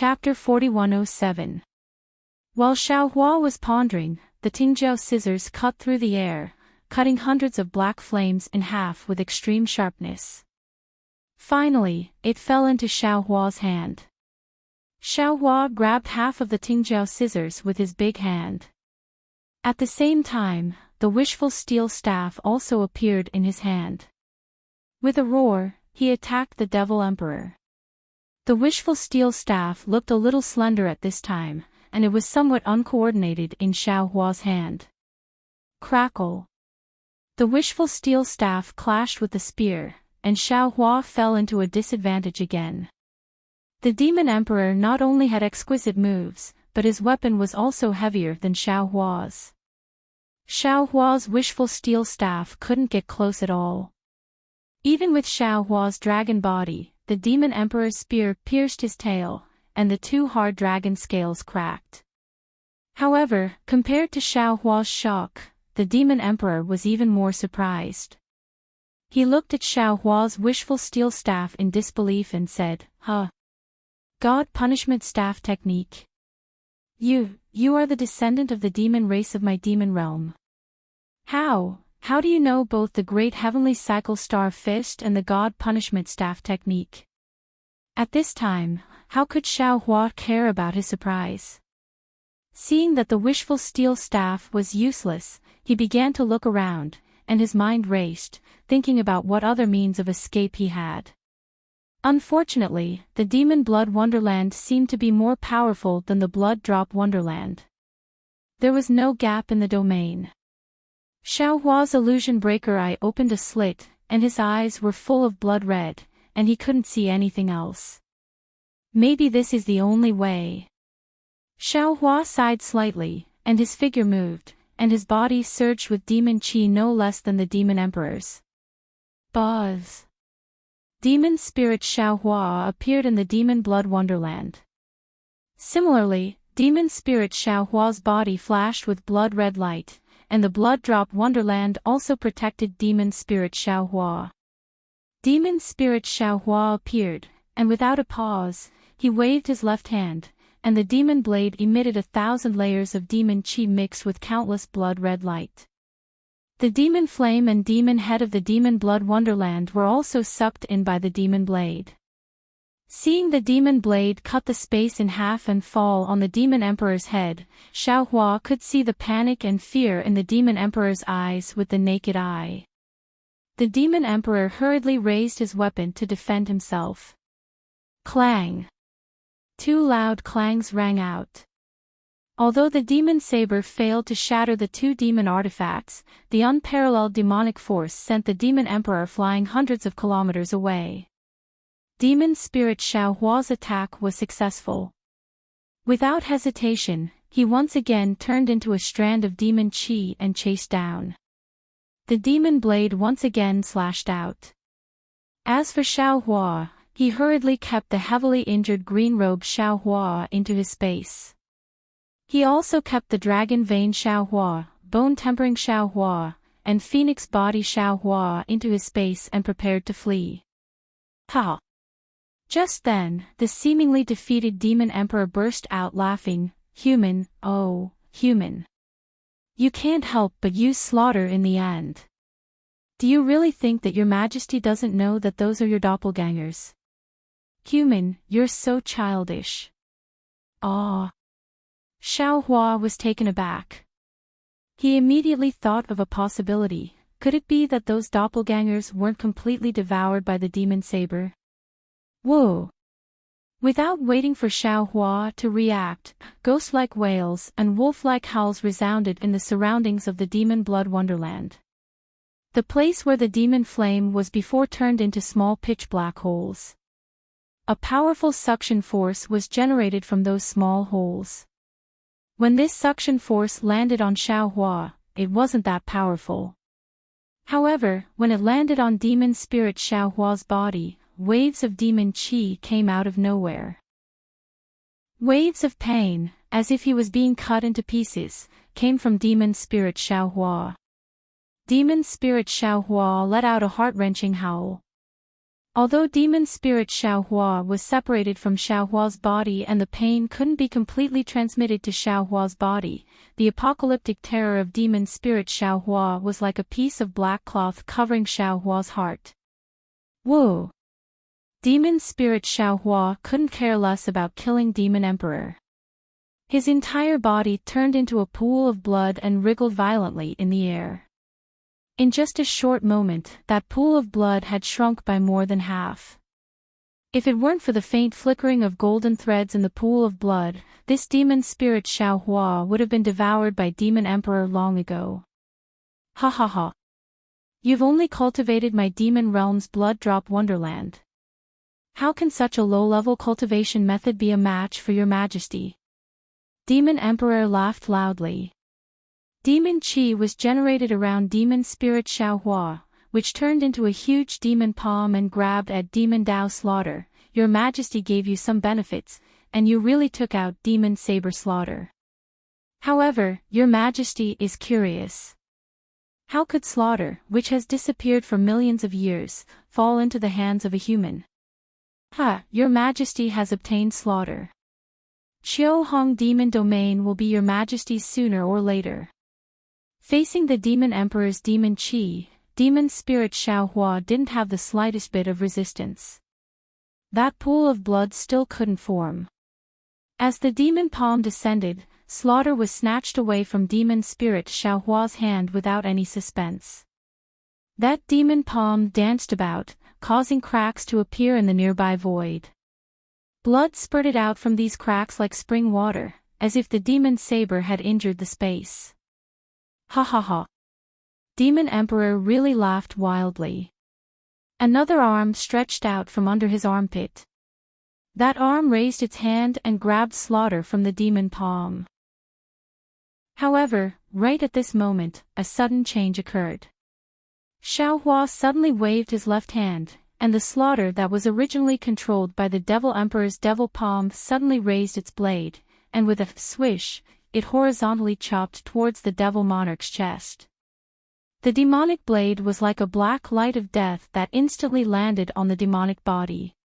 Chapter 4107. While Xiaohua was pondering, the Tingjiao scissors cut through the air, cutting hundreds of black flames in half with extreme sharpness. Finally, it fell into Xiaohua's hand. Xiaohua grabbed half of the Tingjiao scissors with his big hand. At the same time, the wishful steel staff also appeared in his hand. With a roar, he attacked the Devil Emperor. The wishful steel staff looked a little slender at this time, and it was somewhat uncoordinated in Xiaohua's hand. Crackle! The wishful steel staff clashed with the spear, and Xiaohua fell into a disadvantage again. The Demon Emperor not only had exquisite moves, but his weapon was also heavier than Xiaohua's. Xiaohua's wishful steel staff couldn't get close at all. Even with Xiaohua's dragon body, the Demon Emperor's spear pierced his tail, and the two hard dragon scales cracked. However, compared to Xiaohua's shock, the Demon Emperor was even more surprised. He looked at Xiaohua's wishful steel staff in disbelief and said, "Huh? God punishment staff technique? You are the descendant of the demon race of my demon realm. How do you know both the great heavenly cycle star fist and the god punishment staff technique?" At this time, how could Xiaohua care about his surprise? Seeing that the wishful steel staff was useless, he began to look around, and his mind raced, thinking about what other means of escape he had. Unfortunately, the Demon Blood Wonderland seemed to be more powerful than the Blood Drop Wonderland. There was no gap in the domain. Xiaohua's illusion breaker eye opened a slit, and his eyes were full of blood red, and he couldn't see anything else. Maybe this is the only way. Xiaohua sighed slightly, and his figure moved, and his body surged with demon qi no less than the Demon Emperor's. Buzz! Demon Spirit Xiaohua appeared in the Demon Blood Wonderland. Similarly, Demon Spirit Xiaohua's body flashed with blood-red light, and the Blood Drop Wonderland also protected Demon Spirit Xiaohua. Demon Spirit Xiaohua appeared, and without a pause, he waved his left hand, and the demon blade emitted 1,000 layers of demon qi mixed with countless blood-red light. The demon flame and demon head of the Demon Blood Wonderland were also sucked in by the demon blade. Seeing the demon blade cut the space in half and fall on the Demon Emperor's head, Xiaohua could see the panic and fear in the Demon Emperor's eyes with the naked eye. The Demon Emperor hurriedly raised his weapon to defend himself. Clang! Two loud clangs rang out. Although the demon saber failed to shatter the two demon artifacts, the unparalleled demonic force sent the Demon Emperor flying hundreds of kilometers away. Demon Spirit Xiaohua's attack was successful. Without hesitation, he once again turned into a strand of demon qi and chased down. The demon blade once again slashed out. As for Xiaohua, he hurriedly kept the heavily injured green-robed Xiaohua into his space. He also kept the dragon vein Xiaohua, bone-tempering Xiaohua, and phoenix body Xiaohua into his space and prepared to flee. Ha! Just then, the seemingly defeated Demon Emperor burst out laughing, "Human, oh, human. You can't help but use slaughter in the end. Do you really think that your majesty doesn't know that those are your doppelgangers? Human, you're so childish." Ah! Xiaohua was taken aback. He immediately thought of a possibility. Could it be that those doppelgangers weren't completely devoured by the demon saber? Whoa! Without waiting for Xiaohua to react, ghost-like wails and wolf-like howls resounded in the surroundings of the Demon Blood Wonderland. The place where the demon flame was before turned into small pitch-black holes. A powerful suction force was generated from those small holes. When this suction force landed on Xiaohua, it wasn't that powerful. However, when it landed on Demon Spirit Xiaohua's body, waves of demon qi came out of nowhere. Waves of pain, as if he was being cut into pieces, came from Demon Spirit Xiaohua. Demon Spirit Xiaohua let out a heart-wrenching howl. Although demon spirit Xiaohua was separated from Xiaohua's body and the pain couldn't be completely transmitted to Xiaohua's body, the apocalyptic terror of demon spirit Xiaohua was like a piece of black cloth covering Xiaohua's heart. Whoa! Demon spirit Xiaohua couldn't care less about killing Demon Emperor. His entire body turned into a pool of blood and wriggled violently in the air. In just a short moment, that pool of blood had shrunk by more than half. If it weren't for the faint flickering of golden threads in the pool of blood, this demon spirit Xiaohua would have been devoured by Demon Emperor long ago. Ha ha ha. You've only cultivated my demon realm's blood drop wonderland. How can such a low-level cultivation method be a match for your majesty? Demon Emperor laughed loudly. Demon Qi was generated around demon spirit Xiaohua, which turned into a huge demon palm and grabbed at Demon Dao Slaughter. Your majesty gave you some benefits, and you really took out Demon Saber Slaughter. However, your majesty is curious. How could Slaughter, which has disappeared for millions of years, fall into the hands of a human? Your majesty has obtained Slaughter. Qiu Hong Demon Domain will be your majesty's sooner or later. Facing the Demon Emperor's Demon Qi, Demon Spirit Xiaohua didn't have the slightest bit of resistance. That pool of blood still couldn't form. As the demon palm descended, Slaughter was snatched away from Demon Spirit Xiaohua's hand without any suspense. That demon palm danced about, causing cracks to appear in the nearby void. Blood spurted out from these cracks like spring water, as if the demon saber had injured the space. Ha ha ha. Demon Emperor really laughed wildly. Another arm stretched out from under his armpit. That arm raised its hand and grabbed Slaughter from the demon palm. However, right at this moment, a sudden change occurred. Xiaohua suddenly waved his left hand, and the Slaughter that was originally controlled by the Devil Emperor's devil palm suddenly raised its blade, and with a swish, it horizontally chopped towards the Devil Monarch's chest. The demonic blade was like a black light of death that instantly landed on the demonic body.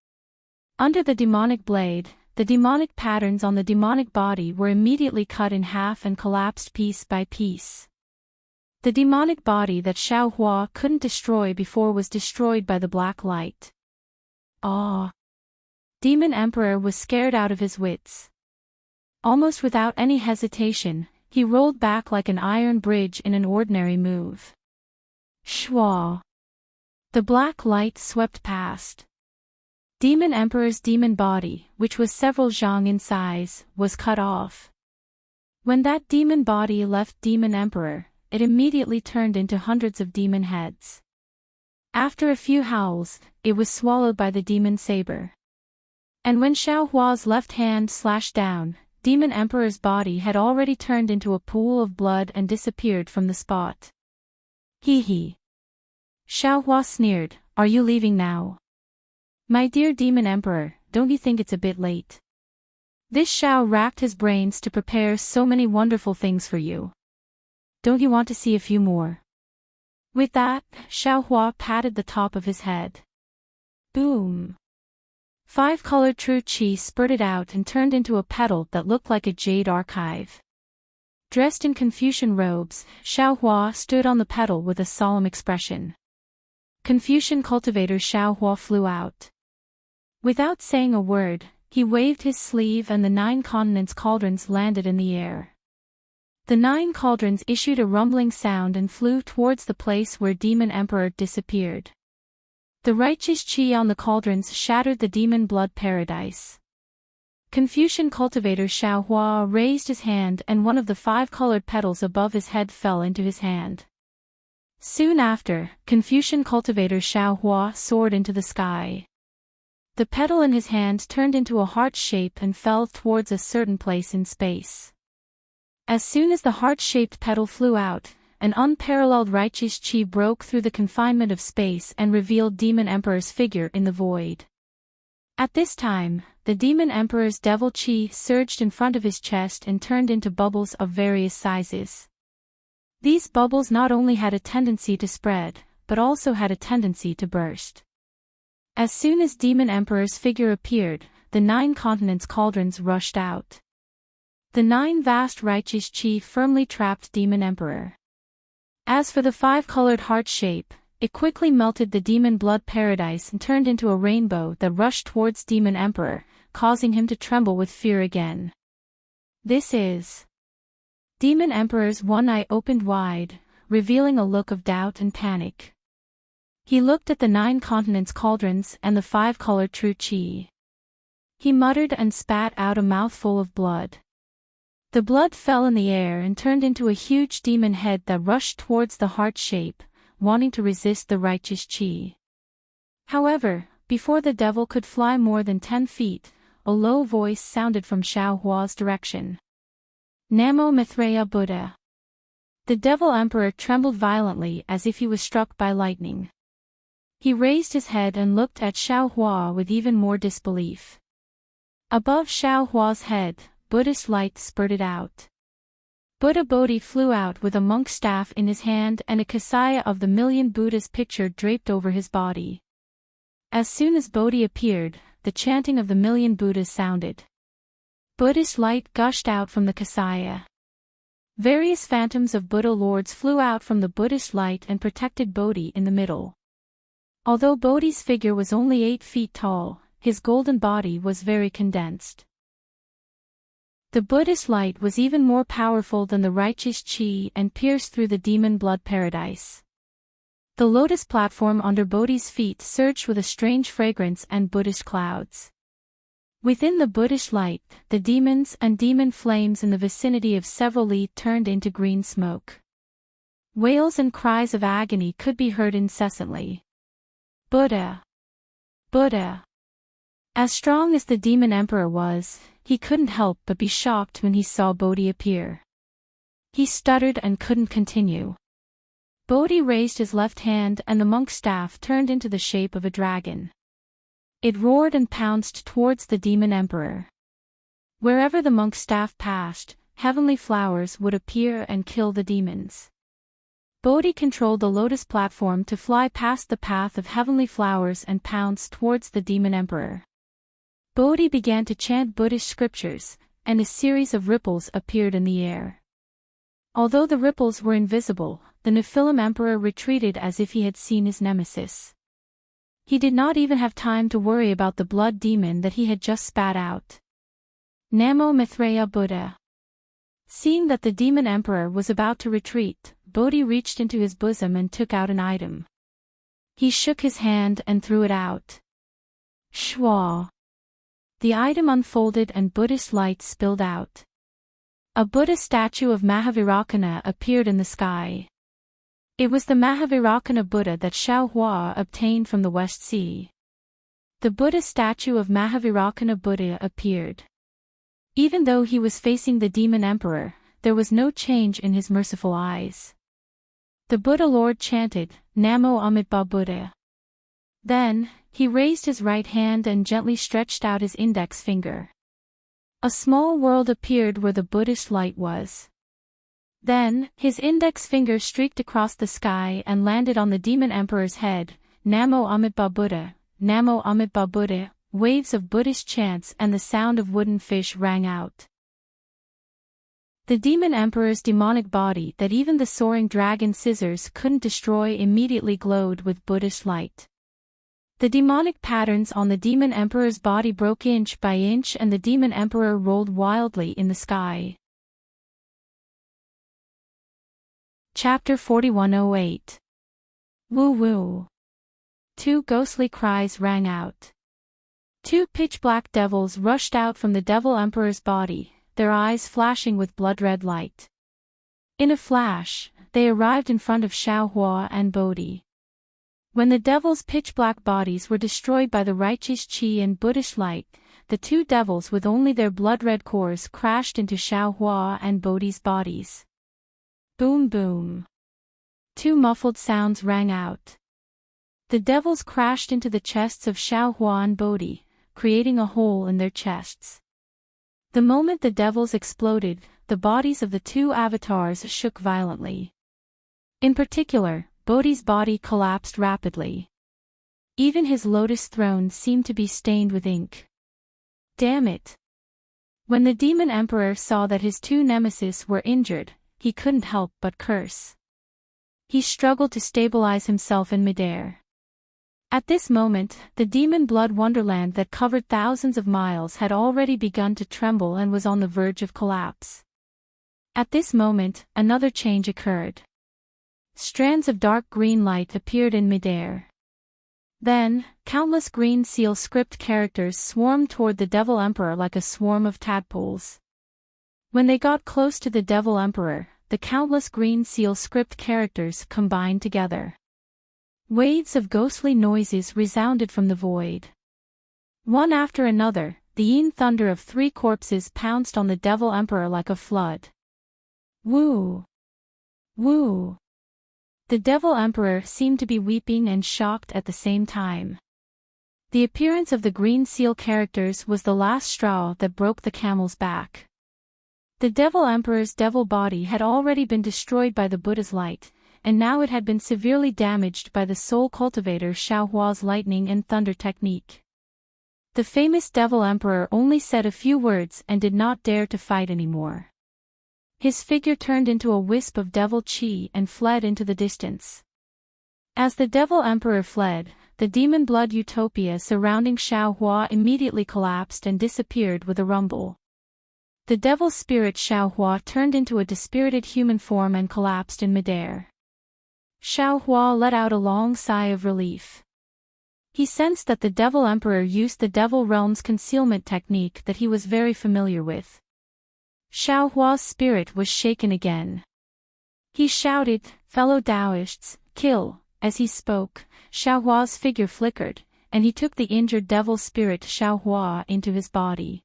Under the demonic blade, the demonic patterns on the demonic body were immediately cut in half and collapsed piece by piece. The demonic body that Xiaohua couldn't destroy before was destroyed by the black light. Ah! Demon Emperor was scared out of his wits. Almost without any hesitation, he rolled back like an iron bridge in an ordinary move. Shwa! The black light swept past. Demon Emperor's demon body, which was several zhang in size, was cut off. When that demon body left Demon Emperor, it immediately turned into hundreds of demon heads. After a few howls, it was swallowed by the demon saber. And when Xiaohua's left hand slashed down, Demon Emperor's body had already turned into a pool of blood and disappeared from the spot. Hee hee. Xiaohua sneered, "Are you leaving now? My dear Demon Emperor, don't you think it's a bit late? This Xiao racked his brains to prepare so many wonderful things for you. Don't you want to see a few more?" With that, Xiaohua patted the top of his head. Boom! 5-colored true qi spurted out and turned into a petal that looked like a jade archive. Dressed in Confucian robes, Xiaohua stood on the petal with a solemn expression. Confucian cultivator Xiaohua flew out. Without saying a word, he waved his sleeve and the 9 continents cauldrons landed in the air. The 9 cauldrons issued a rumbling sound and flew towards the place where Demon Emperor disappeared. The righteous qi on the cauldrons shattered the demon blood paradise. Confucian cultivator Xiaohua raised his hand and one of the 5-colored petals above his head fell into his hand. Soon after, Confucian cultivator Xiaohua soared into the sky. The petal in his hand turned into a heart shape and fell towards a certain place in space. As soon as the heart-shaped petal flew out, an unparalleled righteous qi broke through the confinement of space and revealed Demon Emperor's figure in the void. At this time, the Demon Emperor's devil qi surged in front of his chest and turned into bubbles of various sizes. These bubbles not only had a tendency to spread, but also had a tendency to burst. As soon as Demon Emperor's figure appeared, the 9 continents' cauldrons rushed out. The 9 vast righteous chi firmly trapped Demon Emperor. As for the 5-colored heart shape, it quickly melted the demon blood paradise and turned into a rainbow that rushed towards Demon Emperor, causing him to tremble with fear again. This is... Demon Emperor's one eye opened wide, revealing a look of doubt and panic. He looked at the 9 continents' cauldrons and the 5-colored true chi. He muttered and spat out a mouthful of blood. The blood fell in the air and turned into a huge demon head that rushed towards the heart shape, wanting to resist the righteous chi. However, before the devil could fly more than 10 feet, a low voice sounded from Xiao Hua's direction. Namo Mithreya Buddha. The devil emperor trembled violently as if he was struck by lightning. He raised his head and looked at Xiao Hua with even more disbelief. Above Xiao Hua's head, Buddhist light spurted out. Buddha Bodhi flew out with a monk staff in his hand and a kasaya of the million Buddhas pictured draped over his body. As soon as Bodhi appeared, the chanting of the million Buddhas sounded. Buddhist light gushed out from the kasaya. Various phantoms of Buddha lords flew out from the Buddhist light and protected Bodhi in the middle. Although Bodhi's figure was only 8 feet tall, his golden body was very condensed. The Buddhist light was even more powerful than the righteous chi and pierced through the demon blood paradise. The lotus platform under Bodhi's feet surged with a strange fragrance and Buddhist clouds. Within the Buddhist light, the demons and demon flames in the vicinity of several li turned into green smoke. Wails and cries of agony could be heard incessantly. Buddha! Buddha! As strong as the demon emperor was, he couldn't help but be shocked when he saw Bodhi appear. He stuttered and couldn't continue. Bodhi raised his left hand and the monk's staff turned into the shape of a dragon. It roared and pounced towards the demon emperor. Wherever the monk's staff passed, heavenly flowers would appear and kill the demons. Bodhi controlled the lotus platform to fly past the path of heavenly flowers and pounce towards the demon emperor. Bodhi began to chant Buddhist scriptures, and a series of ripples appeared in the air. Although the ripples were invisible, the Nephilim emperor retreated as if he had seen his nemesis. He did not even have time to worry about the blood demon that he had just spat out. Namo Mithreya Buddha. Seeing that the demon emperor was about to retreat, Bodhi reached into his bosom and took out an item. He shook his hand and threw it out. Shwa! The item unfolded and Buddhist light spilled out. A Buddha statue of Mahavirakana appeared in the sky. It was the Mahavirakana Buddha that Xiao Hua obtained from the West Sea. The Buddha statue of Mahavirakana Buddha appeared. Even though he was facing the demon emperor, there was no change in his merciful eyes. The Buddha Lord chanted, Namo Amitabha Buddha. Then, he raised his right hand and gently stretched out his index finger. A small world appeared where the Buddhist light was. Then, his index finger streaked across the sky and landed on the demon emperor's head. Namo Amitabha Buddha, Namo Amitabha Buddha. Waves of Buddhist chants and the sound of wooden fish rang out. The demon emperor's demonic body that even the soaring dragon scissors couldn't destroy immediately glowed with Buddhist light. The demonic patterns on the demon emperor's body broke inch by inch and the demon emperor rolled wildly in the sky. Chapter 4108. Woo woo. 2 ghostly cries rang out. 2 pitch-black devils rushed out from the devil emperor's body, their eyes flashing with blood-red light. In a flash, they arrived in front of Xiao Hua and Bodhi. When the devils' pitch-black bodies were destroyed by the righteous chi and Buddhist light, the 2 devils with only their blood-red cores crashed into Xiao Hua and Bodhi's bodies. Boom boom. 2 muffled sounds rang out. The devils crashed into the chests of Xiao Hua and Bodhi, creating a hole in their chests. The moment the devils exploded, the bodies of the 2 avatars shook violently. In particular, Bodhi's body collapsed rapidly. Even his lotus throne seemed to be stained with ink. Damn it! When the demon emperor saw that his two nemesis were injured, he couldn't help but curse. He struggled to stabilize himself in midair. At this moment, the demon blood wonderland that covered thousands of miles had already begun to tremble and was on the verge of collapse. At this moment, another change occurred. Strands of dark green light appeared in midair. Then, countless green seal script characters swarmed toward the Devil Emperor like a swarm of tadpoles. When they got close to the Devil Emperor, the countless green seal script characters combined together. Waves of ghostly noises resounded from the void. One after another, the yin thunder of three corpses pounced on the Devil Emperor like a flood. Woo! Woo! The Devil Emperor seemed to be weeping and shocked at the same time. The appearance of the green seal characters was the last straw that broke the camel's back. The Devil Emperor's devil body had already been destroyed by the Buddha's light, and now it had been severely damaged by the soul cultivator Xiaohua's lightning and thunder technique. The famous Devil Emperor only said a few words and did not dare to fight anymore. His figure turned into a wisp of devil chi and fled into the distance. As the Devil Emperor fled, the demon blood utopia surrounding Xiaohua immediately collapsed and disappeared with a rumble. The devil spirit Xiaohua turned into a dispirited human form and collapsed in midair. Xiaohua let out a long sigh of relief. He sensed that the Devil Emperor used the Devil Realm's concealment technique that he was very familiar with. Xiaohua's spirit was shaken again. He shouted, "Fellow Taoists, kill!" As he spoke, Xiaohua's figure flickered, and he took the injured devil spirit Xiaohua into his body.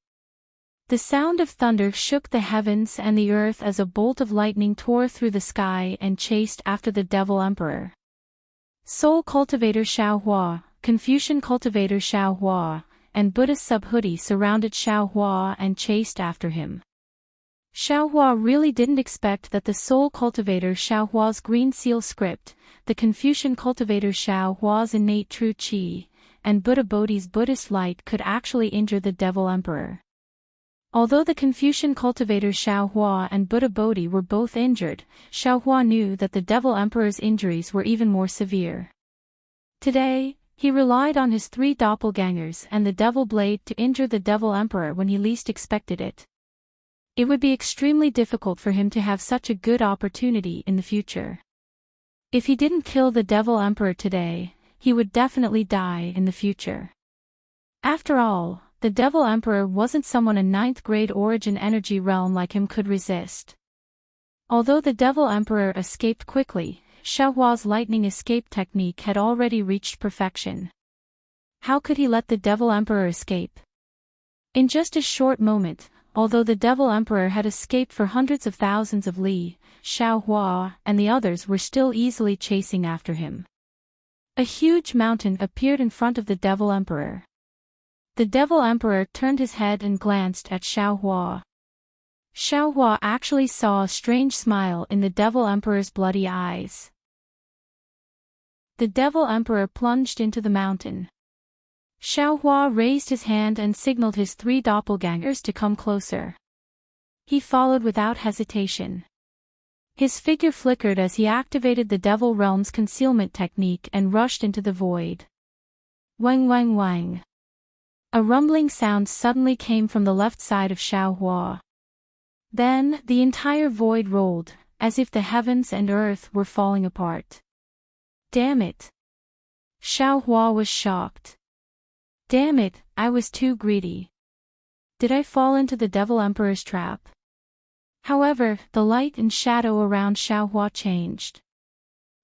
The sound of thunder shook the heavens and the earth as a bolt of lightning tore through the sky and chased after the Devil Emperor. Soul Cultivator Xiaohua, Confucian Cultivator Xiaohua, and Buddhist Subhuti surrounded Xiaohua and chased after him. Xiaohua really didn't expect that the Soul Cultivator Xiaohua's green seal script, the Confucian Cultivator Xiaohua's innate true qi, and Buddha Bodhi's Buddhist light could actually injure the Devil Emperor. Although the Confucian Cultivator Xiaohua and Buddha Bodhi were both injured, Xiaohua knew that the Devil Emperor's injuries were even more severe. Today, he relied on his three doppelgangers and the Devil Blade to injure the Devil Emperor when he least expected it. It would be extremely difficult for him to have such a good opportunity in the future. If he didn't kill the Devil Emperor today, he would definitely die in the future. After all, the Devil Emperor wasn't someone a 9th grade origin energy realm like him could resist. Although the Devil Emperor escaped quickly, Xiaohua's lightning escape technique had already reached perfection. How could he let the Devil Emperor escape? In just a short moment, although the Devil Emperor had escaped for hundreds of thousands of li, Xiaohua and the others were still easily chasing after him. A huge mountain appeared in front of the Devil Emperor. The Devil Emperor turned his head and glanced at Xiaohua. Xiaohua actually saw a strange smile in the Devil Emperor's bloody eyes. The Devil Emperor plunged into the mountain. Xiaohua raised his hand and signaled his three doppelgangers to come closer. He followed without hesitation. His figure flickered as he activated the Devil Realm's concealment technique and rushed into the void. Wang wang wang. A rumbling sound suddenly came from the left side of Xiaohua. Then, the entire void rolled, as if the heavens and earth were falling apart. Damn it! Xiaohua was shocked. Damn it, I was too greedy. Did I fall into the Devil Emperor's trap? However, the light and shadow around Xiaohua changed.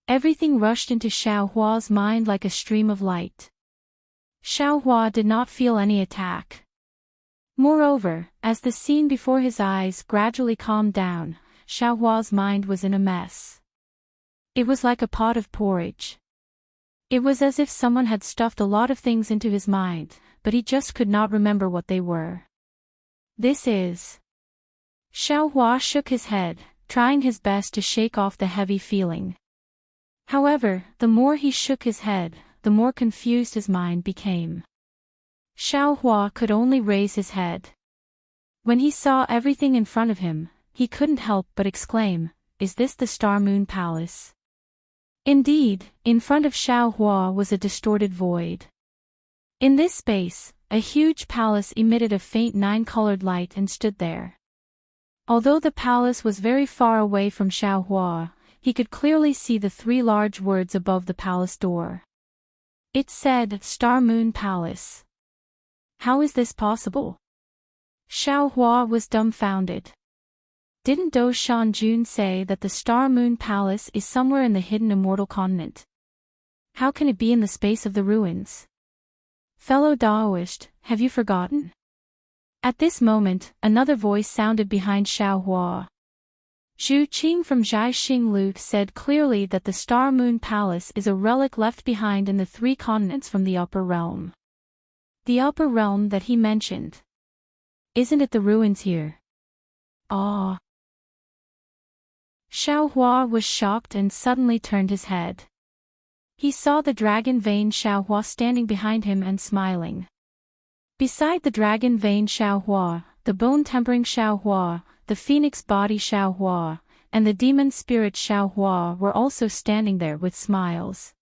Everything rushed into Xiaohua's mind like a stream of light. Xiaohua did not feel any attack. Moreover, as the scene before his eyes gradually calmed down, Xiaohua's mind was in a mess. It was like a pot of porridge. It was as if someone had stuffed a lot of things into his mind, but he just could not remember what they were. This is... Xiaohua shook his head, trying his best to shake off the heavy feeling. However, the more he shook his head, the more confused his mind became. Xiaohua could only raise his head. When he saw everything in front of him, he couldn't help but exclaim, "Is this the Star Moon Palace?" Indeed, in front of Xiaohua was a distorted void. In this space, a huge palace emitted a faint nine-colored light and stood there. Although the palace was very far away from Xiaohua, he could clearly see the three large words above the palace door. It said, "Star Moon Palace." How is this possible? Xiaohua was dumbfounded. Didn't Do Shanjun say that the Star Moon Palace is somewhere in the hidden immortal continent? How can it be in the space of the ruins? Fellow Daoist, have you forgotten? At this moment, another voice sounded behind Xiaohua. Zhu Qing from Zhaixing Lu said clearly that the Star Moon Palace is a relic left behind in the three continents from the upper realm. The upper realm that he mentioned. Isn't it the ruins here? Ah. Xiaohua was shocked and suddenly turned his head. He saw the dragon vein Xiaohua standing behind him and smiling. Beside the dragon vein Xiaohua, the bone-tempering Xiaohua, the phoenix body Xiaohua, and the demon spirit Xiaohua were also standing there with smiles.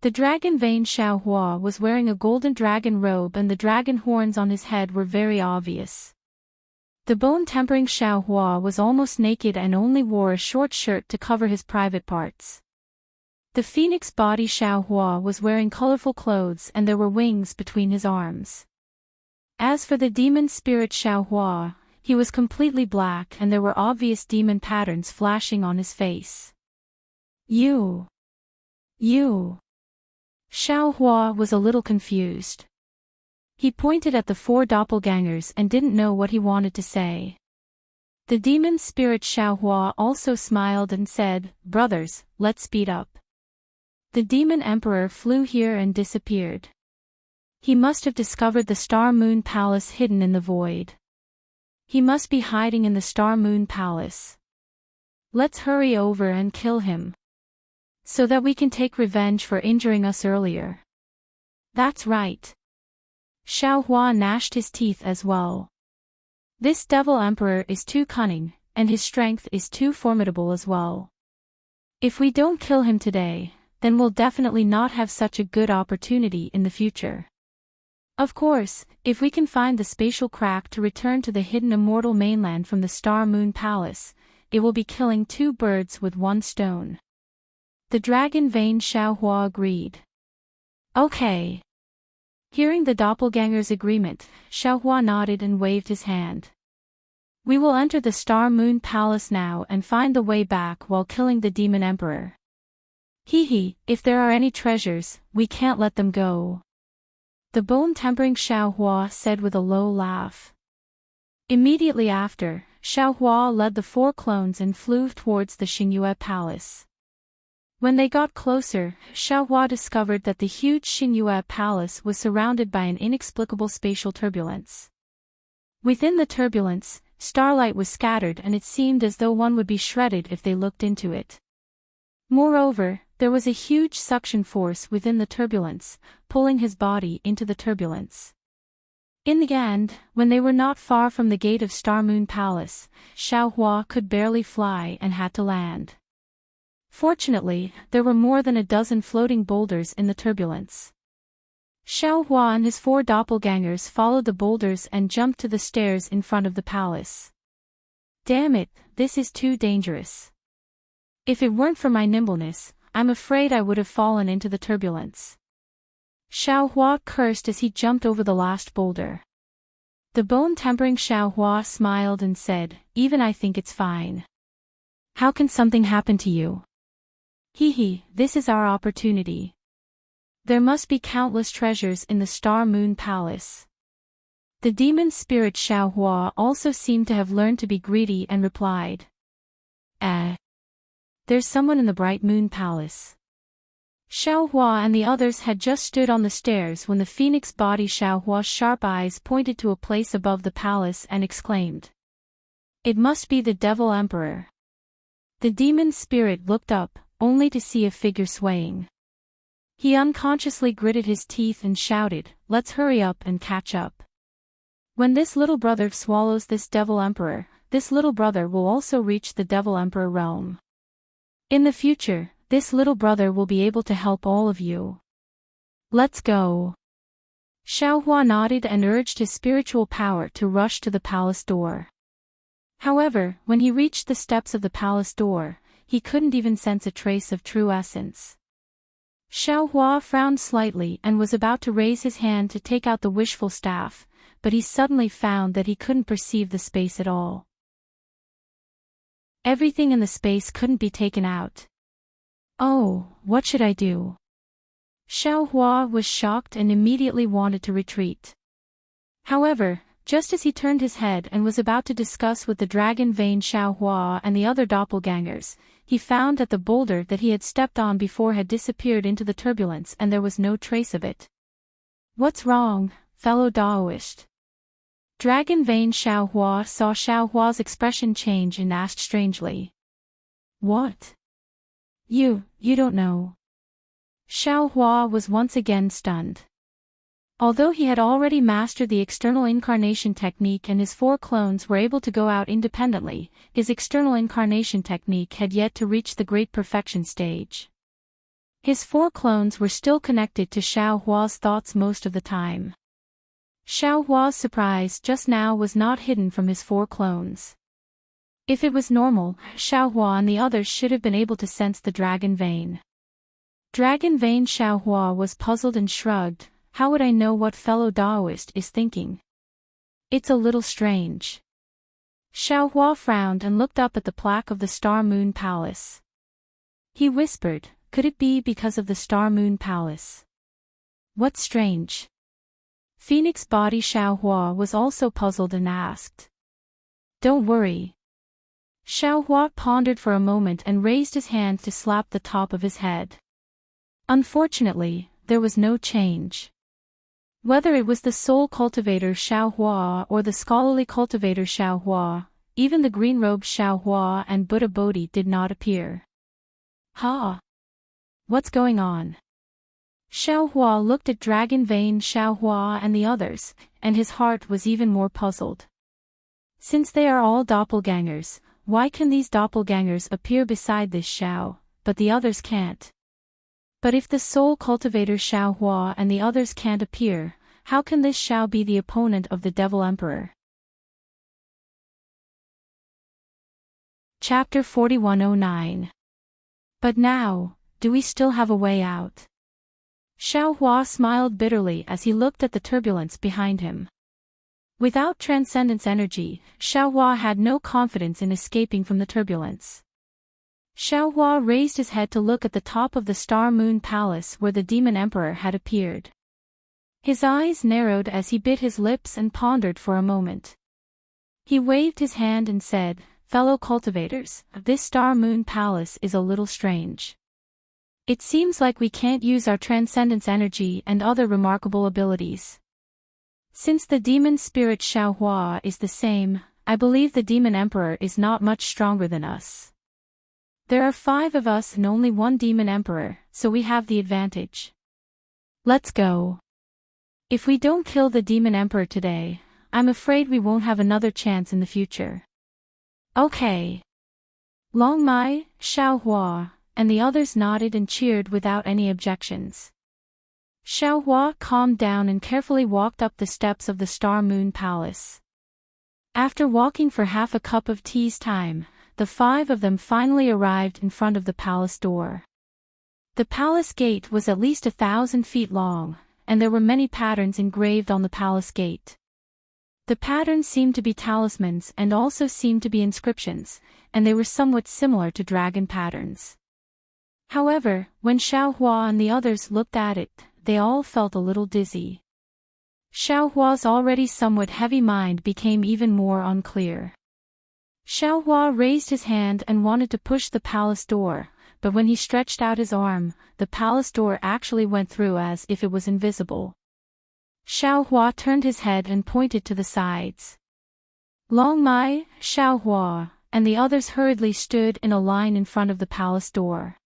The dragon vein Xiaohua was wearing a golden dragon robe and the dragon horns on his head were very obvious. The bone-tempering Xiaohua was almost naked and only wore a short shirt to cover his private parts. The phoenix body Xiaohua was wearing colorful clothes and there were wings between his arms. As for the demon spirit Xiaohua, he was completely black and there were obvious demon patterns flashing on his face. You. Xiaohua was a little confused. He pointed at the four doppelgangers and didn't know what he wanted to say. The demon spirit Xiaohua also smiled and said, "Brothers, let's speed up." The demon emperor flew here and disappeared. He must have discovered the Star Moon Palace hidden in the void. He must be hiding in the Star Moon Palace. Let's hurry over and kill him. So that we can take revenge for injuring us earlier. That's right. Xiaohua gnashed his teeth as well. This devil emperor is too cunning, and his strength is too formidable as well. If we don't kill him today, then we'll definitely not have such a good opportunity in the future. Of course, if we can find the spatial crack to return to the hidden immortal mainland from the Star Moon Palace, it will be killing two birds with one stone. The dragon vein Xiaohua agreed. Okay. Hearing the doppelganger's agreement, Xiaohua nodded and waved his hand. We will enter the Star Moon Palace now and find the way back while killing the demon emperor. Hee, if there are any treasures, we can't let them go. The bone-tempering Xiaohua said with a low laugh. Immediately after, Xiaohua led the four clones and flew towards the Xingyue Palace. When they got closer, Xiaohua discovered that the huge Xingyue Palace was surrounded by an inexplicable spatial turbulence. Within the turbulence, starlight was scattered and it seemed as though one would be shredded if they looked into it. Moreover, there was a huge suction force within the turbulence, pulling his body into the turbulence. In the end, when they were not far from the gate of Star Moon Palace, Xiaohua could barely fly and had to land. Fortunately, there were more than a dozen floating boulders in the turbulence. Xiaohua and his four doppelgangers followed the boulders and jumped to the stairs in front of the palace. Damn it, this is too dangerous. If it weren't for my nimbleness, I'm afraid I would have fallen into the turbulence. Xiaohua cursed as he jumped over the last boulder. The bone-tempering Xiaohua smiled and said, "Even I think it's fine. How can something happen to you? Hee, this is our opportunity. There must be countless treasures in the Star Moon Palace." The demon spirit Xiaohua also seemed to have learned to be greedy and replied, There's someone in the Bright Moon Palace. Xiaohua and the others had just stood on the stairs when the phoenix body Xiaohua's sharp eyes pointed to a place above the palace and exclaimed, "It must be the Devil Emperor." The demon spirit looked up, only to see a figure swaying. He unconsciously gritted his teeth and shouted, "Let's hurry up and catch up. When this little brother swallows this Devil Emperor, this little brother will also reach the Devil Emperor realm. In the future, this little brother will be able to help all of you. Let's go." Xiaohua nodded and urged his spiritual power to rush to the palace door. However, when he reached the steps of the palace door, he couldn't even sense a trace of true essence. Xiaohua frowned slightly and was about to raise his hand to take out the wishful staff, but he suddenly found that he couldn't perceive the space at all. Everything in the space couldn't be taken out. Oh, what should I do? Xiaohua was shocked and immediately wanted to retreat. However, just as he turned his head and was about to discuss with the dragon Vane Xiaohua and the other doppelgangers, he found that the boulder that he had stepped on before had disappeared into the turbulence and there was no trace of it. "What's wrong, fellow Daoist?" Dragon Vane Xiaohua saw Xiaohua's expression change and asked strangely. "What? You don't know." Xiaohua was once again stunned. Although he had already mastered the external incarnation technique and his 4 clones were able to go out independently, his external incarnation technique had yet to reach the great perfection stage. His 4 clones were still connected to Xiaohua's thoughts most of the time. Xiaohua's surprise just now was not hidden from his 4 clones. If it was normal, Xiaohua and the others should have been able to sense the dragon vein. Dragon Vane Xiaohua was puzzled and shrugged. "How would I know what fellow Daoist is thinking? It's a little strange." Xiaohua frowned and looked up at the plaque of the Star Moon Palace. He whispered, "Could it be because of the Star Moon Palace? What's strange?" Phoenix Body Xiaohua was also puzzled and asked. "Don't worry." Xiaohua pondered for a moment and raised his hand to slap the top of his head. Unfortunately, there was no change. Whether it was the Soul Cultivator Xiaohua or the Scholarly Cultivator Xiaohua, even the Green-Robed Xiaohua and Buddha Bodhi did not appear. "Ha! What's going on?" Xiaohua looked at Dragon Vane Xiaohua and the others, and his heart was even more puzzled. Since they are all doppelgangers, why can these doppelgangers appear beside this Xiao, but the others can't? But if the Soul Cultivator Xiaohua and the others can't appear, how can this Xiao be the opponent of the Devil Emperor? Chapter 4109. But now, do we still have a way out? Xiaohua smiled bitterly as he looked at the turbulence behind him. Without Transcendence energy, Xiaohua had no confidence in escaping from the turbulence. Xiaohua raised his head to look at the top of the Star Moon Palace where the Demon Emperor had appeared. His eyes narrowed as he bit his lips and pondered for a moment. He waved his hand and said, "Fellow cultivators, this Star Moon Palace is a little strange. It seems like we can't use our Transcendence energy and other remarkable abilities. Since the Demon Spirit Xiaohua is the same, I believe the Demon Emperor is not much stronger than us. There are 5 of us and only 1 Demon Emperor, so we have the advantage. Let's go. If we don't kill the Demon Emperor today, I'm afraid we won't have another chance in the future." "Okay." Long Mai, Xiaohua, and the others nodded and cheered without any objections. Xiaohua calmed down and carefully walked up the steps of the Star Moon Palace. After walking for half a cup of tea's time, the 5 of them finally arrived in front of the palace door. The palace gate was at least 1,000 feet long, and there were many patterns engraved on the palace gate. The patterns seemed to be talismans and also seemed to be inscriptions, and they were somewhat similar to dragon patterns. However, when Xiaohua and the others looked at it, they all felt a little dizzy. Xiaohua's already somewhat heavy mind became even more unclear. Xiaohua raised his hand and wanted to push the palace door, but when he stretched out his arm, the palace door actually went through as if it was invisible. Xiaohua turned his head and pointed to the sides. Long Mai, Xiaohua, and the others hurriedly stood in a line in front of the palace door.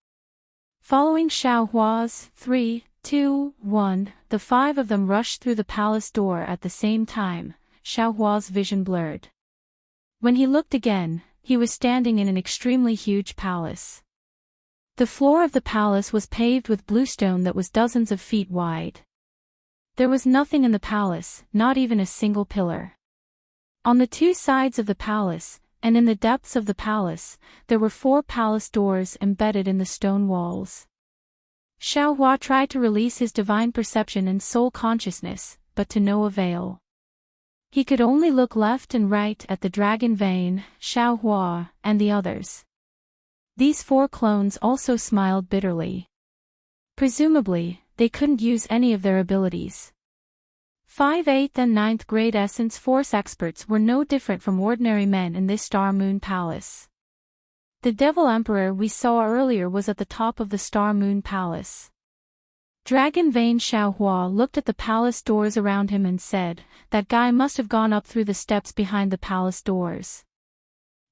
Following Xiao Hua's 3, 2, 1, the 5 of them rushed through the palace door at the same time. Xiao Hua's vision blurred. When he looked again, he was standing in an extremely huge palace. The floor of the palace was paved with bluestone that was dozens of feet wide. There was nothing in the palace, not even a single pillar. On the two sides of the palace, and in the depths of the palace, there were 4 palace doors embedded in the stone walls. Xiao Hua tried to release his divine perception and soul consciousness, but to no avail. He could only look left and right at the dragon vein, Xiao Hua, and the others. These 4 clones also smiled bitterly. Presumably, they couldn't use any of their abilities. 5th, 8th and 9th grade Essence Force experts were no different from ordinary men in this Star Moon Palace. The Devil Emperor we saw earlier was at the top of the Star Moon Palace. Dragon Vein Xiao Hua looked at the palace doors around him and said, "That guy must have gone up through the steps behind the palace doors.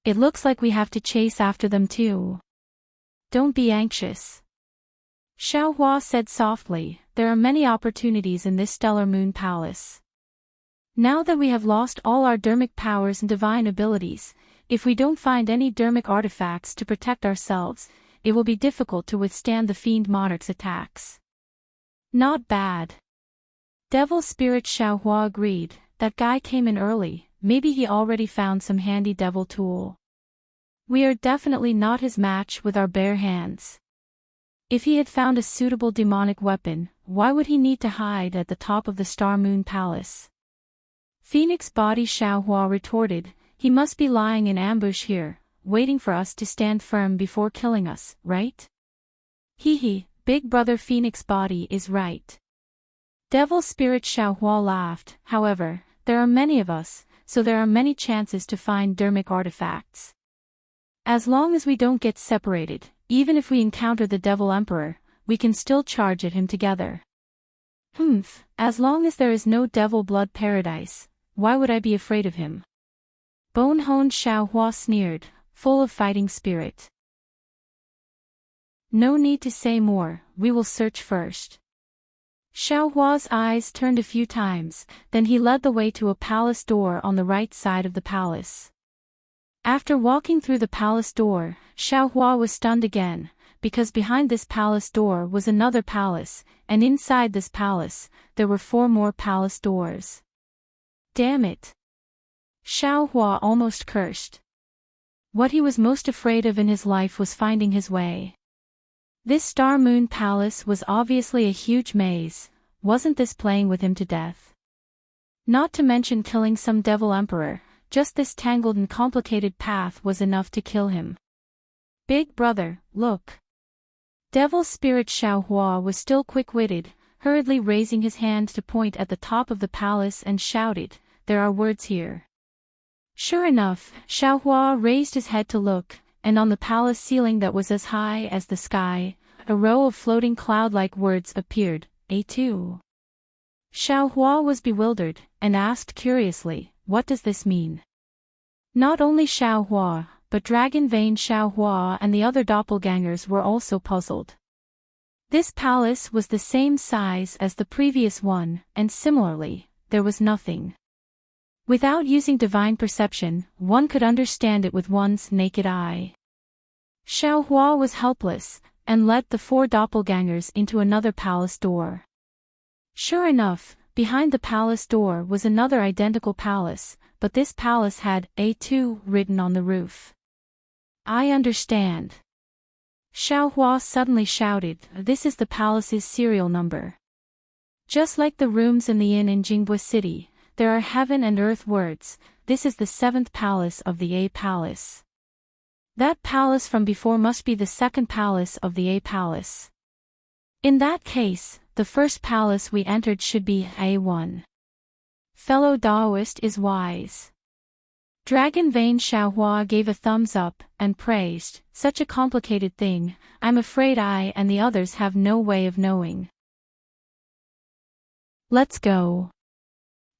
It looks like we have to chase after them too. Don't be anxious." Xiao Hua said softly, "There are many opportunities in this Stellar Moon Palace. Now that we have lost all our dermic powers and divine abilities, if we don't find any dermic artifacts to protect ourselves, it will be difficult to withstand the Fiend Monarch's attacks." Not bad. Devil Spirit Xiao Hua agreed, "That guy came in early, maybe he already found some handy devil tool. We are definitely not his match with our bare hands. If he had found a suitable demonic weapon, why would he need to hide at the top of the Star Moon Palace?" Phoenix Body Xiao Hua retorted, "He must be lying in ambush here, waiting for us to stand firm before killing us, right?" "Hee, Big Brother Phoenix Body is right." Devil Spirit Xiao Hua laughed, "However, there are many of us, so there are many chances to find dermic artifacts. As long as we don't get separated, even if we encounter the Devil Emperor, we can still charge at him together." As long as there is no Devil Blood Paradise, why would I be afraid of him?" Bone-honed Xiao Hua sneered, full of fighting spirit. "No need to say more, we will search first." Xiao Hua's eyes turned a few times, then he led the way to a palace door on the right side of the palace. After walking through the palace door, Xiao Hua was stunned again, because behind this palace door was another palace, and inside this palace, there were 4 more palace doors. Damn it! Xiao Hua almost cursed. What he was most afraid of in his life was finding his way. This Star Moon Palace was obviously a huge maze. Wasn't this playing with him to death? Not to mention killing some Devil Emperor, just this tangled and complicated path was enough to kill him. "Big brother, look." Devil Spirit Xiao Hua was still quick-witted, hurriedly raising his hand to point at the top of the palace and shouted, "There are words here." Sure enough, Xiao Hua raised his head to look, and on the palace ceiling that was as high as the sky, a row of floating cloud-like words appeared, A2. Xiao Hua was bewildered, and asked curiously, "What does this mean?" Not only Xiao Hua, but Dragon Vein Xiao Hua and the other doppelgangers were also puzzled. This palace was the same size as the previous one, and similarly, there was nothing. Without using divine perception, one could understand it with one's naked eye. Xiao Hua was helpless, and led the 4 doppelgangers into another palace door. Sure enough, behind the palace door was another identical palace, but this palace had A2 written on the roof. "I understand." Xiao Hua suddenly shouted, "This is the palace's serial number. Just like the rooms in the inn in Jingbei City, there are heaven and earth words. This is the 7th palace of the A Palace. That palace from before must be the 2nd palace of the A Palace. In that case, the first palace we entered should be A1. Fellow Daoist is wise." Dragon Vein Xiao Hua gave a thumbs up, and praised, "Such a complicated thing, I'm afraid I and the others have no way of knowing." "Let's go."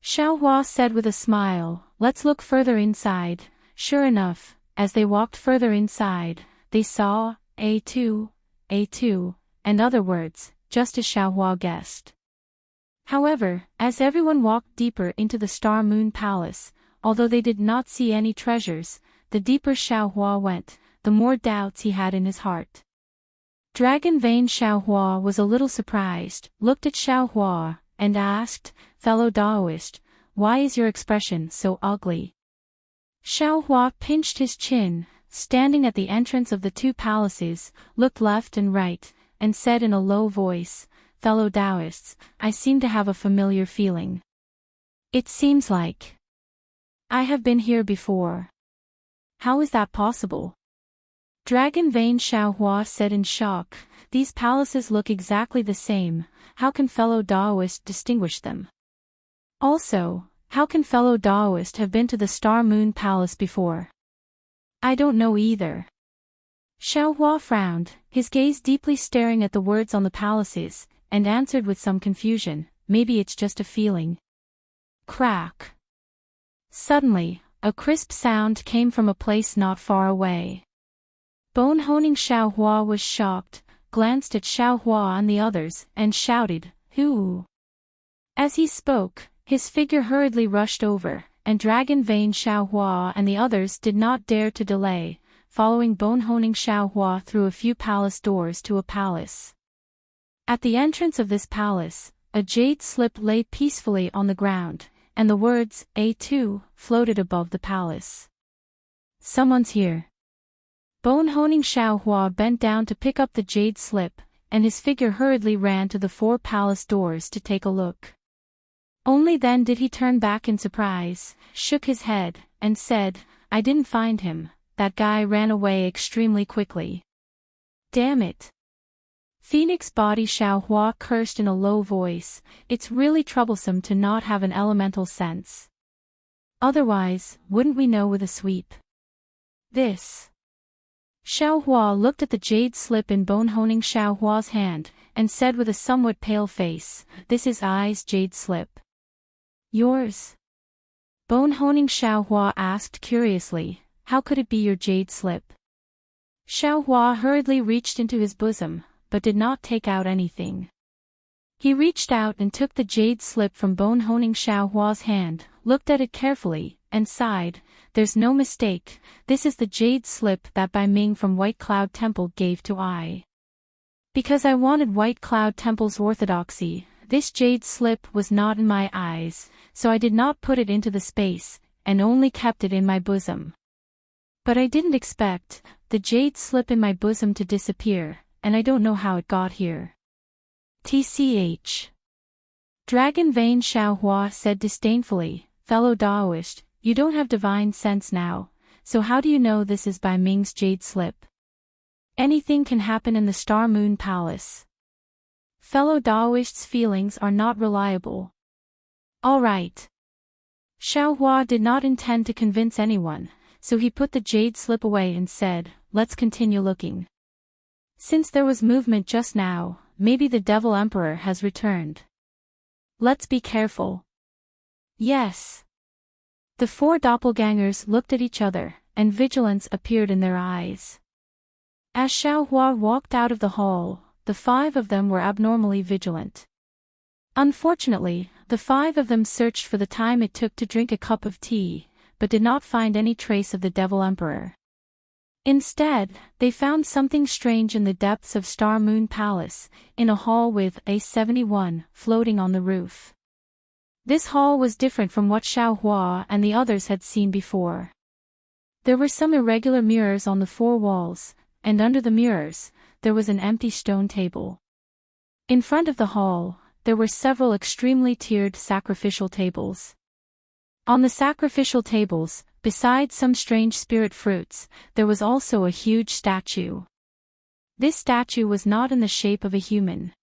Xiao Hua said with a smile, "Let's look further inside." Sure enough, as they walked further inside, they saw A2, and other words, just as Xiaohua guessed. However, as everyone walked deeper into the Star Moon Palace, although they did not see any treasures, the deeper Xiaohua went, the more doubts he had in his heart. Dragon Vein Xiaohua was a little surprised, looked at Xiaohua, and asked, "Fellow Daoist, why is your expression so ugly?" Xiaohua pinched his chin, standing at the entrance of the two palaces, looked left and right, and said in a low voice, "Fellow Taoists, I seem to have a familiar feeling. It seems like I have been here before. How is that possible?" Dragon Vein Xiaohua said in shock, "These palaces look exactly the same, how can fellow Taoists distinguish them? Also, how can fellow Taoist have been to the Star Moon Palace before?" "I don't know either." Xiaohua frowned, his gaze deeply staring at the words on the palaces, and answered with some confusion, "Maybe it's just a feeling." Crack. Suddenly, a crisp sound came from a place not far away. Bone-honing Xiaohua was shocked, glanced at Xiaohua and the others, and shouted, "Who?" As he spoke, his figure hurriedly rushed over, and Dragon Vein Xiaohua and the others did not dare to delay, following Bone-honing Xiaohua through a few palace doors to a palace. At the entrance of this palace, a jade slip lay peacefully on the ground, and the words, "A2, floated above the palace. "Someone's here." Bone-honing Xiaohua bent down to pick up the jade slip, and his figure hurriedly ran to the 4 palace doors to take a look. Only then did he turn back in surprise, shook his head, and said, "I didn't find him, that guy ran away extremely quickly. Damn it." Phoenix Body Xiaohua cursed in a low voice, "It's really troublesome to not have an elemental sense. Otherwise, wouldn't we know with a sweep? This." Xiaohua looked at the jade slip in Bone-honing Xiaohua's hand, and said with a somewhat pale face, "This is I's jade slip." "Yours?" Bone-honing Xiaohua asked curiously, "How could it be your jade slip?" Xiaohua hurriedly reached into his bosom, but did not take out anything. He reached out and took the jade slip from Bone-honing Xiaohua's hand, looked at it carefully, and sighed, "There's no mistake, this is the jade slip that Bai Ming from White Cloud Temple gave to I. Because I wanted White Cloud Temple's orthodoxy, this jade slip was not in my eyes, so I did not put it into the space, and only kept it in my bosom. But I didn't expect the jade slip in my bosom to disappear, and I don't know how it got here. TCH. Dragon Vein Xiaohua said disdainfully, "Fellow Daoist, you don't have divine sense now, so how do you know this is Bai Ming's jade slip? Anything can happen in the Star Moon Palace. Fellow Daoist's feelings are not reliable." "All right." Xiaohua did not intend to convince anyone, so he put the jade slip away and said, "Let's continue looking. Since there was movement just now, maybe the Devil Emperor has returned. Let's be careful." "Yes." The 4 doppelgangers looked at each other, and vigilance appeared in their eyes. As Xiaohua walked out of the hall, the 5 of them were abnormally vigilant. Unfortunately, the 5 of them searched for the time it took to drink a cup of tea, but did not find any trace of the Devil Emperor. Instead, they found something strange in the depths of Star Moon Palace, in a hall with A71 floating on the roof. This hall was different from what Xiaohua and the others had seen before. There were some irregular mirrors on the 4 walls, and under the mirrors, there was an empty stone table. In front of the hall, there were several extremely tiered sacrificial tables. On the sacrificial tables, besides some strange spirit fruits, there was also a huge statue. This statue was not in the shape of a human.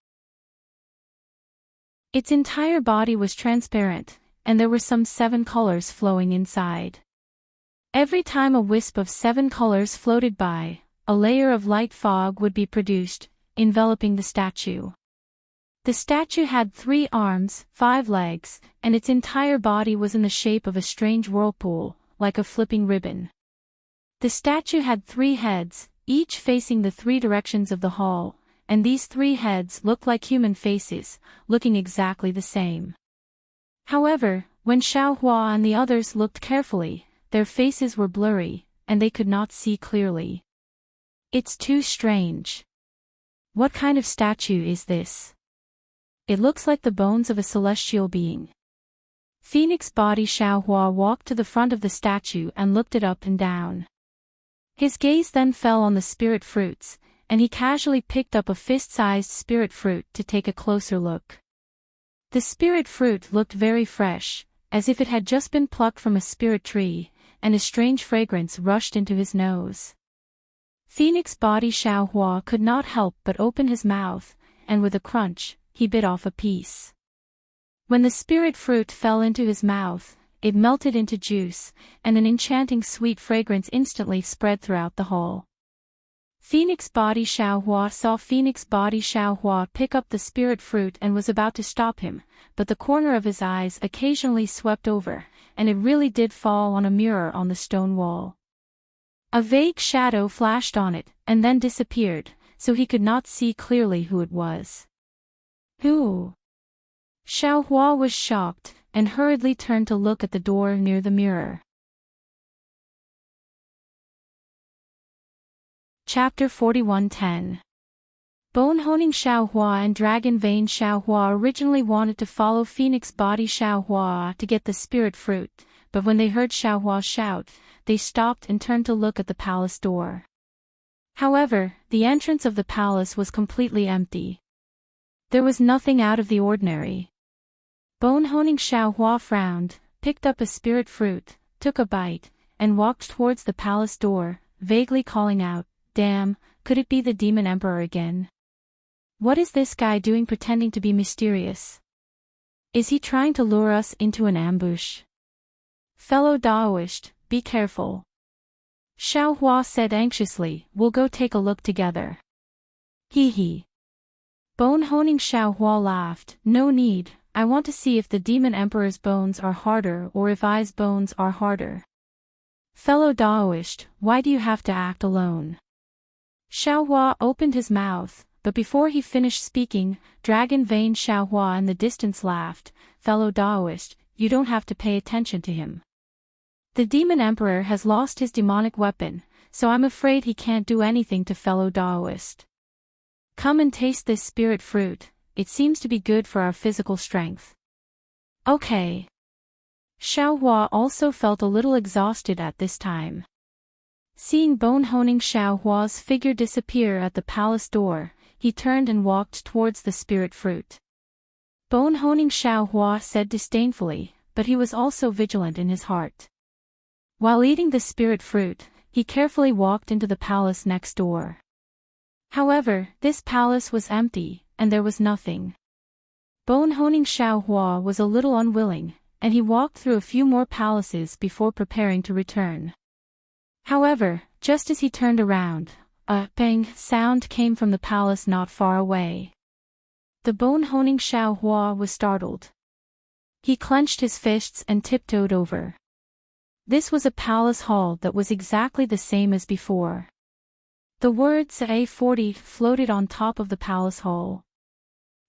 Its entire body was transparent, and there were some 7 colors flowing inside. Every time a wisp of 7 colors floated by, a layer of light fog would be produced, enveloping the statue. The statue had 3 arms, 5 legs, and its entire body was in the shape of a strange whirlpool, like a flipping ribbon. The statue had 3 heads, each facing the 3 directions of the hall, and these 3 heads looked like human faces, looking exactly the same. However, when Xiaohua and the others looked carefully, their faces were blurry, and they could not see clearly. It's too strange. What kind of statue is this? It looks like the bones of a celestial being. Phoenix body Xiaohua walked to the front of the statue and looked it up and down. His gaze then fell on the spirit fruits, and he casually picked up a fist-sized spirit fruit to take a closer look. The spirit fruit looked very fresh, as if it had just been plucked from a spirit tree, and a strange fragrance rushed into his nose. Phoenix body Xiaohua could not help but open his mouth, and with a crunch, he bit off a piece. When the spirit fruit fell into his mouth, it melted into juice, and an enchanting sweet fragrance instantly spread throughout the hall. Phoenix body Xiaohua saw Phoenix body Xiaohua pick up the spirit fruit and was about to stop him, but the corner of his eyes occasionally swept over, and it really did fall on a mirror on the stone wall. A vague shadow flashed on it, and then disappeared, so he could not see clearly who it was. Who? Xiaohua was shocked, and hurriedly turned to look at the door near the mirror. Chapter 41:10. Bone-honing Xiaohua and Dragon Vein Xiaohua originally wanted to follow Phoenix body Xiaohua to get the spirit fruit, but when they heard Xiaohua shout, they stopped and turned to look at the palace door. However, the entrance of the palace was completely empty. There was nothing out of the ordinary. Bone-honing Xiaohua frowned, picked up a spirit fruit, took a bite, and walked towards the palace door, vaguely calling out, "Damn, could it be the Demon Emperor again? What is this guy doing pretending to be mysterious? Is he trying to lure us into an ambush? Fellow Daoist, be careful." Xiaohua said anxiously, "We'll go take a look together." Hee hee. Bone-honing Xiaohua laughed, "No need, I want to see if the Demon Emperor's bones are harder or if I's bones are harder. Fellow Daoist, why do you have to act alone?" Xiaohua opened his mouth, but before he finished speaking, Dragon Vein Xiaohua in the distance laughed, "Fellow Daoist, you don't have to pay attention to him. The Demon Emperor has lost his demonic weapon, so I'm afraid he can't do anything to fellow Daoist. Come and taste this spirit fruit, it seems to be good for our physical strength." Okay. Xiaohua also felt a little exhausted at this time. Seeing bone-honing Xiaohua's figure disappear at the palace door, he turned and walked towards the spirit fruit. Bone-honing Xiaohua said disdainfully, but he was also vigilant in his heart. While eating the spirit fruit, he carefully walked into the palace next door. However, this palace was empty, and there was nothing. Bone-honing Xiaohua was a little unwilling, and he walked through a few more palaces before preparing to return. However, just as he turned around, a bang sound came from the palace not far away. The bone-honing Xiaohua was startled. He clenched his fists and tiptoed over. This was a palace hall that was exactly the same as before. The words A40 floated on top of the palace hall.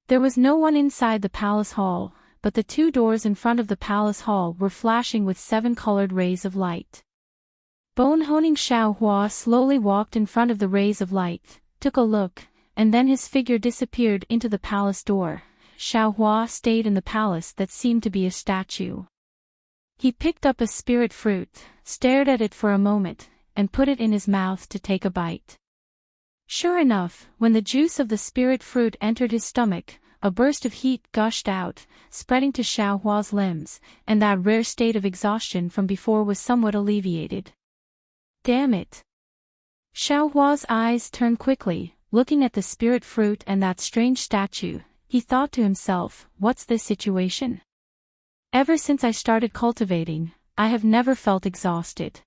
There was no one inside the palace hall, but the 2 doors in front of the palace hall were flashing with 7 colored rays of light. Bone-honing Xiaohua slowly walked in front of the rays of light, took a look, and then his figure disappeared into the palace door. Xiaohua stayed in the palace that seemed to be a statue. He picked up a spirit fruit, stared at it for a moment, and put it in his mouth to take a bite. Sure enough, when the juice of the spirit fruit entered his stomach, a burst of heat gushed out, spreading to Xiaohua's limbs, and that rare state of exhaustion from before was somewhat alleviated. Damn it! Xiaohua's eyes turned quickly, looking at the spirit fruit and that strange statue. He thought to himself, what's this situation? Ever since I started cultivating, I have never felt exhausted.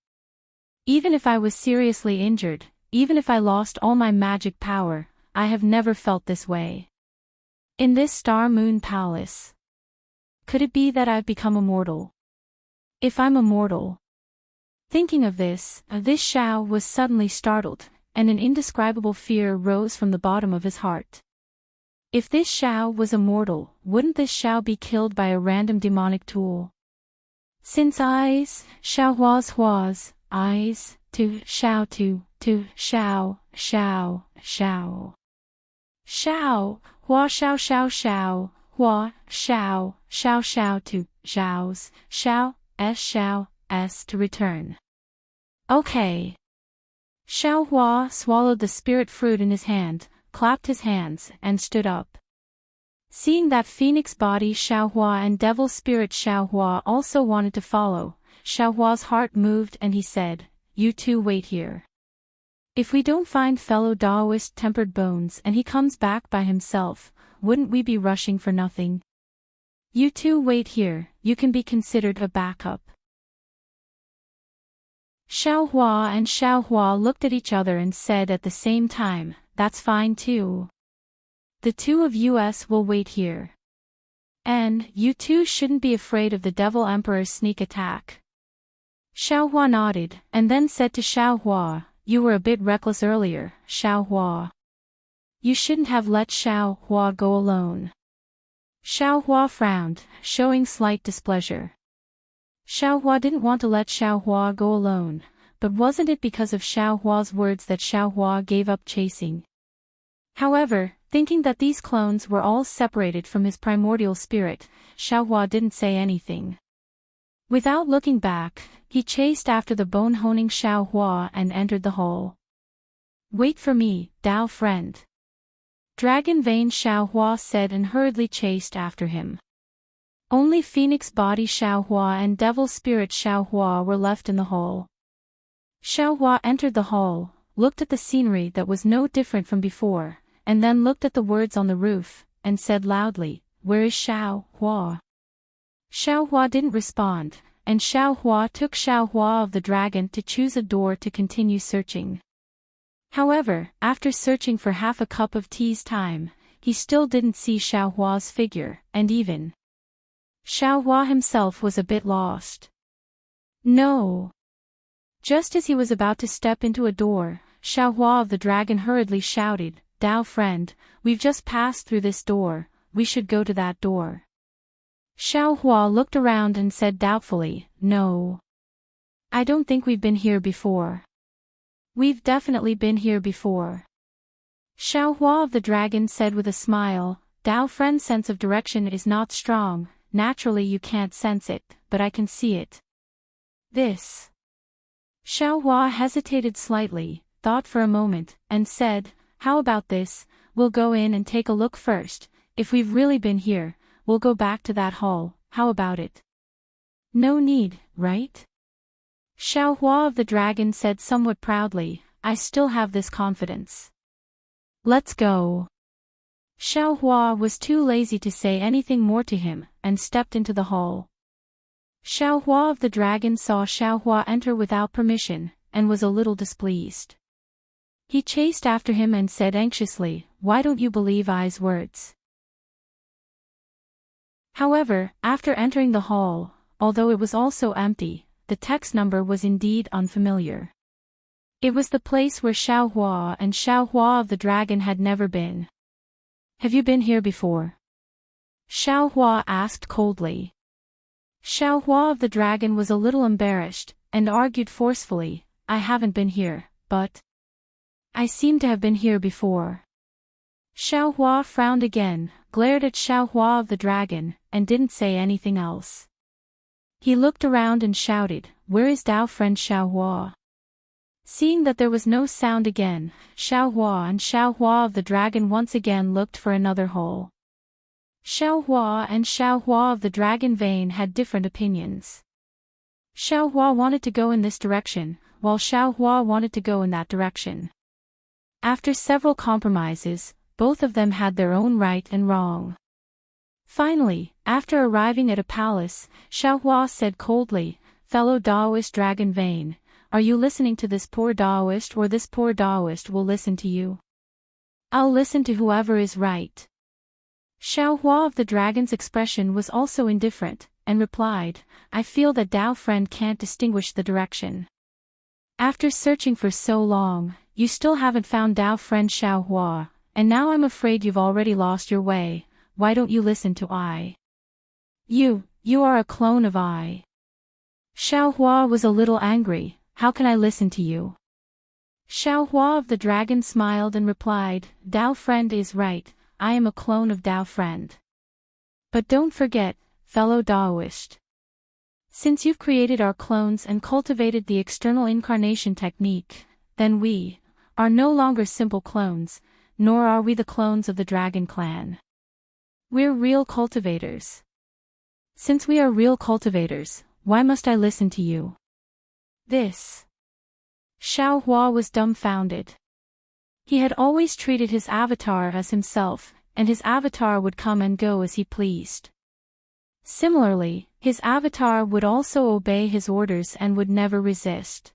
Even if I was seriously injured, even if I lost all my magic power, I have never felt this way. In this Star Moon Palace. Could it be that I've become immortal? If I'm immortal. Thinking of this Xiao was suddenly startled, and an indescribable fear rose from the bottom of his heart. If this Xiao was immortal, wouldn't this Xiao be killed by a random demonic tool? Since Xiao Hua's eyes, to Xiao, Xiao, Xiao. Hua Xiao, Hua, Xiao to Xiao's, Xiao, S to return. Okay. Xiao Hua swallowed the spirit fruit in his hand, clapped his hands, and stood up. Seeing that phoenix body Xiao Hua and devil spirit Xiao Hua also wanted to follow, Xiao Hua's heart moved and he said, "You two wait here. If we don't find fellow Daoist tempered bones and he comes back by himself, wouldn't we be rushing for nothing? You two wait here, you can be considered a backup." Xiao Hua and Xiao Hua looked at each other and said at the same time, "That's fine too. The two of us will wait here. And you two shouldn't be afraid of the Devil Emperor's sneak attack." Xiao Hua nodded, and then said to Xiao Hua, "You were a bit reckless earlier, Xiao Hua. You shouldn't have let Xiao Hua go alone." Xiao Hua frowned, showing slight displeasure. Xiao Hua didn't want to let Xiao Hua go alone, but wasn't it because of Xiao Hua's words that Xiao Hua gave up chasing? However, thinking that these clones were all separated from his primordial spirit, Xiao Hua didn't say anything. Without looking back, he chased after the bone-honing Xiao Hua and entered the hole. "Wait for me, Dao friend," Dragon Vein Xiao Hua said and hurriedly chased after him. Only Phoenix Body Xiao Hua and Devil Spirit Xiao Hua were left in the hole. Xiao Hua entered the hall, looked at the scenery that was no different from before, and then looked at the words on the roof, and said loudly, "Where is Xiao Hua?" Xiao Hua didn't respond, and Xiao Hua took Xiao Hua of the dragon to choose a door to continue searching. However, after searching for half a cup of tea's time, he still didn't see Xiao Hua's figure, and even Xiao Hua himself was a bit lost. "No!" Just as he was about to step into a door, Xiao Hua of the dragon hurriedly shouted, "Dao friend, we've just passed through this door, we should go to that door." Xiao Hua looked around and said doubtfully, "No. I don't think we've been here before." "We've definitely been here before," Xiao Hua of the dragon said with a smile. "Dao friend's sense of direction is not strong, naturally you can't sense it, but I can see it." "This." Xiao Hua hesitated slightly, thought for a moment, and said, "How about this, we'll go in and take a look first, if we've really been here, we'll go back to that hall, how about it?" "No need, right?" Xiao Hua of the dragon said somewhat proudly, "I still have this confidence. Let's go." Xiao Hua was too lazy to say anything more to him, and stepped into the hall. Xiao Hua of the dragon saw Xiao Hua enter without permission, and was a little displeased. He chased after him and said anxiously, "Why don't you believe I's words?" However, after entering the hall, although it was also empty, the text number was indeed unfamiliar. It was the place where Xiao Hua and Xiao Hua of the dragon had never been. "Have you been here before?" Xiao Hua asked coldly. Xiao Hua of the dragon was a little embarrassed, and argued forcefully, "I haven't been here, but I seem to have been here before." Xiao Hua frowned again, glared at Xiao Hua of the dragon, and didn't say anything else. He looked around and shouted, "Where is Dao friend Xiao Hua?" Seeing that there was no sound again, Xiao Hua and Xiao Hua of the dragon once again looked for another hole. Xiao Hua and Xiao Hua of the dragon vein had different opinions. Xiao Hua wanted to go in this direction, while Xiao Hua wanted to go in that direction. After several compromises, both of them had their own right and wrong. Finally, after arriving at a palace, Xiao Hua said coldly, "Fellow Daoist dragon vein, are you listening to this poor Daoist or this poor Daoist will listen to you?" "I'll listen to whoever is right." Xiao Hua of the dragon's expression was also indifferent, and replied, "I feel that Dao friend can't distinguish the direction. After searching for so long, you still haven't found Dao friend Xiao Hua, and now I'm afraid you've already lost your way. Why don't you listen to I? You are a clone of I. Xiao Hua was a little angry. How can I listen to you? Xiao Hua of the dragon smiled and replied, Dao friend is right, I am a clone of Dao friend. But don't forget, fellow Daoist. Since you've created our clones and cultivated the external incarnation technique, then we are no longer simple clones, nor are we the clones of the dragon clan. We're real cultivators. Since we are real cultivators, why must I listen to you? This. Xiao Hua was dumbfounded. He had always treated his avatar as himself, and his avatar would come and go as he pleased. Similarly, his avatar would also obey his orders and would never resist.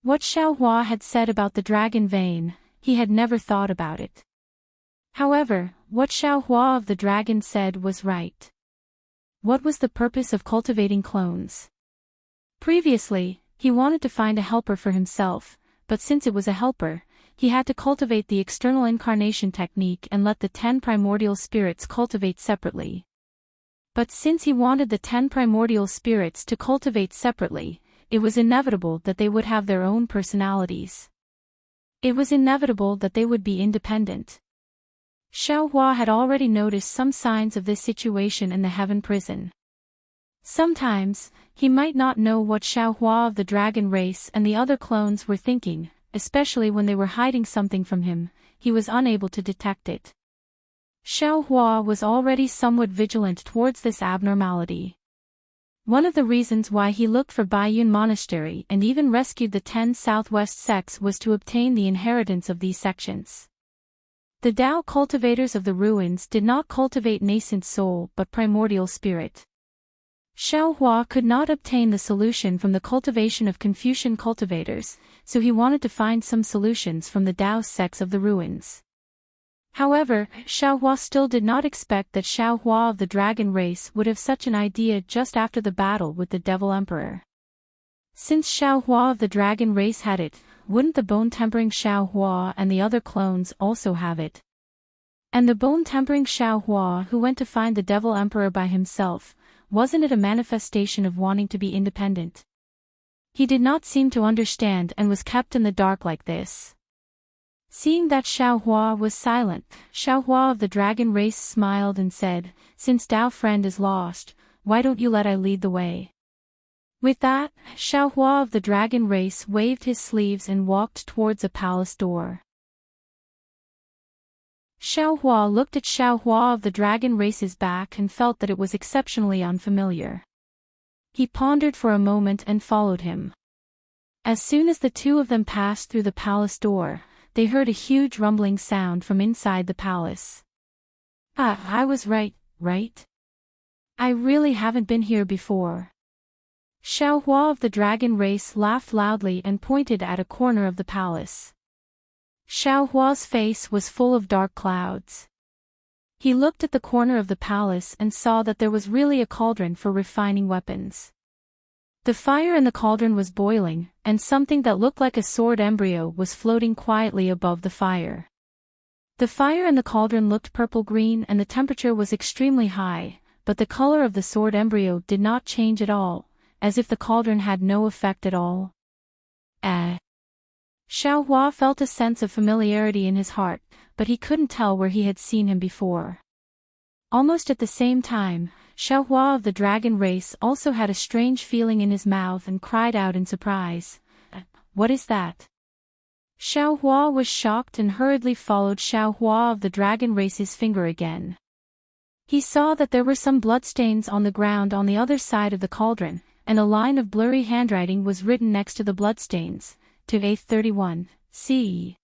What Xiao Hua had said about the dragon vein, he had never thought about it. However, what Xiao Hua of the dragon said was right. What was the purpose of cultivating clones? Previously, he wanted to find a helper for himself, but since it was a helper, he had to cultivate the external incarnation technique and let the 10 primordial spirits cultivate separately. But since he wanted the 10 primordial spirits to cultivate separately, it was inevitable that they would have their own personalities. It was inevitable that they would be independent. Xiao Hua had already noticed some signs of this situation in the heaven prison. Sometimes, he might not know what Xiao Hua of the dragon race and the other clones were thinking, especially when they were hiding something from him. He was unable to detect it. Xiao Hua was already somewhat vigilant towards this abnormality. One of the reasons why he looked for Baiyun Monastery and even rescued the 10 southwest sects was to obtain the inheritance of these sections. The Tao cultivators of the ruins did not cultivate nascent soul but primordial spirit. Xiao Hua could not obtain the solution from the cultivation of Confucian cultivators, so he wanted to find some solutions from the Tao sects of the ruins. However, Xiao Hua still did not expect that Xiao Hua of the dragon race would have such an idea just after the battle with the Devil Emperor. Since Xiao Hua of the dragon race had it, wouldn't the bone-tempering Xiao Hua and the other clones also have it? And the bone-tempering Xiao Hua who went to find the Devil Emperor by himself, wasn't it a manifestation of wanting to be independent? He did not seem to understand and was kept in the dark like this. Seeing that Xiao Hua was silent, Xiao Hua of the dragon race smiled and said, Since Dao friend is lost, why don't you let I lead the way? With that, Xiao Hua of the dragon race waved his sleeves and walked towards a palace door. Xiao Hua looked at Xiao Hua of the dragon race's back and felt that it was exceptionally unfamiliar. He pondered for a moment and followed him. As soon as the two of them passed through the palace door, they heard a huge rumbling sound from inside the palace. I was right? I really haven't been here before. Xiao Hua of the dragon race laughed loudly and pointed at a corner of the palace. Xiao Hua's face was full of dark clouds. He looked at the corner of the palace and saw that there was really a cauldron for refining weapons. The fire in the cauldron was boiling, and something that looked like a sword embryo was floating quietly above the fire. The fire in the cauldron looked purple-green and the temperature was extremely high, but the color of the sword embryo did not change at all, as if the cauldron had no effect at all. Xiao Hua felt a sense of familiarity in his heart, but he couldn't tell where he had seen him before. Almost at the same time, Xiao Hua of the dragon race also had a strange feeling in his mouth and cried out in surprise. What is that? Xiao Hua was shocked and hurriedly followed Xiao Hua of the dragon race's finger again. He saw that there were some bloodstains on the ground on the other side of the cauldron, and a line of blurry handwriting was written next to the bloodstains. To 831, CE.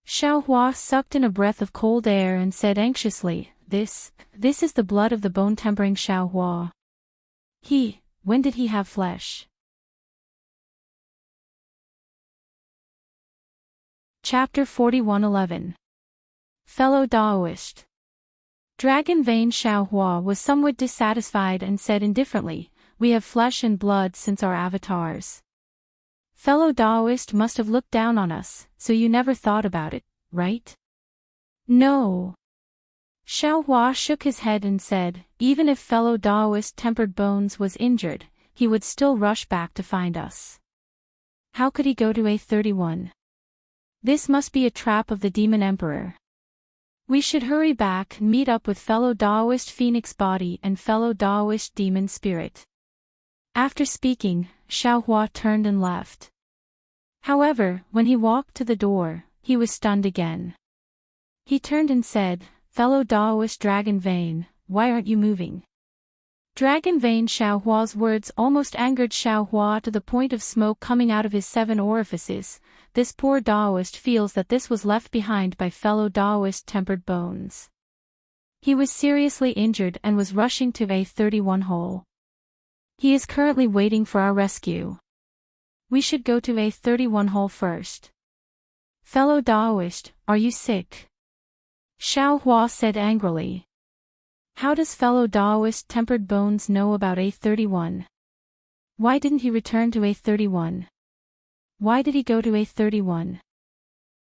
Xiao Hua sucked in a breath of cold air and said anxiously, This is the blood of the bone-tempering Xiao Hua. When did he have flesh? Chapter 41:11. Fellow Daoist. Dragon Vein Xiao Hua was somewhat dissatisfied and said indifferently, We have flesh and blood since our avatars. Fellow Daoist must have looked down on us, so you never thought about it, right? No. Xiaohua shook his head and said, even if fellow Daoist Tempered Bones was injured, he would still rush back to find us. How could he go to A31? This must be a trap of the Demon Emperor. We should hurry back and meet up with fellow Daoist Phoenix Body and fellow Daoist Demon Spirit. After speaking, Xiaohua turned and left. However, when he walked to the door, he was stunned again. He turned and said, fellow Daoist Dragon Vein, why aren't you moving? Dragon Vein. Xiaohua's words almost angered Xiaohua to the point of smoke coming out of his 7 orifices. This poor Daoist feels that this was left behind by fellow Daoist Tempered Bones. He was seriously injured and was rushing to A31 hole. He is currently waiting for our rescue. We should go to A31 hole first. Fellow Daoist, are you sick? Xiaohua said angrily. How does fellow Daoist Tempered Bones know about A31? Why didn't he return to A31? Why did he go to A31?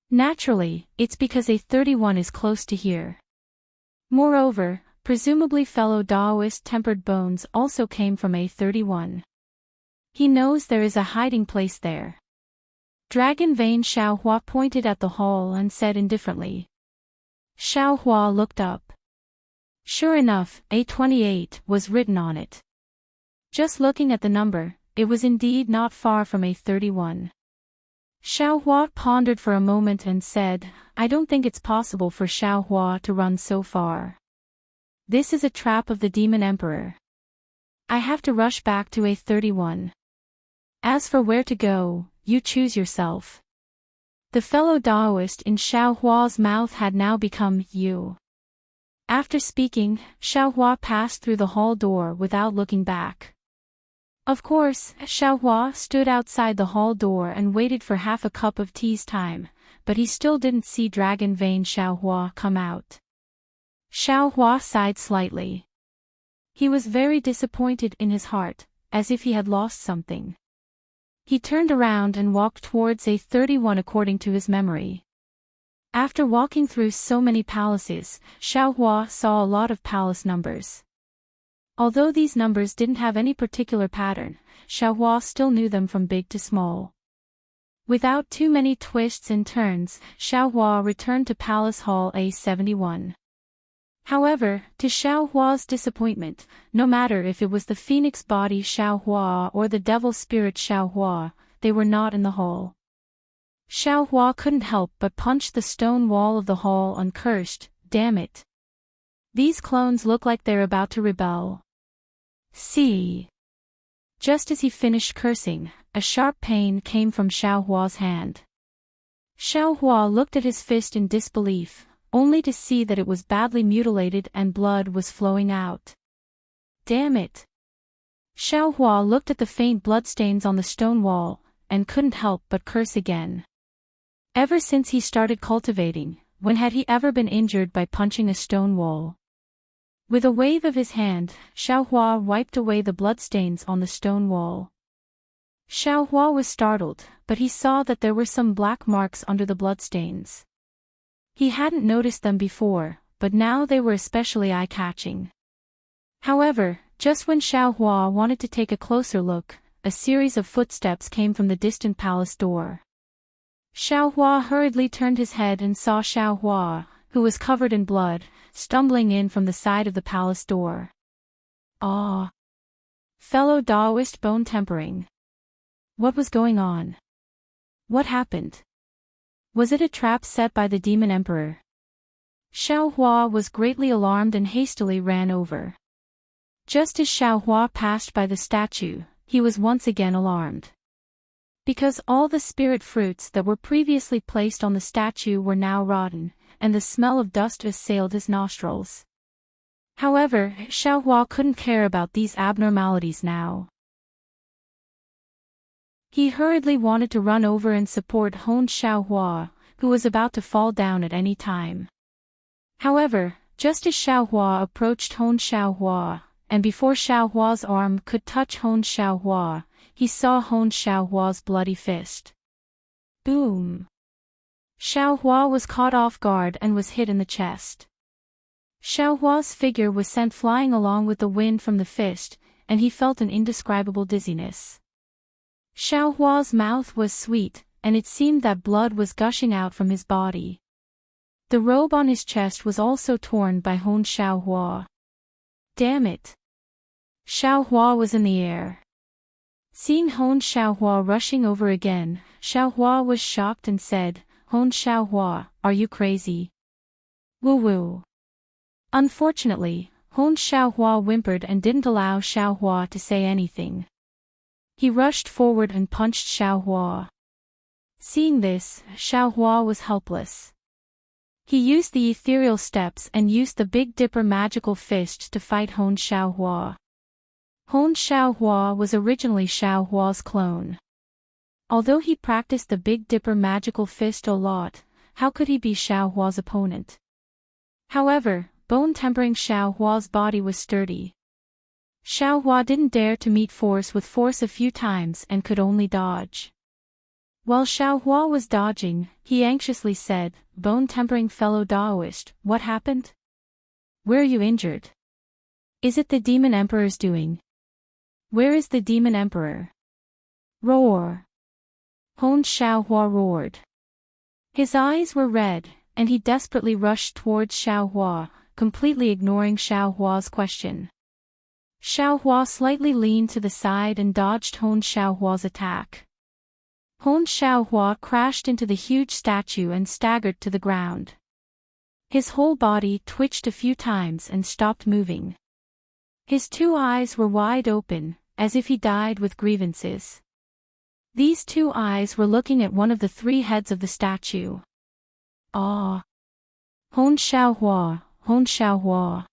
Naturally, it's because A31 is close to here. Moreover, presumably fellow Daoist Tempered Bones also came from A31. He knows there is a hiding place there. Dragon Vein. Xiaohua pointed at the hole and said indifferently. Xiaohua looked up. Sure enough, A28 was written on it. Just looking at the number, it was indeed not far from A31. Xiaohua pondered for a moment and said, I don't think it's possible for Xiaohua to run so far. This is a trap of the Demon Emperor. I have to rush back to A31. As for where to go, you choose yourself. The fellow Daoist in Xiaohua's mouth had now become you. After speaking, Xiaohua passed through the hall door without looking back. Of course, Xiaohua stood outside the hall door and waited for half a cup of tea's time, but he still didn't see Dragon Vein Xiaohua come out. Xiaohua sighed slightly. He was very disappointed in his heart, as if he had lost something. He turned around and walked towards A31 according to his memory. After walking through so many palaces, Xiaohua saw a lot of palace numbers. Although these numbers didn't have any particular pattern, Xiaohua still knew them from big to small. Without too many twists and turns, Xiaohua returned to Palace Hall A71. However, to Xiaohua's disappointment, no matter if it was the Phoenix Body Xiaohua or the Devil Spirit Xiaohua, they were not in the hall. Xiaohua couldn't help but punch the stone wall of the hall and cursed, damn it. These clones look like they're about to rebel. See. Just as he finished cursing, a sharp pain came from Xiaohua's hand. Xiaohua looked at his fist in disbelief, only to see that it was badly mutilated and blood was flowing out. Damn it. Xiaohua looked at the faint bloodstains on the stone wall, and couldn't help but curse again. Ever since he started cultivating, when had he ever been injured by punching a stone wall? With a wave of his hand, Xiaohua wiped away the bloodstains on the stone wall. Xiaohua was startled, but he saw that there were some black marks under the bloodstains. He hadn't noticed them before, but now they were especially eye-catching. However, just when Xiaohua wanted to take a closer look, a series of footsteps came from the distant palace door. Xiaohua hurriedly turned his head and saw Xiaohua, who was covered in blood, stumbling in from the side of the palace door. Ah! Fellow Daoist bone tempering. What was going on? What happened? Was it a trap set by the Demon Emperor? Xiaohua was greatly alarmed and hastily ran over. Just as Xiaohua passed by the statue, he was once again alarmed. Because all the spirit fruits that were previously placed on the statue were now rotten, and the smell of dust assailed his nostrils. However, Xiaohua couldn't care about these abnormalities now. He hurriedly wanted to run over and support Hon Xiaohua, who was about to fall down at any time. However, just as Xiaohua approached Hon Xiaohua, and before Xiaohua's arm could touch Hon Xiaohua, he saw Hon Xiaohua's bloody fist. Boom! Xiaohua was caught off guard and was hit in the chest. Xiaohua's figure was sent flying along with the wind from the fist, and he felt an indescribable dizziness. Xiaohua's mouth was sweet, and it seemed that blood was gushing out from his body. The robe on his chest was also torn by Hon Xiaohua. Damn it! Xiaohua was in the air. Seeing Hon Xiaohua rushing over again, Xiaohua was shocked and said, "Hon Xiaohua, are you crazy?" Woo-woo. Unfortunately, Hon Xiaohua whimpered and didn't allow Xiaohua to say anything. He rushed forward and punched Xiaohua. Seeing this, Xiaohua was helpless. He used the ethereal steps and used the Big Dipper magical fist to fight Hon Xiaohua. Hon Xiaohua was originally Xiaohua's clone. Although he practiced the Big Dipper magical fist a lot, how could he be Xiaohua's opponent? However, bone-tempering Xiaohua's body was sturdy. Xiaohua didn't dare to meet force with force a few times and could only dodge. While Xiaohua was dodging, he anxiously said, "Bone-tempering fellow Daoist, what happened? Where are you injured? Is it the Demon Emperor's doing? Where is the Demon Emperor?" Roar! Hon Xiaohua roared. His eyes were red, and he desperately rushed towards Xiaohua, completely ignoring Xiaohua's question. Xiaohua slightly leaned to the side and dodged Hon Xiaohua's attack. Hon Xiaohua crashed into the huge statue and staggered to the ground. His whole body twitched a few times and stopped moving. His two eyes were wide open, as if he died with grievances. These two eyes were looking at one of the three heads of the statue. Ah! Hon Xiaohua, Hon Xiaohua.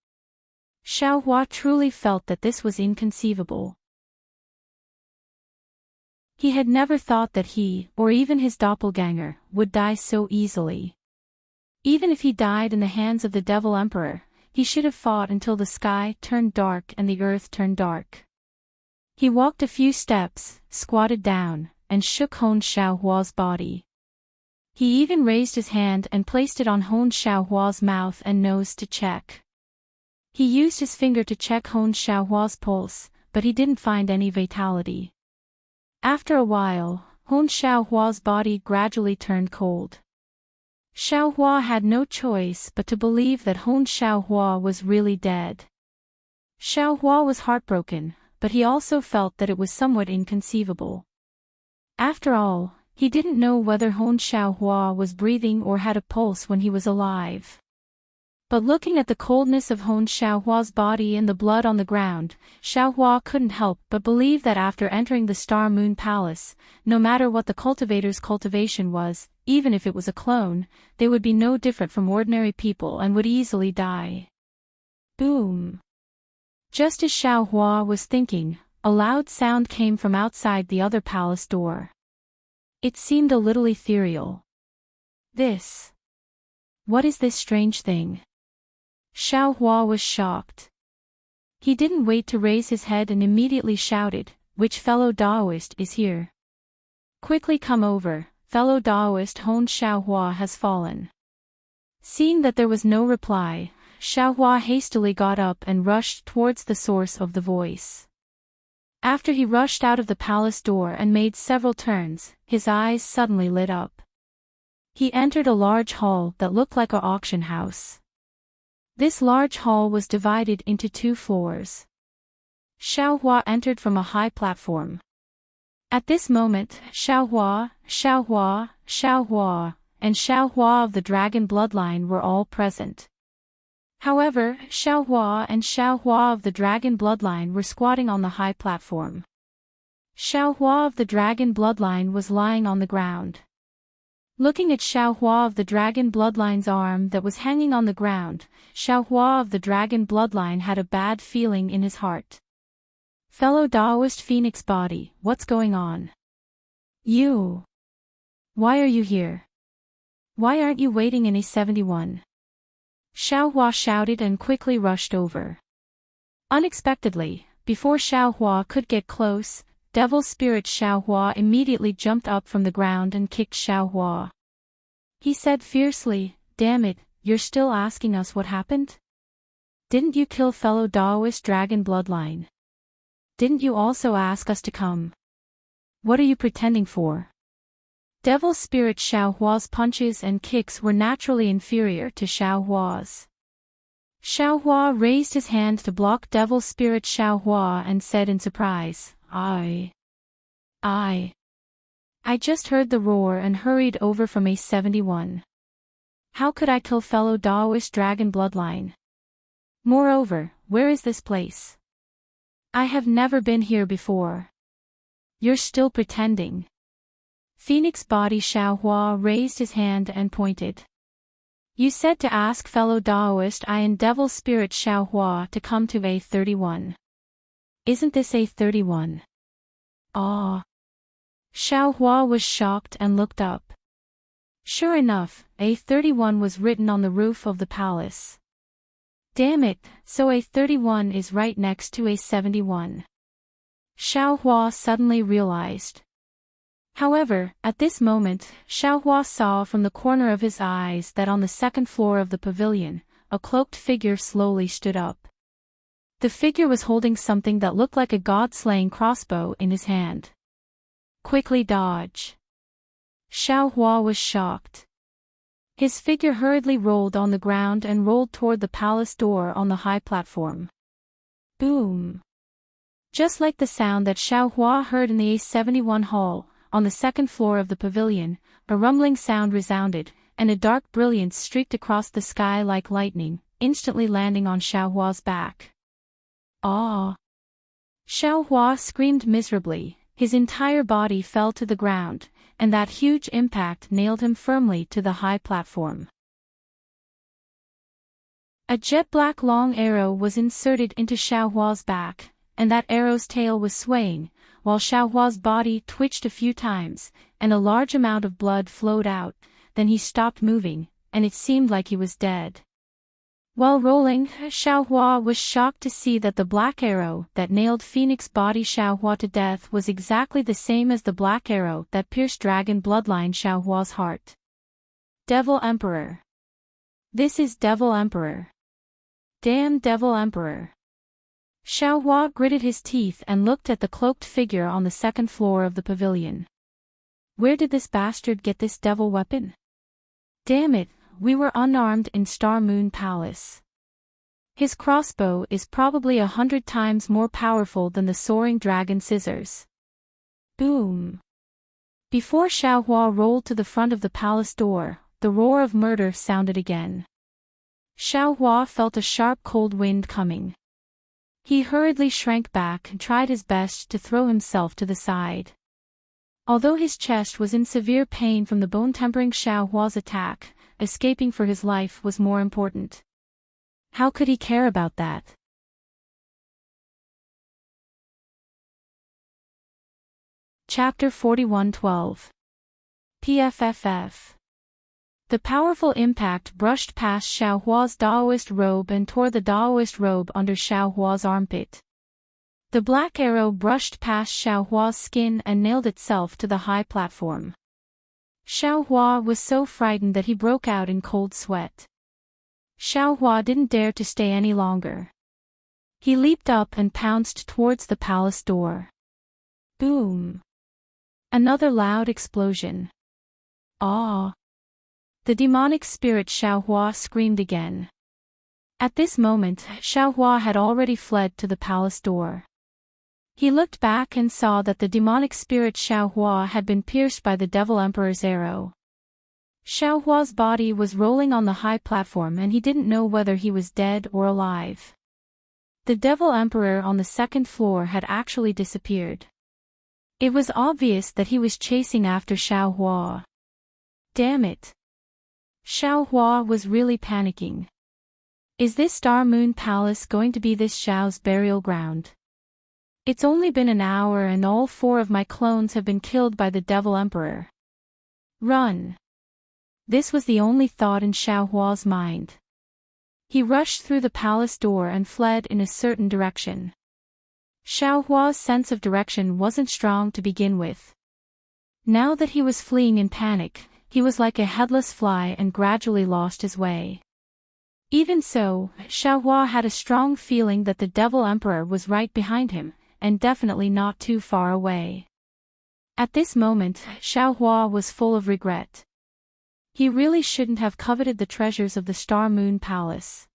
Xiaohua truly felt that this was inconceivable. He had never thought that he, or even his doppelganger, would die so easily. Even if he died in the hands of the Devil Emperor, he should have fought until the sky turned dark and the earth turned dark. He walked a few steps, squatted down, and shook Hon Xiaohua's body. He even raised his hand and placed it on Hon Xiaohua's mouth and nose to check. He used his finger to check Hon Xiaohua's pulse, but he didn't find any vitality. After a while, Hon Xiaohua's body gradually turned cold. Xiaohua had no choice but to believe that Hon Xiaohua was really dead. Xiaohua was heartbroken, but he also felt that it was somewhat inconceivable. After all, he didn't know whether Hon Xiaohua was breathing or had a pulse when he was alive. But looking at the coldness of Hon Xiaohua's body and the blood on the ground, Xiaohua couldn't help but believe that after entering the Star Moon Palace, no matter what the cultivator's cultivation was, even if it was a clone, they would be no different from ordinary people and would easily die. Boom! Just as Xiaohua was thinking, a loud sound came from outside the other palace door. It seemed a little ethereal. What is this strange thing? Xiaohua was shocked. He didn't wait to raise his head and immediately shouted, "Which fellow Daoist is here? Quickly come over, fellow Daoist, Hon Xiaohua has fallen." Seeing that there was no reply, Xiaohua hastily got up and rushed towards the source of the voice. After he rushed out of the palace door and made several turns, his eyes suddenly lit up. He entered a large hall that looked like an auction house. This large hall was divided into 2 floors. Xiaohua entered from a high platform. At this moment, Xiaohua, and Xiaohua of the dragon bloodline were all present. However, Xiaohua and Xiaohua of the dragon bloodline were squatting on the high platform. Xiaohua of the dragon bloodline was lying on the ground. Looking at Xiaohua of the dragon bloodline's arm that was hanging on the ground, Xiaohua of the dragon bloodline had a bad feeling in his heart. Fellow Daoist Phoenix body, what's going on? You! Why are you here? Why aren't you waiting in A71? Xiaohua shouted and quickly rushed over. Unexpectedly, before Xiaohua could get close, Devil Spirit Xiaohua immediately jumped up from the ground and kicked Xiaohua. He said fiercely, "Damn it, you're still asking us what happened? Didn't you kill fellow Daoist dragon bloodline? Didn't you also ask us to come? What are you pretending for?" Devil Spirit Xiaohua's punches and kicks were naturally inferior to Xiaohua's. Xiaohua raised his hand to block Devil Spirit Xiaohua and said in surprise, I just heard the roar and hurried over from A71. How could I kill fellow Daoist dragon bloodline? Moreover, where is this place? I have never been here before. You're still pretending. Phoenix Body Xiaohua raised his hand and pointed. You said to ask fellow Daoist I and Devil Spirit Xiaohua to come to A31. Isn't this A31? Ah. Xiaohua was shocked and looked up. Sure enough, A31 was written on the roof of the palace. Damn it, so A31 is right next to A71. Xiaohua suddenly realized. However, at this moment, Xiaohua saw from the corner of his eyes that on the second floor of the pavilion, a cloaked figure slowly stood up. The figure was holding something that looked like a god-slaying crossbow in his hand. Quickly dodge. Xiaohua was shocked. His figure hurriedly rolled on the ground and rolled toward the palace door on the high platform. Boom! Just like the sound that Xiaohua heard in the A71 hall, on the second floor of the pavilion, a rumbling sound resounded, and a dark brilliance streaked across the sky like lightning, instantly landing on Xiaohua's back. Ah! Xiaohua screamed miserably, his entire body fell to the ground, and that huge impact nailed him firmly to the high platform. A jet-black long arrow was inserted into Xiaohua's back, and that arrow's tail was swaying, while Xiaohua's body twitched a few times, and a large amount of blood flowed out. Then he stopped moving, and it seemed like he was dead. While rolling, Xiaohua was shocked to see that the black arrow that nailed Phoenix Body Xiaohua to death was exactly the same as the black arrow that pierced Dragon Bloodline Xiaohua's heart. Devil Emperor. This is Devil Emperor. Damn Devil Emperor. Xiaohua gritted his teeth and looked at the cloaked figure on the second floor of the pavilion. Where did this bastard get this devil weapon? Damn it, we were unarmed in Star Moon Palace. His crossbow is probably 100 times more powerful than the soaring dragon scissors. Boom! Before Xiaohua rolled to the front of the palace door, the roar of murder sounded again. Xiaohua felt a sharp cold wind coming. He hurriedly shrank back and tried his best to throw himself to the side. Although his chest was in severe pain from the bone-tempering Xiaohua's attack, escaping for his life was more important. How could he care about that? Chapter 41:12. PFFF. The powerful impact brushed past Xiaohua's Daoist robe and tore the Daoist robe under Xiaohua's armpit. The black arrow brushed past Xiaohua's skin and nailed itself to the high platform. Xiaohua was so frightened that he broke out in cold sweat. Xiaohua didn't dare to stay any longer. He leaped up and pounced towards the palace door. Boom! Another loud explosion. Ah! The demonic spirit Xiaohua screamed again. At this moment, Xiaohua had already fled to the palace door. He looked back and saw that the demonic spirit Xiaohua had been pierced by the Devil Emperor's arrow. Xiaohua's body was rolling on the high platform and he didn't know whether he was dead or alive. The Devil Emperor on the second floor had actually disappeared. It was obvious that he was chasing after Xiaohua. Damn it! Xiaohua was really panicking. Is this Star Moon Palace going to be this Xiao's burial ground? It's only been an hour and all 4 of my clones have been killed by the Devil Emperor. Run! This was the only thought in Xiaohua's mind. He rushed through the palace door and fled in a certain direction. Xiaohua's sense of direction wasn't strong to begin with. Now that he was fleeing in panic, he was like a headless fly and gradually lost his way. Even so, Xiaohua had a strong feeling that the Devil Emperor was right behind him, and definitely not too far away. At this moment, Xiaohua was full of regret. He really shouldn't have coveted the treasures of the Star Moon Palace.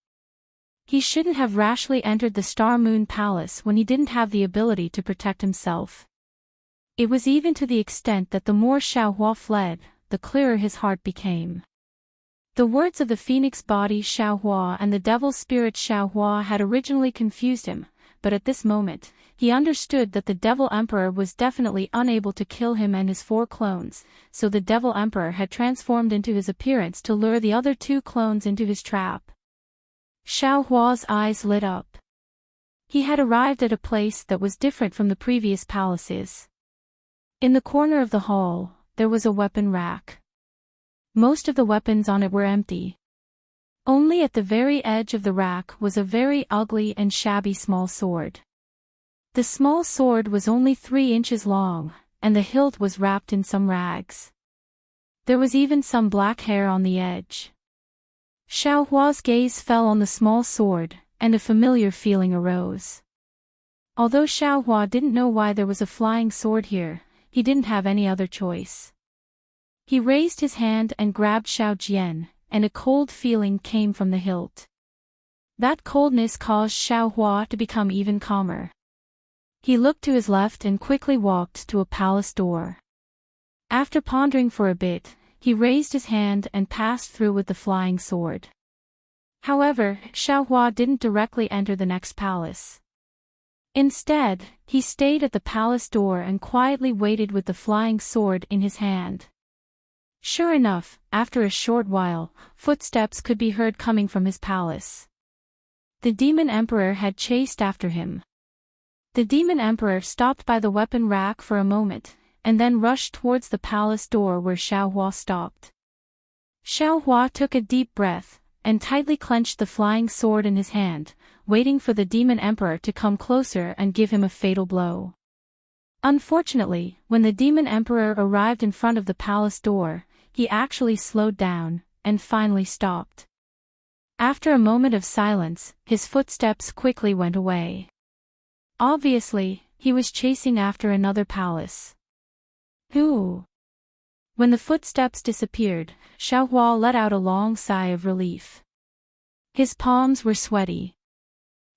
He shouldn't have rashly entered the Star Moon Palace when he didn't have the ability to protect himself. It was even to the extent that the more Xiaohua fled, the clearer his heart became. The words of the phoenix body Xiaohua and the devil spirit Xiaohua had originally confused him, but at this moment, he understood that the Devil Emperor was definitely unable to kill him and his 4 clones, so the Devil Emperor had transformed into his appearance to lure the other 2 clones into his trap. Xiaohua's eyes lit up. He had arrived at a place that was different from the previous palaces. In the corner of the hall, there was a weapon rack. Most of the weapons on it were empty. Only at the very edge of the rack was a very ugly and shabby small sword. The small sword was only 3 inches long, and the hilt was wrapped in some rags. There was even some black hair on the edge. Xiaohua's gaze fell on the small sword, and a familiar feeling arose. Although Xiaohua didn't know why there was a flying sword here, he didn't have any other choice. He raised his hand and grabbed Xiao Jian, and a cold feeling came from the hilt. That coldness caused Xiaohua to become even calmer. He looked to his left and quickly walked to a palace door. After pondering for a bit, he raised his hand and passed through with the flying sword. However, Xiaohua didn't directly enter the next palace. Instead, he stayed at the palace door and quietly waited with the flying sword in his hand. Sure enough, after a short while, footsteps could be heard coming from his palace. The Demon Emperor had chased after him. The Demon Emperor stopped by the weapon rack for a moment, and then rushed towards the palace door where Xiaohua stopped. Xiaohua took a deep breath, and tightly clenched the flying sword in his hand, waiting for the Demon Emperor to come closer and give him a fatal blow. Unfortunately, when the Demon Emperor arrived in front of the palace door, he actually slowed down, and finally stopped. After a moment of silence, his footsteps quickly went away. Obviously, he was chasing after another palace. Who? When the footsteps disappeared, Xiaohua let out a long sigh of relief. His palms were sweaty.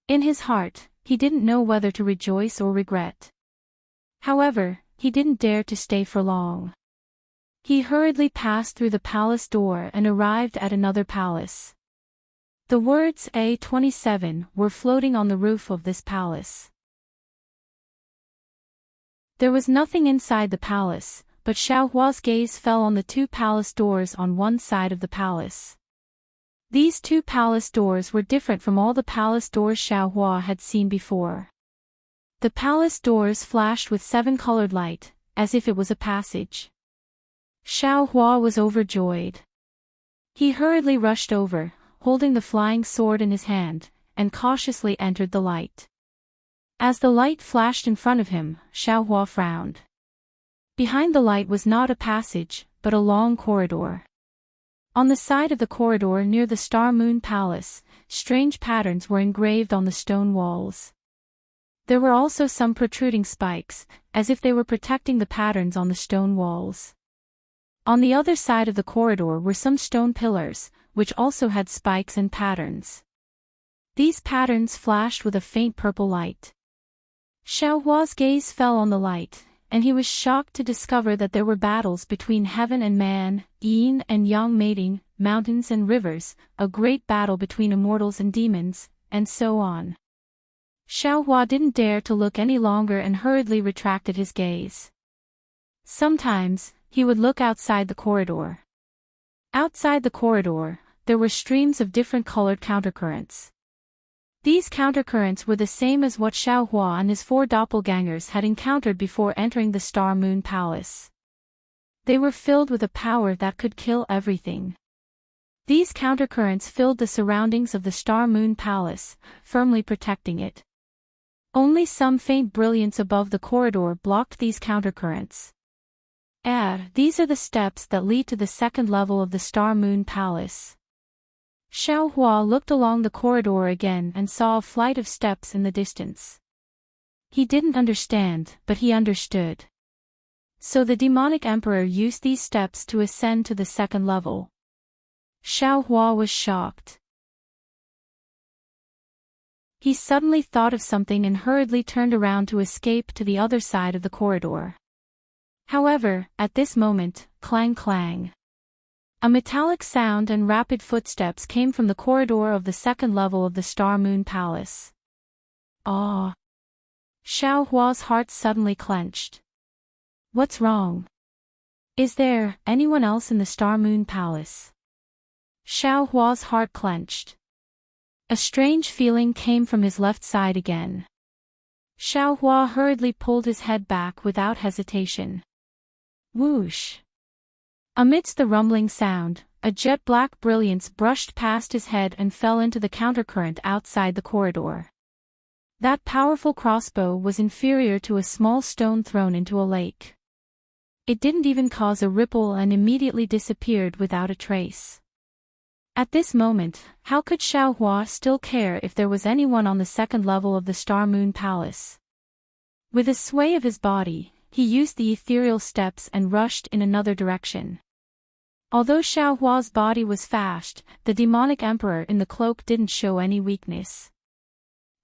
In his heart, he didn't know whether to rejoice or regret. However, he didn't dare to stay for long. He hurriedly passed through the palace door and arrived at another palace. The words A27 were floating on the roof of this palace. There was nothing inside the palace, but Xiaohua's gaze fell on the 2 palace doors on one side of the palace. These 2 palace doors were different from all the palace doors Xiaohua had seen before. The palace doors flashed with 7-colored light, as if it was a passage. Xiaohua was overjoyed. He hurriedly rushed over, holding the flying sword in his hand, and cautiously entered the light. As the light flashed in front of him, Xiaohua frowned. Behind the light was not a passage, but a long corridor. On the side of the corridor near the Star Moon Palace, strange patterns were engraved on the stone walls. There were also some protruding spikes, as if they were protecting the patterns on the stone walls. On the other side of the corridor were some stone pillars, which also had spikes and patterns. These patterns flashed with a faint purple light. Xiaohua's gaze fell on the light, and he was shocked to discover that there were battles between heaven and man, yin and yang mating, mountains and rivers, a great battle between immortals and demons, and so on. Xiaohua didn't dare to look any longer and hurriedly retracted his gaze. Sometimes, he would look outside the corridor. Outside the corridor, there were streams of different colored countercurrents. These countercurrents were the same as what Xiaohua and his 4 doppelgangers had encountered before entering the Star Moon Palace. They were filled with a power that could kill everything. These countercurrents filled the surroundings of the Star Moon Palace, firmly protecting it. Only some faint brilliance above the corridor blocked these countercurrents. These are the steps that lead to the second level of the Star Moon Palace. Xiaohua looked along the corridor again and saw a flight of steps in the distance. He didn't understand, but he understood. So the demonic emperor used these steps to ascend to the second level. Xiaohua was shocked. He suddenly thought of something and hurriedly turned around to escape to the other side of the corridor. However, at this moment, clang clang. A metallic sound and rapid footsteps came from the corridor of the second level of the Star Moon Palace. Ah! Xiaohua's heart suddenly clenched. What's wrong? Is there anyone else in the Star Moon Palace? Xiaohua's heart clenched. A strange feeling came from his left side again. Xiaohua hurriedly pulled his head back without hesitation. Whoosh! Amidst the rumbling sound, a jet-black brilliance brushed past his head and fell into the countercurrent outside the corridor. That powerful crossbow was inferior to a small stone thrown into a lake. It didn't even cause a ripple and immediately disappeared without a trace. At this moment, how could Xiaohua still care if there was anyone on the second level of the Star Moon Palace? With a sway of his body, he used the ethereal steps and rushed in another direction. Although Xiaohua's body was fast, the demonic emperor in the cloak didn't show any weakness.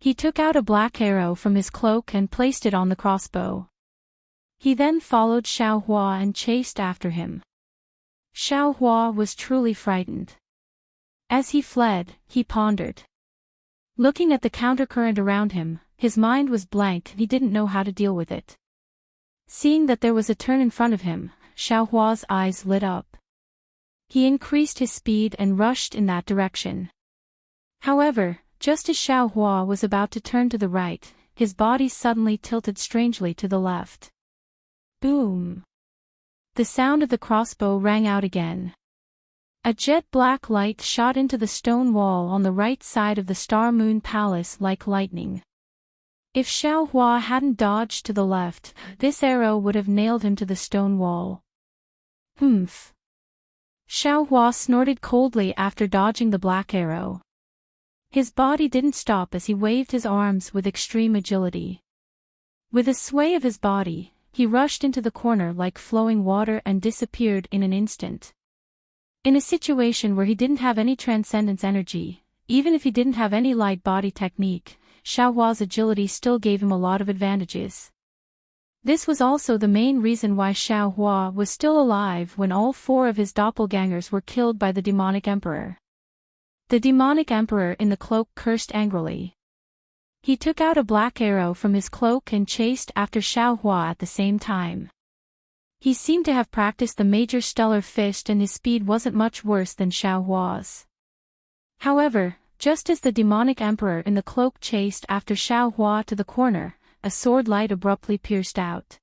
He took out a black arrow from his cloak and placed it on the crossbow. He then followed Xiaohua and chased after him. Xiaohua was truly frightened. As he fled, he pondered. Looking at the countercurrent around him, his mind was blank and he didn't know how to deal with it. Seeing that there was a turn in front of him, Xiaohua's eyes lit up. He increased his speed and rushed in that direction. However, just as Xiaohua was about to turn to the right, his body suddenly tilted strangely to the left. Boom! The sound of the crossbow rang out again. A jet-black light shot into the stone wall on the right side of the Star Moon Palace like lightning. If Xiaohua hadn't dodged to the left, this arrow would have nailed him to the stone wall. Humph! Xiaohua snorted coldly after dodging the black arrow. His body didn't stop as he waved his arms with extreme agility. With a sway of his body, he rushed into the corner like flowing water and disappeared in an instant. In a situation where he didn't have any transcendence energy, even if he didn't have any light body technique, Xiaohua's agility still gave him a lot of advantages. This was also the main reason why Xiaohua was still alive when all four of his doppelgangers were killed by the demonic emperor. The demonic emperor in the cloak cursed angrily. He took out a black arrow from his cloak and chased after Xiaohua at the same time. He seemed to have practiced the major stellar fist and his speed wasn't much worse than Xiaohua's. However, just as the demonic emperor in the cloak chased after Xiaohua to the corner, a sword light abruptly pierced out.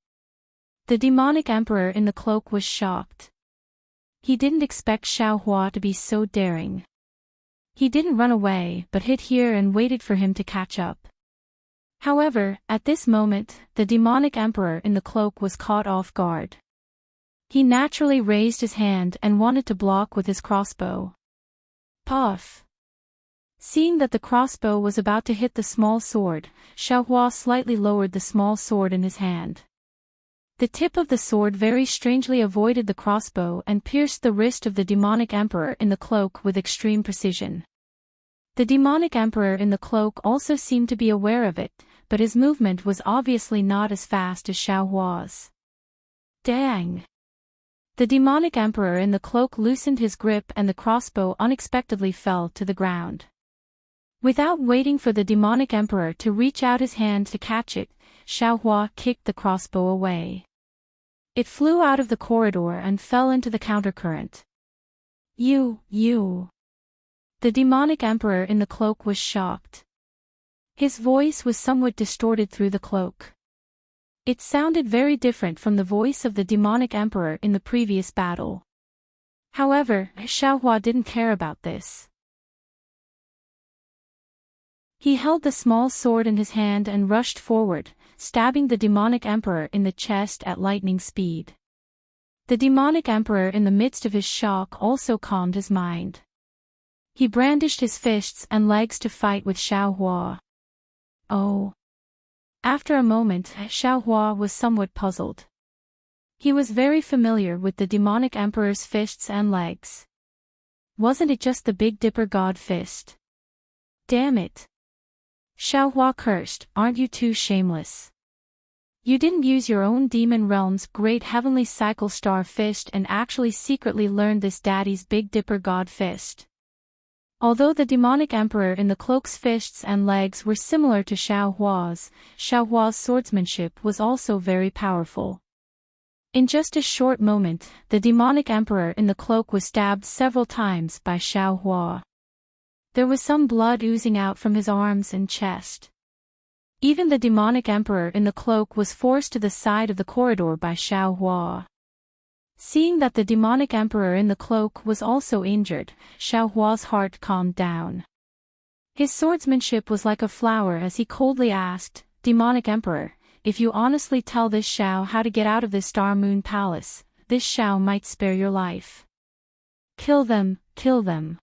The demonic emperor in the cloak was shocked. He didn't expect Xiaohua to be so daring. He didn't run away but hid here and waited for him to catch up. However, at this moment, the demonic emperor in the cloak was caught off guard. He naturally raised his hand and wanted to block with his crossbow. Puff! Seeing that the crossbow was about to hit the small sword, Xiaohua slightly lowered the small sword in his hand. The tip of the sword very strangely avoided the crossbow and pierced the wrist of the demonic emperor in the cloak with extreme precision. The demonic emperor in the cloak also seemed to be aware of it, but his movement was obviously not as fast as Xiaohua's. Dang! The demonic emperor in the cloak loosened his grip and the crossbow unexpectedly fell to the ground. Without waiting for the demonic emperor to reach out his hand to catch it, Xiaohua kicked the crossbow away. It flew out of the corridor and fell into the countercurrent. You! The demonic emperor in the cloak was shocked. His voice was somewhat distorted through the cloak. It sounded very different from the voice of the demonic emperor in the previous battle. However, Xiaohua didn't care about this. He held the small sword in his hand and rushed forward, stabbing the demonic emperor in the chest at lightning speed. The demonic emperor in the midst of his shock also calmed his mind. He brandished his fists and legs to fight with Xiaohua. Oh. After a moment, Xiaohua was somewhat puzzled. He was very familiar with the demonic emperor's fists and legs. Wasn't it just the Big Dipper god fist? Damn it. Xiaohua cursed, aren't you too shameless? You didn't use your own demon realm's great heavenly cycle star fist and actually secretly learned this daddy's Big Dipper god fist. Although the demonic emperor in the cloak's fists and legs were similar to Xiaohua's swordsmanship was also very powerful. In just a short moment, the demonic emperor in the cloak was stabbed several times by Xiaohua. There was some blood oozing out from his arms and chest. Even the demonic emperor in the cloak was forced to the side of the corridor by Xiaohua. Seeing that the demonic emperor in the cloak was also injured, Xiaohua's heart calmed down. His swordsmanship was like a flower as he coldly asked, "Demonic emperor, if you honestly tell this Xiao how to get out of this Star Moon Palace, this Xiao might spare your life. Kill them, kill them."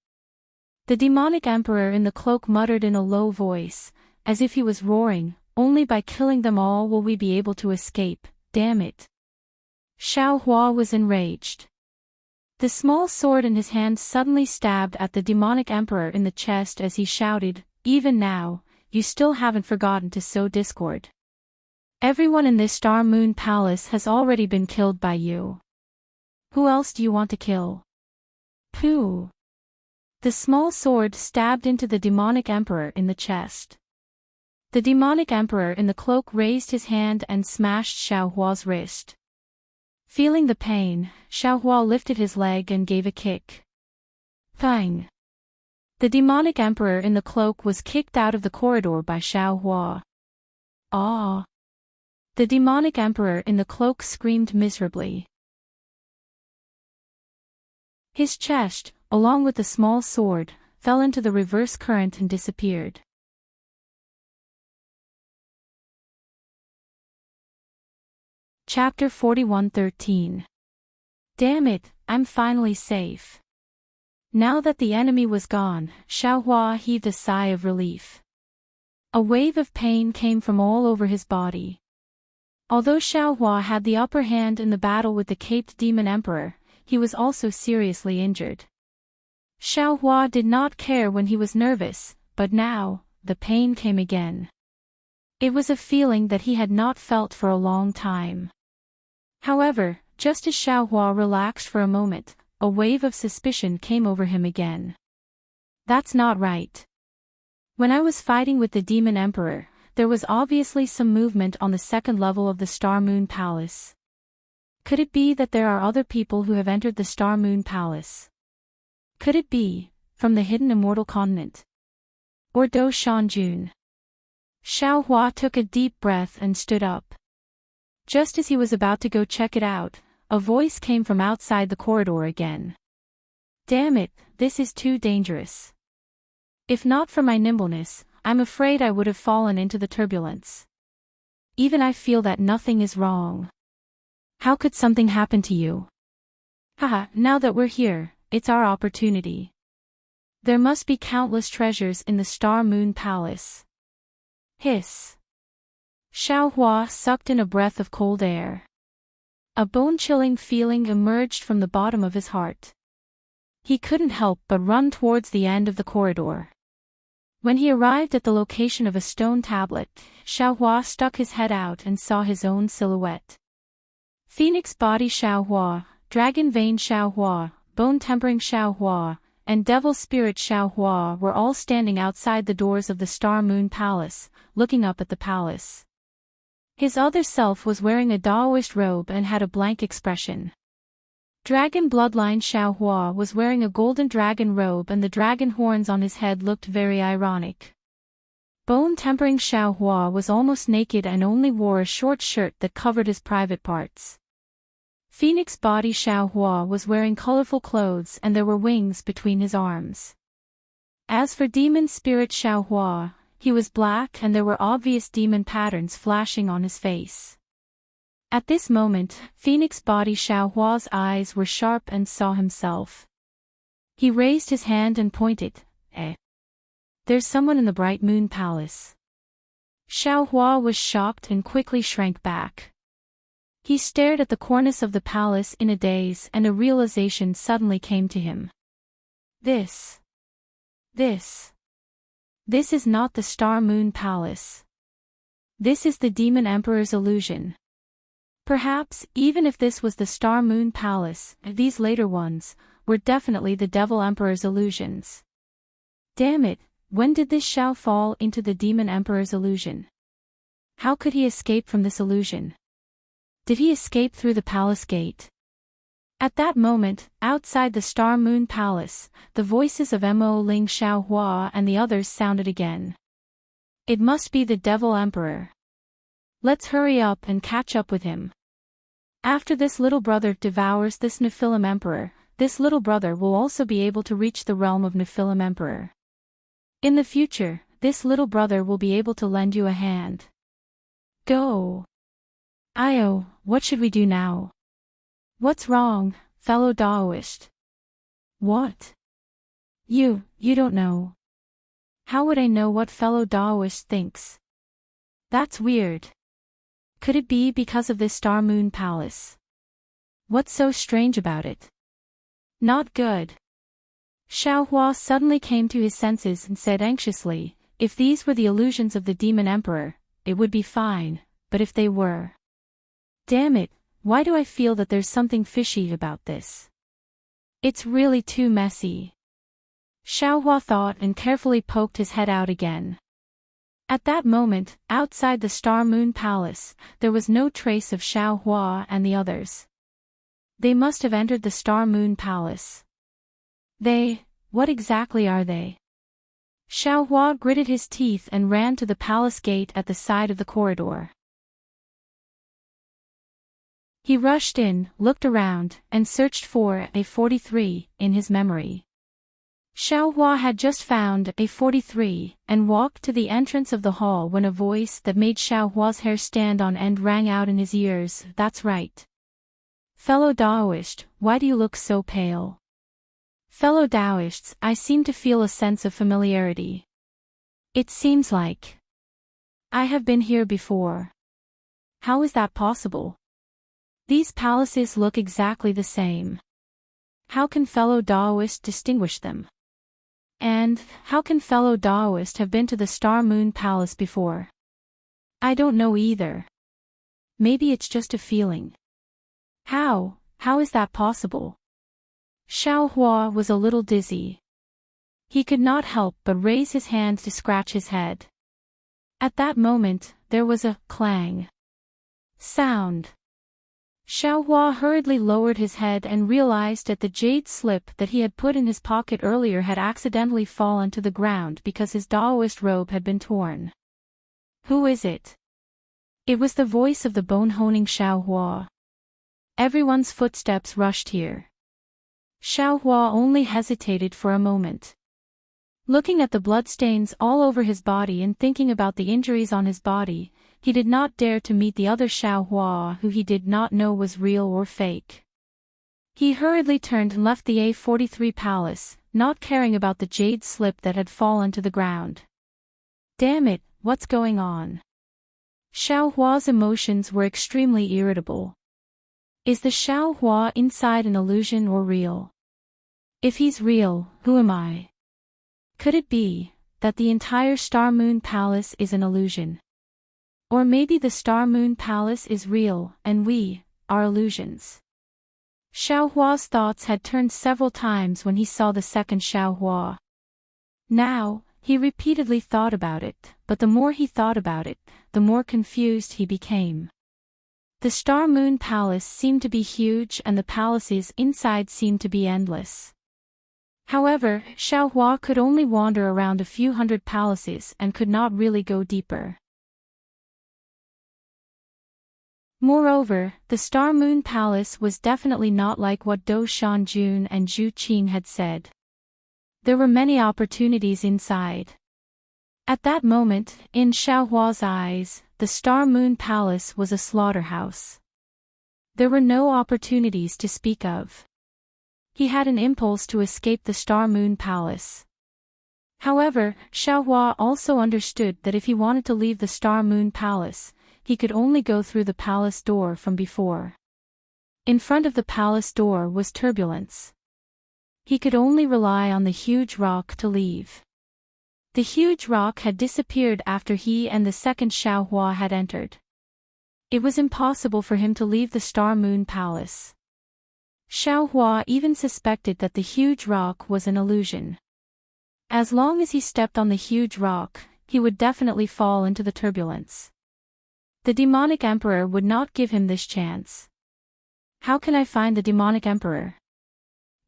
The demonic emperor in the cloak muttered in a low voice, as if he was roaring, "Only by killing them all will we be able to escape, damn it." Xiaohua was enraged. The small sword in his hand suddenly stabbed at the demonic emperor in the chest as he shouted, "Even now, you still haven't forgotten to sow discord. Everyone in this Star Moon Palace has already been killed by you. Who else do you want to kill?" Pooh! The small sword stabbed into the demonic emperor in the chest. The demonic emperor in the cloak raised his hand and smashed Xiaohua's wrist. Feeling the pain, Xiaohua lifted his leg and gave a kick. Bang! The demonic emperor in the cloak was kicked out of the corridor by Xiaohua. Ah! The demonic emperor in the cloak screamed miserably. His chest, along with the small sword, fell into the reverse current and disappeared. Chapter 41:13. Damn it, I'm finally safe. Now that the enemy was gone, Xiaohua heaved a sigh of relief. A wave of pain came from all over his body. Although Xiaohua had the upper hand in the battle with the caped demon emperor, he was also seriously injured. Xiaohua did not care when he was nervous, but now, the pain came again. It was a feeling that he had not felt for a long time. However, just as Xiaohua relaxed for a moment, a wave of suspicion came over him again. That's not right. When I was fighting with the demon emperor, there was obviously some movement on the second level of the Star Moon Palace. Could it be that there are other people who have entered the Star Moon Palace? Could it be, from the hidden immortal continent? Or Do Shanjun? Xiaohua took a deep breath and stood up. Just as he was about to go check it out, a voice came from outside the corridor again. Damn it, this is too dangerous. If not for my nimbleness, I'm afraid I would have fallen into the turbulence. Even I feel that nothing is wrong. How could something happen to you? Haha, now that we're here, it's our opportunity. There must be countless treasures in the Star Moon Palace. Hiss. Xiaohua sucked in a breath of cold air. A bone-chilling feeling emerged from the bottom of his heart. He couldn't help but run towards the end of the corridor. When he arrived at the location of a stone tablet, Xiaohua stuck his head out and saw his own silhouette. Phoenix Body Xiaohua, Dragon Vein Xiaohua, Bone Tempering Xiaohua, and Devil Spirit Xiaohua were all standing outside the doors of the Star Moon Palace, looking up at the palace. His other self was wearing a Daoist robe and had a blank expression. Dragon Bloodline Xiaohua was wearing a golden dragon robe and the dragon horns on his head looked very ironic. Bone Tempering Xiaohua was almost naked and only wore a short shirt that covered his private parts. Phoenix Body Xiaohua was wearing colorful clothes and there were wings between his arms. As for Demon Spirit Xiaohua, he was black and there were obvious demon patterns flashing on his face. At this moment, Phoenix Body Xiaohua's eyes were sharp and saw himself. He raised his hand and pointed. There's someone in the Bright Moon Palace. Xiaohua was shocked and quickly shrank back. He stared at the cornice of the palace in a daze and a realization suddenly came to him. This is not the Star Moon Palace. This is the Demon Emperor's illusion. Perhaps, even if this was the Star Moon Palace, these later ones were definitely the Devil Emperor's illusions. Damn it, when did this Xiao fall into the Demon Emperor's illusion? How could he escape from this illusion? Did he escape through the palace gate? At that moment, outside the Star Moon Palace, the voices of Mo Ling Xiaohua and the others sounded again. It must be the Devil Emperor. Let's hurry up and catch up with him. After this little brother devours this Nephilim Emperor, this little brother will also be able to reach the realm of Nephilim Emperor. In the future, this little brother will be able to lend you a hand. Go. Io, what should we do now? What's wrong, fellow Daoist? What? You don't know. How would I know what fellow Daoist thinks? That's weird. Could it be because of this Star Moon Palace? What's so strange about it? Not good. Xiaohua suddenly came to his senses and said anxiously, if these were the illusions of the Demon Emperor, it would be fine, but if they were... Damn it, why do I feel that there's something fishy about this? It's really too messy. Xiaohua thought and carefully poked his head out again. At that moment, outside the Star Moon Palace, there was no trace of Xiaohua and the others. They must have entered the Star Moon Palace. What exactly are they? Xiaohua gritted his teeth and ran to the palace gate at the side of the corridor. He rushed in, looked around, and searched for A43 in his memory. Xiaohua had just found A43 and walked to the entrance of the hall when a voice that made Xiaohua's hair stand on end rang out in his ears. That's right. Fellow Daoist, why do you look so pale? Fellow Daoists, I seem to feel a sense of familiarity. It seems like I have been here before. How is that possible? These palaces look exactly the same. How can fellow Daoist distinguish them? And, how can fellow Daoist have been to the Star Moon Palace before? I don't know either. Maybe it's just a feeling. How is that possible? Xiaohua was a little dizzy. He could not help but raise his hand to scratch his head. At that moment, there was a clang sound. Xiaohua hurriedly lowered his head and realized that the jade slip that he had put in his pocket earlier had accidentally fallen to the ground because his Daoist robe had been torn. Who is it? It was the voice of the bone-honing Xiaohua. Everyone's footsteps rushed here. Xiaohua only hesitated for a moment. Looking at the bloodstains all over his body and thinking about the injuries on his body, he did not dare to meet the other Xiaohua who he did not know was real or fake. He hurriedly turned and left the A43 palace, not caring about the jade slip that had fallen to the ground. Damn it, what's going on? Xiaohua's emotions were extremely irritable. Is the Xiaohua inside an illusion or real? If he's real, who am I? Could it be that the entire Star Moon Palace is an illusion? Or maybe the Star Moon Palace is real, and we are illusions. Xiaohua's thoughts had turned several times when he saw the second Xiaohua. Now, he repeatedly thought about it, but the more he thought about it, the more confused he became. The Star Moon Palace seemed to be huge and the palaces inside seemed to be endless. However, Xiaohua could only wander around a few hundred palaces and could not really go deeper. Moreover, the Star Moon Palace was definitely not like what Dou Shanjun and Zhu Qing had said. There were many opportunities inside. At that moment, in Xiaohua's eyes, the Star Moon Palace was a slaughterhouse. There were no opportunities to speak of. He had an impulse to escape the Star Moon Palace. However, Xiaohua also understood that if he wanted to leave the Star Moon Palace, he could only go through the palace door from before. In front of the palace door was turbulence. He could only rely on the huge rock to leave. The huge rock had disappeared after he and the second Xiaohua had entered. It was impossible for him to leave the Star Moon Palace. Xiaohua even suspected that the huge rock was an illusion. As long as he stepped on the huge rock, he would definitely fall into the turbulence. The demonic emperor would not give him this chance. How can I find the demonic emperor?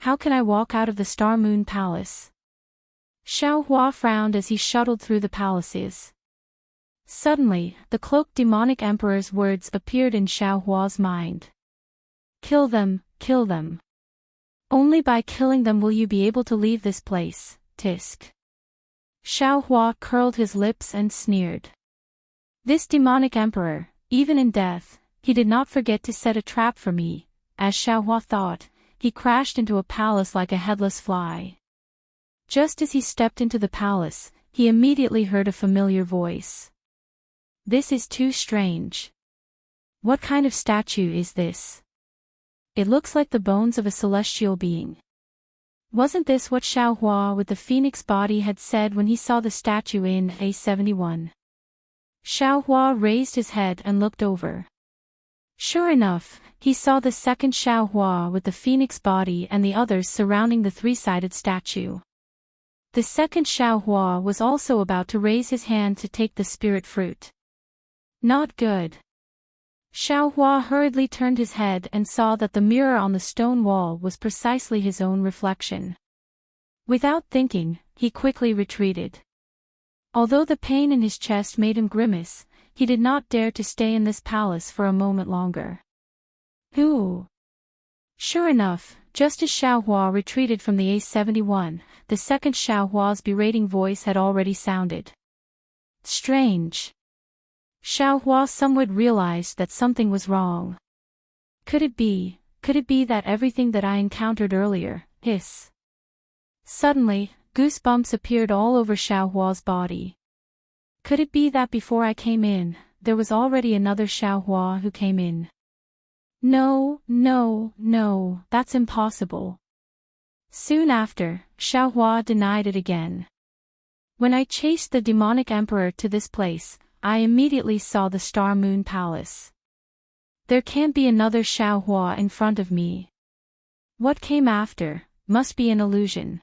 How can I walk out of the Star Moon Palace? Xiaohua frowned as he shuttled through the palaces. Suddenly, the cloaked demonic emperor's words appeared in Xiaohua's mind. Kill them, kill them. Only by killing them will you be able to leave this place, Tisk. Xiaohua curled his lips and sneered. This demonic emperor, even in death, he did not forget to set a trap for me. As Xiaohua thought, he crashed into a palace like a headless fly. Just as he stepped into the palace, he immediately heard a familiar voice. This is too strange. What kind of statue is this? It looks like the bones of a celestial being. Wasn't this what Xiaohua with the phoenix body had said when he saw the statue in A71? Xiaohua raised his head and looked over. Sure enough, he saw the second Xiaohua with the phoenix body and the others surrounding the three-sided statue. The second Xiaohua was also about to raise his hand to take the spirit fruit. Not good. Xiaohua hurriedly turned his head and saw that the mirror on the stone wall was precisely his own reflection. Without thinking, he quickly retreated. Although the pain in his chest made him grimace, he did not dare to stay in this palace for a moment longer. Who? Sure enough, just as Xiaohua retreated from the A71, the second Xiaohua's berating voice had already sounded. Strange. Xiaohua somewhat realized that something was wrong. Could it be that everything that I encountered earlier, hiss? Suddenly, goosebumps appeared all over Xiaohua's body. Could it be that before I came in, there was already another Xiaohua who came in? No, that's impossible. Soon after, Xiaohua denied it again. When I chased the demonic emperor to this place, I immediately saw the Star Moon Palace. There can't be another Xiaohua in front of me. What came after must be an illusion.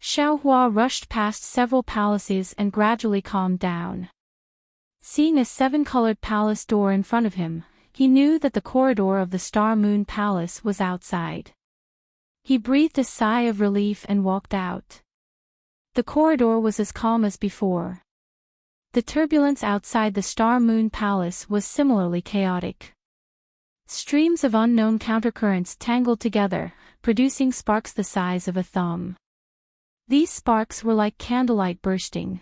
Xiaohua rushed past several palaces and gradually calmed down. Seeing a 7-colored palace door in front of him, he knew that the corridor of the Star Moon Palace was outside. He breathed a sigh of relief and walked out. The corridor was as calm as before. The turbulence outside the Star Moon Palace was similarly chaotic. Streams of unknown countercurrents tangled together, producing sparks the size of a thumb. These sparks were like candlelight bursting.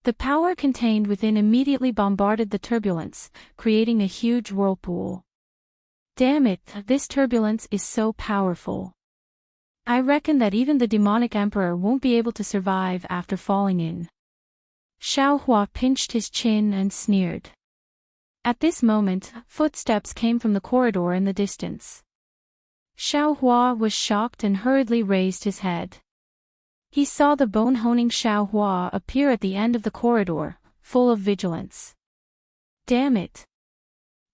The power contained within immediately bombarded the turbulence, creating a huge whirlpool. Damn it, this turbulence is so powerful. I reckon that even the demonic emperor won't be able to survive after falling in. Xiaohua pinched his chin and sneered. At this moment, footsteps came from the corridor in the distance. Xiaohua was shocked and hurriedly raised his head. He saw the bone-honing Xiaohua appear at the end of the corridor, full of vigilance. Damn it.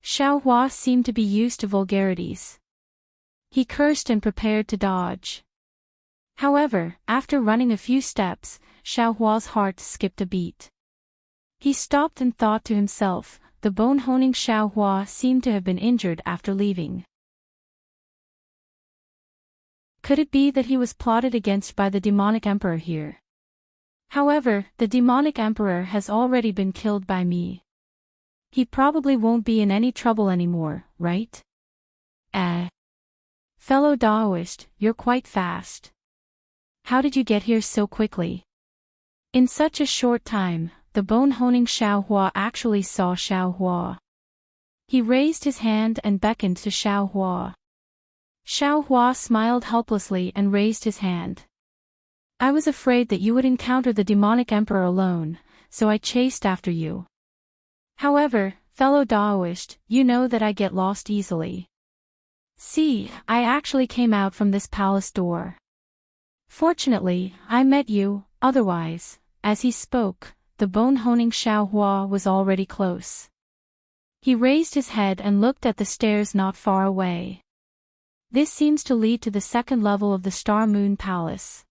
Xiaohua seemed to be used to vulgarities. He cursed and prepared to dodge. However, after running a few steps, Xiaohua's heart skipped a beat. He stopped and thought to himself, the bone-honing Xiaohua seemed to have been injured after leaving. Could it be that he was plotted against by the demonic emperor here? However, the demonic emperor has already been killed by me. He probably won't be in any trouble anymore, right? Fellow Daoist, you're quite fast. How did you get here so quickly? In such a short time, the bone-honing Xiaohua actually saw Xiaohua. He raised his hand and beckoned to Xiaohua. Xiaohua smiled helplessly and raised his hand. I was afraid that you would encounter the demonic emperor alone, so I chased after you. However, fellow Daoist, you know that I get lost easily. See, I actually came out from this palace door. Fortunately, I met you, otherwise, as he spoke, the bone-honing Xiaohua was already close. He raised his head and looked at the stairs not far away. This seems to lead to the second level of the Star Moon Palace.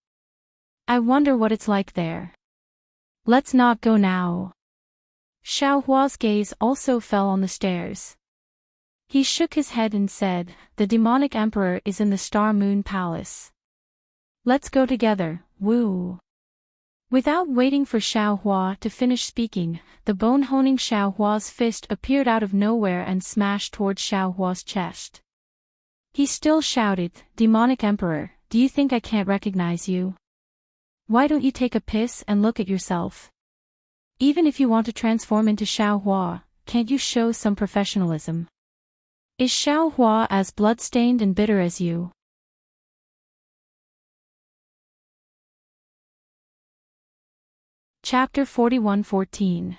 I wonder what it's like there. Let's not go now. Xiaohua's gaze also fell on the stairs. He shook his head and said, the demonic emperor is in the Star Moon Palace. Let's go together, woo. Without waiting for Xiaohua to finish speaking, the bone-honing Xiaohua's fist appeared out of nowhere and smashed towards Xiaohua's chest. He still shouted, Demonic Emperor, do you think I can't recognize you? Why don't you take a piss and look at yourself? Even if you want to transform into Xiaohua, can't you show some professionalism? Is Xiaohua as blood-stained and bitter as you? Chapter 41:14.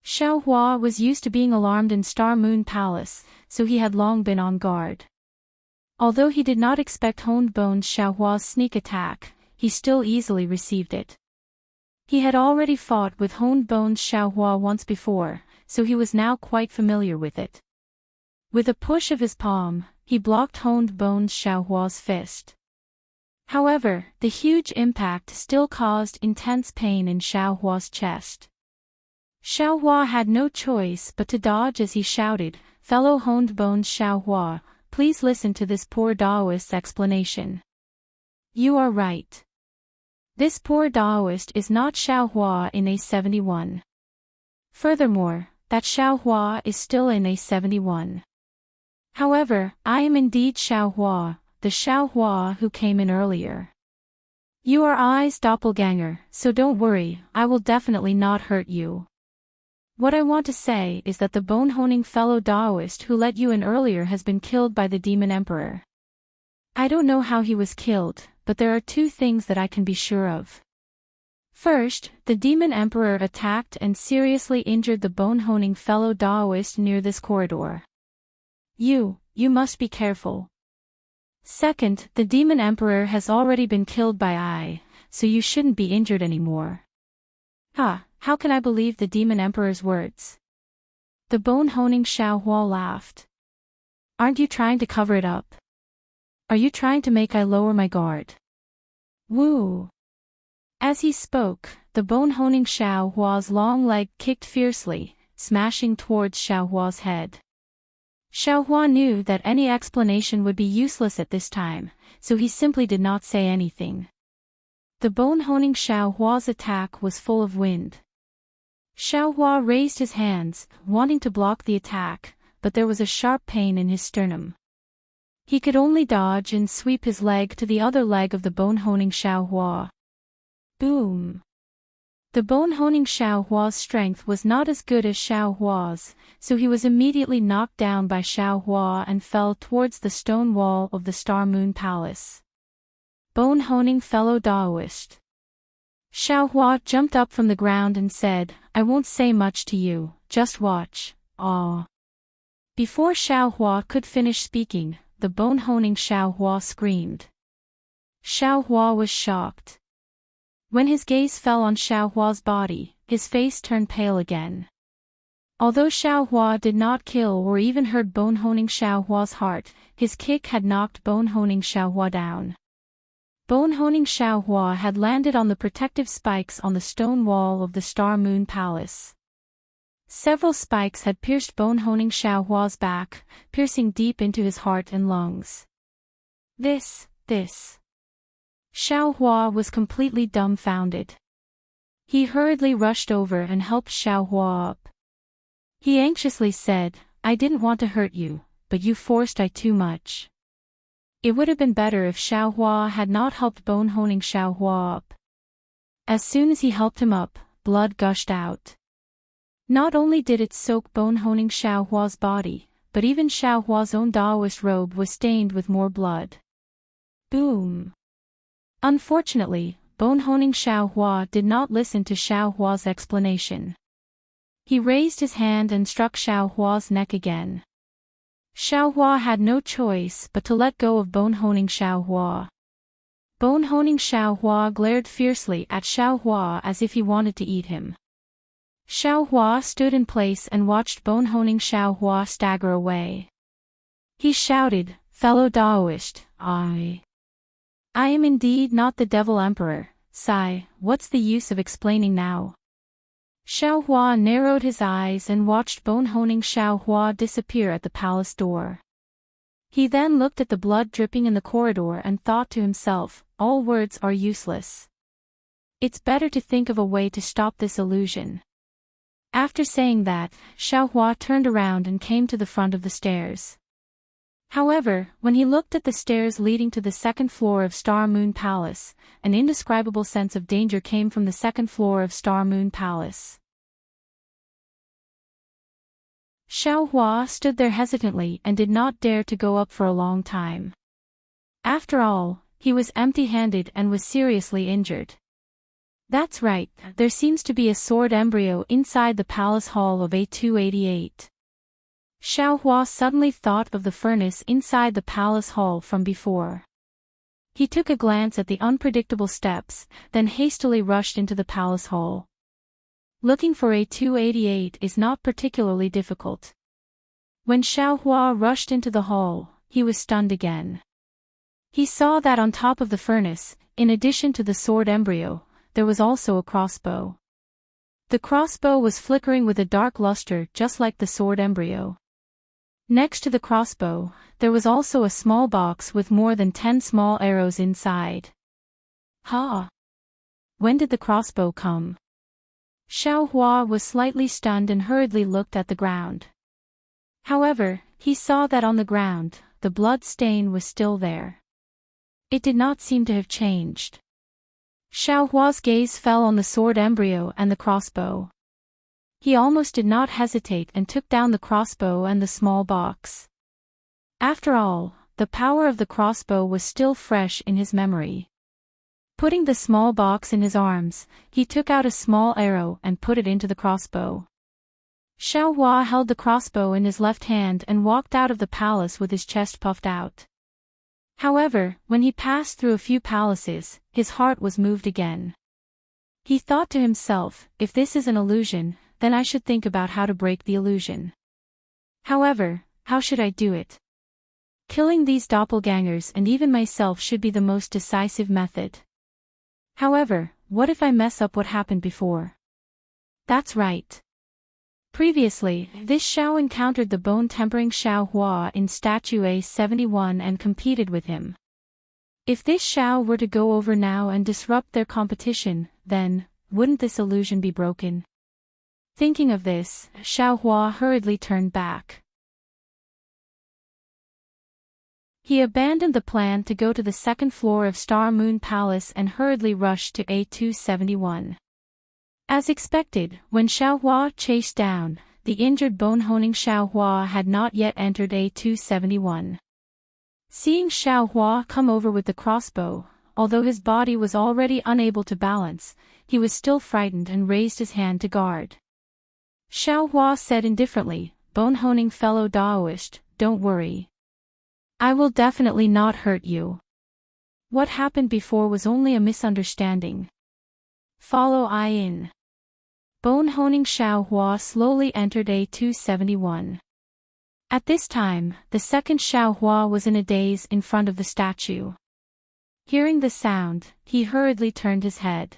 Xiaohua was used to being alarmed in Star Moon Palace, so he had long been on guard. Although he did not expect Honed Bones Xiaohua's sneak attack, he still easily received it. He had already fought with Honed Bones Xiaohua once before, so he was now quite familiar with it. With a push of his palm, he blocked Honed Bones Xiaohua's fist. However, the huge impact still caused intense pain in Xiaohua's chest. Xiaohua had no choice but to dodge as he shouted, Fellow Honed Bones Xiaohua, please listen to this poor Daoist's explanation. You are right. This poor Daoist is not Xiaohua in A71. Furthermore, that Xiaohua is still in A71. However, I am indeed Xiaohua, the Xiaohua who came in earlier. You are I's doppelganger, so don't worry, I will definitely not hurt you. What I want to say is that the bone-honing fellow Daoist who let you in earlier has been killed by the Demon Emperor. I don't know how he was killed, but there are two things that I can be sure of. First, the Demon Emperor attacked and seriously injured the bone-honing fellow Daoist near this corridor. You must be careful. Second, the Demon Emperor has already been killed by I, so you shouldn't be injured anymore. How can I believe the Demon Emperor's words? The bone-honing Xiaohua laughed. Aren't you trying to cover it up? Are you trying to make I lower my guard? Woo! As he spoke, the bone-honing Xiaohua's long leg kicked fiercely, smashing towards Xiaohua's head. Xiaohua knew that any explanation would be useless at this time, so he simply did not say anything. The bone-honing Xiaohua's attack was full of wind. Xiaohua raised his hands, wanting to block the attack, but there was a sharp pain in his sternum. He could only dodge and sweep his leg to the other leg of the bone-honing Xiaohua. Boom! The bone-honing Xiaohua's strength was not as good as Xiaohua's, so he was immediately knocked down by Xiaohua and fell towards the stone wall of the Star Moon Palace. Bone-honing fellow Daoist. Xiaohua jumped up from the ground and said, I won't say much to you, just watch, aw. Before Xiaohua could finish speaking, the bone-honing Xiaohua screamed. Xiaohua was shocked. When his gaze fell on Xiaohua's body, his face turned pale again. Although Xiaohua did not kill or even hurt bone-honing Xiaohua's heart, his kick had knocked bone-honing Xiaohua down. Bone-honing Xiaohua had landed on the protective spikes on the stone wall of the Star Moon Palace. Several spikes had pierced bone-honing Xiaohua's back, piercing deep into his heart and lungs. This. Xiaohua was completely dumbfounded. He hurriedly rushed over and helped Xiaohua up. He anxiously said, I didn't want to hurt you, but you forced I too much. It would have been better if Xiaohua had not helped bone-honing Xiaohua up. As soon as he helped him up, blood gushed out. Not only did it soak bone-honing Xiaohua's body, but even Xiaohua's own Daoist robe was stained with more blood. Boom! Unfortunately, bone-honing Xiaohua did not listen to Xiaohua's explanation. He raised his hand and struck Xiaohua's neck again. Xiaohua had no choice but to let go of bone-honing Xiaohua. Bone-honing Xiaohua glared fiercely at Xiaohua as if he wanted to eat him. Xiaohua stood in place and watched bone-honing Xiaohua stagger away. He shouted, "Fellow Daoist, I am indeed not the Devil Emperor, Sai, what's the use of explaining now?" Xiaohua narrowed his eyes and watched bone-honing Xiaohua disappear at the palace door. He then looked at the blood dripping in the corridor and thought to himself, all words are useless. It's better to think of a way to stop this illusion. After saying that, Xiaohua turned around and came to the front of the stairs. However, when he looked at the stairs leading to the second floor of Star Moon Palace, an indescribable sense of danger came from the second floor of Star Moon Palace. Xiaohua stood there hesitantly and did not dare to go up for a long time. After all, he was empty-handed and was seriously injured. That's right, there seems to be a sword embryo inside the palace hall of A288. Xiaohua suddenly thought of the furnace inside the palace hall from before. He took a glance at the unpredictable steps, then hastily rushed into the palace hall. Looking for A288 is not particularly difficult. When Xiaohua rushed into the hall, he was stunned again. He saw that on top of the furnace, in addition to the sword embryo, there was also a crossbow. The crossbow was flickering with a dark luster just like the sword embryo. Next to the crossbow, there was also a small box with more than 10 small arrows inside. Ha! When did the crossbow come? Xiaohua was slightly stunned and hurriedly looked at the ground. However, he saw that on the ground, the blood stain was still there. It did not seem to have changed. Xiaohua's gaze fell on the sword embryo and the crossbow. He almost did not hesitate and took down the crossbow and the small box. After all, the power of the crossbow was still fresh in his memory. Putting the small box in his arms, he took out a small arrow and put it into the crossbow. Xiaohua held the crossbow in his left hand and walked out of the palace with his chest puffed out. However, when he passed through a few palaces, his heart was moved again. He thought to himself, if this is an illusion, then I should think about how to break the illusion. However, how should I do it? Killing these doppelgangers and even myself should be the most decisive method. However, what if I mess up what happened before? That's right. Previously, this Xiao encountered the bone-tempering Xiaohua in Statue A71 and competed with him. If this Xiao were to go over now and disrupt their competition, then, wouldn't this illusion be broken? Thinking of this, Xiaohua hurriedly turned back. He abandoned the plan to go to the second floor of Star Moon Palace and hurriedly rushed to A271. As expected, when Xiaohua chased down, the injured bone-honing Xiaohua had not yet entered A271. Seeing Xiaohua come over with the crossbow, although his body was already unable to balance, he was still frightened and raised his hand to guard. Xiaohua said indifferently, "Bone-honing fellow Daoist, don't worry. I will definitely not hurt you. What happened before was only a misunderstanding. Follow I in." Bone-honing Xiaohua slowly entered A271. At this time, the second Xiaohua was in a daze in front of the statue. Hearing the sound, he hurriedly turned his head.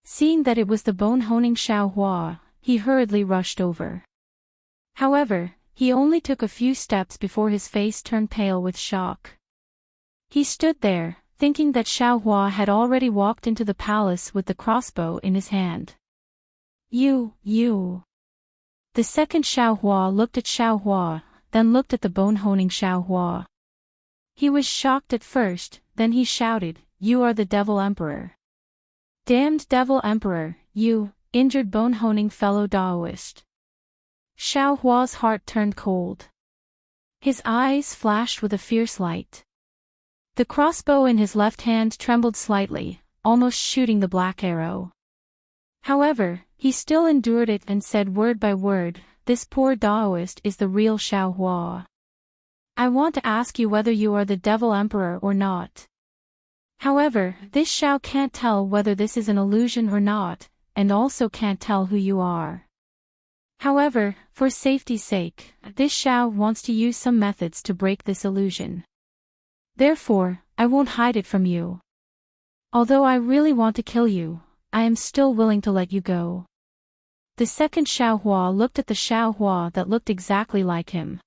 Seeing that it was the bone-honing Xiaohua, he hurriedly rushed over. However, he only took a few steps before his face turned pale with shock. He stood there, thinking that Xiaohua had already walked into the palace with the crossbow in his hand. You. The second Xiaohua looked at Xiaohua, then looked at the bone-honing Xiaohua. He was shocked at first, then he shouted, "You are the Devil Emperor." Damned Devil Emperor, you, injured bone-honing fellow Daoist. Xiao Hua's heart turned cold. His eyes flashed with a fierce light. The crossbow in his left hand trembled slightly, almost shooting the black arrow. However, he still endured it and said word by word, "This poor Daoist is the real Xiao Hua. I want to ask you whether you are the Devil Emperor or not. However, this Xiao can't tell whether this is an illusion or not, and also can't tell who you are. However, for safety's sake, this Xiao wants to use some methods to break this illusion. Therefore, I won't hide it from you. Although I really want to kill you, I am still willing to let you go." The second Xiao Hua looked at the Xiao Hua that looked exactly like him.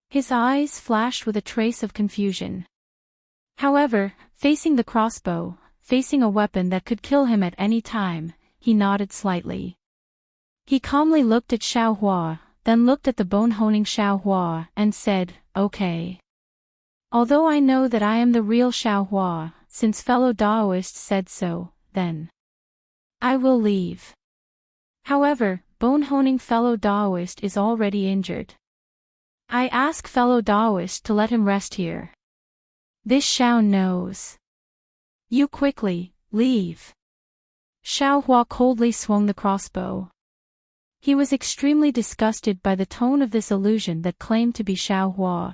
His eyes flashed with a trace of confusion. However, facing the crossbow, facing a weapon that could kill him at any time, he nodded slightly. He calmly looked at Xiao Hua, then looked at the bone-honing Xiao Hua and said, "Okay. Although I know that I am the real Xiao Hua, since fellow Daoists said so, then I will leave. However, bone-honing fellow Daoist is already injured. I ask fellow Daoist to let him rest here. This Xiao knows. You quickly, leave." Xiao Hua coldly swung the crossbow. He was extremely disgusted by the tone of this illusion that claimed to be Xiao Hua.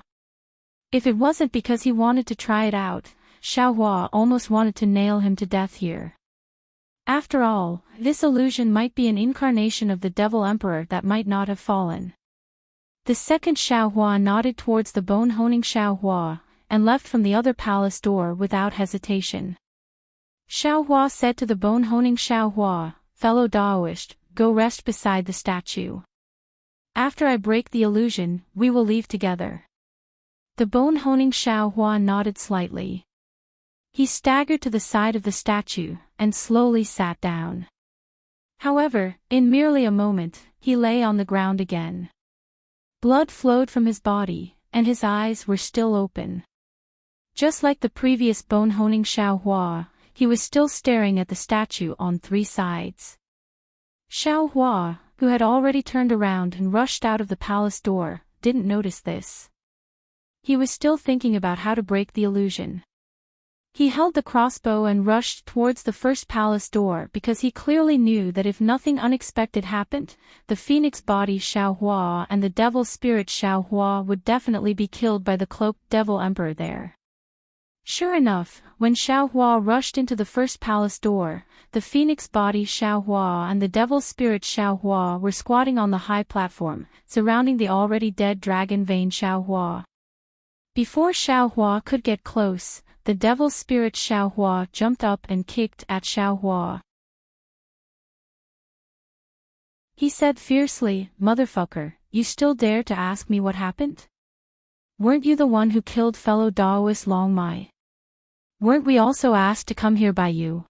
If it wasn't because he wanted to try it out, Xiao Hua almost wanted to nail him to death here. After all, this illusion might be an incarnation of the Devil Emperor that might not have fallen. The second Xiao Hua nodded towards the bone-honing Xiao Hua, and left from the other palace door without hesitation. Xiao Hua said to the bone-honing Xiao Hua, "Fellow Daoist, go rest beside the statue. After I break the illusion, we will leave together." The bone-honing Xiao Hua nodded slightly. He staggered to the side of the statue, and slowly sat down. However, in merely a moment, he lay on the ground again. Blood flowed from his body, and his eyes were still open. Just like the previous bone-honing Xiao Hua, he was still staring at the statue on three sides. Xiao Hua, who had already turned around and rushed out of the palace door, didn't notice this. He was still thinking about how to break the illusion. He held the crossbow and rushed towards the first palace door because he clearly knew that if nothing unexpected happened, the phoenix body Xiao Hua and the devil spirit Xiao Hua would definitely be killed by the cloaked devil emperor there. Sure enough, when Xiao Hua rushed into the first palace door, the phoenix body Xiao Hua and the devil spirit Xiao Hua were squatting on the high platform, surrounding the already dead dragon vein Xiao Hua. Before Xiao Hua could get close, the devil spirit Xiao Hua jumped up and kicked at Xiao Hua. He said fiercely, "Motherfucker, you still dare to ask me what happened? Weren't you the one who killed fellow Daoist Long Mai? Weren't we also asked to come here by you?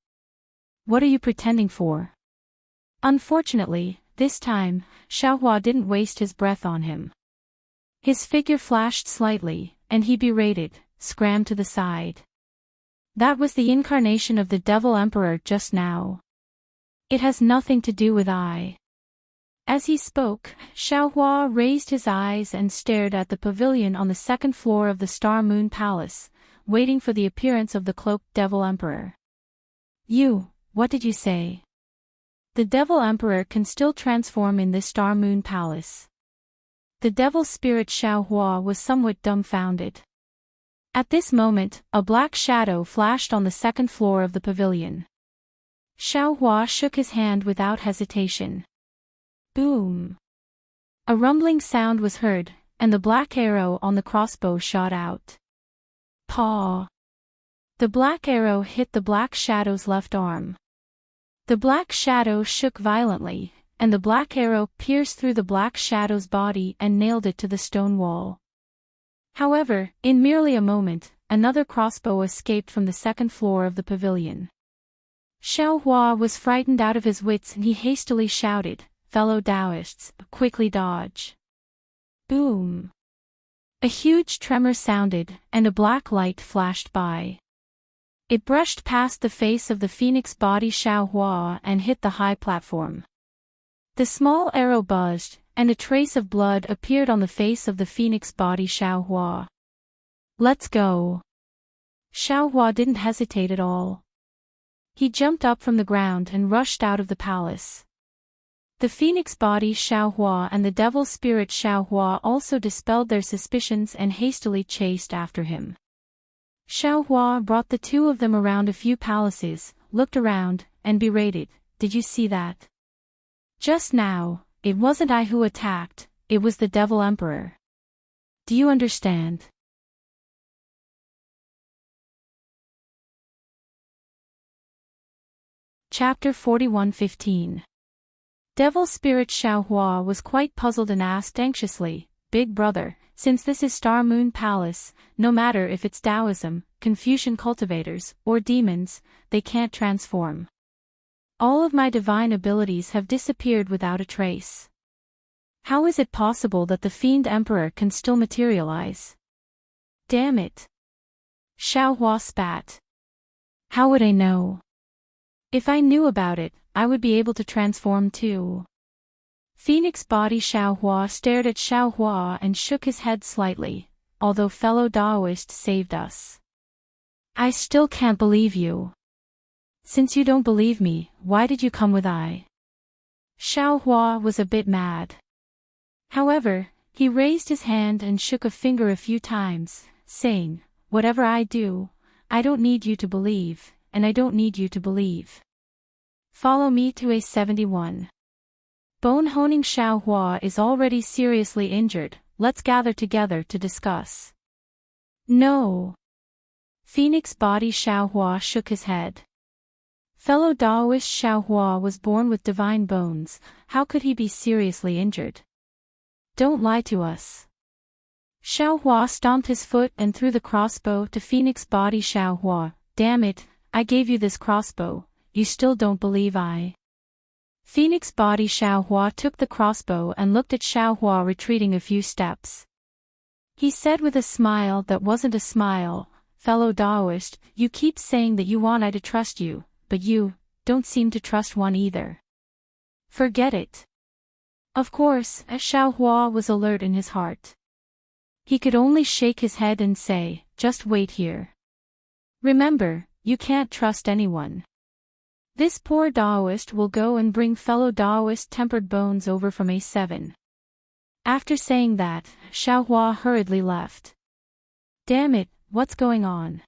What are you pretending for?" Unfortunately, this time, Xiao Hua didn't waste his breath on him. His figure flashed slightly, and he berated, "Scram to the side. That was the incarnation of the Devil Emperor just now. It has nothing to do with I." As he spoke, Xiao Hua raised his eyes and stared at the pavilion on the second floor of the Star Moon Palace, waiting for the appearance of the cloaked Devil Emperor. What did you say?" The Devil Emperor can still transform in this Star Moon Palace. The devil spirit Xiao Hua was somewhat dumbfounded. At this moment, a black shadow flashed on the second floor of the pavilion. Xiao Hua shook his hand without hesitation. Boom! A rumbling sound was heard, and the black arrow on the crossbow shot out. Paw! The black arrow hit the black shadow's left arm. The black shadow shook violently, and the black arrow pierced through the black shadow's body and nailed it to the stone wall. However, in merely a moment, another crossbow escaped from the second floor of the pavilion. Xiao Hua was frightened out of his wits and he hastily shouted, "Fellow Daoists, quickly dodge." Boom! A huge tremor sounded, and a black light flashed by. It brushed past the face of the phoenix body Xiao Hua and hit the high platform. The small arrow buzzed, and a trace of blood appeared on the face of the phoenix body Xiao Hua. Let's go. Xiao Hua didn't hesitate at all. He jumped up from the ground and rushed out of the palace. The phoenix body Xiao Hua and the devil spirit Xiao Hua also dispelled their suspicions and hastily chased after him. Xiao Hua brought the two of them around a few palaces, looked around, and berated, "Did you see that? Just now, it wasn't I who attacked, it was the devil emperor. Do you understand?" Chapter 41:15. Devil spirit Xiao Hua was quite puzzled and asked anxiously, "Big brother, since this is Star Moon Palace, no matter if it's Taoism, Confucian cultivators, or demons, they can't transform. All of my divine abilities have disappeared without a trace. How is it possible that the Fiend Emperor can still materialize? Damn it." Xiao Hua spat. "How would I know? If I knew about it, I would be able to transform too." Phoenix body Xiao Hua stared at Xiao Hua and shook his head slightly, "Although fellow Taoist saved us. I still can't believe you. Since you don't believe me, why did you come with I?" Xiao Hua was a bit mad. However, he raised his hand and shook a finger a few times, saying, "Whatever I do, I don't need you to believe, and I don't need you to believe. Follow me to A71. Bone honing Xiao Hua is already seriously injured, let's gather together to discuss." "No." Phoenix body Xiao Hua shook his head. Fellow Taoist Xiao Hua was born with divine bones, how could he be seriously injured? "Don't lie to us." Xiao Hua stomped his foot and threw the crossbow to Phoenix body Xiao Hua. "Damn it, I gave you this crossbow, you still don't believe I?" Phoenix body Xiao Hua took the crossbow and looked at Xiao Hua retreating a few steps. He said with a smile that wasn't a smile, "Fellow Taoist, you keep saying that you want I to trust you, but you don't seem to trust one either. Forget it." Of course, Xiao Hua was alert in his heart. He could only shake his head and say, "Just wait here. Remember, you can't trust anyone. This poor Taoist will go and bring fellow Taoist tempered bones over from A7. After saying that, Xiao Hua hurriedly left. "Damn it, what's going on?"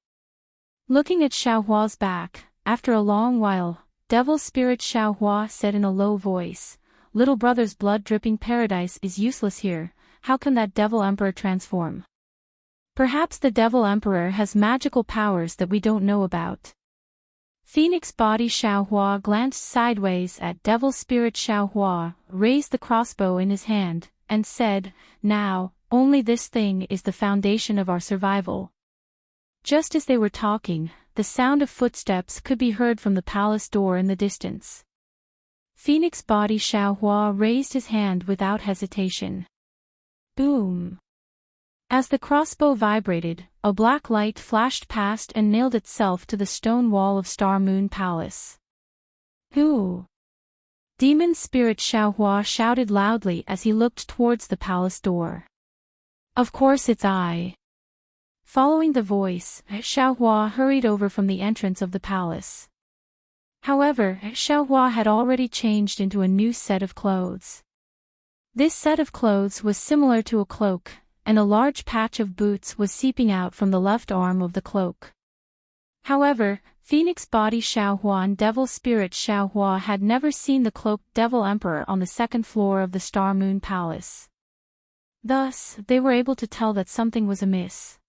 Looking at Xiao Hua's back, after a long while, devil spirit Xiao Hua said in a low voice, "Little brother's blood-dripping paradise is useless here, how can that devil emperor transform? Perhaps the devil emperor has magical powers that we don't know about." Phoenix body Xiao Hua glanced sideways at devil spirit Xiao Hua, raised the crossbow in his hand, and said, "Now, only this thing is the foundation of our survival." Just as they were talking, the sound of footsteps could be heard from the palace door in the distance. Phoenix body Xiao Hua raised his hand without hesitation. Boom! As the crossbow vibrated, a black light flashed past and nailed itself to the stone wall of Star Moon Palace. "Who?" Demon spirit Xiao Hua shouted loudly as he looked towards the palace door. "Of course it's I." Following the voice, Xiao Hua hurried over from the entrance of the palace. However, Xiao Hua had already changed into a new set of clothes. This set of clothes was similar to a cloak, and a large patch of boots was seeping out from the left arm of the cloak. However, Phoenix body Xiao Hua and devil spirit Xiao Hua had never seen the cloaked devil emperor on the second floor of the Star Moon Palace. Thus, they were able to tell that something was amiss.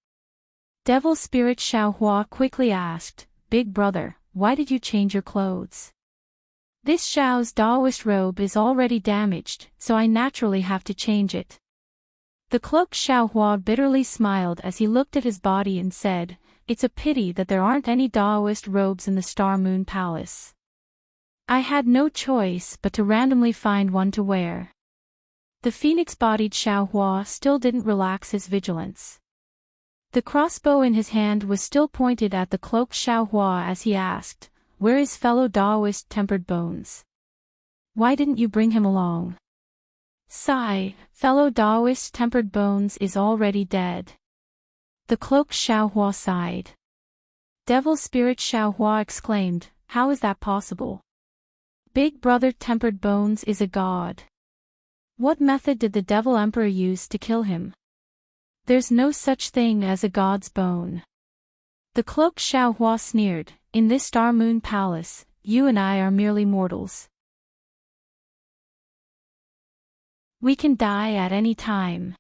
Devil spirit Xiao Hua quickly asked, "Big brother, why did you change your clothes?" "This Xiao's Taoist robe is already damaged, so I naturally have to change it." The cloaked Xiao Hua bitterly smiled as he looked at his body and said, "It's a pity that there aren't any Taoist robes in the Star Moon Palace. I had no choice but to randomly find one to wear." The phoenix-bodied Xiao Hua still didn't relax his vigilance. The crossbow in his hand was still pointed at the cloaked Xiaohua as he asked, "Where is fellow Daoist Tempered Bones? Why didn't you bring him along?" "Sigh, fellow Daoist Tempered Bones is already dead." The cloaked Xiaohua sighed. Devil Spirit Xiaohua exclaimed, "How is that possible? Big Brother Tempered Bones is a god. What method did the Devil Emperor use to kill him? There's no such thing as a god's bone." The cloaked Xiaohua sneered, "In this Star Moon Palace, you and I are merely mortals. We can die at any time."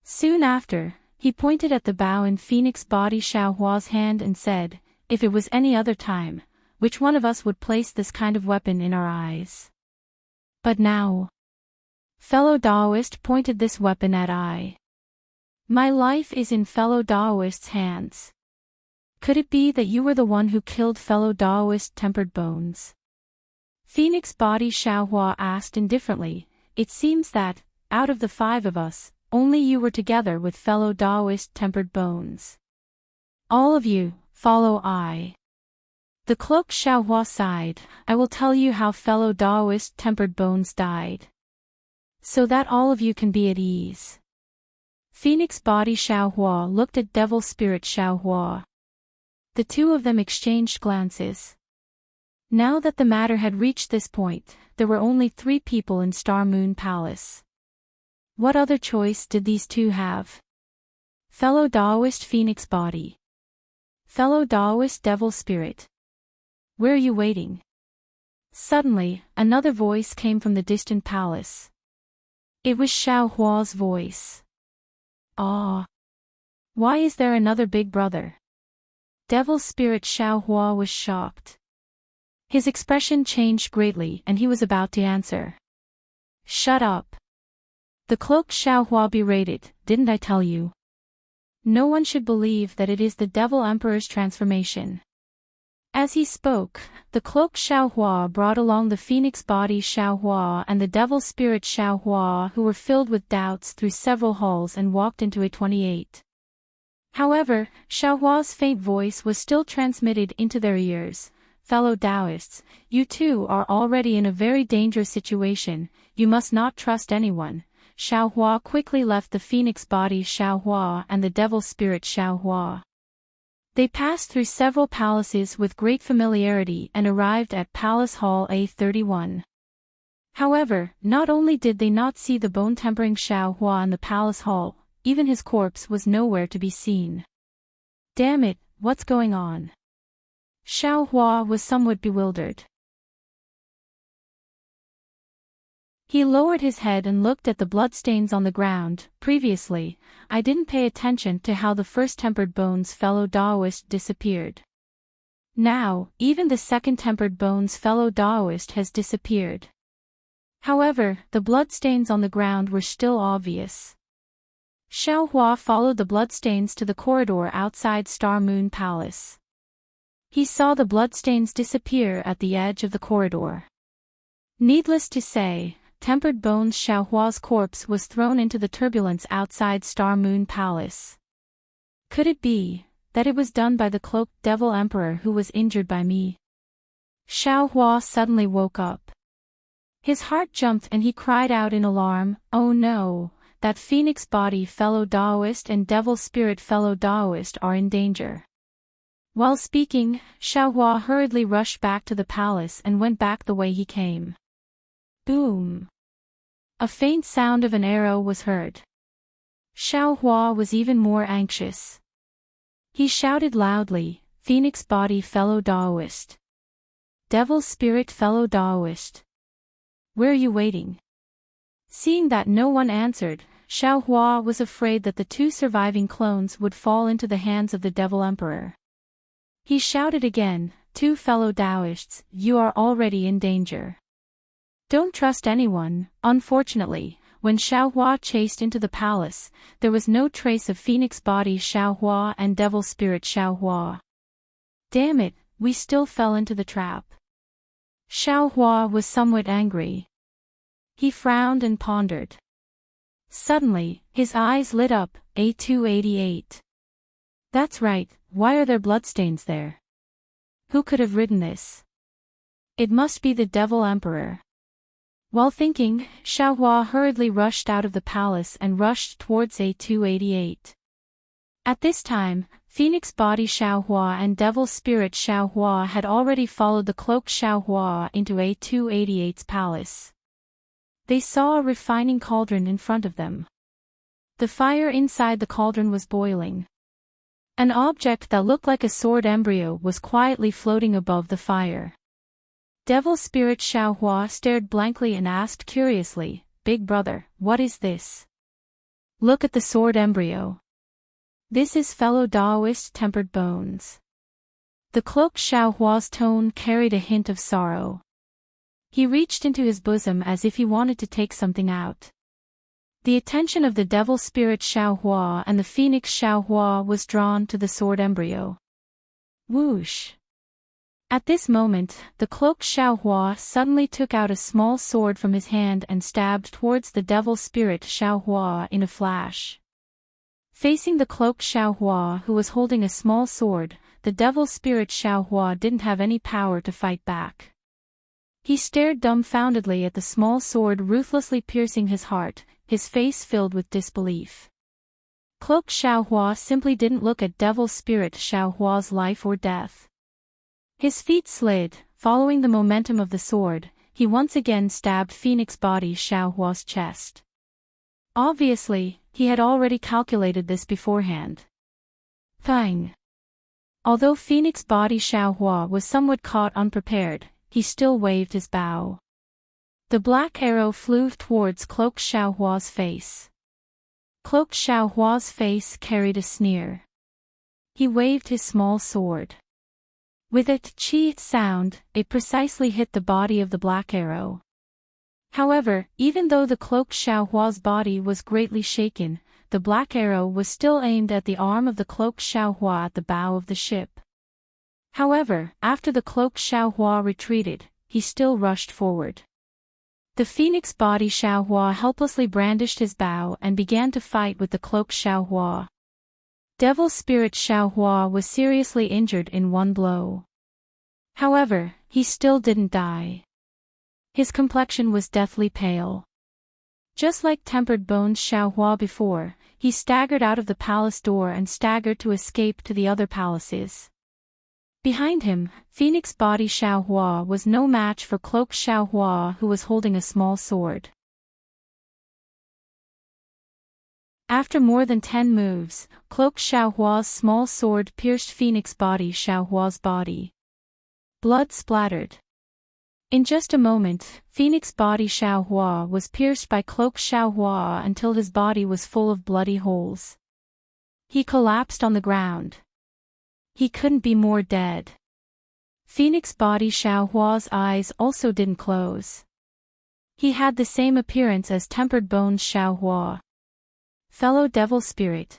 Soon after, he pointed at the bow in Phoenix Body Xiaohua's hand and said, "If it was any other time, which one of us would place this kind of weapon in our eyes? But now, fellow Daoist pointed this weapon at I. My life is in fellow Daoist's hands. Could it be that you were the one who killed fellow Daoist Tempered Bones?" Phoenix Body Xiaohua asked indifferently, "It seems that, out of the 5 of us, only you were together with fellow Daoist Tempered Bones. All of you, follow I." The cloaked Xiaohua sighed, "I will tell you how fellow Daoist Tempered Bones died, so that all of you can be at ease." Phoenix Body Xiaohua looked at Devil Spirit Xiaohua. The two of them exchanged glances. Now that the matter had reached this point, there were only 3 people in Star Moon Palace. What other choice did these two have? Fellow Daoist Phoenix Body. Fellow Daoist Devil Spirit. Where are you waiting? Suddenly, another voice came from the distant palace. It was Xiaohua's voice. "Ah! Why is there another big brother?" Devil Spirit Xiaohua was shocked. His expression changed greatly and he was about to answer. "Shut up!" The cloaked Xiaohua berated, "Didn't I tell you? No one should believe that it is the Devil Emperor's transformation." As he spoke, the cloaked Xiaohua brought along the Phoenix Body Xiaohua and the Devil Spirit Xiaohua, who were filled with doubts, through several halls and walked into A28. However, Xiaohua's faint voice was still transmitted into their ears. "Fellow Taoists, you two are already in a very dangerous situation, you must not trust anyone." Xiaohua quickly left the Phoenix Body Xiaohua and the Devil Spirit Xiaohua. They passed through several palaces with great familiarity and arrived at Palace Hall A31. However, not only did they not see the bone-tempering Xiaohua in the palace hall, even his corpse was nowhere to be seen. "Damn it, what's going on?" Xiaohua was somewhat bewildered. He lowered his head and looked at the bloodstains on the ground. "Previously, I didn't pay attention to how the first Tempered Bones fellow Daoist disappeared. Now, even the second Tempered Bones fellow Daoist has disappeared. However, the bloodstains on the ground were still obvious." Xiaohua followed the bloodstains to the corridor outside Star Moon Palace. He saw the bloodstains disappear at the edge of the corridor. Needless to say, Tempered Bones Xiaohua's corpse was thrown into the turbulence outside Star Moon Palace. Could it be that it was done by the cloaked Devil Emperor who was injured by me? Xiaohua suddenly woke up. His heart jumped and he cried out in alarm, "Oh no, that Phoenix Body fellow Daoist and Devil Spirit fellow Daoist are in danger." While speaking, Xiaohua hurriedly rushed back to the palace and went back the way he came. Boom! A faint sound of an arrow was heard. Xiaohua was even more anxious. He shouted loudly, "Phoenix Body fellow Daoist. Devil Spirit fellow Daoist. Where are you waiting?" Seeing that no one answered, Xiaohua was afraid that the 2 surviving clones would fall into the hands of the Devil Emperor. He shouted again, "2 fellow Daoists, you are already in danger. Don't trust anyone." Unfortunately, when Xiaohua chased into the palace, there was no trace of Phoenix Body Xiaohua and Devil Spirit Xiaohua. "Damn it, we still fell into the trap." Xiaohua was somewhat angry. He frowned and pondered. Suddenly, his eyes lit up. A288. That's right, why are there bloodstains there? Who could have written this? It must be the Devil Emperor. While thinking, Xiaohua hurriedly rushed out of the palace and rushed towards A288. At this time, Phoenix Body Xiaohua and Devil Spirit Xiaohua had already followed the cloaked Xiaohua into A288's palace. They saw a refining cauldron in front of them. The fire inside the cauldron was boiling. An object that looked like a sword embryo was quietly floating above the fire. Devil Spirit Xiaohua stared blankly and asked curiously, "Big brother, what is this? Look at the sword embryo. This is fellow Taoist tempered bones." The cloaked Xiaohua's tone carried a hint of sorrow. He reached into his bosom as if he wanted to take something out. The attention of the Devil Spirit Xiaohua and the Phoenix Xiaohua was drawn to the sword embryo. Whoosh! At this moment, the cloaked Xiaohua suddenly took out a small sword from his hand and stabbed towards the Devil Spirit Xiaohua in a flash. Facing the cloaked Xiaohua who was holding a small sword, the Devil Spirit Xiaohua didn't have any power to fight back. He stared dumbfoundedly at the small sword ruthlessly piercing his heart, his face filled with disbelief. Cloaked Xiaohua simply didn't look at Devil Spirit Xiaohua's life or death. His feet slid, following the momentum of the sword, he once again stabbed Phoenix Body Xiaohua's chest. Obviously, he had already calculated this beforehand. Pang! Although Phoenix Body Xiaohua was somewhat caught unprepared, he still waved his bow. The black arrow flew towards Cloaked Xiaohua's face. Cloaked Xiaohua's face carried a sneer. He waved his small sword. With a "chi" sound, it precisely hit the body of the black arrow. However, even though the cloaked Xiaohua's body was greatly shaken, the black arrow was still aimed at the arm of the cloaked Xiaohua at the bow of the ship. However, after the cloaked Xiaohua retreated, he still rushed forward. The Phoenix Body Xiaohua helplessly brandished his bow and began to fight with the cloaked Xiaohua. Devil Spirit Xiaohua was seriously injured in one blow. However, he still didn't die. His complexion was deathly pale. Just like Tempered Bones Xiaohua before, he staggered out of the palace door and staggered to escape to the other palaces. Behind him, Phoenix Body Xiaohua was no match for Cloaked Xiaohua who was holding a small sword. After more than 10 moves, Cloaked Xiaohua's small sword pierced Phoenix Body Xiaohua's body. Blood splattered. In just a moment, Phoenix Body Xiaohua was pierced by Cloaked Xiaohua until his body was full of bloody holes. He collapsed on the ground. He couldn't be more dead. Phoenix Body Xiaohua's eyes also didn't close. He had the same appearance as Tempered Bones Xiaohua. Fellow Devil Spirit.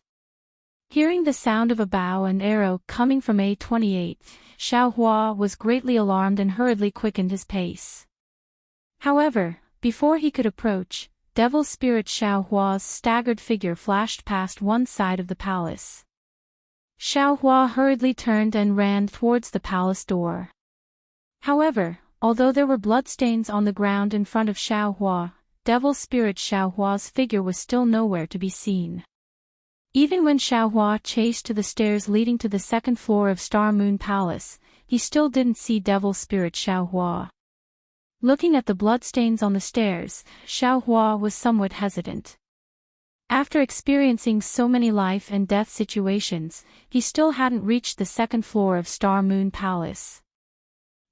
Hearing the sound of a bow and arrow coming from A28, Xiaohua was greatly alarmed and hurriedly quickened his pace. However, before he could approach, Devil Spirit Xiaohua's staggered figure flashed past one side of the palace. Xiaohua hurriedly turned and ran towards the palace door. However, although there were bloodstains on the ground in front of Xiaohua, Devil Spirit Xiaohua's figure was still nowhere to be seen. Even when Xiaohua chased to the stairs leading to the second floor of Star Moon Palace, he still didn't see Devil Spirit Xiaohua. Looking at the bloodstains on the stairs, Xiaohua was somewhat hesitant. After experiencing so many life and death situations, he still hadn't reached the second floor of Star Moon Palace.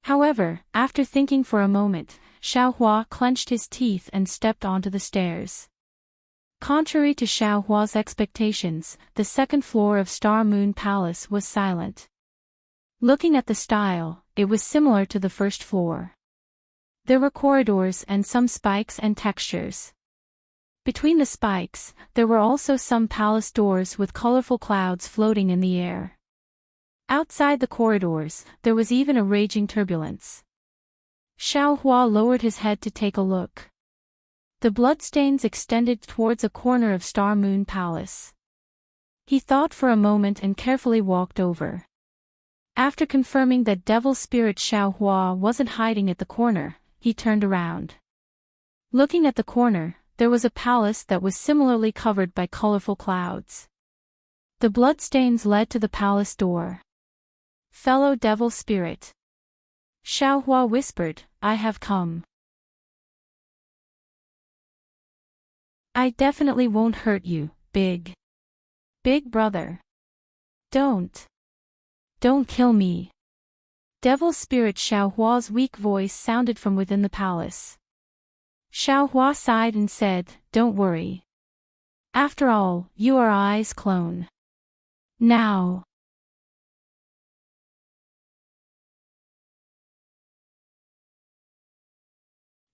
However, after thinking for a moment, Xiaohua clenched his teeth and stepped onto the stairs. Contrary to Xiaohua's expectations, the second floor of Star Moon Palace was silent. Looking at the style, it was similar to the first floor. There were corridors and some spikes and textures. Between the spikes, there were also some palace doors with colorful clouds floating in the air. Outside the corridors, there was even a raging turbulence. Xiaohua lowered his head to take a look. The bloodstains extended towards a corner of Star Moon Palace. He thought for a moment and carefully walked over. After confirming that devil spirit Xiao Hua wasn't hiding at the corner, he turned around. Looking at the corner, there was a palace that was similarly covered by colorful clouds. The bloodstains led to the palace door. "Fellow devil spirit," Xiao Hua whispered, "I have come. I definitely won't hurt you, big brother. Don't kill me." Devil spirit Xiao Hua's weak voice sounded from within the palace. Xiao Hua sighed and said, "Don't worry. After all, you are Ai's clone. Now."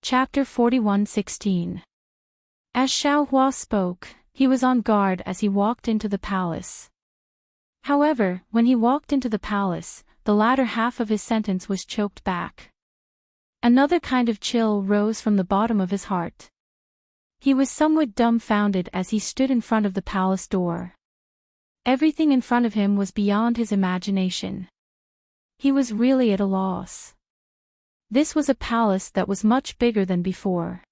Chapter 41:16. As Xiao Hua spoke, he was on guard as he walked into the palace. However, when he walked into the palace, the latter half of his sentence was choked back. Another kind of chill rose from the bottom of his heart. He was somewhat dumbfounded as he stood in front of the palace door. Everything in front of him was beyond his imagination. He was really at a loss. This was a palace that was much bigger than before.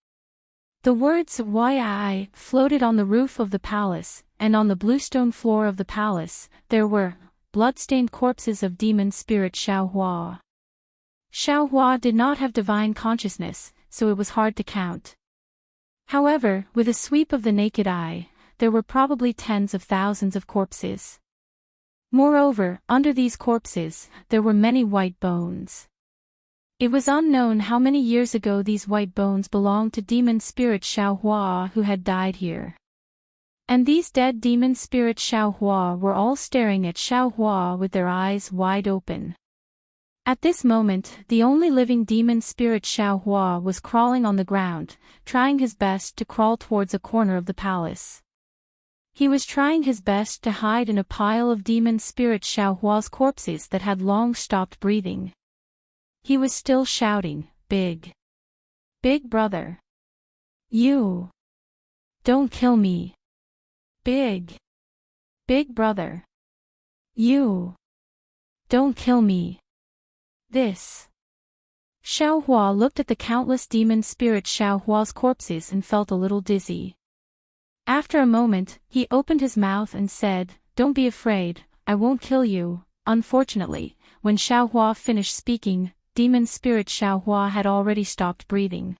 The words "YI" floated on the roof of the palace, and on the bluestone floor of the palace, there were bloodstained corpses of demon spirit Xiao Hua. Xiao Hua did not have divine consciousness, so it was hard to count. However, with a sweep of the naked eye, there were probably tens of thousands of corpses. Moreover, under these corpses, there were many white bones. It was unknown how many years ago these white bones belonged to demon spirit Xiao Hua who had died here. And these dead demon spirit Xiao Hua were all staring at Xiao Hua with their eyes wide open. At this moment, the only living demon spirit Xiao Hua was crawling on the ground, trying his best to crawl towards a corner of the palace. He was trying his best to hide in a pile of demon spirit Xiao Hua's corpses that had long stopped breathing. He was still shouting, big brother. You. Don't kill me. Big brother. You. Don't kill me. This. Xiao Hua looked at the countless demon spirit Xiao Hua's corpses and felt a little dizzy. After a moment, he opened his mouth and said, "Don't be afraid, I won't kill you." Unfortunately, when Xiao Hua finished speaking, demon spirit Xiao Hua had already stopped breathing.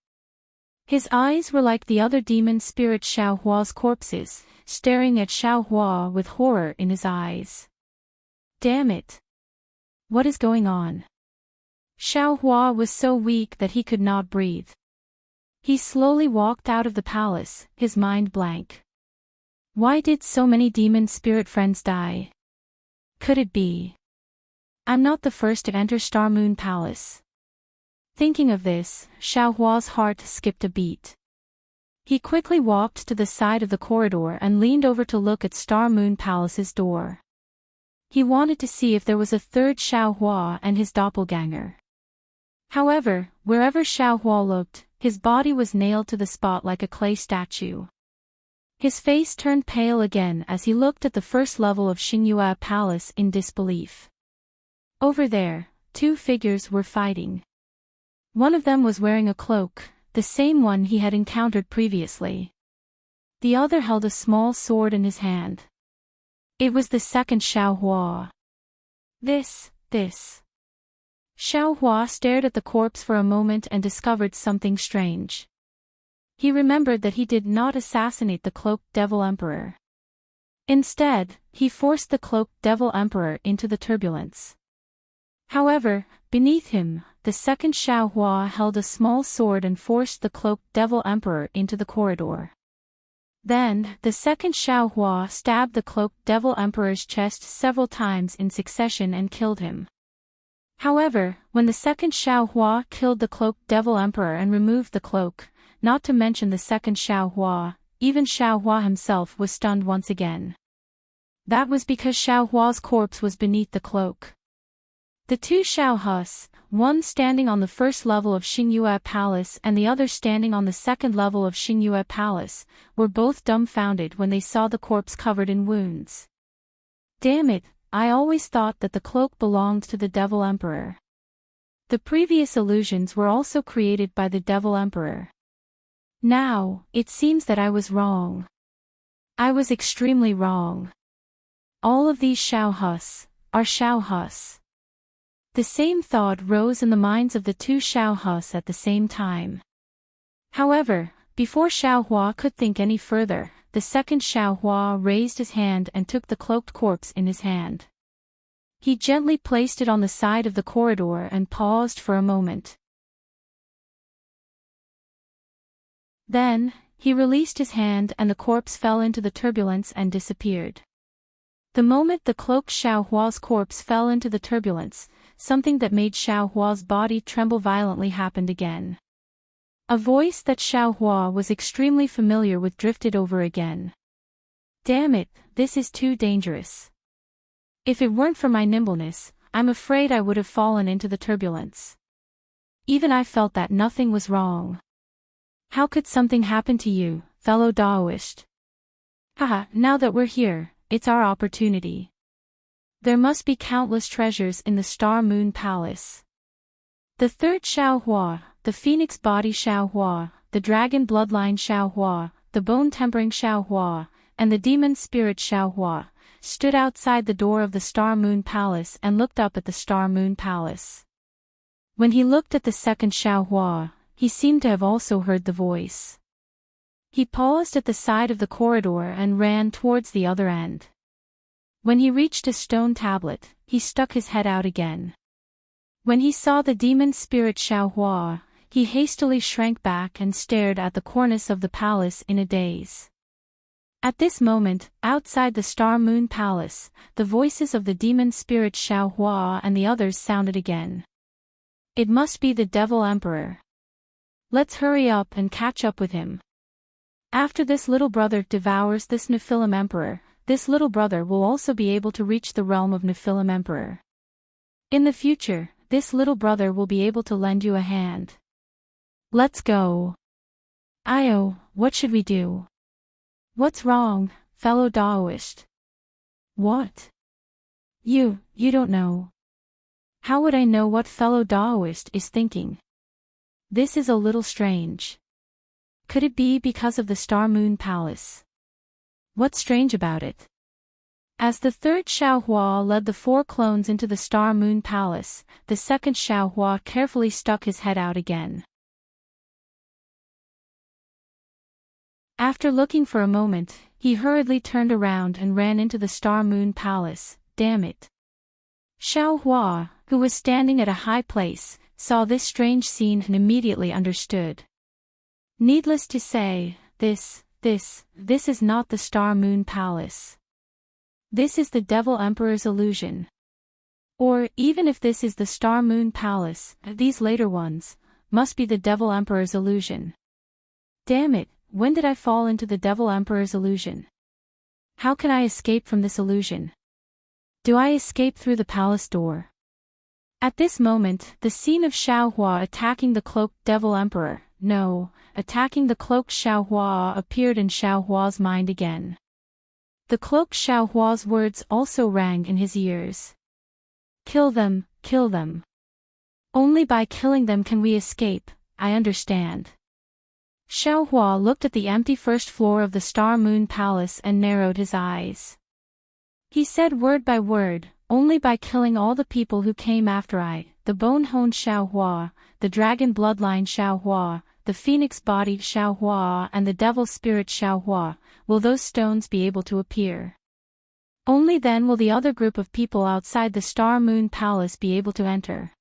His eyes were like the other demon spirit Xiao Hua's corpses, staring at Xiao Hua with horror in his eyes. Damn it! What is going on? Xiao Hua was so weak that he could not breathe. He slowly walked out of the palace, his mind blank. Why did so many demon spirit friends die? Could it be? I'm not the first to enter Star Moon Palace. Thinking of this, Xiao Hua's heart skipped a beat. He quickly walked to the side of the corridor and leaned over to look at Star Moon Palace's door. He wanted to see if there was a third Xiao Hua and his doppelganger. However, wherever Xiao Hua looked, his body was nailed to the spot like a clay statue. His face turned pale again as he looked at the first level of Xingyue Palace in disbelief. Over there, two figures were fighting. One of them was wearing a cloak, the same one he had encountered previously. The other held a small sword in his hand. It was the second Xiao Hua. This. Xiao Hua stared at the corpse for a moment and discovered something strange. He remembered that he did not assassinate the cloaked devil emperor. Instead, he forced the cloaked devil emperor into the turbulence. However, beneath him, the second Xiao Hua held a small sword and forced the cloaked devil emperor into the corridor. Then, the second Xiao Hua stabbed the cloaked devil emperor's chest several times in succession and killed him. However, when the second Xiao Hua killed the cloaked devil emperor and removed the cloak, not to mention the second Xiao Hua, even Xiao Hua himself was stunned once again. That was because Xiao Hua's corpse was beneath the cloak. The two Xiao Hus, one standing on the first level of Xingyue Palace and the other standing on the second level of Xingyue Palace, were both dumbfounded when they saw the corpse covered in wounds. Damn it, I always thought that the cloak belonged to the Devil Emperor. The previous illusions were also created by the Devil Emperor. Now, it seems that I was wrong. I was extremely wrong. All of these Xiao Hus are Xiao Hus. The same thought rose in the minds of the two Xiao Hus at the same time. However, before Xiao Hua could think any further, the second Xiao Hua raised his hand and took the cloaked corpse in his hand. He gently placed it on the side of the corridor and paused for a moment. Then, he released his hand and the corpse fell into the turbulence and disappeared. The moment the cloaked Xiao Hua's corpse fell into the turbulence, something that made Xiao Hua's body tremble violently happened again. A voice that Xiao Hua was extremely familiar with drifted over again. Damn it, this is too dangerous. If it weren't for my nimbleness, I'm afraid I would have fallen into the turbulence. Even I felt that nothing was wrong. How could something happen to you, fellow Daoist? Haha, now that we're here, it's our opportunity. There must be countless treasures in the Star Moon Palace. The third Xiao Hua, the Phoenix Body Xiao Hua, the Dragon Bloodline Xiao Hua, the Bone Tempering Xiao Hua, and the Demon Spirit Xiao Hua, stood outside the door of the Star Moon Palace and looked up at the Star Moon Palace. When he looked at the second Xiao Hua, he seemed to have also heard the voice. He paused at the side of the corridor and ran towards the other end. When he reached a stone tablet, he stuck his head out again. When he saw the demon spirit Xiao Hua, he hastily shrank back and stared at the cornice of the palace in a daze. At this moment, outside the Star Moon Palace, the voices of the demon spirit Xiao Hua and the others sounded again. It must be the Devil Emperor. Let's hurry up and catch up with him. After this little brother devours this Nephilim Emperor, this little brother will also be able to reach the realm of Nephilim Emperor. In the future, this little brother will be able to lend you a hand. Let's go. Io, what should we do? What's wrong, fellow Daoist? What? You don't know. How would I know what fellow Daoist is thinking? This is a little strange. Could it be because of the Star Moon Palace? What's strange about it? As the third Xiao Hua led the 4 clones into the Star Moon Palace, the second Xiao Hua carefully stuck his head out again. After looking for a moment, he hurriedly turned around and ran into the Star Moon Palace. Damn it. Xiao Hua, who was standing at a high place, saw this strange scene and immediately understood. Needless to say, this is not the Star Moon Palace. This is the Devil Emperor's illusion. Or, even if this is the Star Moon Palace, these later ones must be the Devil Emperor's illusion. Damn it, when did I fall into the Devil Emperor's illusion? How can I escape from this illusion? Do I escape through the palace door? At this moment, the scene of Xiao Hua attacking the cloaked Devil Emperor, attacking the cloaked Xiao Hua appeared in Xiao Hua's mind again. The cloaked Xiao Hua's words also rang in his ears. Kill them, kill them. Only by killing them can we escape, I understand. Xiao Hua looked at the empty first floor of the Star Moon Palace and narrowed his eyes. He said word by word, only by killing all the people who came after I, the bone-honed Xiao Hua, the dragon bloodline Xiao Hua, the phoenix-bodied Xiao Hua and the devil spirit Xiao Hua, will those stones be able to appear. Only then will the other group of people outside the Star Moon Palace be able to enter.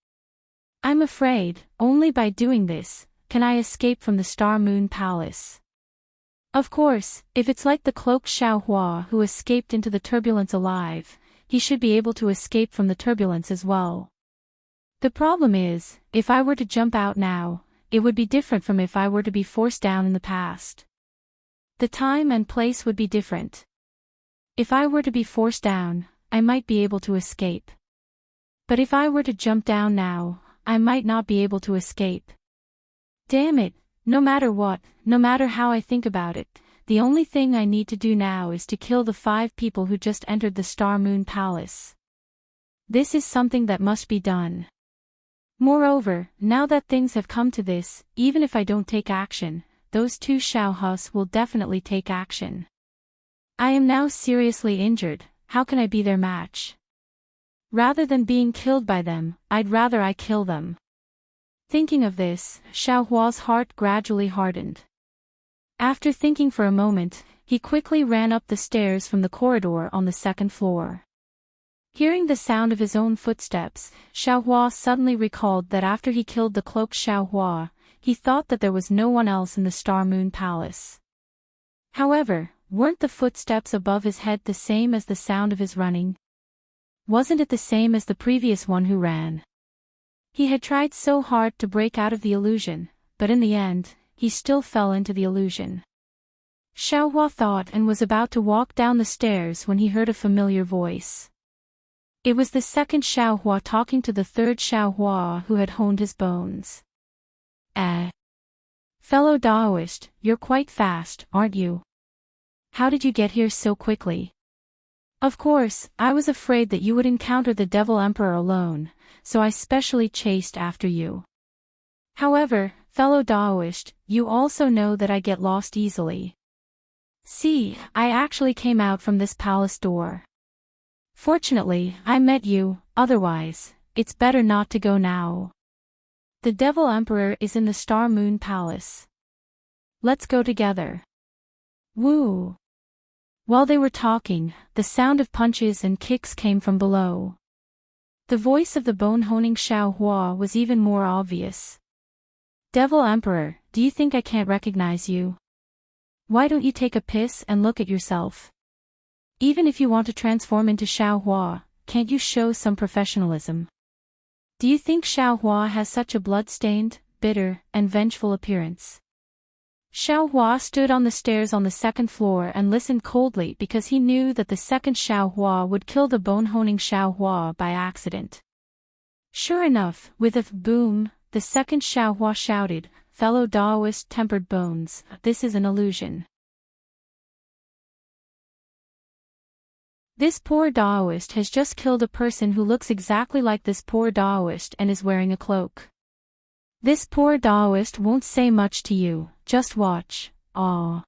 I'm afraid, only by doing this, can I escape from the Star Moon Palace. Of course, if it's like the cloaked Xiao Hua who escaped into the turbulence alive, he should be able to escape from the turbulence as well. The problem is, if I were to jump out now, it would be different from if I were to be forced down in the past. The time and place would be different. If I were to be forced down, I might be able to escape. But if I were to jump down now, I might not be able to escape. Damn it, no matter what, no matter how I think about it, the only thing I need to do now is to kill the 5 people who just entered the Star Moon Palace. This is something that must be done. Moreover, now that things have come to this, even if I don't take action, those 2 Xiaohus will definitely take action. I am now seriously injured, how can I be their match? Rather than being killed by them, I'd rather I kill them. Thinking of this, Xiaohua's heart gradually hardened. After thinking for a moment, he quickly ran up the stairs from the corridor on the 2nd floor. Hearing the sound of his own footsteps, Xiaohua suddenly recalled that after he killed the cloaked Xiaohua, he thought that there was no one else in the Star Moon Palace. However, weren't the footsteps above his head the same as the sound of his running? Wasn't it the same as the previous one who ran? He had tried so hard to break out of the illusion, but in the end, he still fell into the illusion. Xiaohua thought and was about to walk down the stairs when he heard a familiar voice. It was the 2nd Xiaohua talking to the 3rd Xiaohua who had honed his bones. Fellow Daoist, you're quite fast, aren't you? How did you get here so quickly? Of course, I was afraid that you would encounter the Devil Emperor alone, so I specially chased after you. However, fellow Daoist, you also know that I get lost easily. See, I actually came out from this palace door. Fortunately, I met you, otherwise, it's better not to go now. The Devil Emperor is in the Star Moon Palace. Let's go together. Woo! While they were talking, the sound of punches and kicks came from below. The voice of the bone-honing Xiaohua was even more obvious. Devil Emperor, do you think I can't recognize you? Why don't you take a piss and look at yourself? Even if you want to transform into Xiaohua, can't you show some professionalism? Do you think Xiaohua has such a blood-stained, bitter, and vengeful appearance? Xiaohua stood on the stairs on the 2nd floor and listened coldly because he knew that the 2nd Xiaohua would kill the bone-honing Xiaohua by accident. Sure enough, with a boom, the 2nd Xiaohua shouted, "Fellow Daoist tempered bones, this is an illusion. This poor Daoist has just killed a person who looks exactly like this poor Daoist and is wearing a cloak. This poor Daoist won't say much to you, just watch, aw."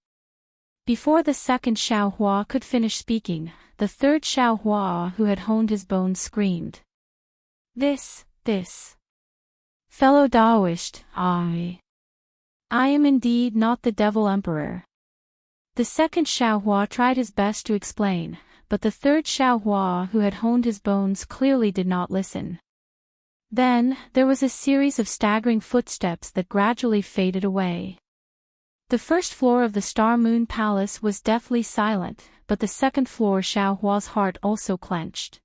Before the 2nd Xiaohua could finish speaking, the 3rd Xiaohua who had honed his bones screamed. This. Fellow Daoist, I am indeed not the Devil Emperor. The 2nd Xiaohua tried his best to explain, but the 3rd Xiaohua who had honed his bones clearly did not listen. Then, there was a series of staggering footsteps that gradually faded away. The 1st floor of the Star Moon Palace was deathly silent, but the 2nd floor Xiaohua's heart also clenched.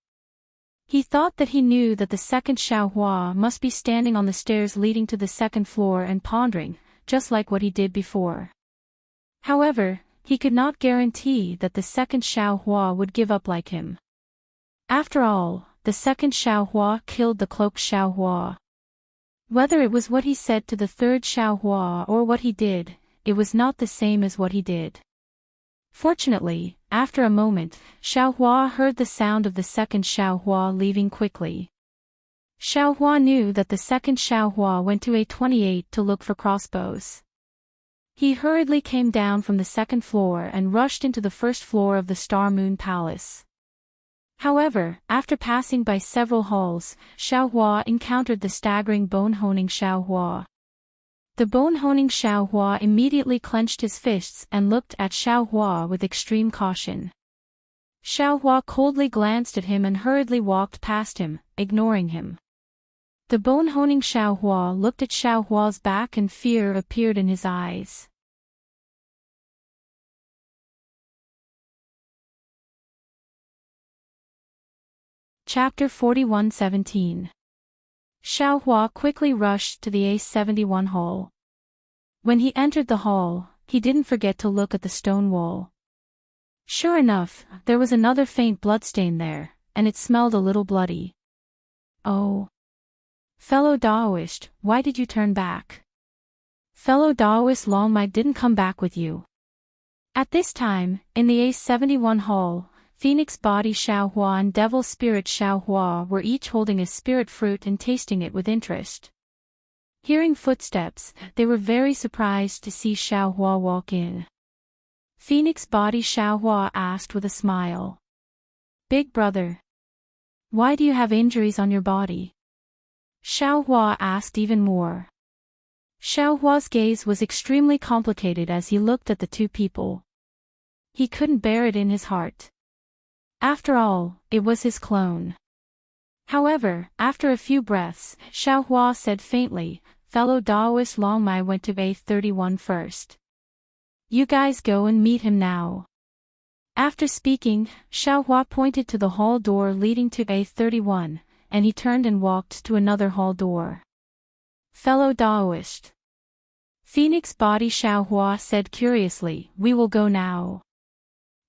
He thought that he knew that the 2nd Xiaohua must be standing on the stairs leading to the 2nd floor and pondering, just like what he did before. However, he could not guarantee that the 2nd Xiaohua would give up like him. After all, the 2nd Xiaohua killed the cloaked Xiaohua. Whether it was what he said to the 3rd Xiaohua or what he did, it was not the same as what he did. Fortunately, after a moment, Xiaohua heard the sound of the 2nd Xiaohua leaving quickly. Xiaohua knew that the 2nd Xiaohua went to A28 to look for crossbows. He hurriedly came down from the 2nd floor and rushed into the 1st floor of the Star Moon Palace. However, after passing by several halls, Xiaohua encountered the staggering bone-honing Xiaohua. The bone-honing Xiaohua immediately clenched his fists and looked at Xiaohua with extreme caution. Xiaohua coldly glanced at him and hurriedly walked past him, ignoring him. The bone-honing Xiaohua looked at Xiaohua's back and fear appeared in his eyes. Chapter 41:17. Xiaohua quickly rushed to the A71 hall. When he entered the hall, he didn't forget to look at the stone wall. Sure enough, there was another faint bloodstain there, and it smelled a little bloody. Oh. Fellow Daoist, why did you turn back? Fellow Daoist Longmai didn't come back with you. At this time, in the A71 hall, Phoenix Body Xiaohua and Devil Spirit Xiaohua were each holding a spirit fruit and tasting it with interest. Hearing footsteps, they were very surprised to see Xiaohua walk in. Phoenix Body Xiaohua asked with a smile. "Big brother, why do you have injuries on your body?" Xiaohua asked even more. Xiaohua's gaze was extremely complicated as he looked at the two people. He couldn't bear it in his heart. After all, it was his clone. However, after a few breaths, Xiaohua said faintly, "Fellow Daoist Long Mai went to A31 first. You guys go and meet him now." After speaking, Xiaohua pointed to the hall door leading to A31, and he turned and walked to another hall door. "Fellow Daoist." Phoenix Body Xiaohua said curiously, "We will go now."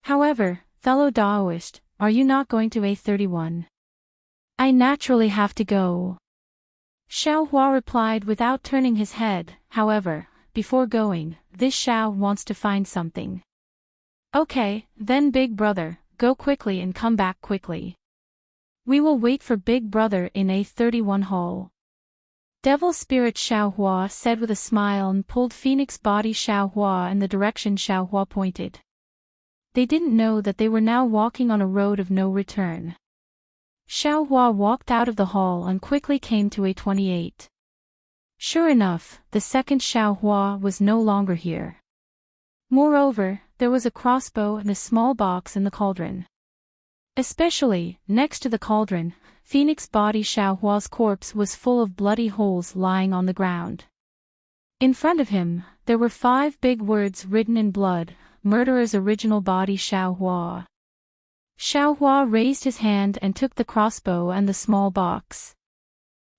"However, fellow Daoist, are you not going to A31? "I naturally have to go." Xiaohua replied without turning his head. "However, before going, this Xiao wants to find something." "Okay, then big brother, go quickly and come back quickly. We will wait for big brother in A31 hall." Devil Spirit Xiaohua said with a smile and pulled Phoenix Body Xiaohua in the direction Xiaohua pointed. They didn't know that they were now walking on a road of no return. Xiaohua walked out of the hall and quickly came to A28. Sure enough, the second Xiaohua was no longer here. Moreover, there was a crossbow and a small box in the cauldron. Especially, next to the cauldron, Phoenix Body Xiaohua's corpse was full of bloody holes lying on the ground. In front of him, there were 5 big words written in blood: "Murderer's Original Body Xiaohua." Xiaohua raised his hand and took the crossbow and the small box.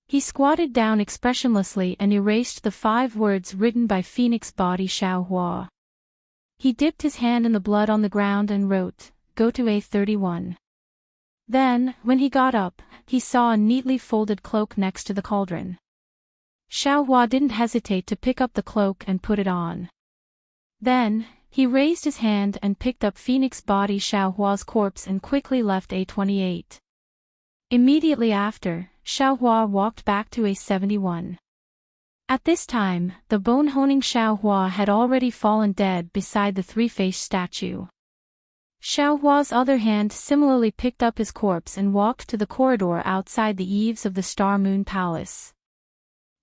He squatted down expressionlessly and erased the 5 words written by Phoenix Body Xiaohua. He dipped his hand in the blood on the ground and wrote, "Go to A31." Then, when he got up, he saw a neatly folded cloak next to the cauldron. Xiaohua didn't hesitate to pick up the cloak and put it on. Then, he raised his hand and picked up Phoenix Body Xiaohua's corpse and quickly left A28. Immediately after, Xiaohua walked back to A71. At this time, the bone-honing Xiaohua had already fallen dead beside the 3-faced statue. Xiaohua's other hand similarly picked up his corpse and walked to the corridor outside the eaves of the Star Moon Palace.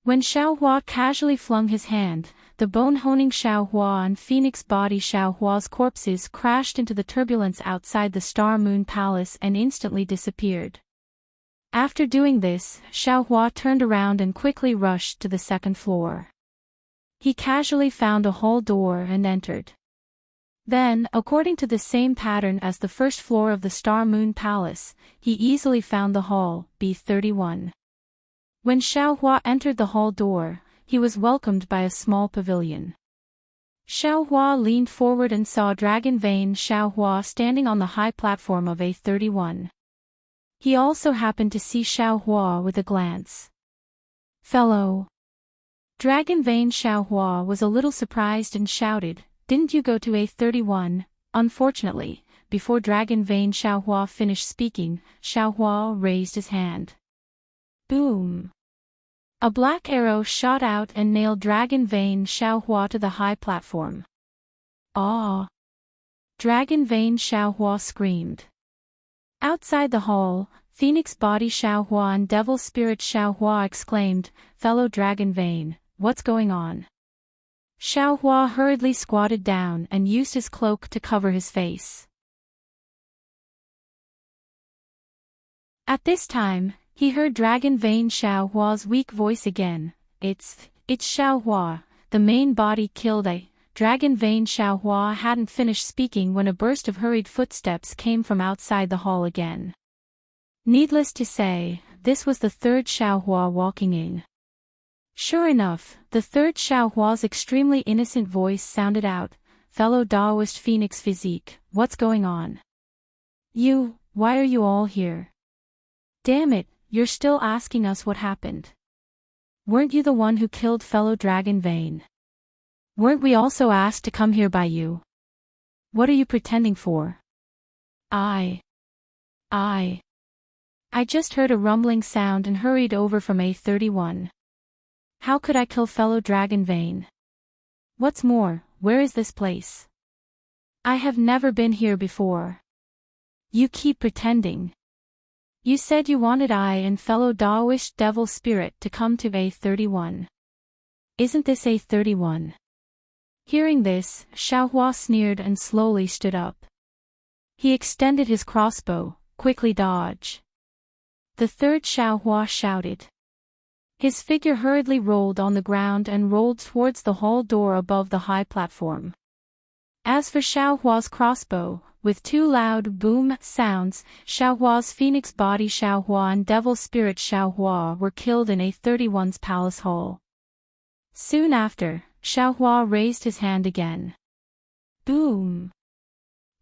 When Xiaohua casually flung his hand, the bone-honing Xiaohua and Phoenix Body Xiaohua's corpses crashed into the turbulence outside the Star Moon Palace and instantly disappeared. After doing this, Xiaohua turned around and quickly rushed to the second floor. He casually found a hall door and entered. Then, according to the same pattern as the first floor of the Star Moon Palace, he easily found the hall, B31. When Xiaohua entered the hall door, he was welcomed by a small pavilion. Xiaohua leaned forward and saw Dragon Vein Xiaohua standing on the high platform of A31. He also happened to see Xiaohua with a glance. "Fellow." Dragon Vein Xiaohua was a little surprised and shouted, "Didn't you go to A31? Unfortunately, before Dragon Vein Xiaohua finished speaking, Xiaohua raised his hand. Boom! A black arrow shot out and nailed Dragon Vein Xiaohua to the high platform. "Ah!" Dragon Vein Xiaohua screamed. Outside the hall, Phoenix Body Xiaohua and Devil Spirit Xiaohua exclaimed, "Fellow Dragon Vein, what's going on?" Xiaohua hurriedly squatted down and used his cloak to cover his face. At this time, he heard Dragon Vein Xiaohua's weak voice again. It's Xiaohua, the main body killed a." Dragon Vein Xiaohua hadn't finished speaking when a burst of hurried footsteps came from outside the hall again. Needless to say, this was the third Xiaohua walking in. Sure enough, the third Xiaohua's extremely innocent voice sounded out, "Fellow Daoist Phoenix Physique, what's going on? Why are you all here? Damn it, you're still asking us what happened. Weren't you the one who killed fellow Dragon Vein? Weren't we also asked to come here by you?" What are you pretending for? I just heard a rumbling sound and hurried over from A31. How could I kill fellow Dragon Vane? What's more, where is this place? I have never been here before. You keep pretending. You said you wanted I and fellow Daoist Devil Spirit to come to A31. Isn't this A31? Hearing this, Xiaohua sneered and slowly stood up. He extended his crossbow, quickly dodge. The third Xiaohua shouted. His figure hurriedly rolled on the ground and rolled towards the hall door above the high platform. As for Xiaohua's crossbow, with two loud boom sounds, Xiaohua's phoenix body Xiaohua and devil spirit Xiaohua were killed in A31's palace hall. Soon after, Xiaohua raised his hand again. Boom!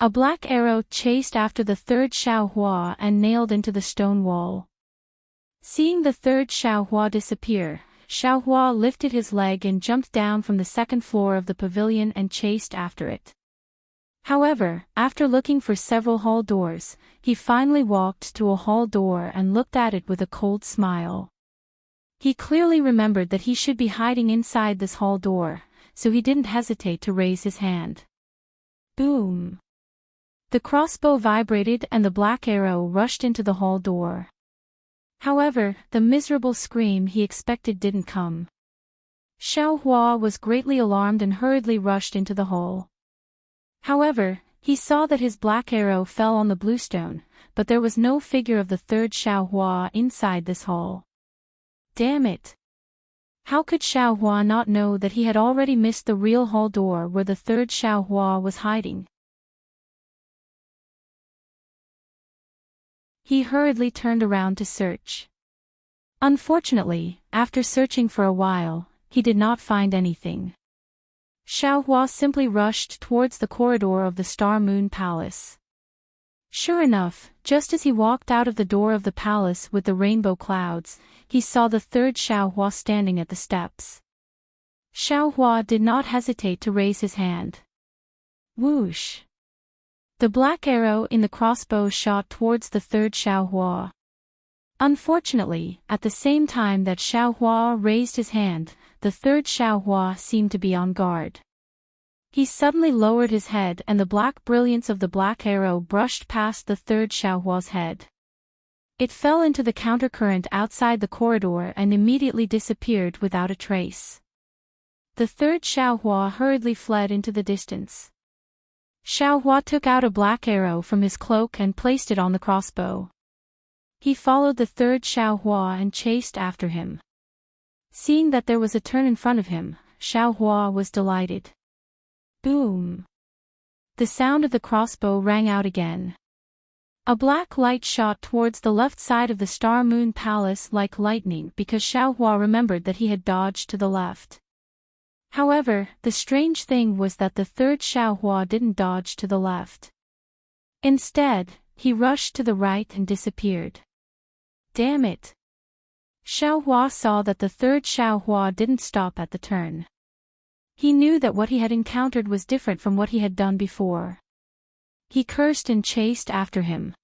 A black arrow chased after the third Xiaohua and nailed into the stone wall. Seeing the third Xiaohua disappear, Xiaohua lifted his leg and jumped down from the second floor of the pavilion and chased after it. However, after looking for several hall doors, he finally walked to a hall door and looked at it with a cold smile. He clearly remembered that he should be hiding inside this hall door, so he didn't hesitate to raise his hand. Boom! The crossbow vibrated and the black arrow rushed into the hall door. However, the miserable scream he expected didn't come. Xiaohua was greatly alarmed and hurriedly rushed into the hall. However, he saw that his black arrow fell on the bluestone, but there was no figure of the third Xiaohua inside this hall. Damn it! How could Xiaohua not know that he had already missed the real hall door where the third Xiaohua was hiding? He hurriedly turned around to search. Unfortunately, after searching for a while, he did not find anything. Xiaohua simply rushed towards the corridor of the Star Moon Palace. Sure enough, just as he walked out of the door of the palace with the rainbow clouds, he saw the third Xiaohua standing at the steps. Xiaohua did not hesitate to raise his hand. Whoosh! The black arrow in the crossbow shot towards the third Xiaohua. Unfortunately, at the same time that Xiaohua raised his hand, the third Xiaohua seemed to be on guard. He suddenly lowered his head and the black brilliance of the black arrow brushed past the third Xiaohua's head. It fell into the countercurrent outside the corridor and immediately disappeared without a trace. The third Xiaohua hurriedly fled into the distance. Xiaohua took out a black arrow from his cloak and placed it on the crossbow. He followed the third Xiaohua and chased after him. Seeing that there was a turn in front of him, Xiaohua was delighted. Boom! The sound of the crossbow rang out again. A black light shot towards the left side of the Star Moon Palace like lightning because Xiaohua remembered that he had dodged to the left. However, the strange thing was that the third Xiaohua didn't dodge to the left. Instead, he rushed to the right and disappeared. Damn it! Xiaohua saw that the third Xiaohua didn't stop at the turn. He knew that what he had encountered was different from what he had done before. He cursed and chased after him.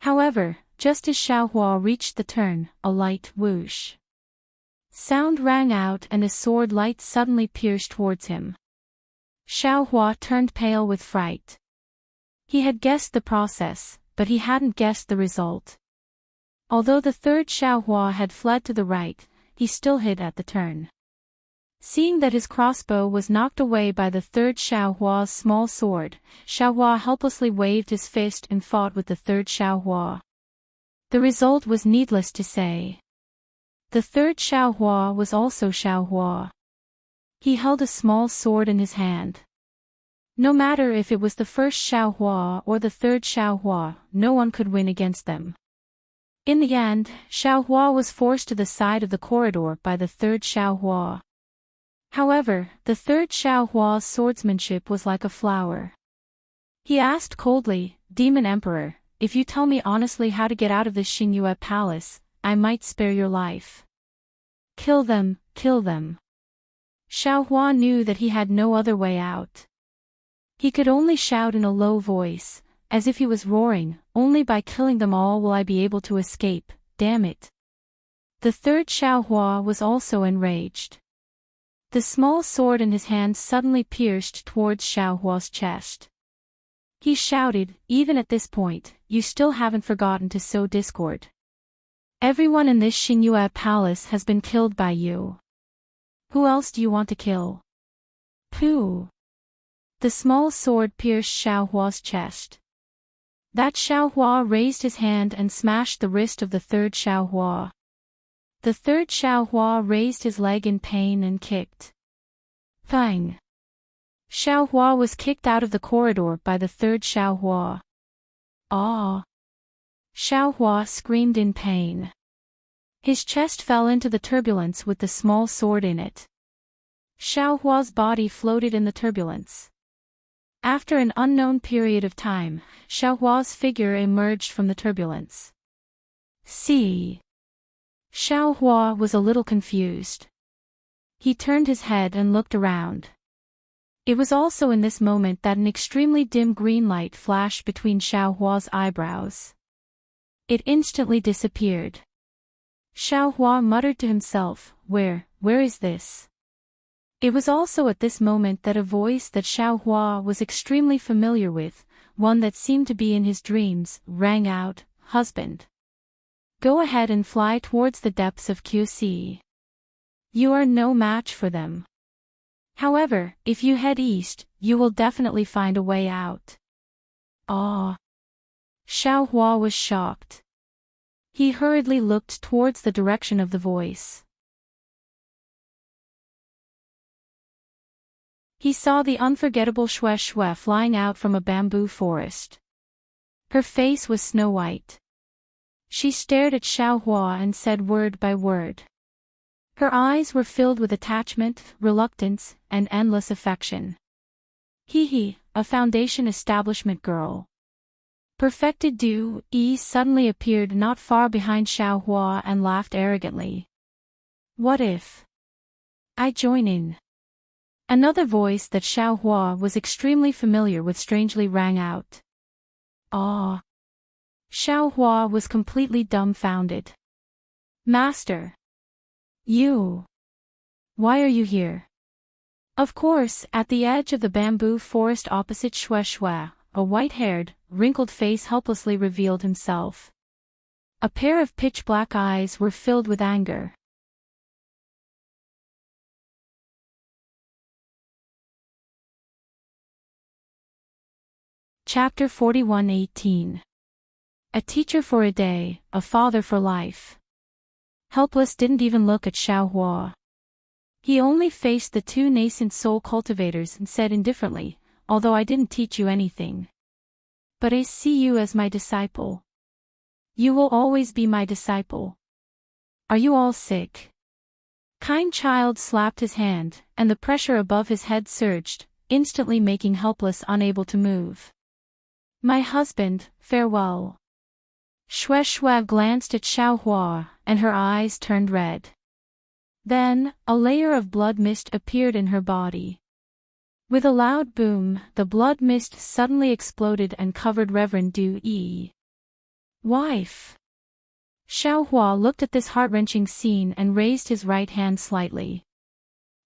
However, just as Xiaohua reached the turn, a light whoosh sound rang out and a sword light suddenly pierced towards him. Xiaohua turned pale with fright. He had guessed the process, but he hadn't guessed the result. Although the third Xiaohua had fled to the right, he still hid at the turn. Seeing that his crossbow was knocked away by the third Xiaohua's small sword, Xiaohua helplessly waved his fist and fought with the third Xiaohua. The result was needless to say. The third Xiaohua was also Xiaohua. He held a small sword in his hand. No matter if it was the first Xiaohua or the third Xiaohua, no one could win against them. In the end, Xiaohua was forced to the side of the corridor by the third Xiaohua. However, the third Xiaohua's swordsmanship was like a flower. He asked coldly, Demon Emperor, if you tell me honestly how to get out of this Xingyue palace, I might spare your life. Kill them, kill them. Xiaohua knew that he had no other way out. He could only shout in a low voice, as if he was roaring, "Only by killing them all will I be able to escape, damn it." The third Xiaohua was also enraged. The small sword in his hand suddenly pierced towards Xiaohua's chest. He shouted, "Even at this point, you still haven't forgotten to sow discord. Everyone in this Xingyue palace has been killed by you. Who else do you want to kill?" Pooh! The small sword pierced Xiaohua's chest. That Xiaohua raised his hand and smashed the wrist of the third Xiaohua. The third Xiaohua raised his leg in pain and kicked. Pang! Xiaohua was kicked out of the corridor by the third Xiaohua. Ah! Xiaohua screamed in pain. His chest fell into the turbulence with the small sword in it. Xiaohua's body floated in the turbulence. After an unknown period of time, Xiaohua's figure emerged from the turbulence. See? Xiaohua was a little confused. He turned his head and looked around. It was also in this moment that an extremely dim green light flashed between Xiaohua's eyebrows. It instantly disappeared. Xiaohua muttered to himself, where is this? It was also at this moment that a voice that Xiaohua was extremely familiar with, one that seemed to be in his dreams, rang out, "Husband. Go ahead and fly towards the depths of QC. You are no match for them. However, if you head east, you will definitely find a way out." Ah! Xiaohua was shocked. He hurriedly looked towards the direction of the voice. He saw the unforgettable Xue Xue flying out from a bamboo forest. Her face was snow white. She stared at Xiaohua and said word by word. Her eyes were filled with attachment, reluctance, and endless affection. He, a foundation establishment girl. Perfected Du Yi suddenly appeared not far behind Xiaohua and laughed arrogantly. "What if I join in?" Another voice that Xiaohua was extremely familiar with strangely rang out. Ah! Xiaohua was completely dumbfounded. "Master! You! Why are you here?" Of course, at the edge of the bamboo forest opposite Xue Xue, a white-haired, wrinkled face helplessly revealed himself. A pair of pitch-black eyes were filled with anger. Chapter 41:18. A teacher for a day, a father for life. Helpless didn't even look at Xiaohua. He only faced the two nascent soul cultivators and said indifferently, "Although I didn't teach you anything. But I see you as my disciple. You will always be my disciple. Are you all sick?" Kind child slapped his hand, and the pressure above his head surged, instantly making helpless unable to move. "My husband, farewell." Xue Xue glanced at Xiaohua, and her eyes turned red. Then, a layer of blood mist appeared in her body. With a loud boom, the blood mist suddenly exploded and covered Reverend Du Yi. "Wife!" Xiaohua looked at this heart-wrenching scene and raised his right hand slightly.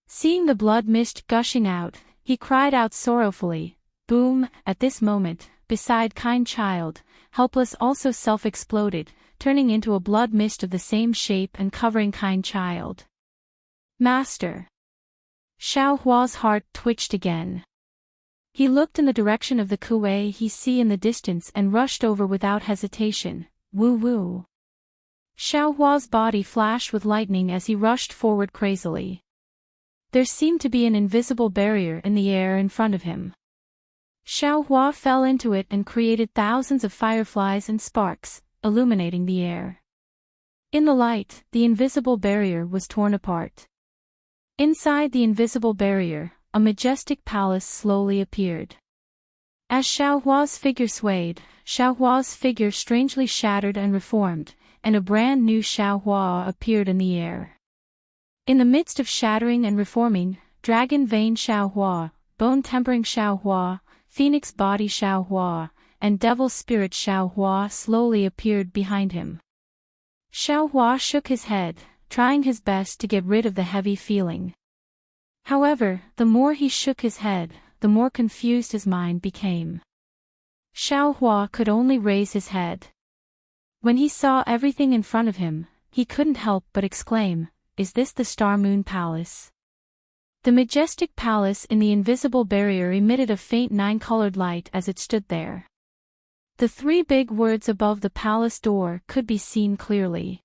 Seeing the blood mist gushing out, he cried out sorrowfully, "Boom!" At this moment, beside kind child, helpless also self-exploded, turning into a blood mist of the same shape and covering kind child. "Master!" Xiaohua's heart twitched again. He looked in the direction of the kuei he see in the distance and rushed over without hesitation. Woo-woo. Xiaohua's body flashed with lightning as he rushed forward crazily. There seemed to be an invisible barrier in the air in front of him. Xiaohua fell into it and created thousands of fireflies and sparks, illuminating the air. In the light, the invisible barrier was torn apart. Inside the invisible barrier, a majestic palace slowly appeared. As Xiaohua's figure swayed, Xiaohua's figure strangely shattered and reformed, and a brand new Xiaohua appeared in the air. In the midst of shattering and reforming, dragon vein Xiaohua, bone tempering Xiaohua, Phoenix body Xiao Hua, and devil spirit Xiao Hua slowly appeared behind him. Xiao Hua shook his head, trying his best to get rid of the heavy feeling. However, the more he shook his head, the more confused his mind became. Xiao Hua could only raise his head. When he saw everything in front of him, he couldn't help but exclaim, "Is this the Star Moon Palace?" The majestic palace in the invisible barrier emitted a faint nine-colored light as it stood there. The three big words above the palace door could be seen clearly.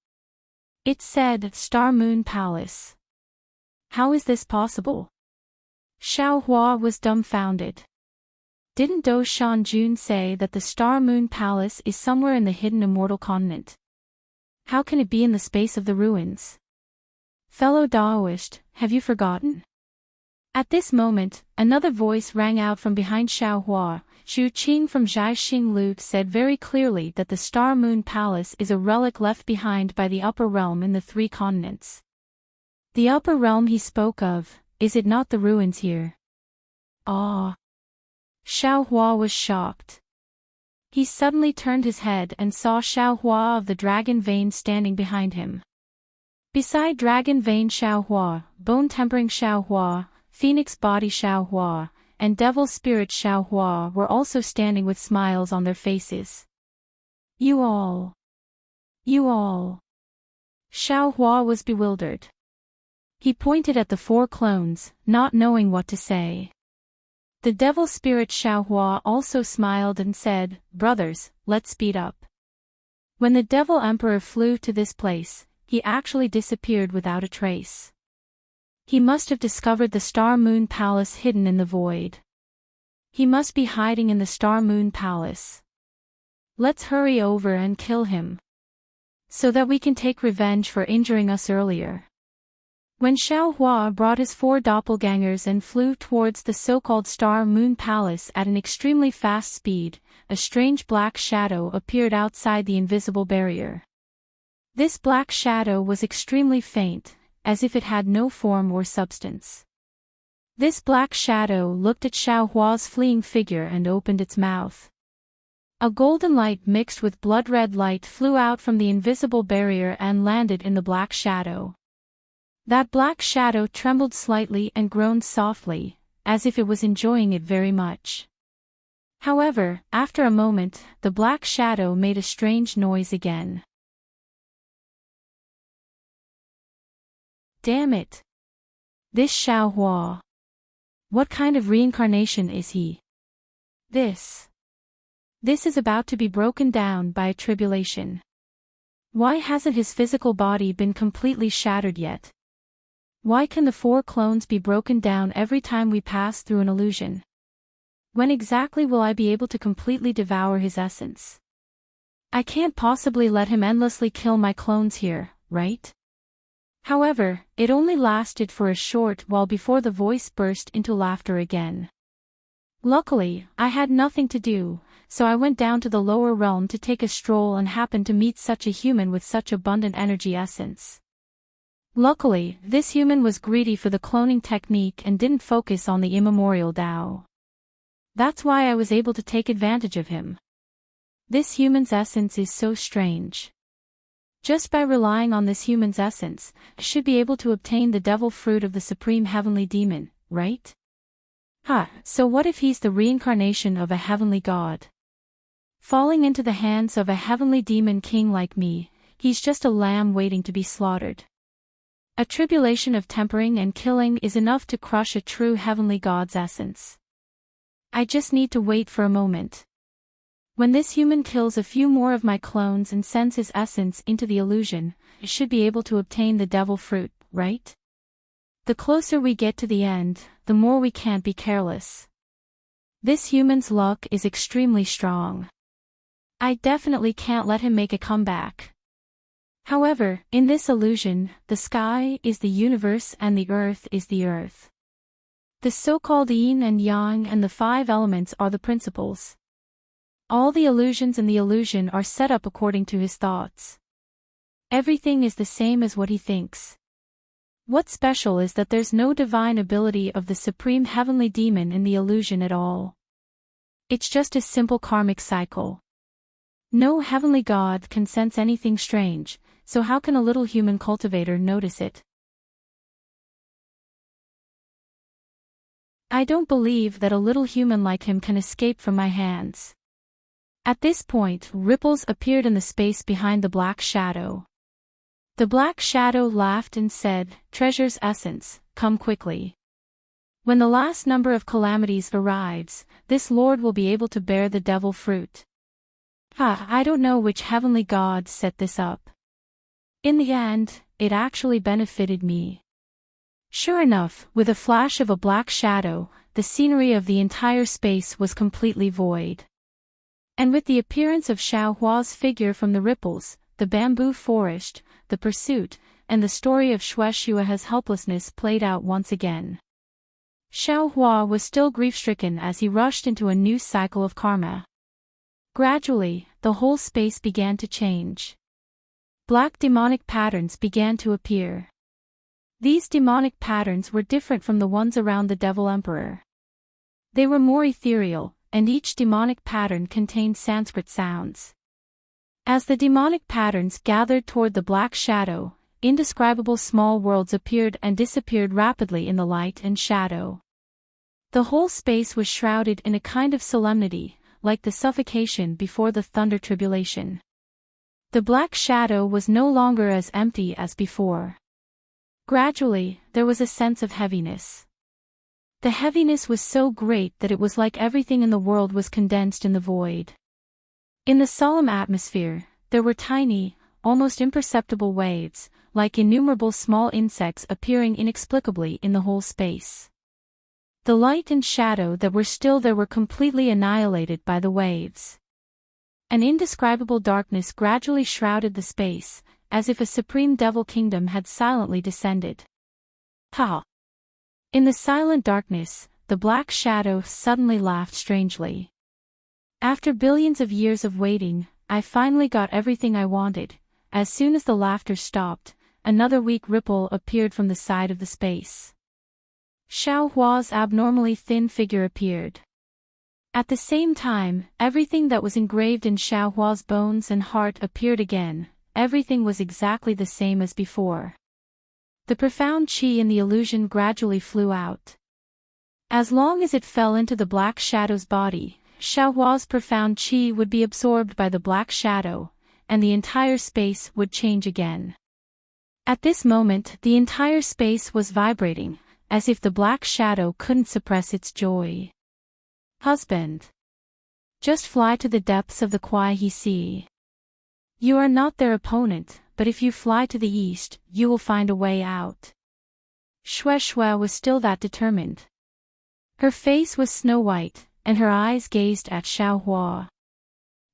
It said, "Star Moon Palace." How is this possible? Xiao Hua was dumbfounded. Didn't Do Shanjun say that the Star Moon Palace is somewhere in the hidden immortal continent? How can it be in the space of the ruins? Fellow Daoist, have you forgotten? At this moment, another voice rang out from behind Xiao Hua. Xu Qing from Zhai Xinglu said very clearly that the Star Moon Palace is a relic left behind by the upper realm in the three continents. The upper realm he spoke of, is it not the ruins here? Ah! Xiao Hua was shocked. He suddenly turned his head and saw Xiao Hua of the Dragon Vein standing behind him. Beside Dragon Vein Xiao Hua, Bone Tempering Xiao Hua, Phoenix Body Xiao Hua, and Devil Spirit Xiao Hua were also standing with smiles on their faces. You all. Xiao Hua was bewildered. He pointed at the four clones, not knowing what to say. The devil spirit Xiao Hua also smiled and said, "Brothers, let's speed up." When the devil emperor flew to this place, he actually disappeared without a trace. He must have discovered the Star Moon Palace hidden in the void. He must be hiding in the Star Moon Palace. Let's hurry over and kill him, so that we can take revenge for injuring us earlier. When Xiao Hua brought his four doppelgangers and flew towards the so-called Star Moon Palace at an extremely fast speed, a strange black shadow appeared outside the invisible barrier. This black shadow was extremely faint, as if it had no form or substance. This black shadow looked at Xiao Hua's fleeing figure and opened its mouth. A golden light mixed with blood-red light flew out from the invisible barrier and landed in the black shadow. That black shadow trembled slightly and groaned softly, as if it was enjoying it very much. However, after a moment, the black shadow made a strange noise again. Damn it! This Xiao Hua. What kind of reincarnation is he? This is about to be broken down by a tribulation. Why hasn't his physical body been completely shattered yet? Why can the four clones be broken down every time we pass through an illusion? When exactly will I be able to completely devour his essence? I can't possibly let him endlessly kill my clones here, right? However, it only lasted for a short while before the voice burst into laughter again. Luckily, I had nothing to do, so I went down to the lower realm to take a stroll and happened to meet such a human with such abundant energy essence. Luckily, this human was greedy for the cloning technique and didn't focus on the immemorial Tao. That's why I was able to take advantage of him. This human's essence is so strange. Just by relying on this human's essence, I should be able to obtain the devil fruit of the supreme heavenly demon, right? So what if he's the reincarnation of a heavenly god? Falling into the hands of a heavenly demon king like me, he's just a lamb waiting to be slaughtered. A tribulation of tempering and killing is enough to crush a true heavenly god's essence. I just need to wait for a moment. When this human kills a few more of my clones and sends his essence into the illusion, I should be able to obtain the devil fruit, right? The closer we get to the end, the more we can't be careless. This human's luck is extremely strong. I definitely can't let him make a comeback. However, in this illusion, the sky is the universe and the earth is the earth. The so-called yin and yang and the five elements are the principles. All the illusions in the illusion are set up according to his thoughts. Everything is the same as what he thinks. What's special is that there's no divine ability of the supreme heavenly demon in the illusion at all. It's just a simple karmic cycle. No heavenly god can sense anything strange, so how can a little human cultivator notice it? I don't believe that a little human like him can escape from my hands. At this point, ripples appeared in the space behind the black shadow. The black shadow laughed and said, "Treasure's essence, come quickly. When the last number of calamities arrives, this lord will be able to bear the devil fruit." I don't know which heavenly god set this up. In the end, it actually benefited me. Sure enough, with a flash of a black shadow, the scenery of the entire space was completely void. And with the appearance of Xiao Hua's figure from the ripples, the bamboo forest, the pursuit, and the story of Shueishua's helplessness played out once again. Xiao Hua was still grief-stricken as he rushed into a new cycle of karma. Gradually, the whole space began to change. Black demonic patterns began to appear. These demonic patterns were different from the ones around the Devil Emperor. They were more ethereal, and each demonic pattern contained Sanskrit sounds. As the demonic patterns gathered toward the black shadow, indescribable small worlds appeared and disappeared rapidly in the light and shadow. The whole space was shrouded in a kind of solemnity, like the suffocation before the thunder tribulation. The black shadow was no longer as empty as before. Gradually, there was a sense of heaviness. The heaviness was so great that it was like everything in the world was condensed in the void. In the solemn atmosphere, there were tiny, almost imperceptible waves, like innumerable small insects appearing inexplicably in the whole space. The light and shadow that were still there were completely annihilated by the waves. An indescribable darkness gradually shrouded the space, as if a supreme devil kingdom had silently descended. In the silent darkness, the black shadow suddenly laughed strangely. After billions of years of waiting, I finally got everything I wanted. As soon as the laughter stopped, another weak ripple appeared from the side of the space. Xiao Hua's abnormally thin figure appeared. At the same time, everything that was engraved in Xiao Hua's bones and heart appeared again. Everything was exactly the same as before. The profound qi in the illusion gradually flew out. As long as it fell into the black shadow's body, Xiao Hua's profound qi would be absorbed by the black shadow, and the entire space would change again. At this moment, the entire space was vibrating, as if the black shadow couldn't suppress its joy. Husband. Just fly to the depths of the Kuai-He Sea. You are not their opponent, but if you fly to the east, you will find a way out. Shueishua was still that determined. Her face was snow-white, and her eyes gazed at Xiao Hua.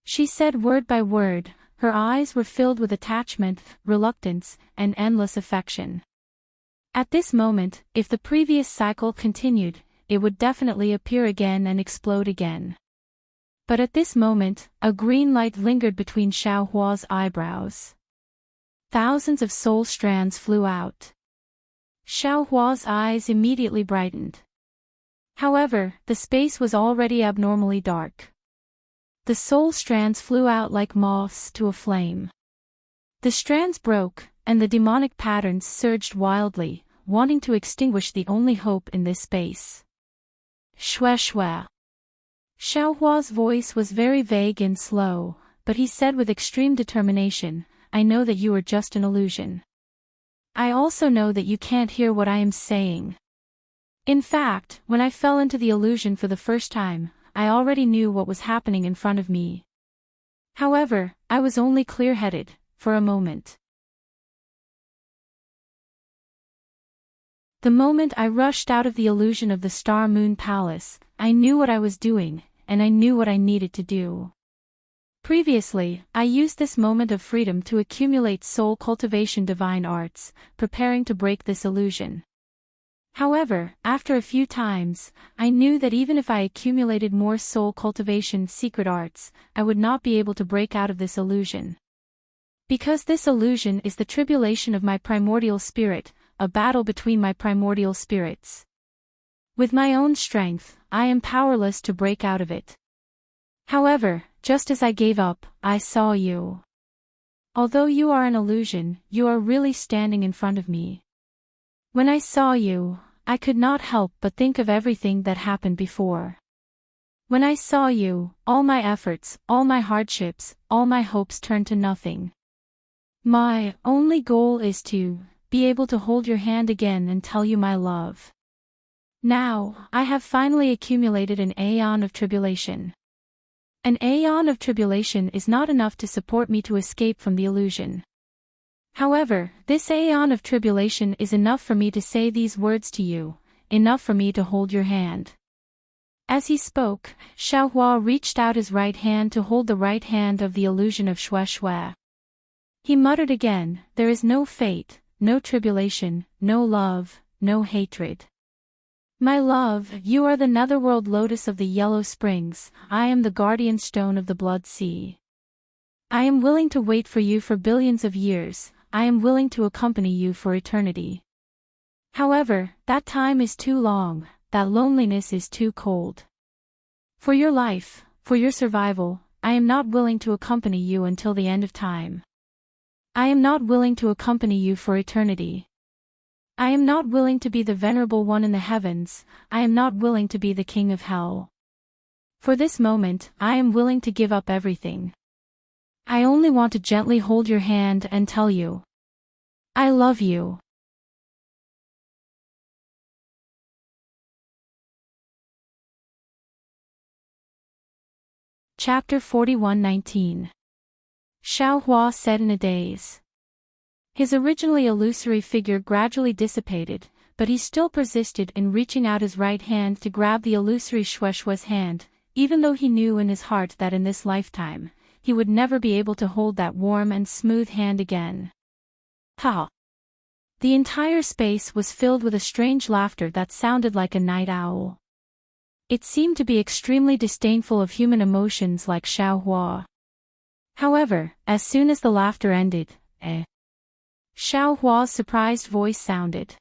She said word by word, her eyes were filled with attachment, reluctance, and endless affection. At this moment, if the previous cycle continued, it would definitely appear again and explode again. But at this moment, a green light lingered between Xiao Hua's eyebrows. Thousands of soul strands flew out. Xiao Hua's eyes immediately brightened. However, the space was already abnormally dark. The soul strands flew out like moths to a flame. The strands broke, and the demonic patterns surged wildly, wanting to extinguish the only hope in this space. Shueishua. Xiao Hua's voice was very vague and slow, but he said with extreme determination, "I know that you are just an illusion. I also know that you can't hear what I am saying. In fact, when I fell into the illusion for the first time, I already knew what was happening in front of me. However, I was only clear-headed, for a moment. The moment I rushed out of the illusion of the Star Moon Palace, I knew what I was doing, and I knew what I needed to do. Previously, I used this moment of freedom to accumulate soul cultivation divine arts, preparing to break this illusion. However, after a few times, I knew that even if I accumulated more soul cultivation secret arts, I would not be able to break out of this illusion. Because this illusion is the tribulation of my primordial spirit, a battle between my primordial spirits. With my own strength, I am powerless to break out of it. However, just as I gave up, I saw you. Although you are an illusion, you are really standing in front of me. When I saw you, I could not help but think of everything that happened before. When I saw you, all my efforts, all my hardships, all my hopes turned to nothing. My only goal is to be able to hold your hand again and tell you my love. Now, I have finally accumulated an aeon of tribulation. An aeon of tribulation is not enough to support me to escape from the illusion. However, this aeon of tribulation is enough for me to say these words to you, enough for me to hold your hand. As he spoke, Xiaohua reached out his right hand to hold the right hand of the illusion of Shui. He muttered again, there is no fate, no tribulation, no love, no hatred. My love, you are the netherworld lotus of the Yellow Springs, I am the guardian stone of the Blood Sea. I am willing to wait for you for billions of years, I am willing to accompany you for eternity. However, that time is too long, that loneliness is too cold. For your life, for your survival, I am not willing to accompany you until the end of time. I am not willing to accompany you for eternity. I am not willing to be the venerable one in the heavens, I am not willing to be the king of hell. For this moment, I am willing to give up everything. I only want to gently hold your hand and tell you, I love you. Chapter 41:19. Xiaohua said in a daze. His originally illusory figure gradually dissipated, but he still persisted in reaching out his right hand to grab the illusory Shueishue's hand, even though he knew in his heart that in this lifetime, he would never be able to hold that warm and smooth hand again. Ha! The entire space was filled with a strange laughter that sounded like a night owl. It seemed to be extremely disdainful of human emotions like Xiaohua. However, as soon as the laughter ended, Xiaohua's surprised voice sounded.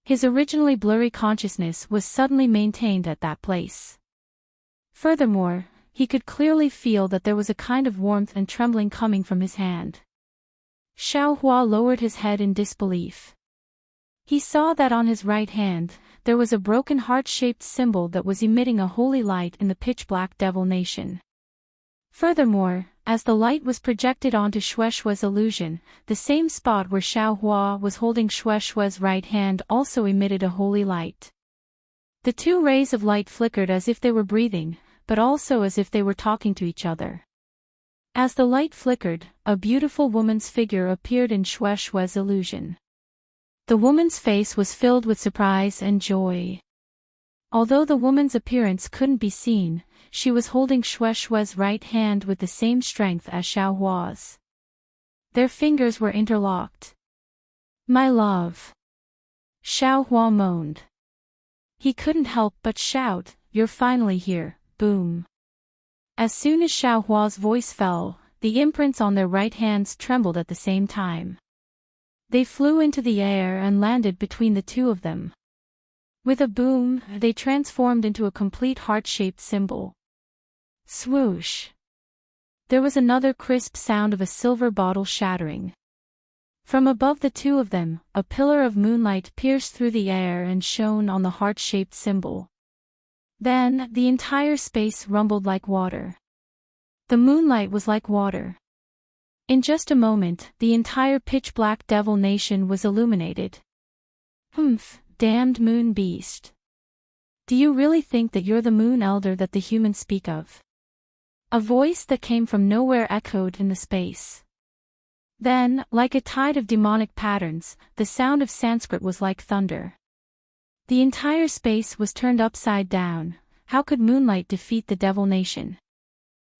His originally blurry consciousness was suddenly maintained at that place. Furthermore, he could clearly feel that there was a kind of warmth and trembling coming from his hand. Xiaohua lowered his head in disbelief. He saw that on his right hand, there was a broken heart-shaped symbol that was emitting a holy light in the pitch-black devil nation. Furthermore, as the light was projected onto Shueishue's illusion, the same spot where Xiaohua was holding Shueishue's right hand also emitted a holy light. The two rays of light flickered as if they were breathing, but also as if they were talking to each other. As the light flickered, a beautiful woman's figure appeared in Shueishue's illusion. The woman's face was filled with surprise and joy. Although the woman's appearance couldn't be seen, she was holding Shueishue's right hand with the same strength as Xiaohua's. Their fingers were interlocked. My love. Xiaohua moaned. He couldn't help but shout, you're finally here, boom. As soon as Xiaohua's voice fell, the imprints on their right hands trembled at the same time. They flew into the air and landed between the two of them. With a boom, they transformed into a complete heart-shaped symbol. Swoosh! There was another crisp sound of a silver bottle shattering. From above the two of them, a pillar of moonlight pierced through the air and shone on the heart-shaped symbol. Then, the entire space rumbled like water. The moonlight was like water. In just a moment, the entire pitch-black devil nation was illuminated. Humph, damned moon beast. Do you really think that you're the moon elder that the humans speak of? A voice that came from nowhere echoed in the space. Then, like a tide of demonic patterns, the sound of Sanskrit was like thunder. The entire space was turned upside down. How could moonlight defeat the devil nation?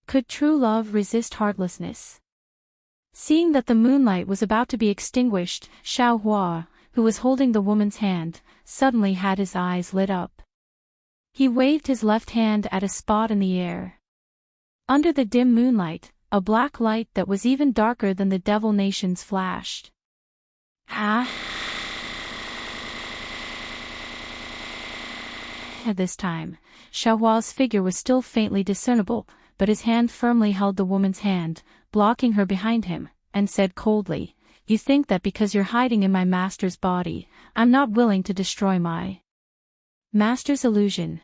Could true love resist heartlessness? Seeing that the moonlight was about to be extinguished, Xiaohua, who was holding the woman's hand, suddenly had his eyes lit up. He waved his left hand at a spot in the air. Under the dim moonlight, a black light that was even darker than the devil nations flashed. Ah! At this time, Xiaohua's figure was still faintly discernible, but his hand firmly held the woman's hand, blocking her behind him, and said coldly, "You think that because you're hiding in my master's body, I'm not willing to destroy my master's illusion.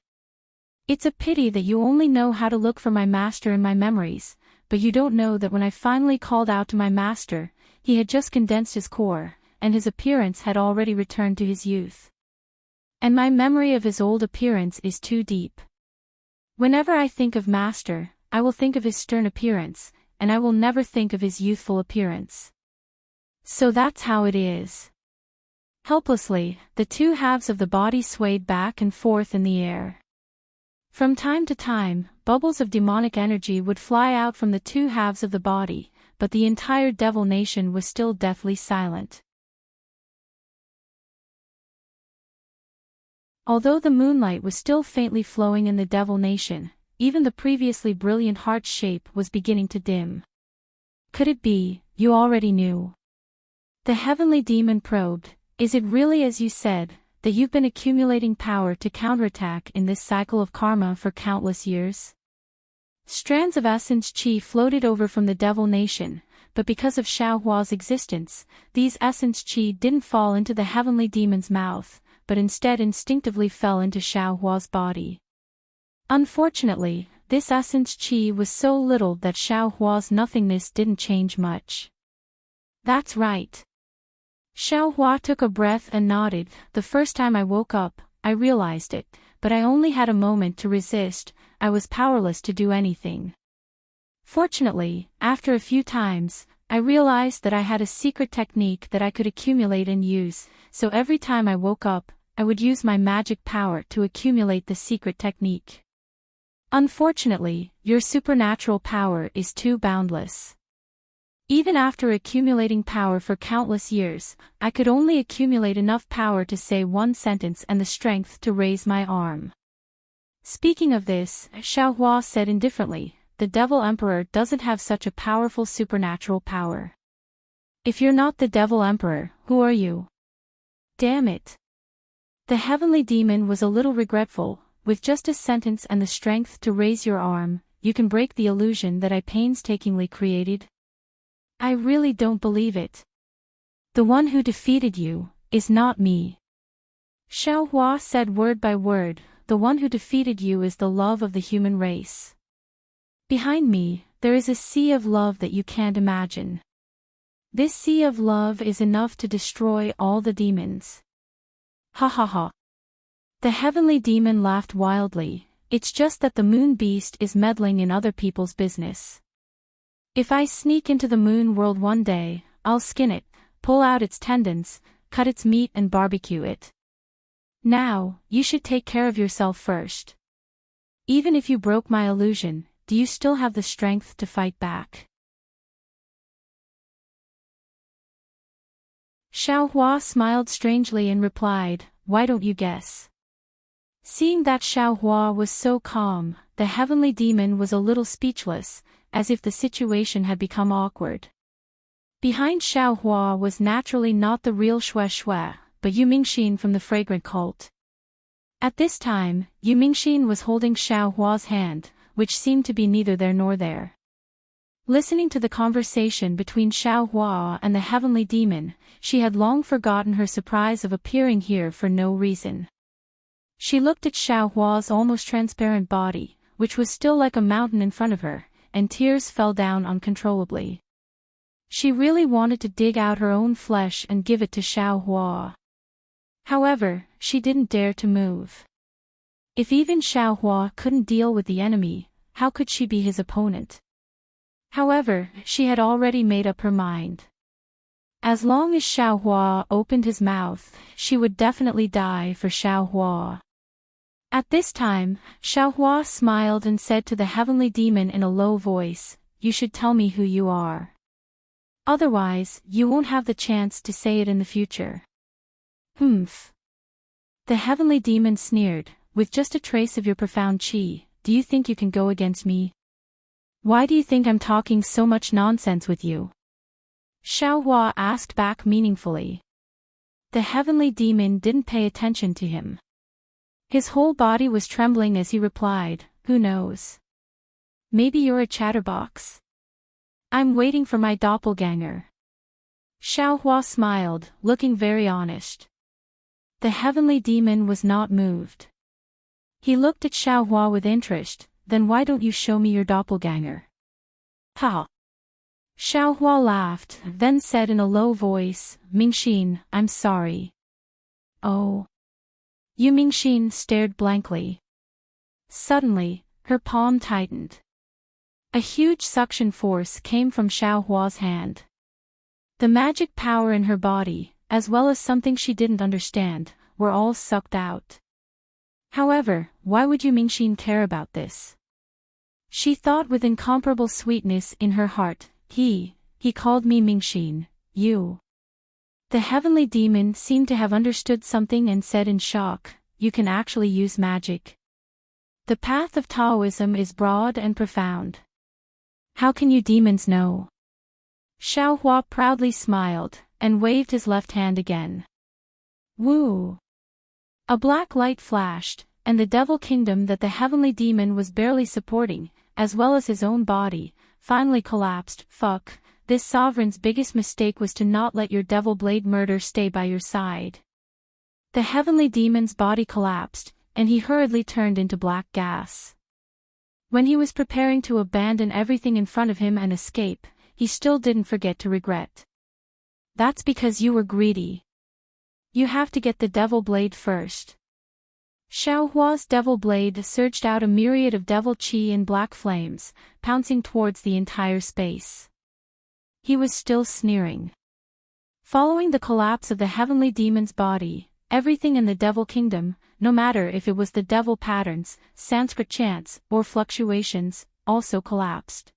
It's a pity that you only know how to look for my master in my memories, but you don't know that when I finally called out to my master, he had just condensed his core, and his appearance had already returned to his youth. And my memory of his old appearance is too deep. Whenever I think of master, I will think of his stern appearance, and I will never think of his youthful appearance. So that's how it is." Helplessly, the two halves of the body swayed back and forth in the air. From time to time, bubbles of demonic energy would fly out from the two halves of the body, but the entire devil nation was still deathly silent. Although the moonlight was still faintly flowing in the devil nation, even the previously brilliant heart shape was beginning to dim. "Could it be, you already knew?" The heavenly demon probed. "Is it really as you said, that you've been accumulating power to counterattack in this cycle of karma for countless years?" Strands of essence chi floated over from the devil nation, but because of Xiaohua's existence, these essence chi didn't fall into the heavenly demon's mouth, but instead instinctively fell into Xiaohua's body. Unfortunately, this essence chi was so little that Xiaohua's nothingness didn't change much. "That's right." Xiaohua took a breath and nodded. "The first time I woke up, I realized it, but I only had a moment to resist. I was powerless to do anything. Fortunately, after a few times, I realized that I had a secret technique that I could accumulate and use, so every time I woke up, I would use my magic power to accumulate the secret technique. Unfortunately, your supernatural power is too boundless. Even after accumulating power for countless years, I could only accumulate enough power to say one sentence and the strength to raise my arm." Speaking of this, Xiaohua said indifferently, "The Devil Emperor doesn't have such a powerful supernatural power. If you're not the Devil Emperor, who are you?" "Damn it." The heavenly demon was a little regretful. "With just a sentence and the strength to raise your arm, you can break the illusion that I painstakingly created? I really don't believe it. The one who defeated you is not me." Xiaohua said word by word, "The one who defeated you is the love of the human race. Behind me, there is a sea of love that you can't imagine. This sea of love is enough to destroy all the demons." Ha ha ha. The heavenly demon laughed wildly. "It's just that the moon beast is meddling in other people's business. If I sneak into the moon world one day, I'll skin it, pull out its tendons, cut its meat and barbecue it. Now, you should take care of yourself first. Even if you broke my illusion, do you still have the strength to fight back?" Xiaohua smiled strangely and replied, "Why don't you guess?" Seeing that Xiaohua was so calm, the heavenly demon was a little speechless, as if the situation had become awkward. Behind Xiaohua was naturally not the real Xue Xue, but Yu Mingxin from the fragrant cult. At this time, Yu Mingxin was holding Xiaohua's hand, which seemed to be neither there nor there. Listening to the conversation between Xiaohua and the heavenly demon, she had long forgotten her surprise of appearing here for no reason. She looked at Xiaohua's almost transparent body, which was still like a mountain in front of her, and tears fell down uncontrollably. She really wanted to dig out her own flesh and give it to Xiaohua. However, she didn't dare to move. If even Xiaohua couldn't deal with the enemy, how could she be his opponent? However, she had already made up her mind. As long as Xiaohua opened his mouth, she would definitely die for Xiaohua. At this time, Xiaohua smiled and said to the heavenly demon in a low voice, "You should tell me who you are. Otherwise, you won't have the chance to say it in the future." "Humph." The heavenly demon sneered, "With just a trace of your profound chi, do you think you can go against me? Why do you think I'm talking so much nonsense with you?" Xiaohua asked back meaningfully. The heavenly demon didn't pay attention to him. His whole body was trembling as he replied, "Who knows? Maybe you're a chatterbox? I'm waiting for my doppelganger. Xiaohua smiled, looking very honest. The heavenly demon was not moved. He looked at Xiaohua with interest. Then why don't you show me your doppelganger? Ha! Xiaohua laughed, then said in a low voice, Mingxin, I'm sorry. Oh. Yu Mingxin stared blankly. Suddenly, her palm tightened. A huge suction force came from Xiaohua's hand. The magic power in her body, as well as something she didn't understand, were all sucked out. However, why would Yu Mingxin care about this? She thought with incomparable sweetness in her heart, he called me Mingxin, you. The heavenly demon seemed to have understood something and said in shock, you can actually use magic. The path of Taoism is broad and profound. How can you demons know? Xiaohua proudly smiled, and waved his left hand again. Woo! A black light flashed, and the devil kingdom that the heavenly demon was barely supporting, as well as his own body, finally collapsed. Fuck, this sovereign's biggest mistake was to not let your devil blade murder stay by your side. The heavenly demon's body collapsed, and he hurriedly turned into black gas. When he was preparing to abandon everything in front of him and escape, he still didn't forget to regret. That's because you were greedy. You have to get the devil blade first. Xiaohua's devil blade surged out a myriad of devil qi in black flames, pouncing towards the entire space. He was still sneering. Following the collapse of the heavenly demon's body, everything in the devil kingdom, no matter if it was the devil patterns, Sanskrit chants, or fluctuations, also collapsed.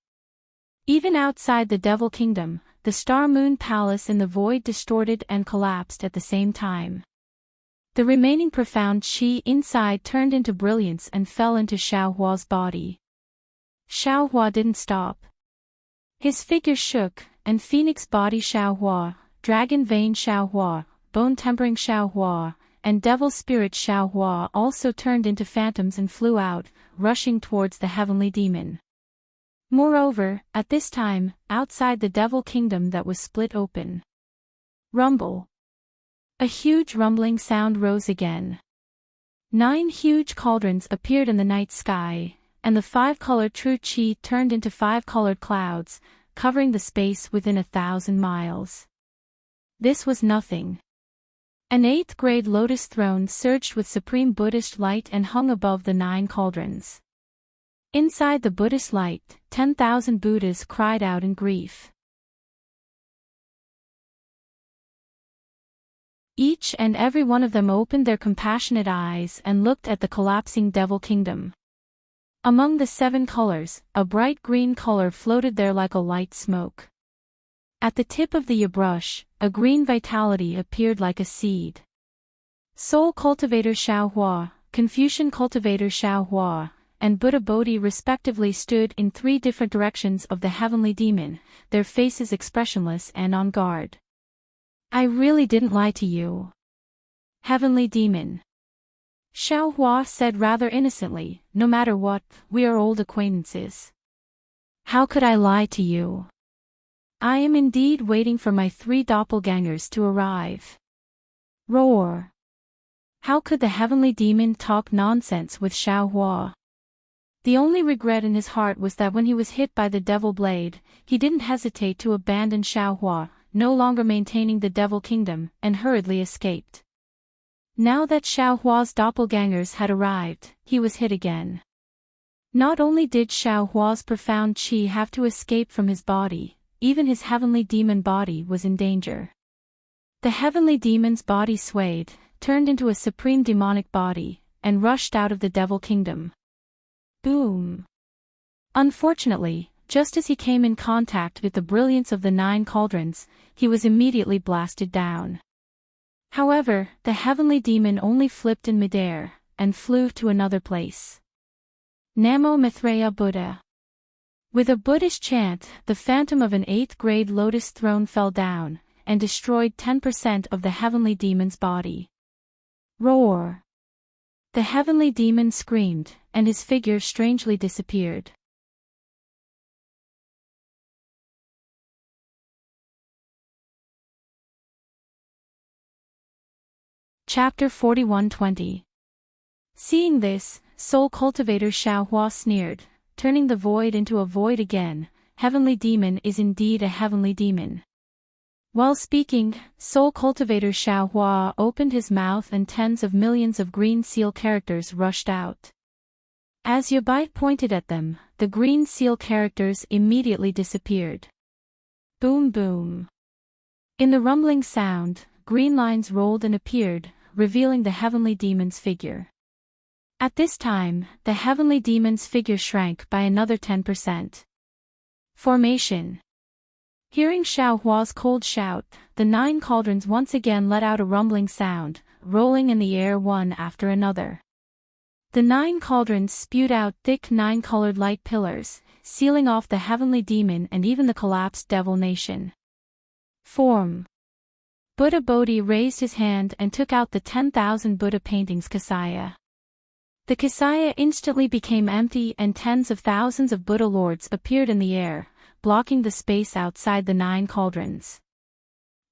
Even outside the devil kingdom, the Star Moon Palace in the void distorted and collapsed at the same time. The remaining profound qi inside turned into brilliance and fell into Xiaohua's body. Xiaohua didn't stop. His figure shook, and phoenix body Xiaohua, dragon vein Xiaohua, bone tempering Xiaohua, and devil spirit Xiaohua also turned into phantoms and flew out, rushing towards the heavenly demon. Moreover, at this time, outside the devil kingdom that was split open. Rumble. A huge rumbling sound rose again. 9 huge cauldrons appeared in the night sky, and the 5-colored true qi turned into 5-colored clouds, covering the space within 1,000 miles. This was nothing. An 8th-grade lotus throne surged with supreme Buddhist light and hung above the 9 cauldrons. Inside the Buddhist light, 10,000 Buddhas cried out in grief. Each and every one of them opened their compassionate eyes and looked at the collapsing devil kingdom. Among the 7 colors, a bright green color floated there like a light smoke. At the tip of the brush, a green vitality appeared like a seed. Soul Cultivator Xiaohua, Confucian Cultivator Xiaohua, and Buddha Bodhi respectively stood in 3 different directions of the heavenly demon, their faces expressionless and on guard. I really didn't lie to you. Heavenly demon. Xiaohua said rather innocently, no matter what, we are old acquaintances. How could I lie to you? I am indeed waiting for my 3 doppelgangers to arrive. Roar. How could the heavenly demon talk nonsense with Xiaohua? The only regret in his heart was that when he was hit by the devil blade, he didn't hesitate to abandon Xiaohua, no longer maintaining the devil kingdom, and hurriedly escaped. Now that Xiaohua's doppelgangers had arrived, he was hit again. Not only did Xiaohua's profound qi have to escape from his body, even his heavenly demon body was in danger. The heavenly demon's body swayed, turned into a supreme demonic body, and rushed out of the devil kingdom. Boom! Unfortunately, just as he came in contact with the brilliance of the 9 cauldrons, he was immediately blasted down. However, the heavenly demon only flipped in midair, and flew to another place. Namo Maitreya Buddha. With a Buddhist chant, the phantom of an 8th-grade lotus throne fell down, and destroyed 10% of the heavenly demon's body. Roar! The heavenly demon screamed, and his figure strangely disappeared. Chapter 41:20. Seeing this, Soul Cultivator Xiaohua sneered, turning the void into a void again. Heavenly demon is indeed a heavenly demon. While speaking, Soul Cultivator Xiaohua opened his mouth and tens of millions of green seal characters rushed out. As Yabai pointed at them, the green seal characters immediately disappeared. Boom boom. In the rumbling sound, green lines rolled and appeared, revealing the heavenly demon's figure. At this time, the heavenly demon's figure shrank by another 10%. Formation. Hearing Xiaohua's cold shout, the 9 cauldrons once again let out a rumbling sound, rolling in the air one after another. The 9 cauldrons spewed out thick 9-colored light pillars, sealing off the heavenly demon and even the collapsed devil nation. Form. Buddha Bodhi raised his hand and took out the 10,000 Buddha paintings Kasaya. The Kasaya instantly became empty and tens of thousands of Buddha lords appeared in the air, blocking the space outside the 9 cauldrons.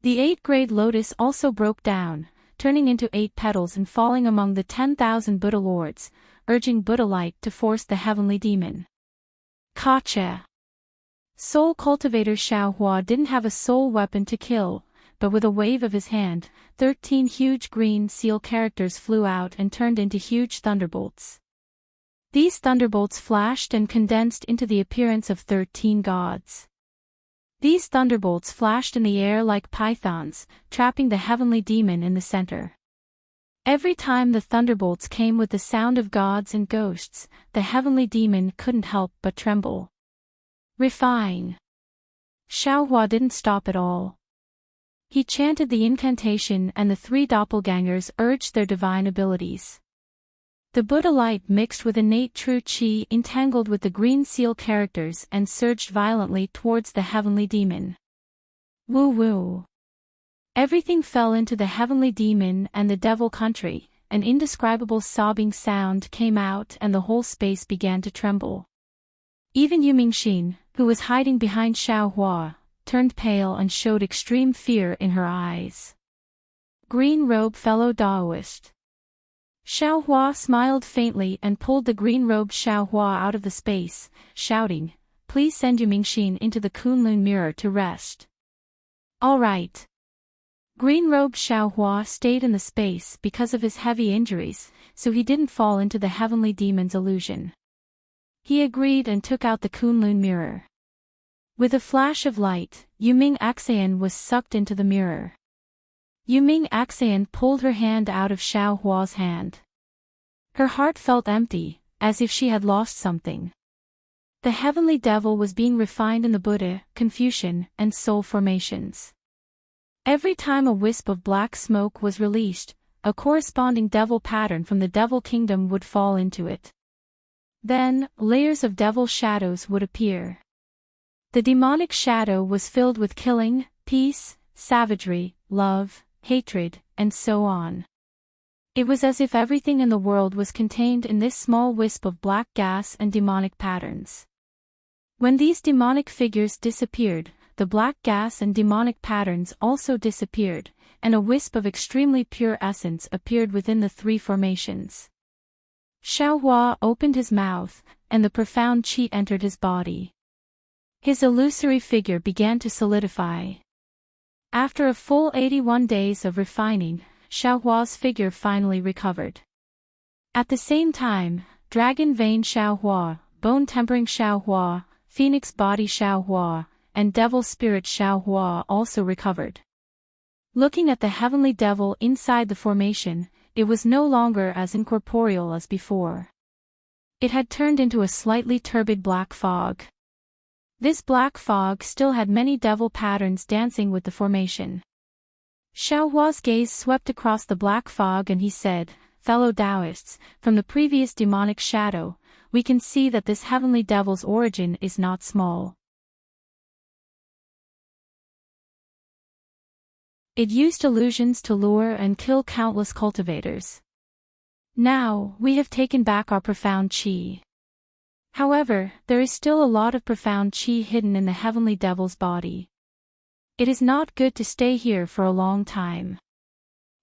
The 8-grade lotus also broke down, turning into 8 petals and falling among the 10,000 Buddha lords, urging Buddha light to force the heavenly demon. Kacha. Soul Cultivator Xiaohua didn't have a soul weapon to kill, but with a wave of his hand, 13 huge green seal characters flew out and turned into huge thunderbolts. These thunderbolts flashed and condensed into the appearance of 13 gods. These thunderbolts flashed in the air like pythons, trapping the heavenly demon in the center. Every time the thunderbolts came with the sound of gods and ghosts, the heavenly demon couldn't help but tremble. Refine. Xiaohua didn't stop at all. He chanted the incantation and the 3 doppelgangers urged their divine abilities. The Buddha light mixed with innate true qi entangled with the green seal characters and surged violently towards the heavenly demon. Woo woo. Everything fell into the heavenly demon and the devil country, an indescribable sobbing sound came out and the whole space began to tremble. Even Yu Mingxin, who was hiding behind Xiaohua, turned pale and showed extreme fear in her eyes. Green robe fellow Daoist. Xiaohua smiled faintly and pulled the green-robed Xiaohua out of the space, shouting, "Please send Yu Mingxin into the Kunlun mirror to rest." All right. Green-robed Xiaohua stayed in the space because of his heavy injuries, so he didn't fall into the heavenly demon's illusion. He agreed and took out the Kunlun mirror. With a flash of light, Yuming Axayan was sucked into the mirror. Yuming Axayan pulled her hand out of Xiaohua's hand. Her heart felt empty, as if she had lost something. The heavenly devil was being refined in the Buddha, Confucian, and soul formations. Every time a wisp of black smoke was released, a corresponding devil pattern from the devil kingdom would fall into it. Then, layers of devil shadows would appear. The demonic shadow was filled with killing, peace, savagery, love, hatred, and so on. It was as if everything in the world was contained in this small wisp of black gas and demonic patterns. When these demonic figures disappeared, the black gas and demonic patterns also disappeared, and a wisp of extremely pure essence appeared within the 3 formations. Xiaohua opened his mouth, and the profound qi entered his body. His illusory figure began to solidify. After a full 81 days of refining, Xiaohua's figure finally recovered. At the same time, Dragon Vein Xiaohua, Bone Tempering Xiaohua, Phoenix Body Xiaohua, and Devil Spirit Xiaohua also recovered. Looking at the heavenly devil inside the formation, it was no longer as incorporeal as before. It had turned into a slightly turbid black fog. This black fog still had many devil patterns dancing with the formation. Xiaohua's gaze swept across the black fog and he said, "Fellow Taoists, from the previous demonic shadow, we can see that this heavenly devil's origin is not small. It used illusions to lure and kill countless cultivators. Now, we have taken back our profound qi. However, there is still a lot of profound qi hidden in the heavenly devil's body. It is not good to stay here for a long time.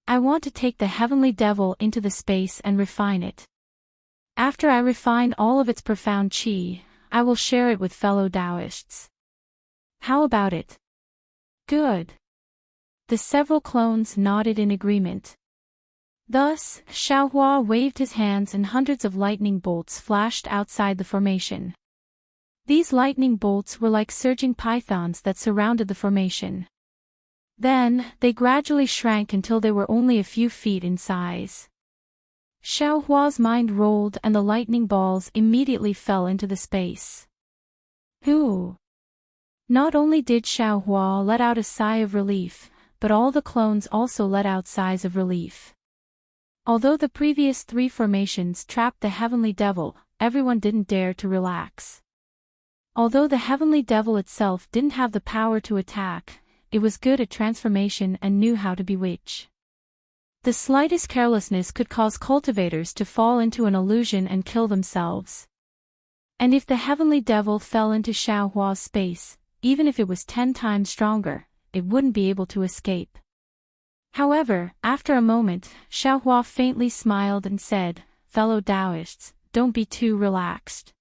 I want to take the heavenly devil into the space and refine it. After I refine all of its profound chi, I will share it with fellow Taoists. How about it? Good. The several clones nodded in agreement. Thus, Xiaohua waved his hands and hundreds of lightning bolts flashed outside the formation. These lightning bolts were like surging pythons that surrounded the formation. Then, they gradually shrank until they were only a few feet in size. Xiaohua's mind rolled and the lightning balls immediately fell into the space. Ooh! Not only did Xiaohua let out a sigh of relief, but all the clones also let out sighs of relief. Although the previous 3 formations trapped the heavenly devil, everyone didn't dare to relax. Although the heavenly devil itself didn't have the power to attack, it was good at transformation and knew how to bewitch. The slightest carelessness could cause cultivators to fall into an illusion and kill themselves. And if the heavenly devil fell into Xiaohua's space, even if it was 10 times stronger, it wouldn't be able to escape. However, after a moment, Xiaohua faintly smiled and said, "Fellow Taoists, don't be too relaxed.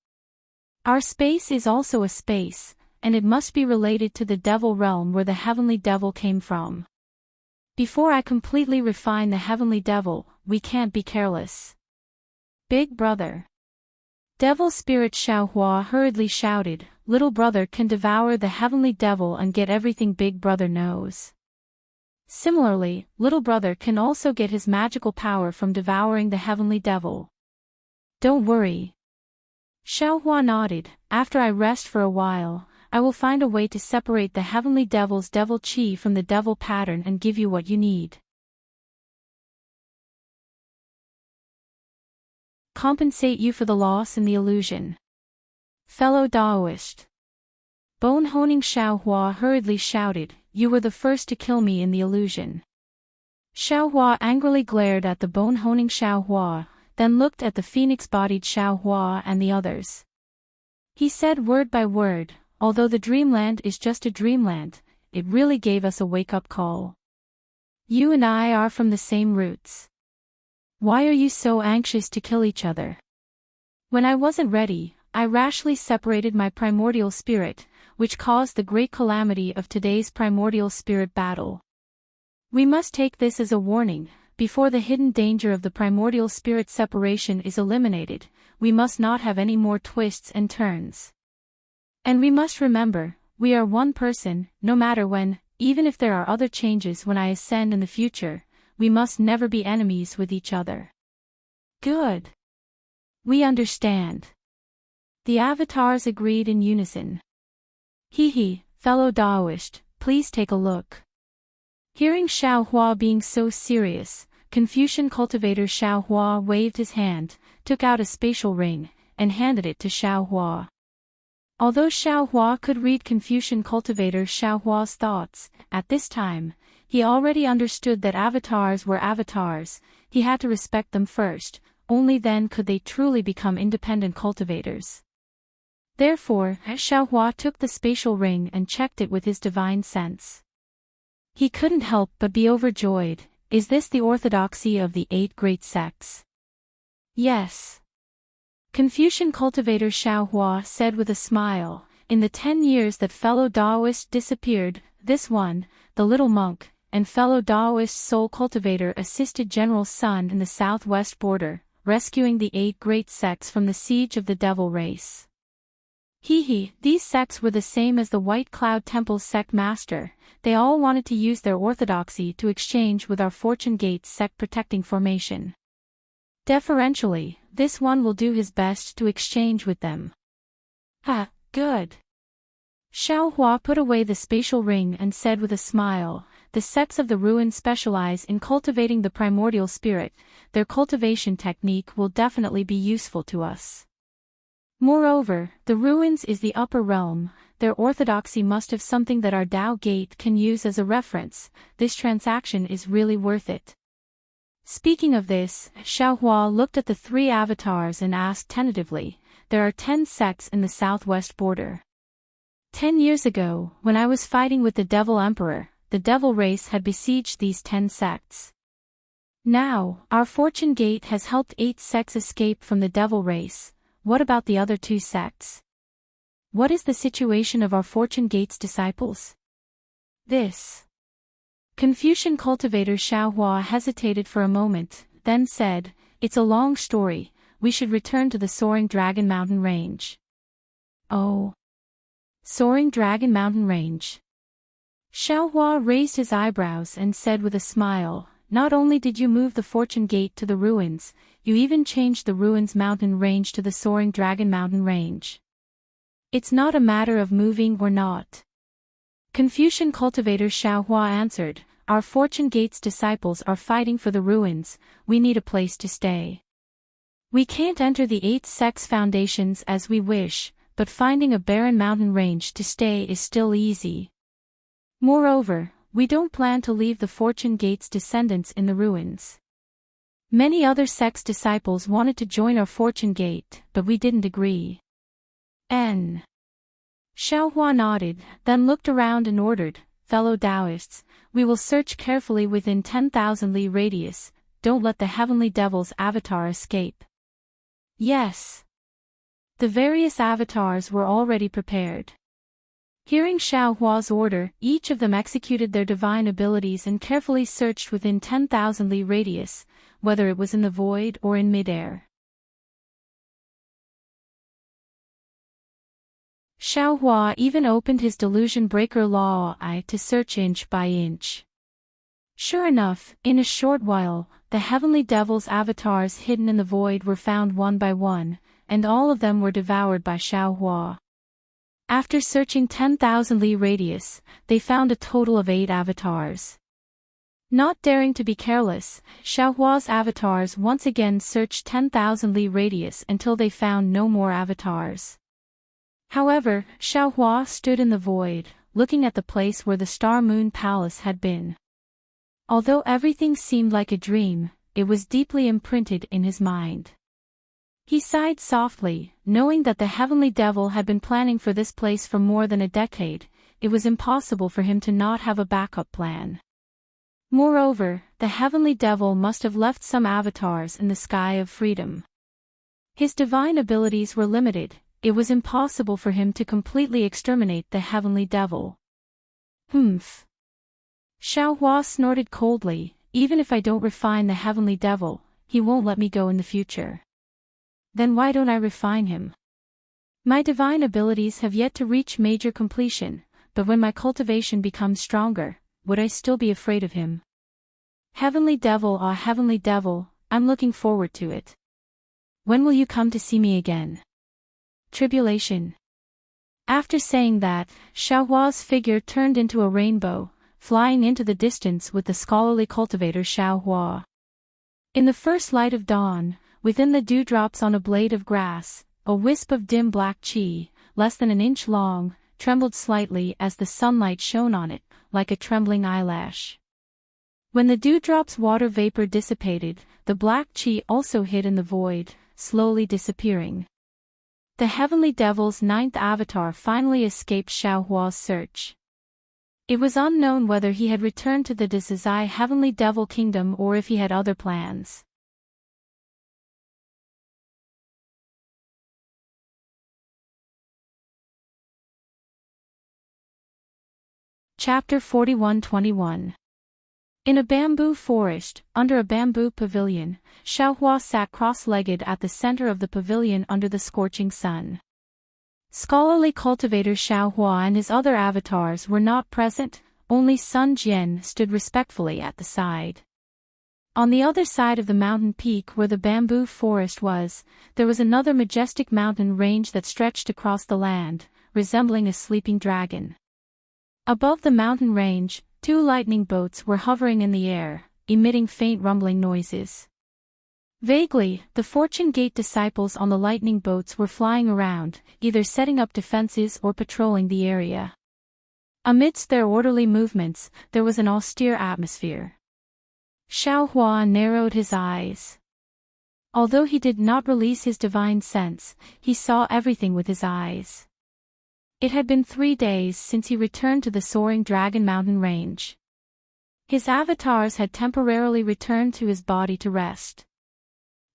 Our space is also a space, and it must be related to the devil realm where the heavenly devil came from. Before I completely refine the heavenly devil, we can't be careless. Big brother." Devil spirit Xiaohua hurriedly shouted, "Little brother can devour the heavenly devil and get everything big brother knows. Similarly, little brother can also get his magical power from devouring the heavenly devil. Don't worry." Xiaohua nodded, "After I rest for a while, I will find a way to separate the heavenly devil's devil chi from the devil pattern and give you what you need." Compensate you for the loss in the illusion. Fellow Taoist. Bone honing Xiaohua hurriedly shouted, "You were the first to kill me in the illusion." Xiaohua angrily glared at the bone honing Xiaohua, then looked at the phoenix-bodied Xiaohua and the others. He said word by word, "Although the dreamland is just a dreamland, it really gave us a wake-up call. You and I are from the same roots. Why are you so anxious to kill each other? When I wasn't ready, I rashly separated my primordial spirit, which caused the great calamity of today's primordial spirit battle. We must take this as a warning. Before the hidden danger of the primordial spirit separation is eliminated, we must not have any more twists and turns. And we must remember, we are one person, no matter when, even if there are other changes when I ascend in the future, we must never be enemies with each other." Good. We understand. The avatars agreed in unison. He, fellow Taoist, please take a look. Hearing Xiaohua being so serious, Confucian cultivator Xiaohua waved his hand, took out a spatial ring, and handed it to Xiaohua. Although Xiaohua could read Confucian cultivator Xiaohua's thoughts, at this time, he already understood that avatars were avatars. He had to respect them first, only then could they truly become independent cultivators. Therefore, Xiaohua took the spatial ring and checked it with his divine sense. He couldn't help but be overjoyed. Is this the orthodoxy of the 8 great sects? Yes. Confucian cultivator Xiaohua said with a smile, "In the 10 years that fellow Taoist disappeared, this one, the little monk, and fellow Taoist soul cultivator assisted General Sun in the southwest border, rescuing the 8 great sects from the siege of the devil race." These sects were the same as the White Cloud Temple's sect master. They all wanted to use their orthodoxy to exchange with our Fortune Gates sect protecting formation. Deferentially, this one will do his best to exchange with them. Good. Xiaohua put away the spatial ring and said with a smile, "The sects of the ruin specialize in cultivating the primordial spirit. Their cultivation technique will definitely be useful to us. Moreover, the ruins is the upper realm. Their orthodoxy must have something that our Tao Gate can use as a reference. This transaction is really worth it." Speaking of this, Xiaohua looked at the 3 avatars and asked tentatively, "There are 10 sects in the southwest border. 10 years ago, when I was fighting with the Devil Emperor, the Devil race had besieged these 10 sects. Now, our fortune gate has helped 8 sects escape from the devil race. What about the other 2 sects? What is the situation of our fortune gate's disciples? This Confucian cultivator Xiaohua hesitated for a moment, then said, "It's a long story, we should return to the Soaring Dragon Mountain Range." Oh. Soaring Dragon Mountain Range. Xiaohua raised his eyebrows and said with a smile, "Not only did you move the fortune gate to the ruins, you even changed the ruins mountain range to the Soaring Dragon Mountain Range. It's not a matter of moving or not." Confucian cultivator Xiaohua answered, "Our fortune gate's disciples are fighting for the ruins, we need a place to stay. We can't enter the 8 sects' foundations as we wish, but finding a barren mountain range to stay is still easy. Moreover, we don't plan to leave the fortune gate's descendants in the ruins. Many other sects' disciples wanted to join our fortune gate, but we didn't agree." Xiaohua nodded, then looked around and ordered, "Fellow Taoists, we will search carefully within 10,000 li radius, don't let the heavenly devil's avatar escape." Yes. The various avatars were already prepared. Hearing Xiaohua's order, each of them executed their divine abilities and carefully searched within 10,000 li radius, whether it was in the void or in midair. Xiaohua even opened his delusion breaker law eye to search inch by inch. Sure enough, in a short while, the heavenly devil's avatars hidden in the void were found one by one, and all of them were devoured by Xiaohua. After searching 10,000 li radius, they found a total of 8 avatars. Not daring to be careless, Xiaohua's avatars once again searched 10,000 li radius until they found no more avatars. However, Xiaohua stood in the void, looking at the place where the Star Moon Palace had been. Although everything seemed like a dream, it was deeply imprinted in his mind. He sighed softly, knowing that the heavenly devil had been planning for this place for more than a decade. It was impossible for him to not have a backup plan. Moreover, the heavenly devil must have left some avatars in the sky of freedom. His divine abilities were limited. It was impossible for him to completely exterminate the heavenly devil. Humph. Xiaohua snorted coldly, "Even if I don't refine the heavenly devil, he won't let me go in the future. Then why don't I refine him? My divine abilities have yet to reach major completion, but when my cultivation becomes stronger, would I still be afraid of him? Heavenly devil, ah heavenly devil, I'm looking forward to it. When will you come to see me again? Tribulation." After saying that, Xiaohua's figure turned into a rainbow, flying into the distance with the scholarly cultivator Xiaohua. In the first light of dawn, within the dewdrops on a blade of grass, a wisp of dim black qi, less than an inch long, trembled slightly as the sunlight shone on it, like a trembling eyelash. When the dewdrop's water vapor dissipated, the black qi also hid in the void, slowly disappearing. The heavenly devil's 9th avatar finally escaped Xiaohua's search. It was unknown whether he had returned to the Dazai heavenly devil kingdom or if he had other plans. Chapter 41-21. In a bamboo forest, under a bamboo pavilion, Xiaohua sat cross-legged at the center of the pavilion under the scorching sun. Scholarly cultivator Xiaohua and his other avatars were not present, only Sun Jian stood respectfully at the side. On the other side of the mountain peak where the bamboo forest was, there was another majestic mountain range that stretched across the land, resembling a sleeping dragon. Above the mountain range, 2 lightning bolts were hovering in the air, emitting faint rumbling noises. Vaguely, the Fortune Gate disciples on the lightning boats were flying around, either setting up defenses or patrolling the area. Amidst their orderly movements, there was an austere atmosphere. Xiaohua narrowed his eyes. Although he did not release his divine sense, he saw everything with his eyes. It had been 3 days since he returned to the Soaring Dragon Mountain Range. His avatars had temporarily returned to his body to rest.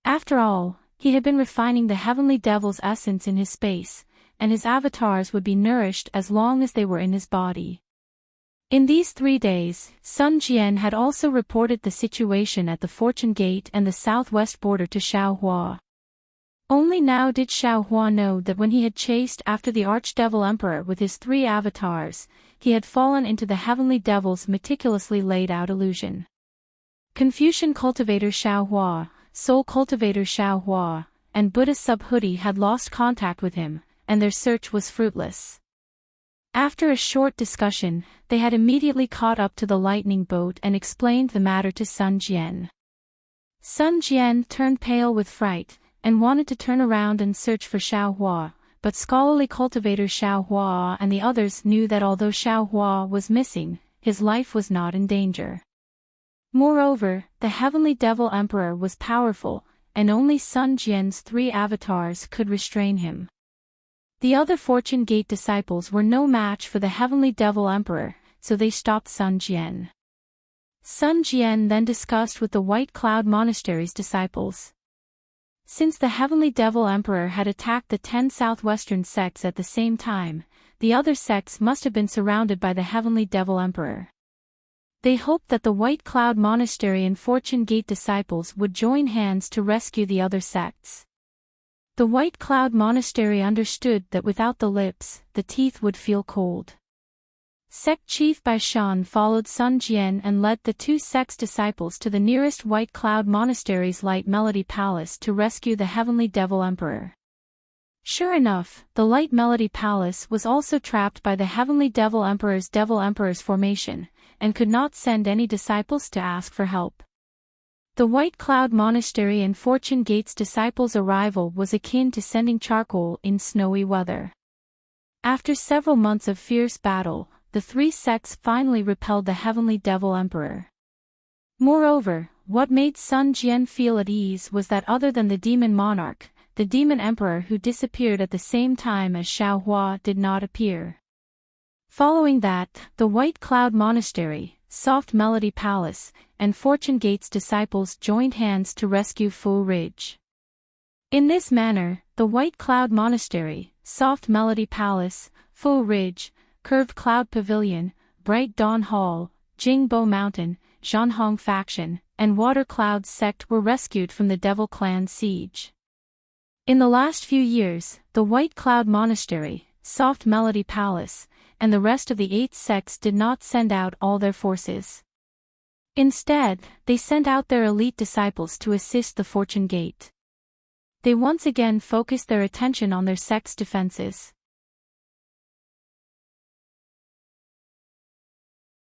After all, he had been refining the heavenly devil's essence in his space, and his avatars would be nourished as long as they were in his body. In these 3 days, Sun Jian had also reported the situation at the Fortune Gate and the southwest border to Xiaohua. Only now did Xiaohua know that when he had chased after the Archdevil Emperor with his 3 avatars, he had fallen into the heavenly devil's meticulously laid-out illusion. Confucian cultivator Xiaohua, Soul cultivator Xiaohua, and Buddhist Subhuti had lost contact with him, and their search was fruitless. After a short discussion, they had immediately caught up to the lightning boat and explained the matter to Sun Jian. Sun Jian turned pale with fright, and wanted to turn around and search for Xiaohua, but scholarly cultivator Xiaohua and the others knew that although Xiaohua was missing, his life was not in danger. Moreover, the heavenly devil emperor was powerful, and only Sun Jian's 3 avatars could restrain him. The other Fortune Gate disciples were no match for the heavenly devil emperor, so they stopped Sun Jian. Sun Jian then discussed with the White Cloud Monastery's disciples. Since the heavenly devil emperor had attacked the 10 southwestern sects at the same time, the other sects must have been surrounded by the heavenly devil emperor. They hoped that the White Cloud Monastery and Fortune Gate disciples would join hands to rescue the other sects. The White Cloud Monastery understood that without the lips, the teeth would feel cold. Sect Chief Baishan followed Sun Jian and led the 2 sects' disciples to the nearest White Cloud Monastery's Light Melody Palace to rescue the heavenly devil emperor. Sure enough, the Light Melody Palace was also trapped by the heavenly devil emperor's formation, and could not send any disciples to ask for help. The White Cloud Monastery and Fortune Gate's disciples' arrival was akin to sending charcoal in snowy weather. After several months of fierce battle, the 3 sects finally repelled the heavenly devil emperor. Moreover, what made Sun Jian feel at ease was that other than the demon monarch, the demon emperor who disappeared at the same time as Xiaohua did not appear. Following that, the White Cloud Monastery, Soft Melody Palace, and Fortune Gate's disciples joined hands to rescue Fu Ridge. In this manner, the White Cloud Monastery, Soft Melody Palace, Fu Ridge, Curved Cloud Pavilion, Bright Dawn Hall, Jingbo Mountain, Zhanhong Faction, and Water Cloud Sect were rescued from the Devil Clan siege. In the last few years, the White Cloud Monastery, Soft Melody Palace, and the rest of the 8 sects did not send out all their forces. Instead, they sent out their elite disciples to assist the Fortune Gate. They once again focused their attention on their sect's defenses.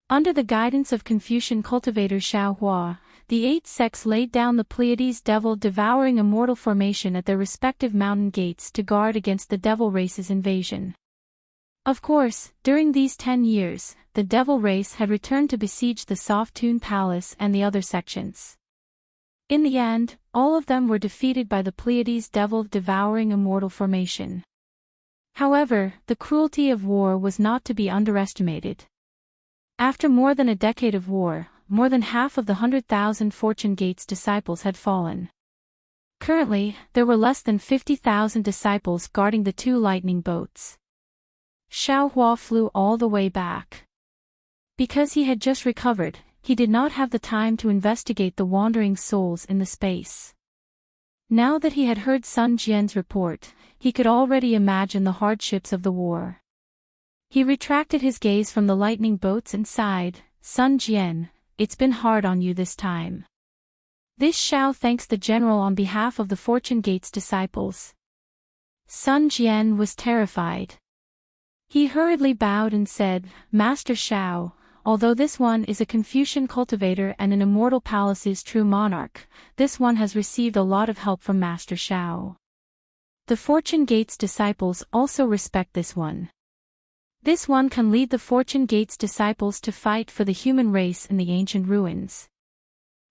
Under the guidance of Confucian cultivator Xiaohua, the 8 sects laid down the Pleiades devil-devouring immortal formation at their respective mountain gates to guard against the devil race's invasion. Of course, during these 10 years, the devil race had returned to besiege the Soft Tune Palace and the other sections. In the end, all of them were defeated by the Pleiades devil-devouring immortal formation. However, the cruelty of war was not to be underestimated. After more than a decade of war, more than half of the 100,000 Fortune Gate's disciples had fallen. Currently, there were less than 50,000 disciples guarding the 2 lightning boats. Xiaohua flew all the way back. Because he had just recovered, he did not have the time to investigate the wandering souls in the space. Now that he had heard Sun Jian's report, he could already imagine the hardships of the war. He retracted his gaze from the lightning boats and sighed, "Sun Jian, it's been hard on you this time." This Xiao thanks the general on behalf of the Fortune Gate's disciples. Sun Jian was terrified. He hurriedly bowed and said, "Master Xiao, although this one is a Confucian cultivator and an immortal palace's true monarch, this one has received a lot of help from Master Xiao. The Fortune Gate's disciples also respect this one. This one can lead the Fortune Gate's disciples to fight for the human race in the ancient ruins.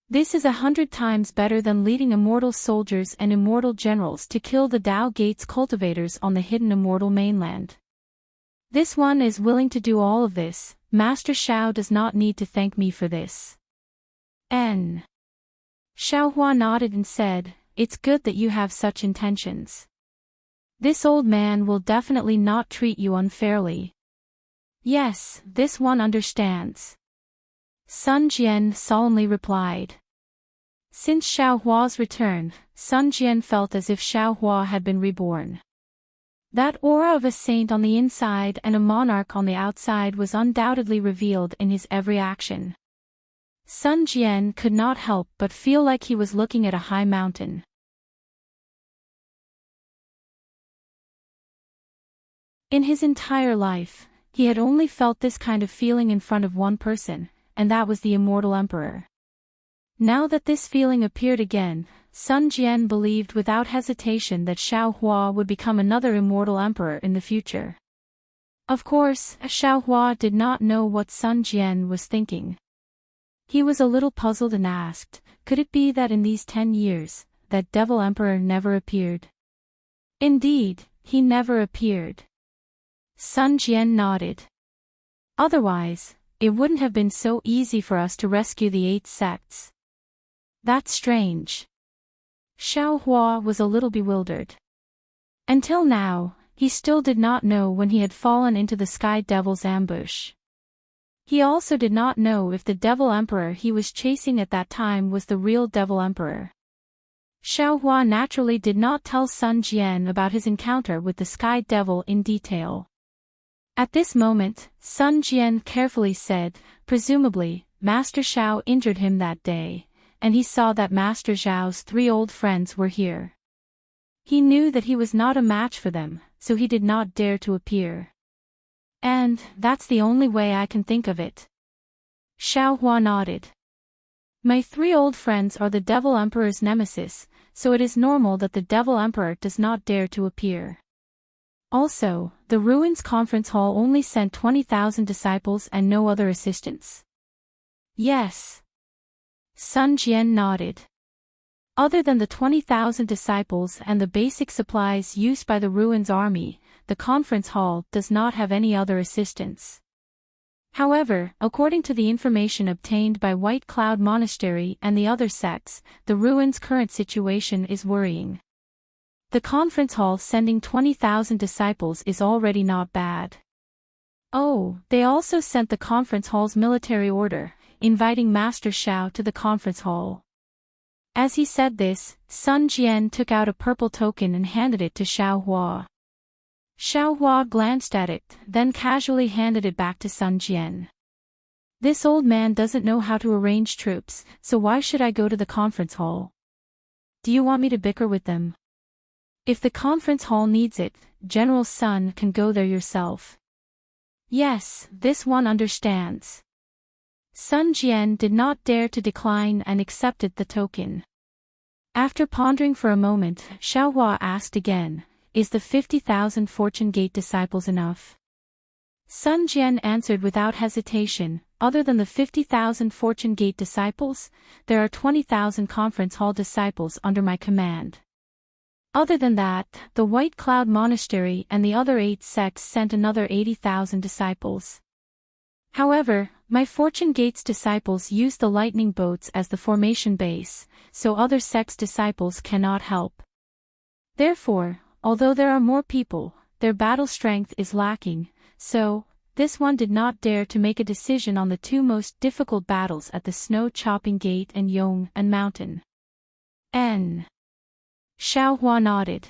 This is 100 times better than leading immortal soldiers and immortal generals to kill the Tao Gate's cultivators on the hidden immortal mainland. This one is willing to do all of this, Master Xiao does not need to thank me for this. Xiaohua nodded and said, "It's good that you have such intentions. This old man will definitely not treat you unfairly." "Yes, this one understands," Sun Jian solemnly replied. Since Xiaohua's return, Sun Jian felt as if Xiaohua had been reborn. That aura of a saint on the inside and a monarch on the outside was undoubtedly revealed in his every action. Sun Jian could not help but feel like he was looking at a high mountain. In his entire life, he had only felt this kind of feeling in front of one person, and that was the immortal emperor. Now that this feeling appeared again, Sun Jian believed without hesitation that Xiaohua would become another immortal emperor in the future. Of course, Xiaohua did not know what Sun Jian was thinking. He was a little puzzled and asked, could it be that in these 10 years, that devil emperor never appeared? Indeed, he never appeared. Sun Jian nodded. Otherwise, it wouldn't have been so easy for us to rescue the 8 sects. That's strange. Xiaohua was a little bewildered. Until now, he still did not know when he had fallen into the Sky Devil's ambush. He also did not know if the Devil Emperor he was chasing at that time was the real Devil Emperor. Xiaohua naturally did not tell Sun Jian about his encounter with the Sky Devil in detail. At this moment, Sun Jian carefully said, presumably, Master Xiao injured him that day, and he saw that Master Xiao's 3 old friends were here. He knew that he was not a match for them, so he did not dare to appear. And that's the only way I can think of it. Xiaohua nodded. My 3 old friends are the Devil Emperor's nemesis, so it is normal that the Devil Emperor does not dare to appear. Also, the Ruins Conference Hall only sent 20,000 disciples and no other assistants. Yes. Sun Jian nodded. Other than the 20,000 disciples and the basic supplies used by the Ruins army, the conference hall does not have any other assistance. However, according to the information obtained by White Cloud Monastery and the other sects, the Ruins' current situation is worrying. The conference hall sending 20,000 disciples is already not bad. Oh, they also sent the conference hall's military order, inviting Master Xiao to the conference hall. As he said this, Sun Jian took out a purple token and handed it to Xiaohua. Xiaohua glanced at it, then casually handed it back to Sun Jian. This old man doesn't know how to arrange troops, so why should I go to the conference hall? Do you want me to bicker with them? If the conference hall needs it, General Sun can go there yourself. Yes, this one understands. Sun Jian did not dare to decline and accepted the token. After pondering for a moment, Xiaohua asked again, is the 50,000 Fortune Gate disciples enough? Sun Jian answered without hesitation, other than the 50,000 Fortune Gate disciples, there are 20,000 Conference Hall disciples under my command. Other than that, the White Cloud Monastery and the other 8 sects sent another 80,000 disciples. However, my Fortune Gate's disciples use the lightning boats as the formation base, so other sects' disciples cannot help. Therefore, although there are more people, their battle strength is lacking, so, this one did not dare to make a decision on the 2 most difficult battles at the Snow Chopping Gate and Yong and Mountain. Xiaohua nodded.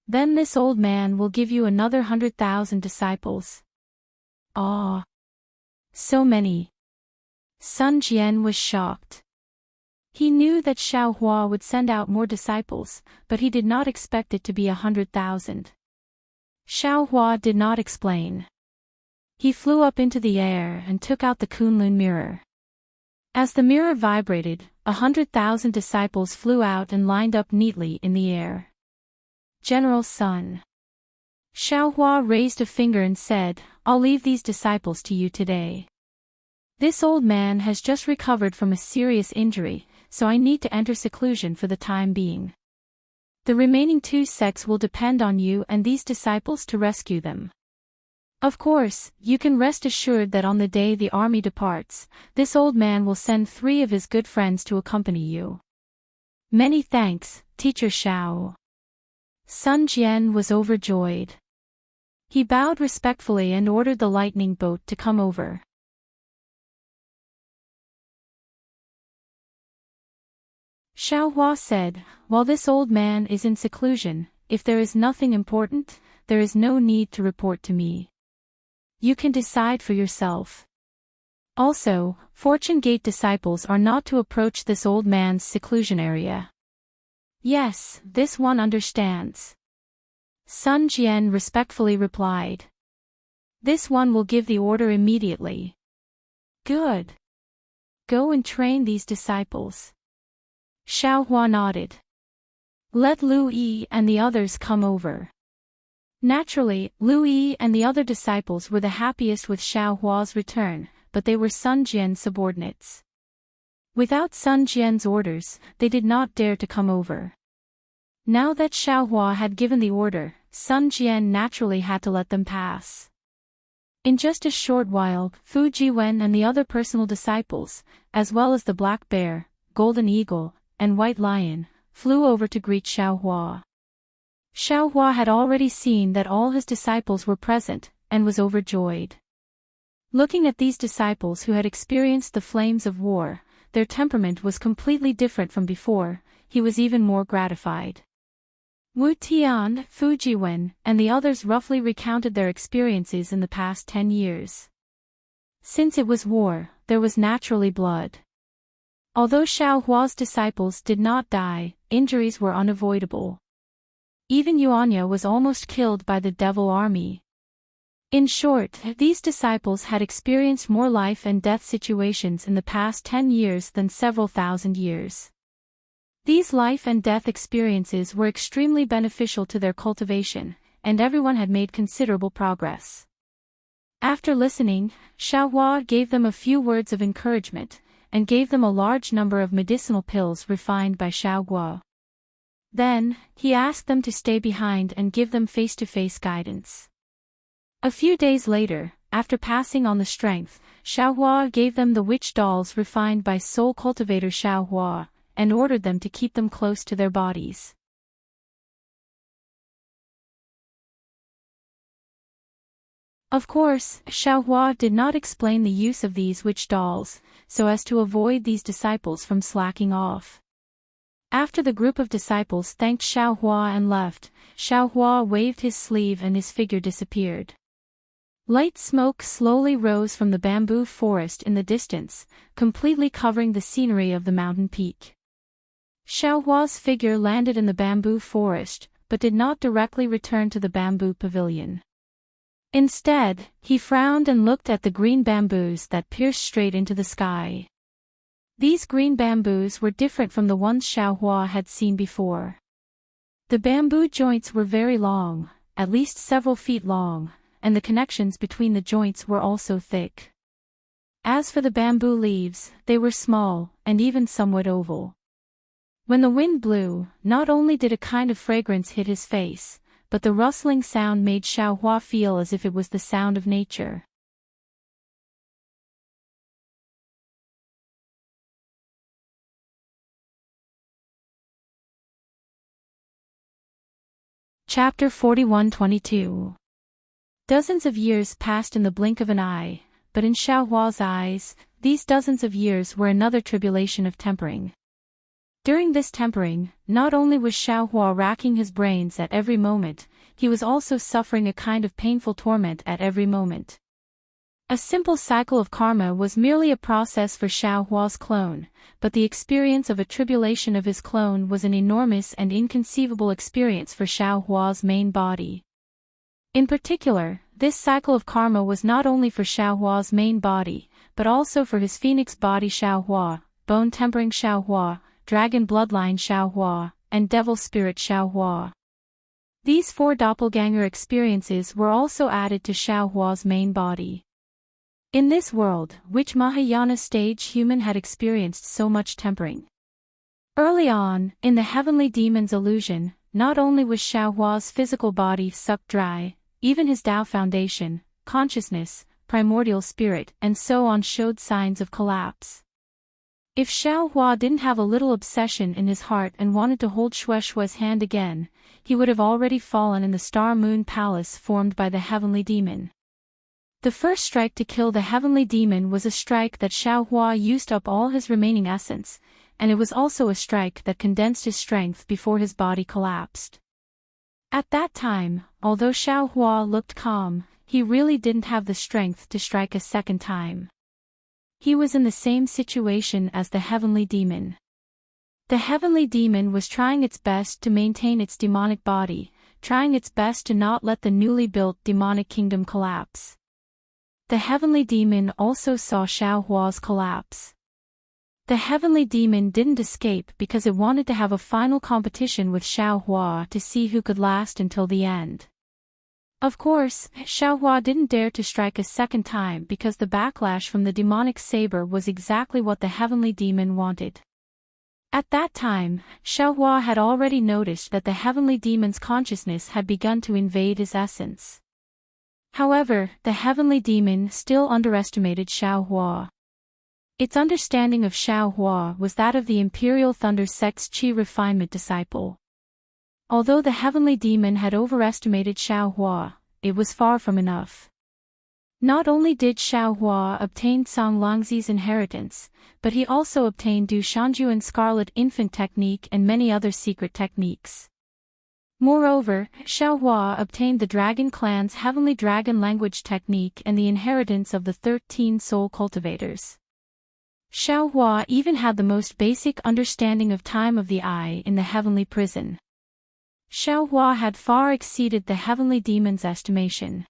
Then this old man will give you another 100,000 disciples. Ah! So many. Sun Jian was shocked. He knew that Xiaohua would send out more disciples, but he did not expect it to be 100,000. Xiaohua did not explain. He flew up into the air and took out the Kunlun mirror. As the mirror vibrated, 100,000 disciples flew out and lined up neatly in the air. General Sun. Xiaohua raised a finger and said, I'll leave these disciples to you today. This old man has just recovered from a serious injury, so I need to enter seclusion for the time being. The remaining 2 sects will depend on you and these disciples to rescue them. Of course, you can rest assured that on the day the army departs, this old man will send 3 of his good friends to accompany you. Many thanks, Teacher Xiao. Sun Jian was overjoyed. He bowed respectfully and ordered the lightning boat to come over. Xiaohua said, "While this old man is in seclusion, if there is nothing important, there is no need to report to me. You can decide for yourself. Also, Fortune Gate disciples are not to approach this old man's seclusion area." "Yes, this one understands." Sun Jian respectfully replied. "This one will give the order immediately." "Good. Go and train these disciples." Xiaohua nodded. "Let Lu Yi and the others come over." Naturally, Lu Yi and the other disciples were the happiest with Xiaohua's return, but they were Sun Jian's subordinates. Without Sun Jian's orders, they did not dare to come over. Now that Xiaohua had given the order, Sun Jian naturally had to let them pass. In just a short while, Fu Jiwen and the other personal disciples, as well as the Black Bear, Golden Eagle, and White Lion, flew over to greet Xiaohua. Xiaohua had already seen that all his disciples were present, and was overjoyed. Looking at these disciples who had experienced the flames of war, their temperament was completely different from before, he was even more gratified. Wu Tian, Fu Jiwen, and the others roughly recounted their experiences in the past 10 years. Since it was war, there was naturally blood. Although Xiaohua's disciples did not die, injuries were unavoidable. Even Yuanya was almost killed by the devil army. In short, these disciples had experienced more life and death situations in the past 10 years than several thousand years. These life and death experiences were extremely beneficial to their cultivation, and everyone had made considerable progress. After listening, Xiaohua gave them a few words of encouragement, and gave them a large number of medicinal pills refined by Xiaohua. Then, he asked them to stay behind and give them face-to-face guidance. A few days later, after passing on the strength, Xiaohua gave them the witch dolls refined by soul cultivator Xiaohua, and ordered them to keep them close to their bodies. Of course, Xiaohua did not explain the use of these witch dolls, so as to avoid these disciples from slacking off. After the group of disciples thanked Xiaohua and left, Xiaohua waved his sleeve and his figure disappeared. Light smoke slowly rose from the bamboo forest in the distance, completely covering the scenery of the mountain peak. Xiaohua's figure landed in the bamboo forest, but did not directly return to the bamboo pavilion. Instead, he frowned and looked at the green bamboos that pierced straight into the sky. These green bamboos were different from the ones Xiaohua had seen before. The bamboo joints were very long, at least several feet long, and the connections between the joints were also thick. As for the bamboo leaves, they were small, and even somewhat oval. When the wind blew, not only did a kind of fragrance hit his face, but the rustling sound made Xiaohua feel as if it was the sound of nature. Chapter 41-22. Dozens of years passed in the blink of an eye, but in Xiaohua's eyes, these dozens of years were another tribulation of tempering. During this tempering, not only was Xiaohua racking his brains at every moment, he was also suffering a kind of painful torment at every moment. A simple cycle of karma was merely a process for Xiaohua's clone, but the experience of a tribulation of his clone was an enormous and inconceivable experience for Xiaohua's main body. In particular, this cycle of karma was not only for Xiaohua's main body, but also for his phoenix body Xiaohua, bone-tempering Xiaohua, dragon bloodline Xiaohua, and devil spirit Xiaohua. These 4 doppelganger experiences were also added to Xiaohua's main body. In this world, which Mahayana stage human had experienced so much tempering. Early on, in the heavenly demon's illusion, not only was Xiaohua's physical body sucked dry, even his Tao foundation, consciousness, primordial spirit, and so on showed signs of collapse. If Xiaohua didn't have a little obsession in his heart and wanted to hold Shueishue's hand again, he would have already fallen in the Star-Moon Palace formed by the Heavenly Demon. The first strike to kill the Heavenly Demon was a strike that Xiaohua used up all his remaining essence, and it was also a strike that condensed his strength before his body collapsed. At that time, although Xiaohua looked calm, he really didn't have the strength to strike a second time. He was in the same situation as the Heavenly Demon. The Heavenly Demon was trying its best to maintain its demonic body, trying its best to not let the newly built demonic kingdom collapse. The Heavenly Demon also saw Xiaohua's collapse. The Heavenly Demon didn't escape because it wanted to have a final competition with Xiaohua to see who could last until the end. Of course, Xiaohua didn't dare to strike a second time because the backlash from the demonic saber was exactly what the Heavenly Demon wanted. At that time, Xiaohua had already noticed that the Heavenly Demon's consciousness had begun to invade his essence. However, the Heavenly Demon still underestimated Xiaohua. Its understanding of Xiaohua was that of the Imperial Thunder Sect's Qi refinement disciple. Although the Heavenly Demon had overestimated Xiaohua, it was far from enough. Not only did Xiaohua obtain Song Langzi's inheritance, but he also obtained Du Shanjuan Scarlet Infant technique and many other secret techniques. Moreover, Xiaohua obtained the Dragon Clan's Heavenly Dragon Language technique and the inheritance of the 13 Soul Cultivators. Xiaohua even had the most basic understanding of time of the eye in the Heavenly Prison. Xiaohua had far exceeded the Heavenly Demon's estimation.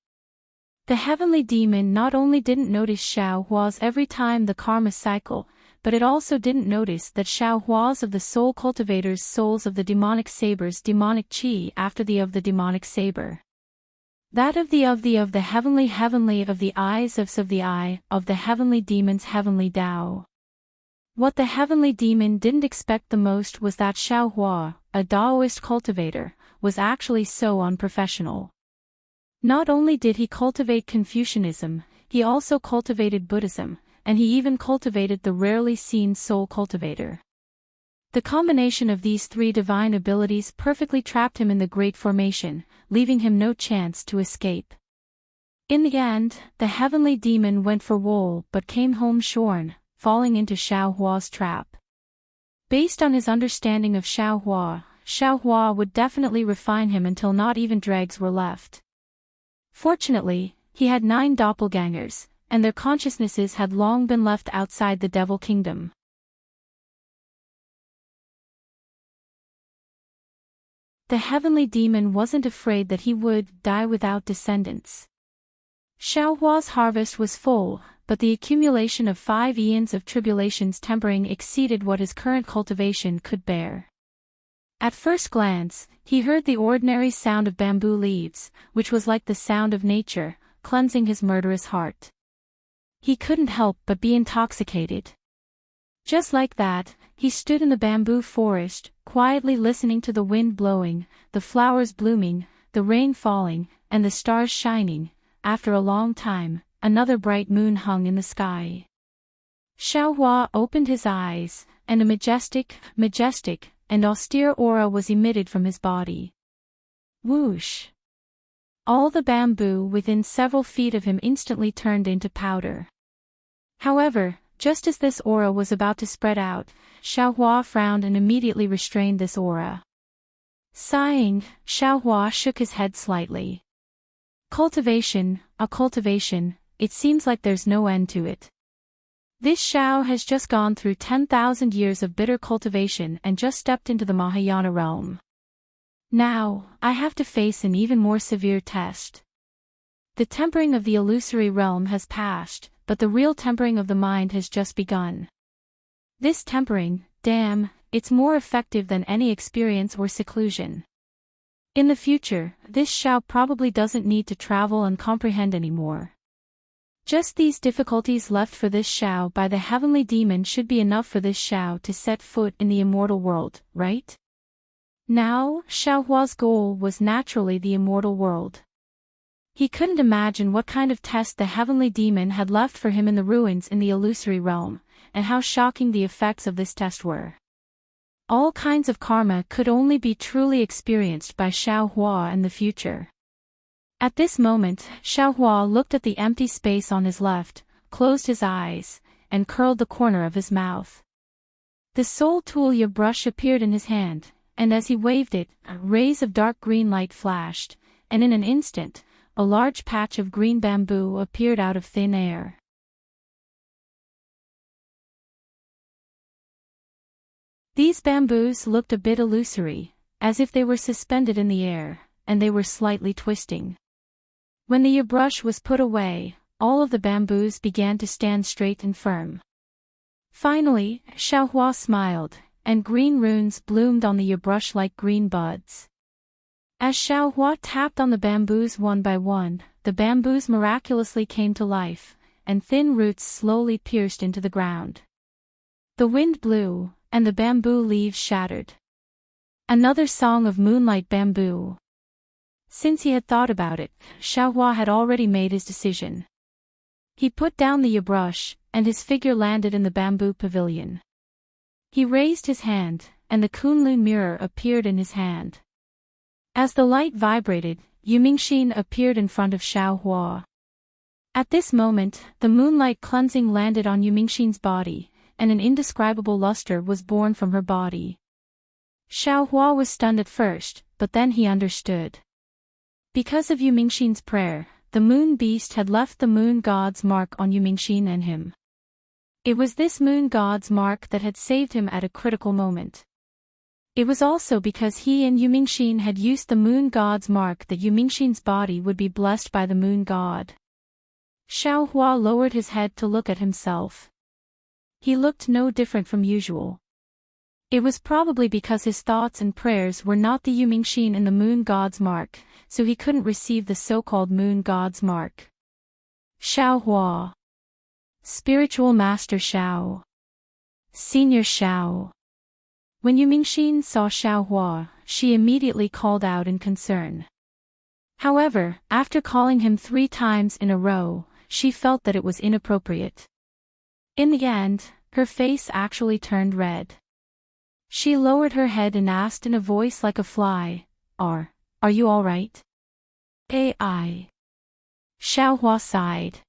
The Heavenly Demon not only didn't notice Xiaohua's every time the karma cycle, but it also didn't notice that Xiaohua's of the Soul Cultivator's souls of the demonic saber's demonic qi after the of the demonic saber. That of the heavenly of the eyes of the eye of the Heavenly Demon's heavenly Tao. What the Heavenly Demon didn't expect the most was that Xiaohua, a Taoist cultivator, was actually so unprofessional. Not only did he cultivate Confucianism, he also cultivated Buddhism, and he even cultivated the rarely seen soul cultivator. The combination of these three divine abilities perfectly trapped him in the Great Formation, leaving him no chance to escape. In the end, the Heavenly Demon went for wool but came home shorn, falling into Xiaohua's trap. Based on his understanding of Xiaohua, Xiaohua would definitely refine him until not even dregs were left. Fortunately, he had 9 doppelgangers, and their consciousnesses had long been left outside the Devil Kingdom. The Heavenly Demon wasn't afraid that he would die without descendants. Xiaohua's harvest was full, but the accumulation of 5 eons of tribulations tempering exceeded what his current cultivation could bear. At first glance, he heard the ordinary sound of bamboo leaves, which was like the sound of nature, cleansing his murderous heart. He couldn't help but be intoxicated. Just like that, he stood in the bamboo forest, quietly listening to the wind blowing, the flowers blooming, the rain falling, and the stars shining. After a long time, another bright moon hung in the sky. Xiaohua opened his eyes, and a majestic, and austere aura was emitted from his body. Whoosh! All the bamboo within several feet of him instantly turned into powder. However, just as this aura was about to spread out, Xiaohua frowned and immediately restrained this aura. Sighing, Xiaohua shook his head slightly. Cultivation, it seems like there's no end to it. This Xiao has just gone through 10,000 years of bitter cultivation and just stepped into the Mahayana realm. Now, I have to face an even more severe test. The tempering of the illusory realm has passed, but the real tempering of the mind has just begun. This tempering, damn, it's more effective than any experience or seclusion. In the future, this Xiao probably doesn't need to travel and comprehend anymore. Just these difficulties left for this Xiao by the Heavenly Demon should be enough for this Xiao to set foot in the immortal world, right? Now, Xiaohua's goal was naturally the immortal world. He couldn't imagine what kind of test the heavenly demon had left for him in the ruins in the illusory realm, and how shocking the effects of this test were. All kinds of karma could only be truly experienced by Xiaohua in the future. At this moment, Xiaohua looked at the empty space on his left, closed his eyes, and curled the corner of his mouth. The soul tool brush appeared in his hand, and as he waved it, rays of dark green light flashed, and in an instant, a large patch of green bamboo appeared out of thin air. These bamboos looked a bit illusory, as if they were suspended in the air, and they were slightly twisting. When the brush was put away, all of the bamboos began to stand straight and firm. Finally, Xiaohua smiled, and green runes bloomed on the brush like green buds. As Xiaohua tapped on the bamboos one by one, the bamboos miraculously came to life, and thin roots slowly pierced into the ground. The wind blew, and the bamboo leaves shattered. Another song of moonlight bamboo. Since he had thought about it, Xiaohua had already made his decision. He put down the brush, and his figure landed in the bamboo pavilion. He raised his hand, and the Kunlun mirror appeared in his hand. As the light vibrated, Yumingxin appeared in front of Xiaohua. At this moment, the moonlight cleansing landed on Yumingxin's body, and an indescribable luster was born from her body. Xiaohua was stunned at first, but then he understood. Because of Yumingxin's prayer, the moon beast had left the moon god's mark on Yumingxin and him. It was this moon god's mark that had saved him at a critical moment. It was also because he and Yumingxin had used the moon god's mark that Yumingxin's body would be blessed by the moon god. Xiaohua lowered his head to look at himself. He looked no different from usual. It was probably because his thoughts and prayers were not the Yumingxin in the moon god's mark, so he couldn't receive the so-called moon god's mark. Xiaohua. Spiritual Master Xiao. Senior Xiao. When Yumingxin saw Xiaohua, she immediately called out in concern. However, after calling him 3 times in a row, she felt that it was inappropriate. In the end, her face actually turned red. She lowered her head and asked in a voice like a fly, Are you all right? AI. Xiaohua sighed.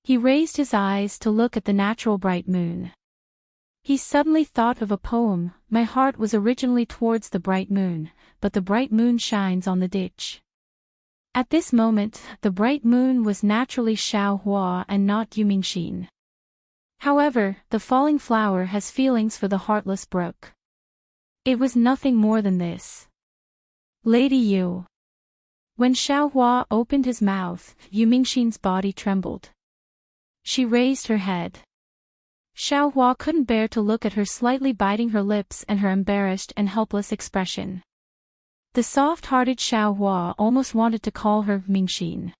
He raised his eyes to look at the natural bright moon. He suddenly thought of a poem. My heart was originally towards the bright moon, but the bright moon shines on the ditch. At this moment, the bright moon was naturally Xiaohua and not Yumingxin. However, the falling flower has feelings for the heartless brook. It was nothing more than this. Lady Yu. When Xiaohua opened his mouth, Yumingxin's body trembled. She raised her head. Xiaohua couldn't bear to look at her, slightly biting her lips and her embarrassed and helpless expression. The soft-hearted Xiaohua almost wanted to call her Mingxin.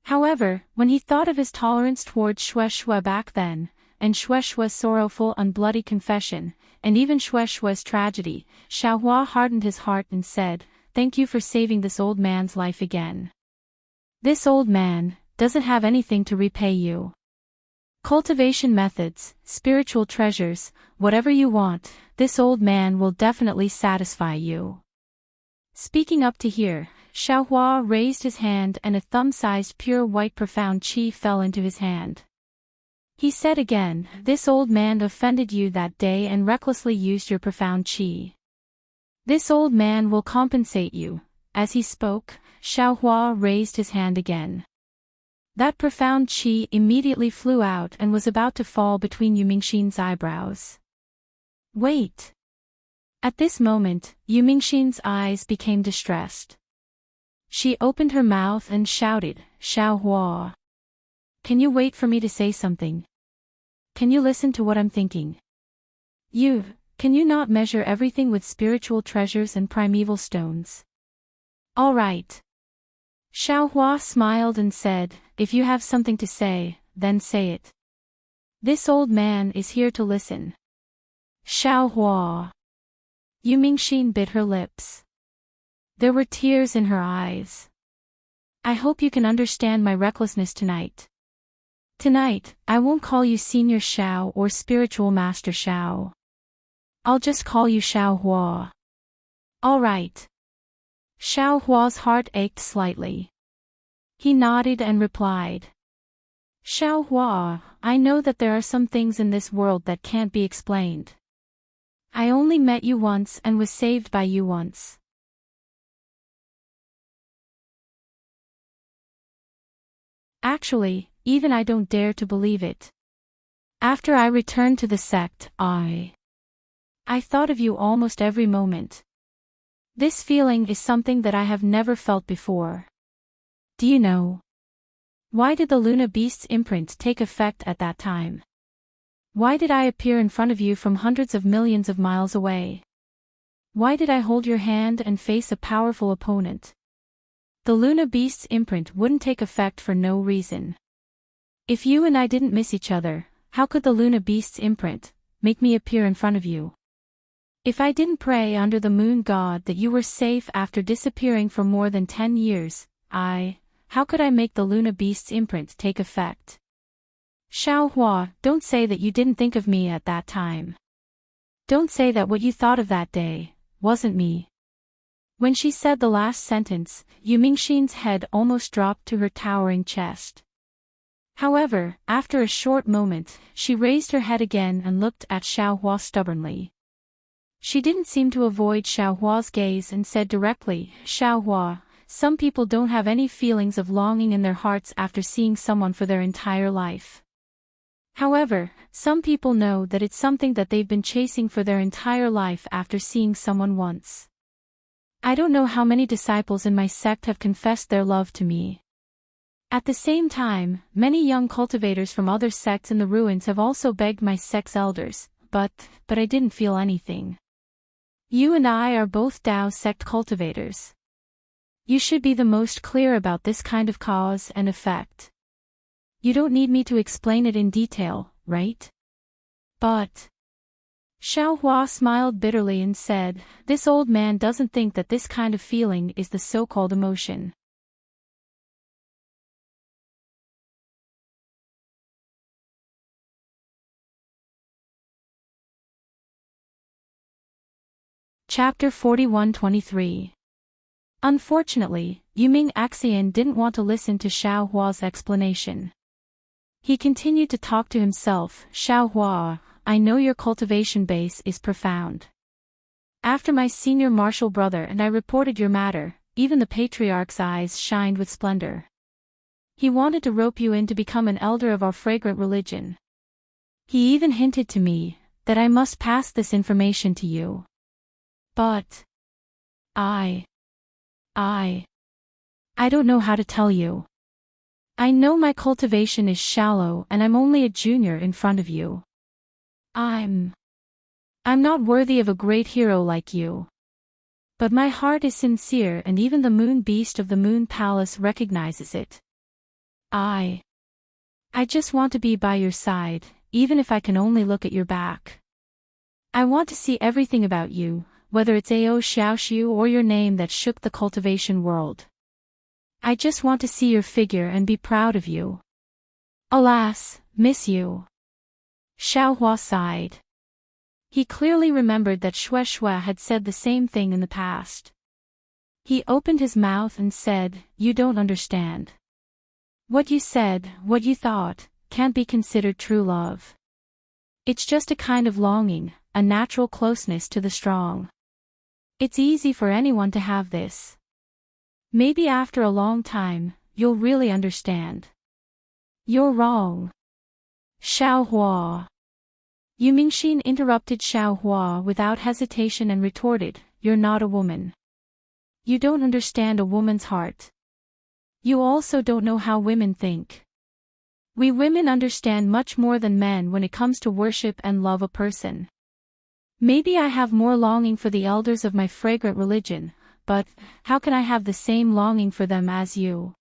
However, when he thought of his tolerance towards Shueishui back then, and Shueishui's sorrowful and bloody confession, and even Shueishui's tragedy, Xiaohua hardened his heart and said, "Thank you for saving this old man's life again. This old man doesn't have anything to repay you. Cultivation methods, spiritual treasures, whatever you want, this old man will definitely satisfy you." Speaking up to here, Xiaohua raised his hand and a thumb-sized pure white profound qi fell into his hand. He said again, "This old man offended you that day and recklessly used your profound qi. This old man will compensate you." As he spoke, Xiaohua raised his hand again. That profound qi immediately flew out and was about to fall between Yumingxin's eyebrows. Wait! At this moment, Yumingxin's eyes became distressed. She opened her mouth and shouted, "Xiaohua! Can you wait for me to say something? Can you listen to what I'm thinking? Can you not measure everything with spiritual treasures and primeval stones? All right." Xiaohua smiled and said, "If you have something to say, then say it. This old man is here to listen." Xiaohua. Yumingxin bit her lips. There were tears in her eyes. I hope you can understand my recklessness tonight. Tonight, I won't call you Senior Xiao or Spiritual Master Xiao. I'll just call you Xiao Hua. All right. Xiao Hua's heart ached slightly. He nodded and replied. Xiao Hua, I know that there are some things in this world that can't be explained. I only met you once and was saved by you once. Actually, even I don't dare to believe it. After I returned to the sect, I thought of you almost every moment. This feeling is something that I have never felt before. Do you know? Why did the Luna Beast's imprint take effect at that time? Why did I appear in front of you from hundreds of millions of miles away? Why did I hold your hand and face a powerful opponent? The Luna Beast's imprint wouldn't take effect for no reason. If you and I didn't miss each other, how could the Luna Beast's imprint make me appear in front of you? If I didn't pray under the moon god that you were safe after disappearing for more than 10 years, how could I make the Luna Beast's imprint take effect? Xiao Hua, don't say that you didn't think of me at that time. Don't say that what you thought of that day wasn't me. When she said the last sentence, Yu Mingxin's head almost dropped to her towering chest. However, after a short moment, she raised her head again and looked at Xiao Hua stubbornly. She didn't seem to avoid Xiao Hua's gaze and said directly, Xiao Hua, some people don't have any feelings of longing in their hearts after seeing someone for their entire life. However, some people know that it's something that they've been chasing for their entire life after seeing someone once. I don't know how many disciples in my sect have confessed their love to me. At the same time, many young cultivators from other sects in the ruins have also begged my sect's elders, but I didn't feel anything. You and I are both Dao sect cultivators. You should be the most clear about this kind of cause and effect. You don't need me to explain it in detail, right? But Xiao Hua smiled bitterly and said, this old man doesn't think that this kind of feeling is the so-called emotion. Chapter 41-23. Unfortunately, Yuming Axian didn't want to listen to Xiao Hua's explanation. He continued to talk to himself, Xiao Hua, I know your cultivation base is profound. After my senior martial brother and I reported your matter, even the patriarch's eyes shined with splendor. He wanted to rope you in to become an elder of our fragrant religion. He even hinted to me that I must pass this information to you. But I don't know how to tell you. I know my cultivation is shallow and I'm only a junior in front of you. I'm not worthy of a great hero like you. But my heart is sincere and even the moon beast of the moon palace recognizes it. I just want to be by your side, even if I can only look at your back. I want to see everything about you, whether it's Ao Xiaoxiu or your name that shook the cultivation world. I just want to see your figure and be proud of you. Alas, miss you. Xiao Hua sighed. He clearly remembered that Xue Xue had said the same thing in the past. He opened his mouth and said, you don't understand. What you said, what you thought, can't be considered true love. It's just a kind of longing, a natural closeness to the strong. It's easy for anyone to have this. Maybe after a long time, you'll really understand. You're wrong. Xiao Hua. Yu Mingxin interrupted Xiao Hua without hesitation and retorted, you're not a woman. You don't understand a woman's heart. You also don't know how women think. We women understand much more than men when it comes to worship and love a person. Maybe I have more longing for the elders of my fragrant religion, but how can I have the same longing for them as you?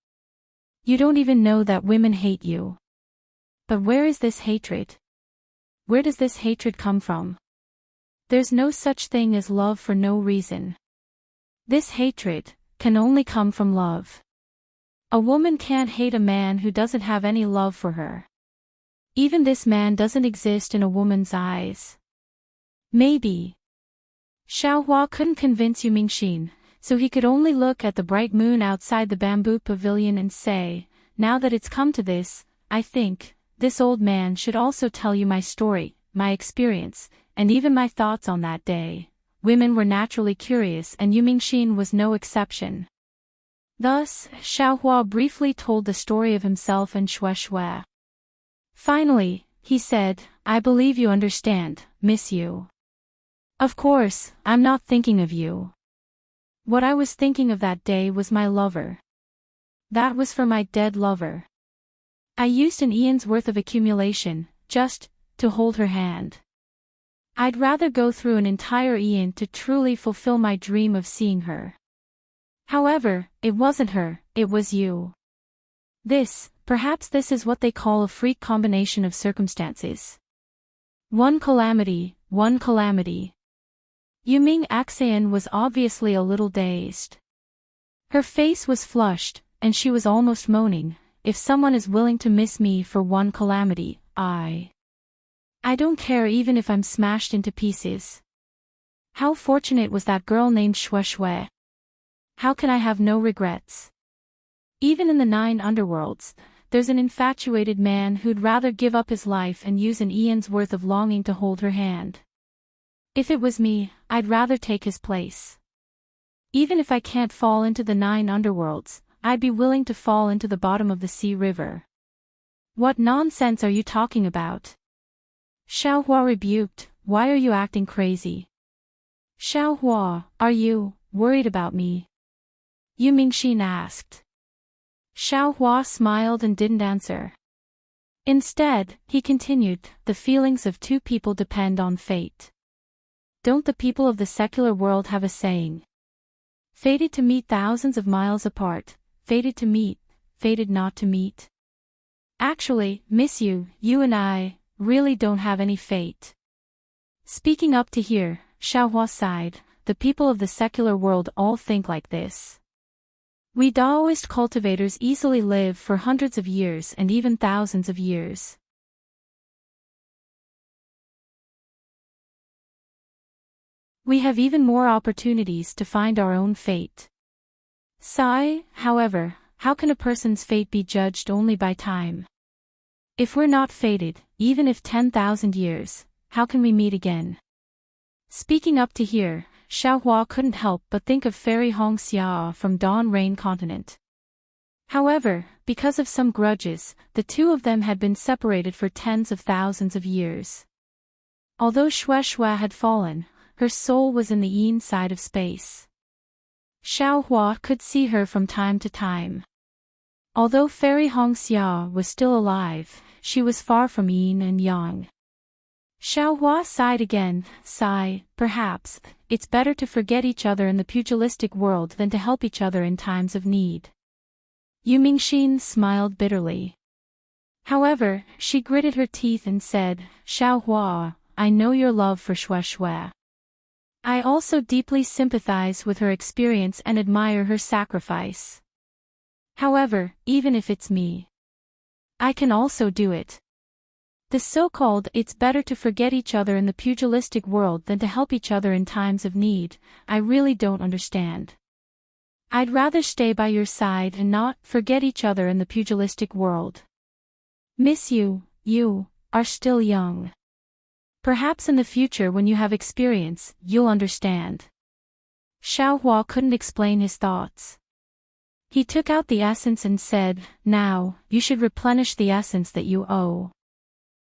You don't even know that women hate you. But where is this hatred? Where does this hatred come from? There's no such thing as love for no reason. This hatred can only come from love. A woman can't hate a man who doesn't have any love for her. Even this man doesn't exist in a woman's eyes. Maybe. Xiaohua couldn't convince Yu Mingxin, so he could only look at the bright moon outside the bamboo pavilion and say, now that it's come to this, I think, this old man should also tell you my story, my experience, and even my thoughts on that day. Women were naturally curious and Yu Mingxin was no exception. Thus, Xiaohua briefly told the story of himself and Shui. Finally, he said, I believe you understand, Miss Yu. Of course, I'm not thinking of you. What I was thinking of that day was my lover. That was for my dead lover. I used an eon's worth of accumulation, just, to hold her hand. I'd rather go through an entire eon to truly fulfill my dream of seeing her. However, it wasn't her, it was you. Perhaps this is what they call a freak combination of circumstances. One calamity. Yu Ming Axian was obviously a little dazed. Her face was flushed, and she was almost moaning, if someone is willing to miss me for one calamity, I don't care even if I'm smashed into pieces. How fortunate was that girl named Shui. How can I have no regrets? Even in the 9 underworlds, there's an infatuated man who'd rather give up his life and use an eon's worth of longing to hold her hand. If it was me, I'd rather take his place. Even if I can't fall into the 9 underworlds, I'd be willing to fall into the bottom of the sea river. What nonsense are you talking about? Xiaohua rebuked, why are you acting crazy? Xiaohua, are you worried about me? Yu Mingxin asked. Xiaohua smiled and didn't answer. Instead, he continued, the feelings of 2 people depend on fate. Don't the people of the secular world have a saying? Fated to meet thousands of miles apart, fated to meet, fated not to meet. Actually, Miss Yu, you and I, really don't have any fate. Speaking up to here, Xiaohua sighed, the people of the secular world all think like this. We Daoist cultivators easily live for hundreds of years and even thousands of years. We have even more opportunities to find our own fate. However, how can a person's fate be judged only by time? If we're not fated, even if 10,000 years, how can we meet again? Speaking up to here, Xiaohua couldn't help but think of Fairy Hongxia from Dawn Rain Continent. However, because of some grudges, the 2 of them had been separated for tens of thousands of years. Although Shui had fallen, her soul was in the yin side of space. Xiaohua could see her from time to time. Although Fairy Hongxia was still alive, she was far from yin and yang. Xiaohua sighed again, perhaps, it's better to forget each other in the pugilistic world than to help each other in times of need. Yu Mingxin smiled bitterly. However, she gritted her teeth and said, Xiaohua, I know your love for Shui. I also deeply sympathize with her experience and admire her sacrifice. However, even if it's me, I can also do it. The so-called it's better to forget each other in the pugilistic world than to help each other in times of need, I really don't understand. I'd rather stay by your side and not forget each other in the pugilistic world. Miss Yu, you are still young. Perhaps in the future when you have experience, you'll understand. Xiaohua couldn't explain his thoughts. He took out the essence and said, now, you should replenish the essence that you owe.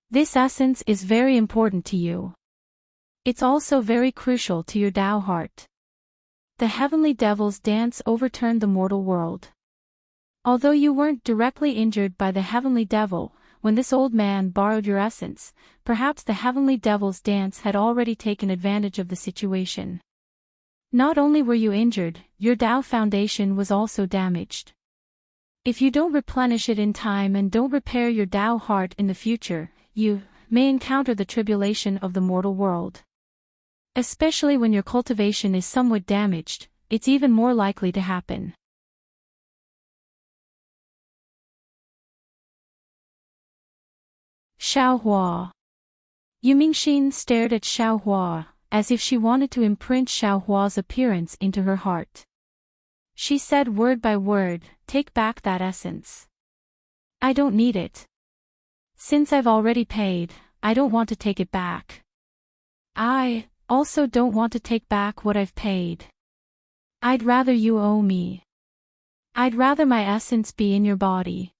This essence is very important to you. It's also very crucial to your Tao heart. The heavenly devil's dance overturned the mortal world. Although you weren't directly injured by the heavenly devil, when this old man borrowed your essence, perhaps the heavenly devil's dance had already taken advantage of the situation. Not only were you injured, your Tao foundation was also damaged. If you don't replenish it in time and don't repair your Tao heart in the future, you may encounter the tribulation of the mortal world. Especially when your cultivation is somewhat damaged, it's even more likely to happen. Xiaohua. Yu Mingxin stared at Xiaohua, as if she wanted to imprint Xiaohua's appearance into her heart. She said word by word, "Take back that essence. I don't need it. Since I've already paid, I don't want to take it back. I also don't want to take back what I've paid. I'd rather you owe me. I'd rather my essence be in your body.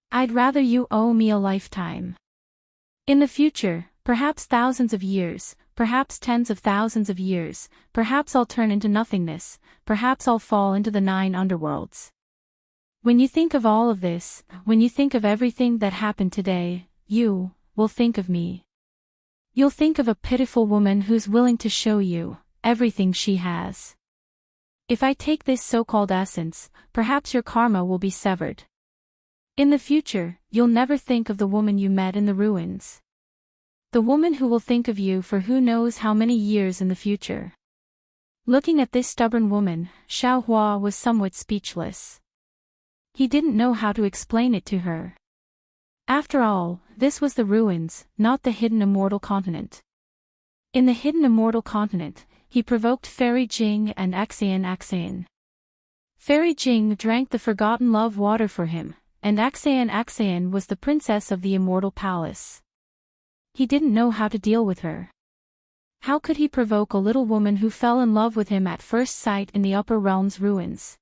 I'd rather you owe me a lifetime. In the future, perhaps thousands of years, perhaps tens of thousands of years, perhaps I'll turn into nothingness, perhaps I'll fall into the 9 underworlds. When you think of all of this, when you think of everything that happened today, you will think of me. You'll think of a pitiful woman who's willing to show you everything she has. If I take this so-called essence, perhaps your karma will be severed. In the future, you'll never think of the woman you met in the ruins. The woman who will think of you for who knows how many years in the future." Looking at this stubborn woman, Xiaohua was somewhat speechless. He didn't know how to explain it to her. After all, this was the ruins, not the hidden immortal continent. In the hidden immortal continent, he provoked Fairy Jing and Axayan. Fairy Jing drank the forgotten love water for him, and Axayan was the princess of the immortal palace. He didn't know how to deal with her. How could he provoke a little woman who fell in love with him at first sight in the upper realm's ruins?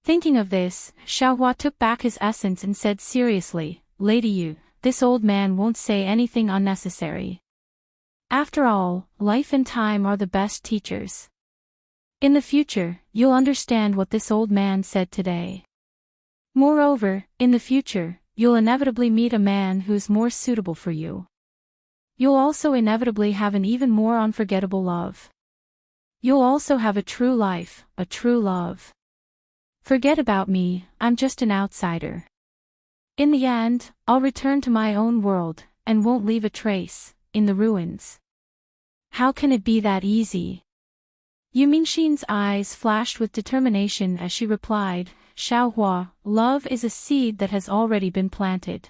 Thinking of this, Xiaohua took back his essence and said seriously, "Lady Yu, this old man won't say anything unnecessary. After all, life and time are the best teachers. In the future, you'll understand what this old man said today. Moreover, in the future, you'll inevitably meet a man who's more suitable for you. You'll also inevitably have an even more unforgettable love. You'll also have a true life, a true love. Forget about me, I'm just an outsider. In the end, I'll return to my own world, and won't leave a trace, in the ruins." How can it be that easy? Yu Mingxin's eyes flashed with determination as she replied, "Xiaohua, love is a seed that has already been planted.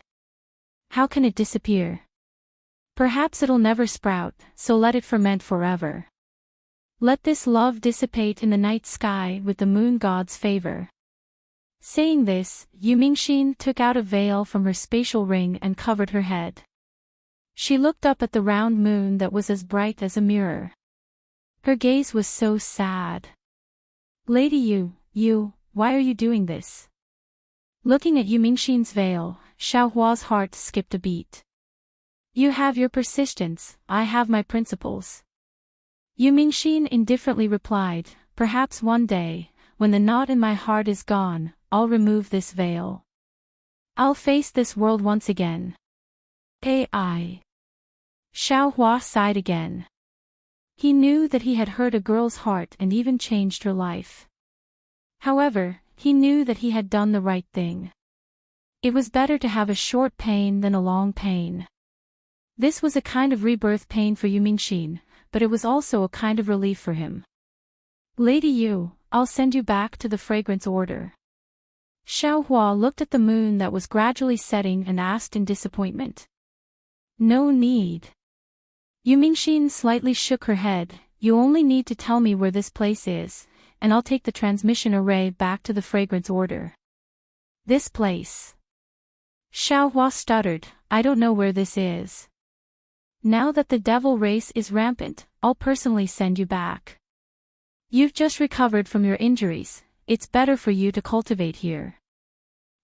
How can it disappear? Perhaps it'll never sprout, so let it ferment forever. Let this love dissipate in the night sky with the moon god's favor." Saying this, Yu Mingxin took out a veil from her spatial ring and covered her head. She looked up at the round moon that was as bright as a mirror. Her gaze was so sad. "Lady Yu, why are you doing this?" Looking at Yu Mingxin's veil, Xiaohua's heart skipped a beat. "You have your persistence, I have my principles." Yu Mingxin indifferently replied, "Perhaps one day, when the knot in my heart is gone, I'll remove this veil. I'll face this world once again." Xiaohua sighed again. He knew that he had hurt a girl's heart and even changed her life. However, he knew that he had done the right thing. It was better to have a short pain than a long pain. This was a kind of rebirth pain for Yu Mingxin, but it was also a kind of relief for him. "Lady Yu, I'll send you back to the fragrance order." Xiaohua looked at the moon that was gradually setting and asked in disappointment. "No need." Yu Mingxin slightly shook her head, "You only need to tell me where this place is, and I'll take the transmission array back to the fragrance order." "This place?" Xiaohua stuttered, "I don't know where this is. Now that the devil race is rampant, I'll personally send you back. You've just recovered from your injuries, it's better for you to cultivate here."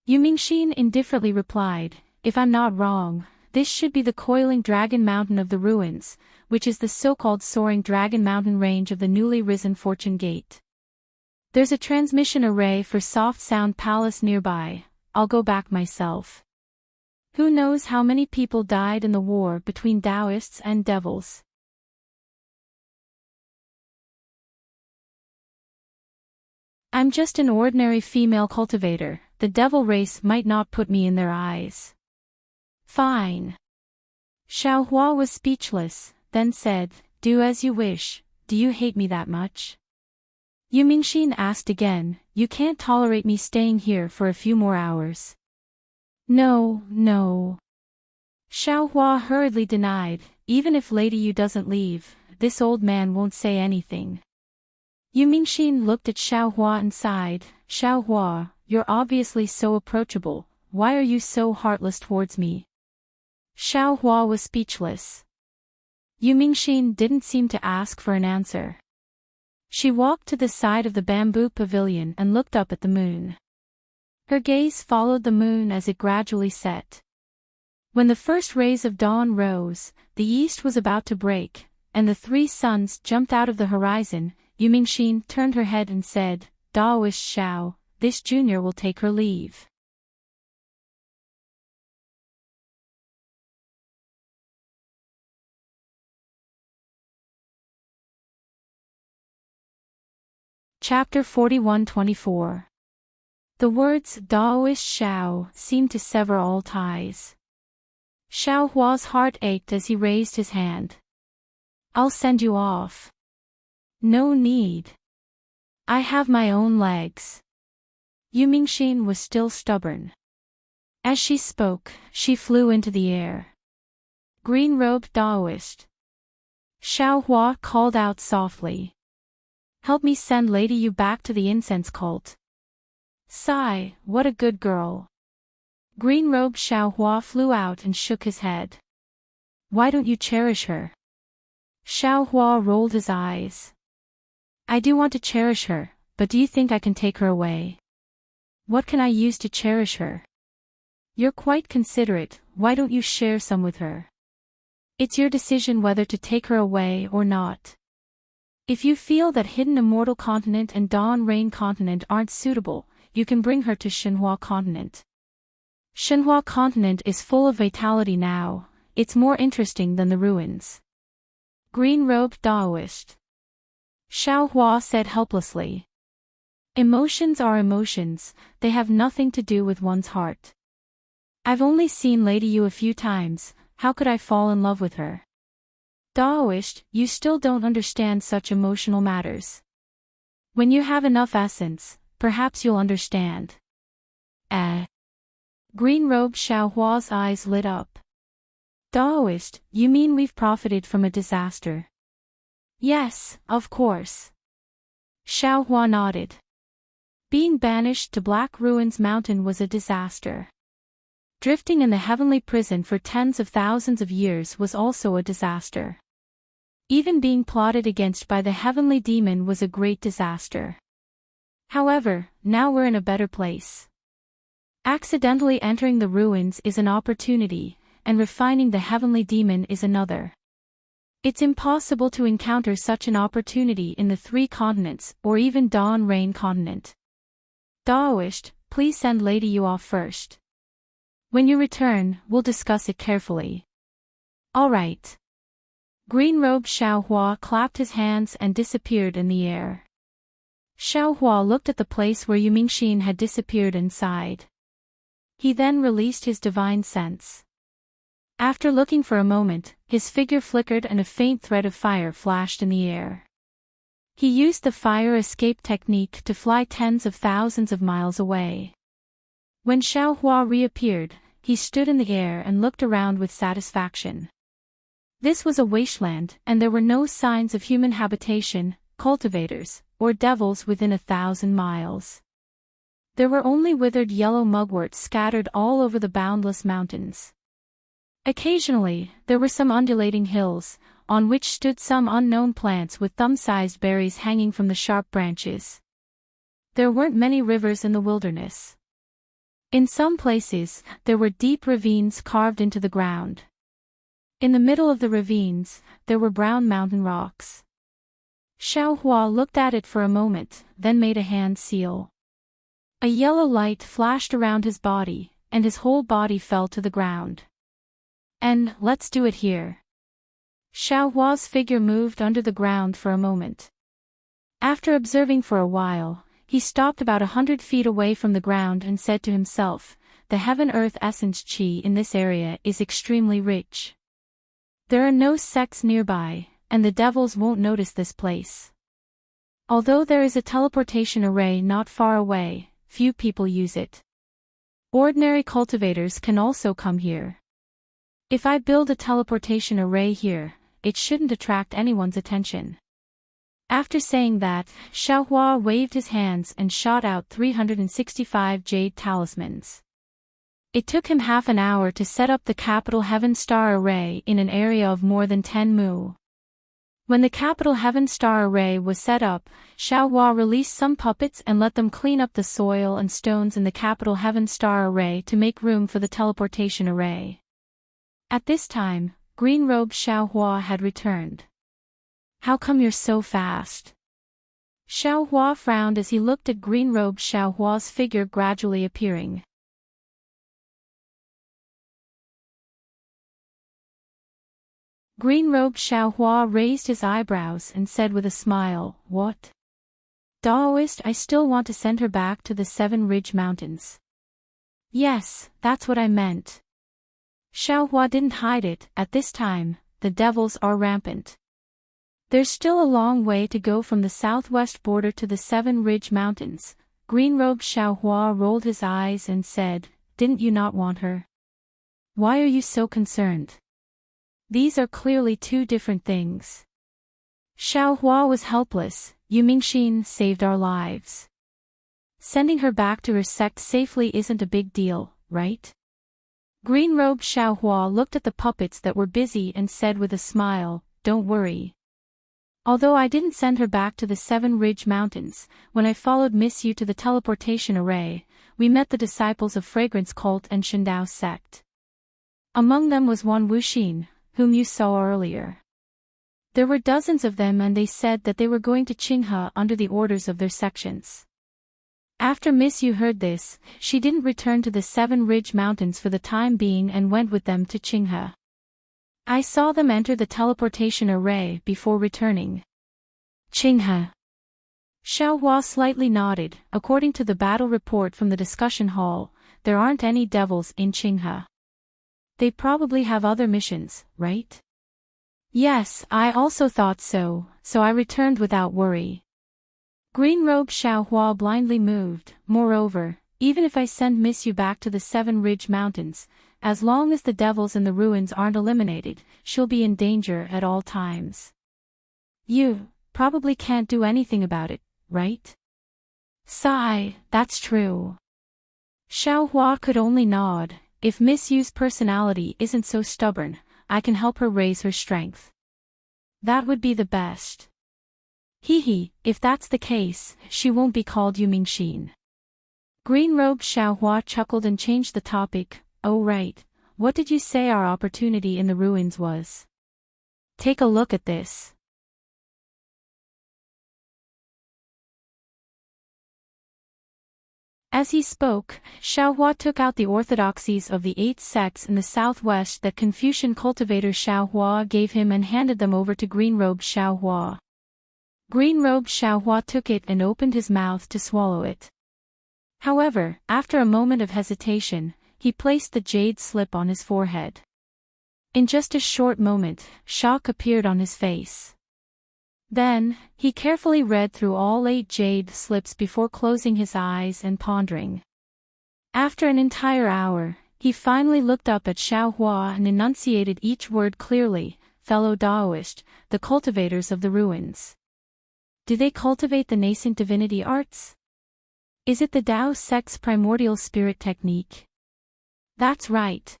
Yu Mingxin indifferently replied, "If I'm not wrong, this should be the coiling dragon mountain of the ruins, which is the so-called soaring dragon mountain range of the newly risen Fortune Gate. There's a transmission array for Soft Sound Palace nearby, I'll go back myself. Who knows how many people died in the war between Taoists and devils." "I'm just an ordinary female cultivator, the devil race might not put me in their eyes." "Fine." Xiaohua was speechless, then said, "Do as you wish, do you hate me that much?" Yu Mingxin asked again, "You can't tolerate me staying here for a few more hours?" No, no. Xiao Hua hurriedly denied, even if Lady Yu doesn't leave, this old man won't say anything. Yu Mingxin looked at Xiao Hua and sighed, Xiao Hua, you're obviously so approachable, why are you so heartless towards me? Xiao Hua was speechless. Yu Mingxin didn't seem to ask for an answer. She walked to the side of the bamboo pavilion and looked up at the moon. Her gaze followed the moon as it gradually set. When the first rays of dawn rose, the east was about to break, and the three suns jumped out of the horizon. Yu Mingxin turned her head and said, Daoist Xiao, this junior will take her leave. Chapter 41-24. The words Daoist Xiao seemed to sever all ties. Xiao Hua's heart ached as he raised his hand. I'll send you off. No need. I have my own legs. Yu Mingxin was still stubborn. As she spoke, she flew into the air. Green-robed Daoist. Xiao Hua called out softly. Help me send Lady Yu back to the incense cult. Sigh, what a good girl. Green-robed Xiao Hua flew out and shook his head. Why don't you cherish her? Xiao Hua rolled his eyes. I do want to cherish her, but do you think I can take her away? What can I use to cherish her? You're quite considerate, why don't you share some with her? It's your decision whether to take her away or not. If you feel that Hidden Immortal Continent and Dawn Rain Continent aren't suitable, you can bring her to Shenhua Continent. Shenhua Continent is full of vitality now, it's more interesting than the ruins. Green-robed Daoist. Xiao Hua said helplessly. Emotions are emotions, they have nothing to do with one's heart. I've only seen Lady Yu a few times, how could I fall in love with her? Daoist, you still don't understand such emotional matters. When you have enough essence, perhaps you'll understand. Green-robed Xiao Hua's eyes lit up. Daoist, you mean we've profited from a disaster? Yes, of course. Xiao Hua nodded. Being banished to Black Ruins Mountain was a disaster. Drifting in the heavenly prison for tens of thousands of years was also a disaster. Even being plotted against by the heavenly demon was a great disaster. However, now we're in a better place. Accidentally entering the ruins is an opportunity, and refining the heavenly demon is another. It's impossible to encounter such an opportunity in the three continents, or even Dawn Rain Continent. Daoist, please send Lady Yu off first. When you return, we'll discuss it carefully. All right. Green-robed Xiao Hua clapped his hands and disappeared in the air. Xiao Hua looked at the place where Yu Mingxin had disappeared and sighed. He then released his divine sense. After looking for a moment, his figure flickered and a faint thread of fire flashed in the air. He used the fire escape technique to fly tens of thousands of miles away. When Xiao Hua reappeared, he stood in the air and looked around with satisfaction. This was a wasteland, and there were no signs of human habitation, cultivators, or devils within 1,000 miles. There were only withered yellow mugworts scattered all over the boundless mountains. Occasionally, there were some undulating hills, on which stood some unknown plants with thumb-sized berries hanging from the sharp branches. There weren't many rivers in the wilderness. In some places, there were deep ravines carved into the ground. In the middle of the ravines, there were brown mountain rocks. Xiao Hua looked at it for a moment, then made a hand seal. A yellow light flashed around his body, and his whole body fell to the ground. And, let's do it here. Xiao Hua's figure moved under the ground for a moment. After observing for a while, he stopped about 100 feet away from the ground and said to himself, the heaven-earth essence chi in this area is extremely rich. There are no sects nearby, and the devils won't notice this place. Although there is a teleportation array not far away, few people use it. Ordinary cultivators can also come here. If I build a teleportation array here, it shouldn't attract anyone's attention. After saying that, Xiaohua waved his hands and shot out 365 jade talismans. It took him half an hour to set up the capital Heaven Star Array in an area of more than 10 mu. When the capital Heaven Star Array was set up, Xiaohua released some puppets and let them clean up the soil and stones in the capital Heaven Star Array to make room for the teleportation array. At this time, Green-robed Xiaohua had returned. How come you're so fast? Xiaohua frowned as he looked at green-robed Xiaohua's figure gradually appearing. Green-robed Xiaohua raised his eyebrows and said with a smile, "What? Daoist, I still want to send her back to the Seven Ridge Mountains." "Yes, that's what I meant." Xiaohua didn't hide it. At this time, the devils are rampant. There's still a long way to go from the southwest border to the Seven Ridge Mountains. Green-robed Xiaohua rolled his eyes and said, "Didn't you not want her? Why are you so concerned? These are clearly two different things." Xiaohua was helpless. Yu Mingxin saved our lives. Sending her back to her sect safely isn't a big deal, right? Green-robed Xiaohua looked at the puppets that were busy and said with a smile, "Don't worry. Although I didn't send her back to the Seven Ridge Mountains, when I followed Miss Yu to the teleportation array, we met the disciples of Fragrance Cult and Shandao sect. Among them was one Wuxin, whom you saw earlier. There were dozens of them and they said that they were going to Qinghe under the orders of their sections. After Miss Yu heard this, she didn't return to the Seven Ridge Mountains for the time being and went with them to Qinghe. I saw them enter the teleportation array before returning." Qinghe. Xiaohua slightly nodded. According to the battle report from the discussion hall, there aren't any devils in Qinghe. They probably have other missions, right? Yes, I also thought so I returned without worry. Green-robed Xiaohua blindly moved. Moreover, even if I send Miss Yu back to the Seven Ridge Mountains, as long as the devils in the ruins aren't eliminated, she'll be in danger at all times. You probably can't do anything about it, right? Sigh, that's true. Xiaohua could only nod. If Miss Yu's personality isn't so stubborn, I can help her raise her strength. That would be the best. Hee, if that's the case, she won't be called Yu Mingxin. Green-robed Xiaohua chuckled and changed the topic. "Oh right, what did you say our opportunity in the ruins was? Take a look at this." As he spoke, Xiaohua took out the orthodoxies of the 8 sects in the southwest that Confucian cultivator Xiaohua gave him and handed them over to Green-robed Xiaohua. Green-robed Xiaohua took it and opened his mouth to swallow it. However, after a moment of hesitation, he placed the jade slip on his forehead. In just a short moment, shock appeared on his face. Then, he carefully read through all 8 jade slips before closing his eyes and pondering. After an entire hour, he finally looked up at Xiaohua and enunciated each word clearly. "Fellow Daoist, the cultivators of the ruins. Do they cultivate the nascent divinity arts? Is it the Dao sect's primordial spirit technique?" "That's right."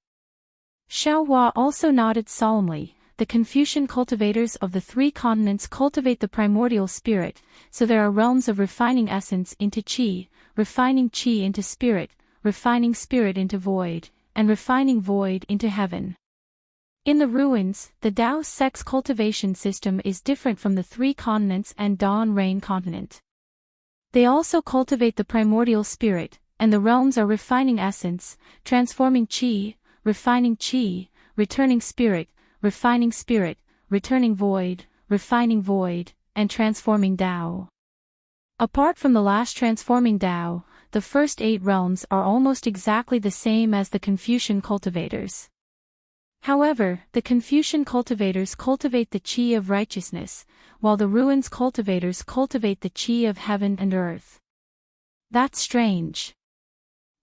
Xiaohua also nodded solemnly. "The Confucian cultivators of the 3 continents cultivate the primordial spirit, so there are realms of refining essence into qi, refining qi into spirit, refining spirit into void, and refining void into heaven. In the ruins, the Dao sect's cultivation system is different from the 3 continents and Dawn Rain continent. They also cultivate the primordial spirit, and the realms are refining essence, transforming qi, refining qi, returning spirit, refining spirit, returning void, refining void, and transforming Dao. Apart from the last transforming Dao, the first 8 realms are almost exactly the same as the Confucian cultivators. However, the Confucian cultivators cultivate the qi of righteousness, while the ruins cultivators cultivate the qi of heaven and earth. That's strange."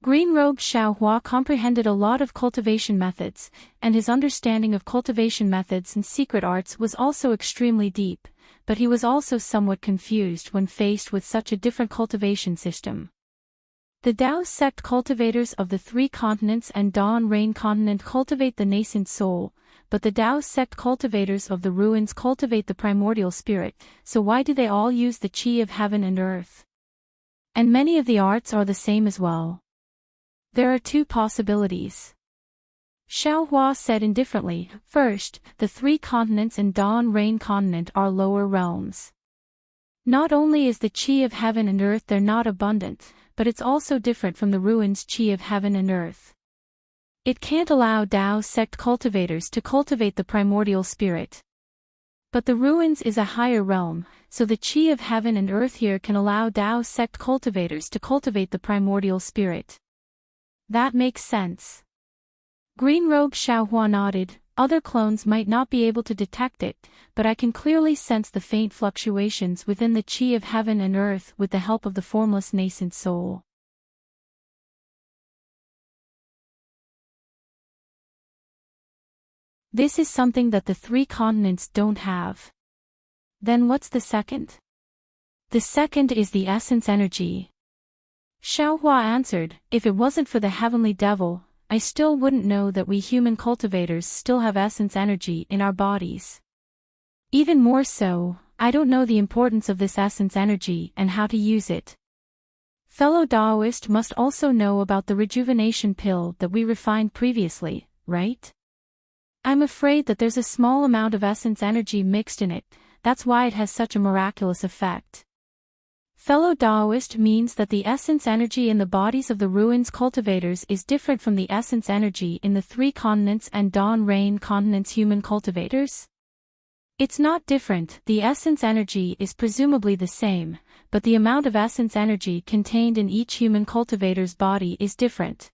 Green-robed Xiaohua comprehended a lot of cultivation methods, and his understanding of cultivation methods and secret arts was also extremely deep, but he was also somewhat confused when faced with such a different cultivation system. The Dao sect cultivators of the three continents and Dawn Rain continent cultivate the nascent soul, but the Dao sect cultivators of the ruins cultivate the primordial spirit, so why do they all use the qi of heaven and earth? And many of the arts are the same as well. There are two possibilities. Xiaohua said indifferently. First, the three continents and Dawn Rain continent are lower realms. Not only is the qi of heaven and earth there not abundant, but it's also different from the ruins' qi of heaven and earth. It can't allow Dao sect cultivators to cultivate the primordial spirit. But the ruins is a higher realm, so the qi of heaven and earth here can allow Dao sect cultivators to cultivate the primordial spirit. That makes sense. Green-robe Xiaohua nodded. Other clones might not be able to detect it, but I can clearly sense the faint fluctuations within the qi of heaven and earth with the help of the formless nascent soul. This is something that the three continents don't have. Then what's the second? The second is the essence energy. Xiaohua answered, if it wasn't for the heavenly devil, I still wouldn't know that we human cultivators still have essence energy in our bodies. Even more so, I don't know the importance of this essence energy and how to use it. Fellow Daoist must also know about the rejuvenation pill that we refined previously, right? I'm afraid that there's a small amount of essence energy mixed in it, that's why it has such a miraculous effect. Fellow Daoist means that the essence energy in the bodies of the ruins cultivators is different from the essence energy in the three continents and Dawn Rain continents human cultivators? It's not different, the essence energy is presumably the same, but the amount of essence energy contained in each human cultivator's body is different.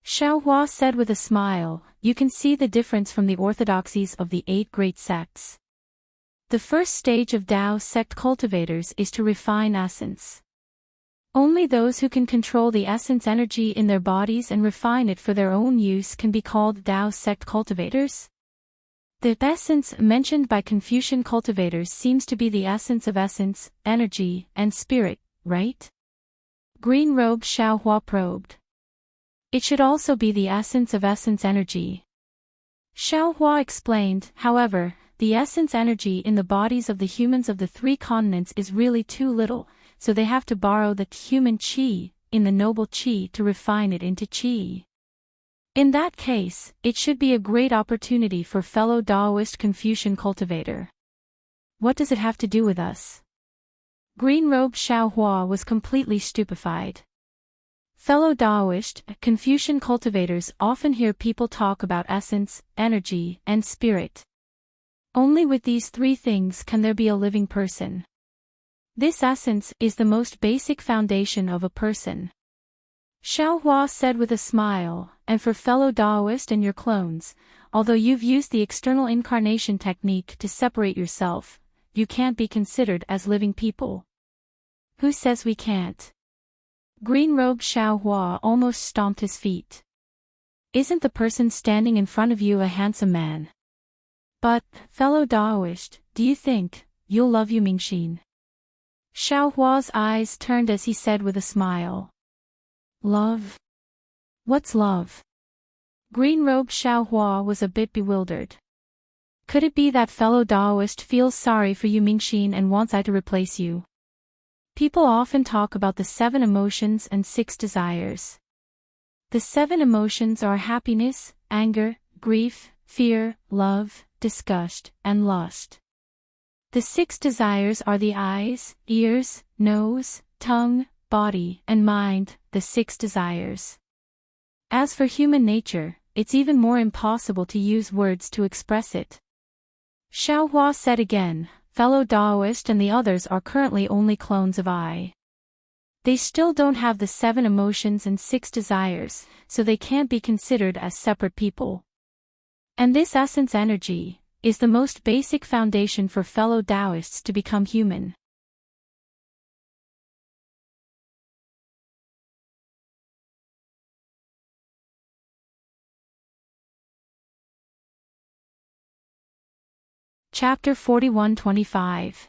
Xiaohua said with a smile, you can see the difference from the orthodoxies of the 8 great sects. The first stage of Dao sect cultivators is to refine essence. Only those who can control the essence energy in their bodies and refine it for their own use can be called Dao sect cultivators. The essence mentioned by Confucian cultivators seems to be the essence of essence, energy, and spirit, right? Green-robed Xiaohua probed. It should also be the essence of essence energy. Xiaohua explained, however, the essence energy in the bodies of the humans of the three continents is really too little, so they have to borrow the human qi, in the noble qi to refine it into qi. In that case, it should be a great opportunity for fellow Daoist Confucian cultivator. What does it have to do with us? Green-robed Xiaohua was completely stupefied. Fellow Daoist, Confucian cultivators often hear people talk about essence, energy, and spirit. Only with these three things can there be a living person. This essence is the most basic foundation of a person. Xiaohua said with a smile, and for fellow Daoist and your clones, although you've used the external incarnation technique to separate yourself, you can't be considered as living people. Who says we can't? Green-robed Xiaohua almost stomped his feet. Isn't the person standing in front of you a handsome man? But, fellow Daoist, do you think you'll love Yu Mingxin? Xiaohua's eyes turned as he said with a smile. Love? What's love? Green-robed Xiaohua was a bit bewildered. Could it be that fellow Daoist feels sorry for Yu Mingxin and wants I to replace you? People often talk about the 7 emotions and 6 desires. The 7 emotions are happiness, anger, grief, fear, love, disgust, and lust. The 6 desires are the eyes, ears, nose, tongue, body, and mind, the 6 desires. As for human nature, it's even more impossible to use words to express it. Xiaohua said again, fellow Daoist and the others are currently only clones of I. They still don't have the 7 emotions and 6 desires, so they can't be considered as separate people. And this essence energy is the most basic foundation for fellow Daoists to become human. Chapter 41-25.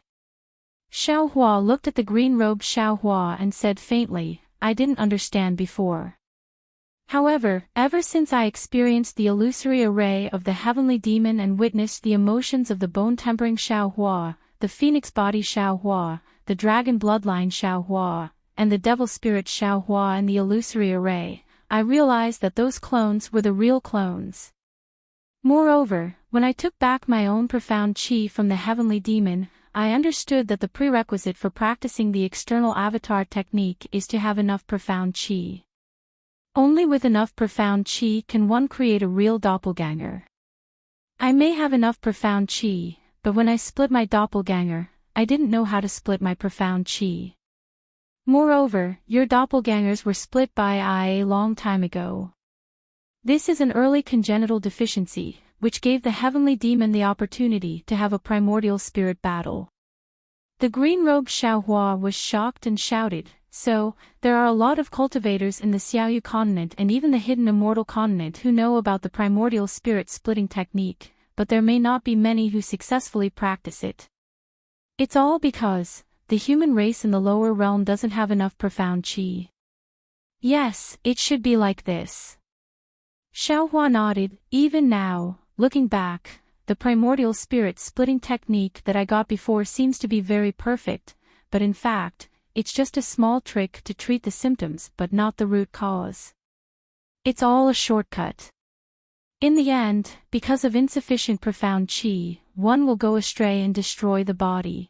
Xiao Hua looked at the green-robed Xiao Hua and said faintly, I didn't understand before. However, ever since I experienced the illusory array of the heavenly demon and witnessed the emotions of the bone-tempering Xiao Hua, the phoenix body Xiao Hua, the dragon bloodline Xiao Hua, and the devil spirit Xiao Hua in the illusory array, I realized that those clones were the real clones. Moreover, when I took back my own profound qi from the heavenly demon, I understood that the prerequisite for practicing the external avatar technique is to have enough profound qi. Only with enough profound qi can one create a real doppelganger. I may have enough profound qi, but when I split my doppelganger, I didn't know how to split my profound qi. Moreover, your doppelgangers were split by I a long time ago. This is an early congenital deficiency, which gave the heavenly demon the opportunity to have a primordial spirit battle. The green-robed Xiao Hua was shocked and shouted, So, there are a lot of cultivators in the Xiaoyu continent and even the hidden immortal continent who know about the primordial spirit splitting technique, but there may not be many who successfully practice it. It's all because the human race in the lower realm doesn't have enough profound qi. Yes, it should be like this. Xiao Hua nodded. Even now, looking back, the primordial spirit splitting technique that I got before seems to be very perfect, but in fact, it's just a small trick to treat the symptoms but not the root cause. It's all a shortcut. In the end, because of insufficient profound qi, one will go astray and destroy the body.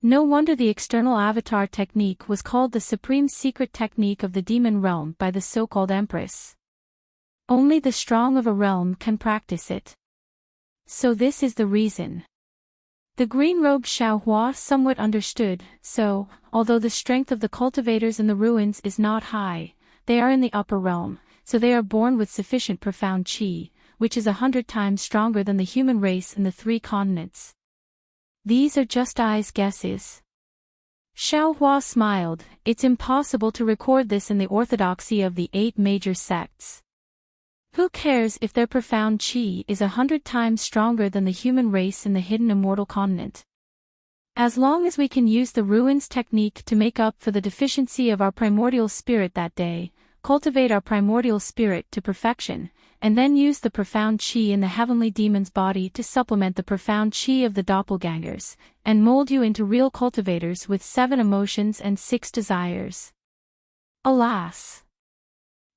No wonder the external avatar technique was called the supreme secret technique of the demon realm by the so-called empress. Only the strong of a realm can practice it. So this is the reason. The green-robed Xiao Hua somewhat understood, so, although the strength of the cultivators in the ruins is not high, they are in the upper realm, so they are born with sufficient profound qi, which is 100 times stronger than the human race in the 3 continents. These are just I's guesses. Xiao Hua smiled. It's impossible to record this in the orthodoxy of the 8 major sects. Who cares if their profound qi is 100 times stronger than the human race in the hidden immortal continent? As long as we can use the ruins technique to make up for the deficiency of our primordial spirit that day, cultivate our primordial spirit to perfection, and then use the profound qi in the heavenly demon's body to supplement the profound qi of the doppelgangers, and mold you into real cultivators with 7 emotions and 6 desires. Alas!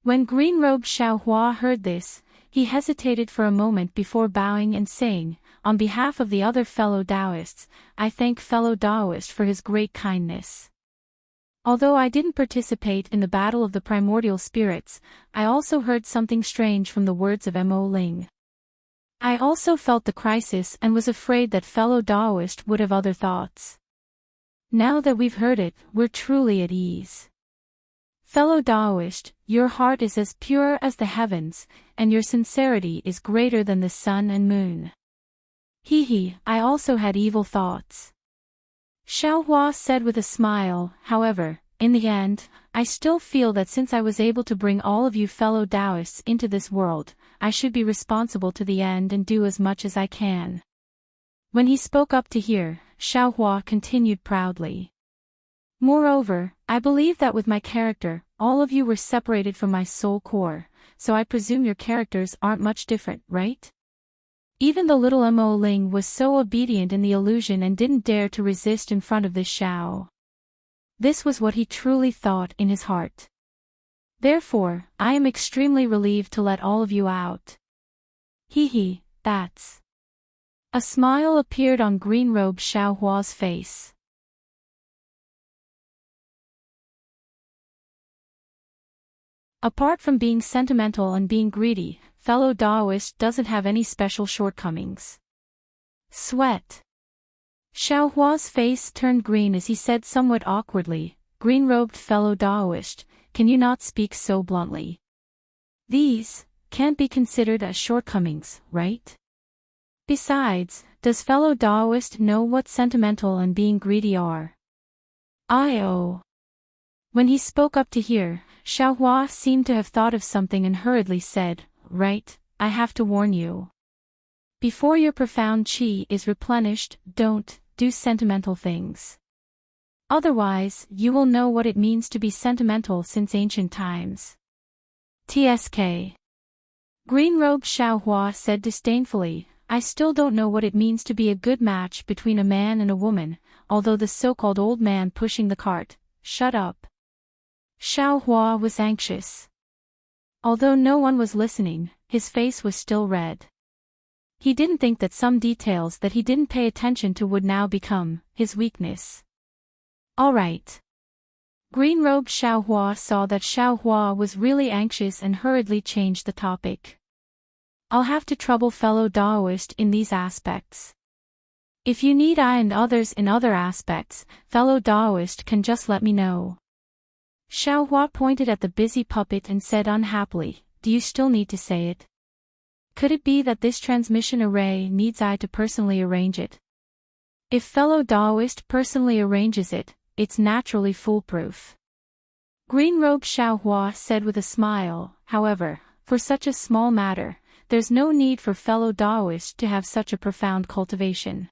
When green-robed Xiao Hua heard this, he hesitated for a moment before bowing and saying, On behalf of the other fellow Taoists, I thank fellow Taoist for his great kindness. Although I didn't participate in the battle of the primordial spirits, I also heard something strange from the words of Mo Ling. I also felt the crisis and was afraid that fellow Taoist would have other thoughts. Now that we've heard it, we're truly at ease. Fellow Taoist, your heart is as pure as the heavens, and your sincerity is greater than the sun and moon. I also had evil thoughts. Xiao Hua said with a smile. However, in the end, I still feel that since I was able to bring all of you fellow Taoists into this world, I should be responsible to the end and do as much as I can. When he spoke up to hear, Xiao Hua continued proudly. Moreover, I believe that with my character, all of you were separated from my soul core, so I presume your characters aren't much different, right? Even the little Mo Ling was so obedient in the illusion and didn't dare to resist in front of this Xiao. This was what he truly thought in his heart. Therefore, I am extremely relieved to let all of you out. That's. A smile appeared on green-robed Xiao Hua's face. Apart from being sentimental and being greedy, fellow Taoist doesn't have any special shortcomings. Sweat. Xiao Hua's face turned green as he said somewhat awkwardly, Green-robed fellow Taoist, can you not speak so bluntly? These can't be considered as shortcomings, right? Besides, does fellow Taoist know what sentimental and being greedy are? When he spoke up to hear, Xiao Hua seemed to have thought of something and hurriedly said, Right, I have to warn you. Before your profound chi is replenished, don't do sentimental things. Otherwise, you will know what it means to be sentimental since ancient times. TSK. Green-robed Xiaohua said disdainfully, I still don't know what it means to be a good match between a man and a woman, although the so-called old man pushing the cart, shut up. Xiaohua was anxious. Although no one was listening, his face was still red. He didn't think that some details that he didn't pay attention to would now become his weakness. All right. Green-robed Xiaohua saw that Xiaohua was really anxious and hurriedly changed the topic. I'll have to trouble fellow Daoist in these aspects. If you need I and others in other aspects, fellow Daoist can just let me know. Xiaohua pointed at the busy puppet and said unhappily, do you still need to say it? Could it be that this transmission array needs I to personally arrange it? If fellow Daoist personally arranges it, it's naturally foolproof. Green-robed Xiaohua said with a smile, however, for such a small matter, there's no need for fellow Daoist to have such a profound cultivation.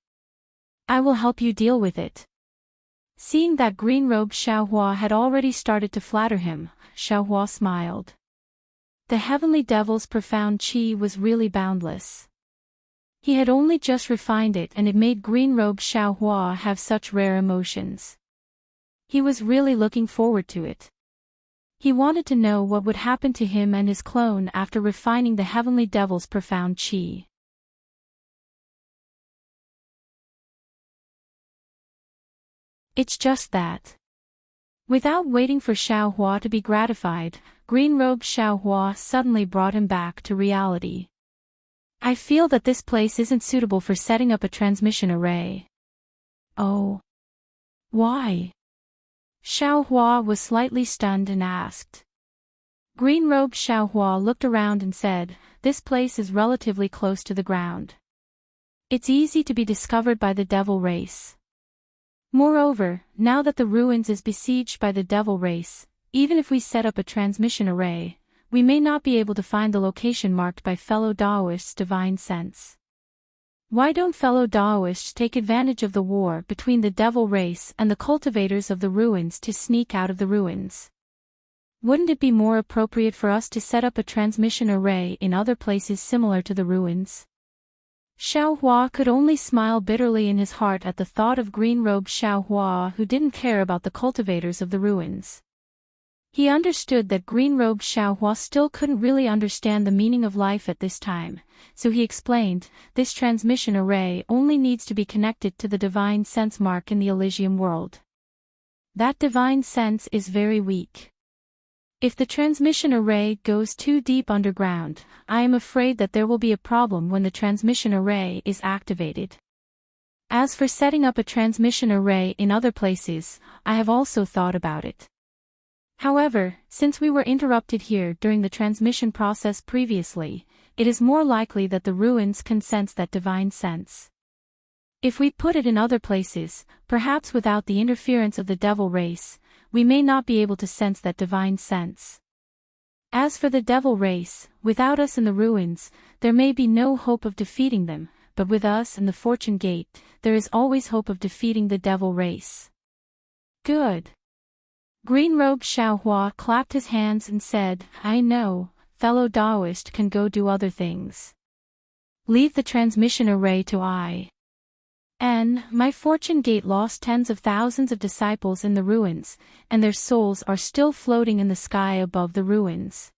I will help you deal with it. Seeing that green-robed Xiaohua had already started to flatter him, Xiaohua smiled. The heavenly devil's profound chi was really boundless. He had only just refined it and it made green-robed Xiaohua have such rare emotions. He was really looking forward to it. He wanted to know what would happen to him and his clone after refining the heavenly devil's profound chi. It's just that. Without waiting for Xiaohua to be gratified, green-robed Xiaohua suddenly brought him back to reality. I feel that this place isn't suitable for setting up a transmission array. Oh. Why? Xiaohua was slightly stunned and asked. Green-robed Xiaohua looked around and said, this place is relatively close to the ground. It's easy to be discovered by the devil race. Moreover, now that the ruins is besieged by the devil race, even if we set up a transmission array, we may not be able to find the location marked by fellow Daoists' divine sense. Why don't fellow Daoists take advantage of the war between the devil race and the cultivators of the ruins to sneak out of the ruins? Wouldn't it be more appropriate for us to set up a transmission array in other places similar to the ruins? Xiaohua could only smile bitterly in his heart at the thought of green-robed Xiaohua who didn't care about the cultivators of the ruins. He understood that green-robed Xiaohua still couldn't really understand the meaning of life at this time, so he explained, this transmission array only needs to be connected to the divine sense mark in the Elysium world. That divine sense is very weak. If the transmission array goes too deep underground, I am afraid that there will be a problem when the transmission array is activated. As for setting up a transmission array in other places, I have also thought about it. However, since we were interrupted here during the transmission process previously, it is more likely that the ruins can sense that divine sense. If we put it in other places, perhaps without the interference of the devil race, we may not be able to sense that divine sense. As for the devil race, without us in the ruins, there may be no hope of defeating them, but with us in the Fortune Gate, there is always hope of defeating the devil race. Good. Green-robed Xiaohua clapped his hands and said, I know, fellow Daoist can go do other things. Leave the transmission array to I. My Fortune Gate lost tens of thousands of disciples in the ruins, and their souls are still floating in the sky above the ruins.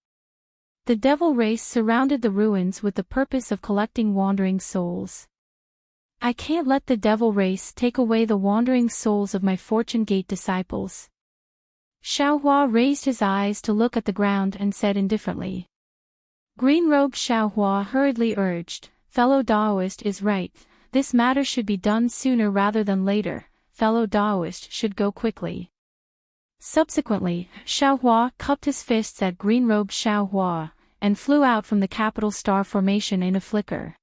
The devil race surrounded the ruins with the purpose of collecting wandering souls. I can't let the devil race take away the wandering souls of my Fortune Gate disciples. Xiaohua raised his eyes to look at the ground and said indifferently. Green-robed Xiaohua hurriedly urged, fellow Daoist is right. This matter should be done sooner rather than later, fellow Daoist should go quickly. Subsequently, Xiaohua cupped his fists at green-robed Xiaohua, and flew out from the capital star formation in a flicker.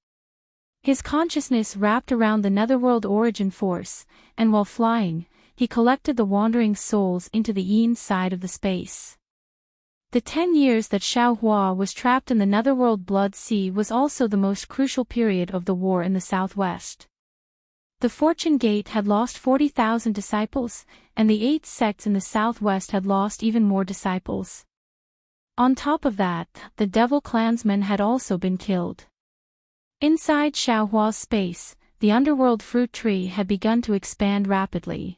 His consciousness wrapped around the netherworld origin force, and while flying, he collected the wandering souls into the inside of the space. The 10 years that Xiaohua was trapped in the Netherworld Blood Sea was also the most crucial period of the war in the southwest. The Fortune Gate had lost 40,000 disciples, and the 8 sects in the southwest had lost even more disciples. On top of that, the Devil Clansmen had also been killed. Inside Xiaohua's space, the underworld fruit tree had begun to expand rapidly.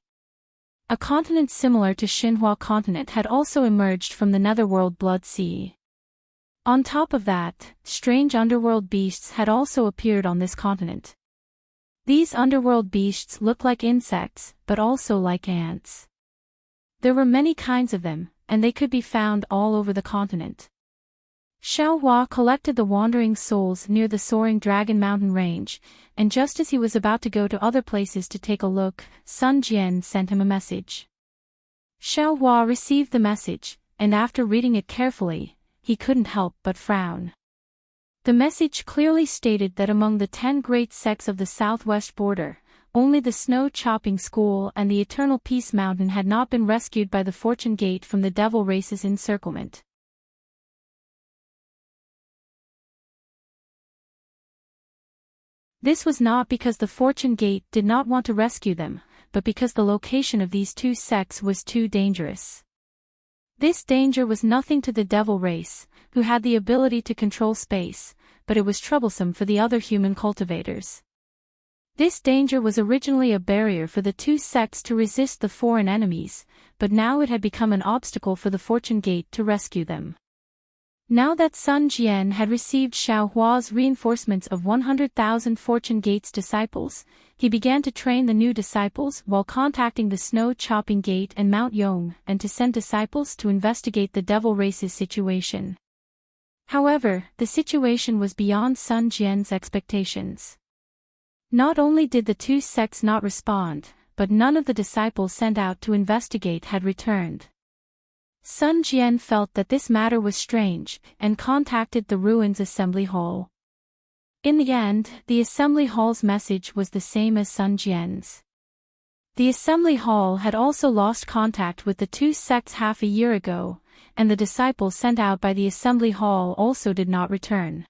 A continent similar to Xinhua continent had also emerged from the Netherworld Blood Sea. On top of that, strange underworld beasts had also appeared on this continent. These underworld beasts looked like insects, but also like ants. There were many kinds of them, and they could be found all over the continent. Xiaohua collected the wandering souls near the soaring Dragon Mountain range, and just as he was about to go to other places to take a look, Sun Jian sent him a message. Xiaohua received the message, and after reading it carefully, he couldn't help but frown. The message clearly stated that among the 10 great sects of the southwest border, only the Snow Chopping School and the Eternal Peace Mountain had not been rescued by the Fortune Gate from the Devil Race's encirclement. This was not because the Fortune Gate did not want to rescue them, but because the location of these 2 sects was too dangerous. This danger was nothing to the Devil Race, who had the ability to control space, but it was troublesome for the other human cultivators. This danger was originally a barrier for the 2 sects to resist the foreign enemies, but now it had become an obstacle for the Fortune Gate to rescue them. Now that Sun Jian had received Xiaohua's reinforcements of 100,000 Fortune Gate's disciples, he began to train the new disciples while contacting the Snow Chopping Gate and Mount Yong and to send disciples to investigate the Devil Race's situation. However, the situation was beyond Sun Jian's expectations. Not only did the 2 sects not respond, but none of the disciples sent out to investigate had returned. Sun Jian felt that this matter was strange, and contacted the Ruins Assembly Hall. In the end, the Assembly Hall's message was the same as Sun Jian's. The Assembly Hall had also lost contact with the 2 sects half a year ago, and the disciples sent out by the Assembly Hall also did not return.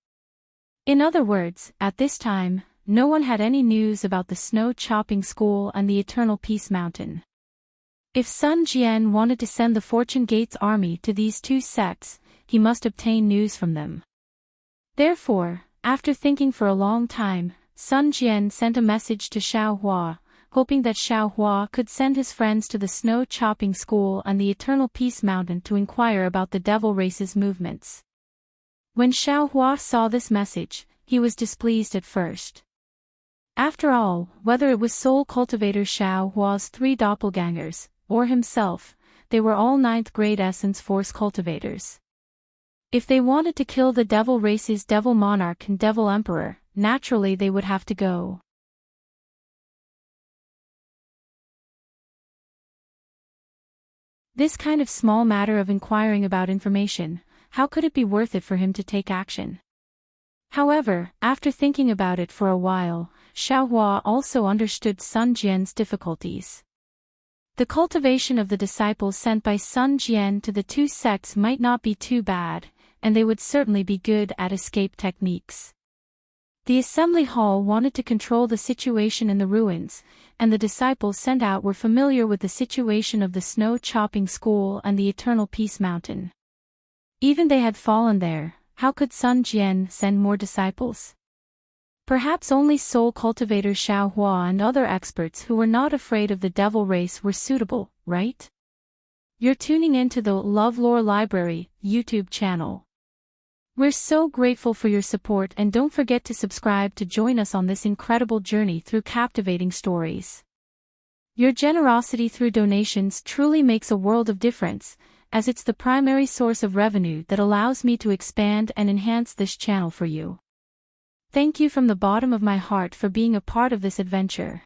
In other words, at this time, no one had any news about the Snow Chopping School and the Eternal Peace Mountain. If Sun Jian wanted to send the Fortune Gate's army to these 2 sects, he must obtain news from them. Therefore, after thinking for a long time, Sun Jian sent a message to Xiaohua, hoping that Xiaohua could send his friends to the Snow Chopping School and the Eternal Peace Mountain to inquire about the Devil Race's movements. When Xiaohua saw this message, he was displeased at first. After all, whether it was Soul Cultivator Xiaohua's 3 doppelgangers, or himself, they were all 9th grade Essence Force cultivators. If they wanted to kill the Devil Race's Devil Monarch and Devil Emperor, naturally they would have to go. This kind of small matter of inquiring about information, how could it be worth it for him to take action? However, after thinking about it for a while, Xiaohua also understood Sun Jian's difficulties. The cultivation of the disciples sent by Sun Jian to the 2 sects might not be too bad, and they would certainly be good at escape techniques. The Assembly Hall wanted to control the situation in the ruins, and the disciples sent out were familiar with the situation of the Snow Chopping School and the Eternal Peace Mountain. Even they had fallen there, how could Sun Jian send more disciples? Perhaps only Soul Cultivator Xiaohua and other experts who were not afraid of the Devil Race were suitable, right? You're tuning into the LoveLore Library YouTube channel. We're so grateful for your support, and don't forget to subscribe to join us on this incredible journey through captivating stories. Your generosity through donations truly makes a world of difference, as it's the primary source of revenue that allows me to expand and enhance this channel for you. Thank you from the bottom of my heart for being a part of this adventure.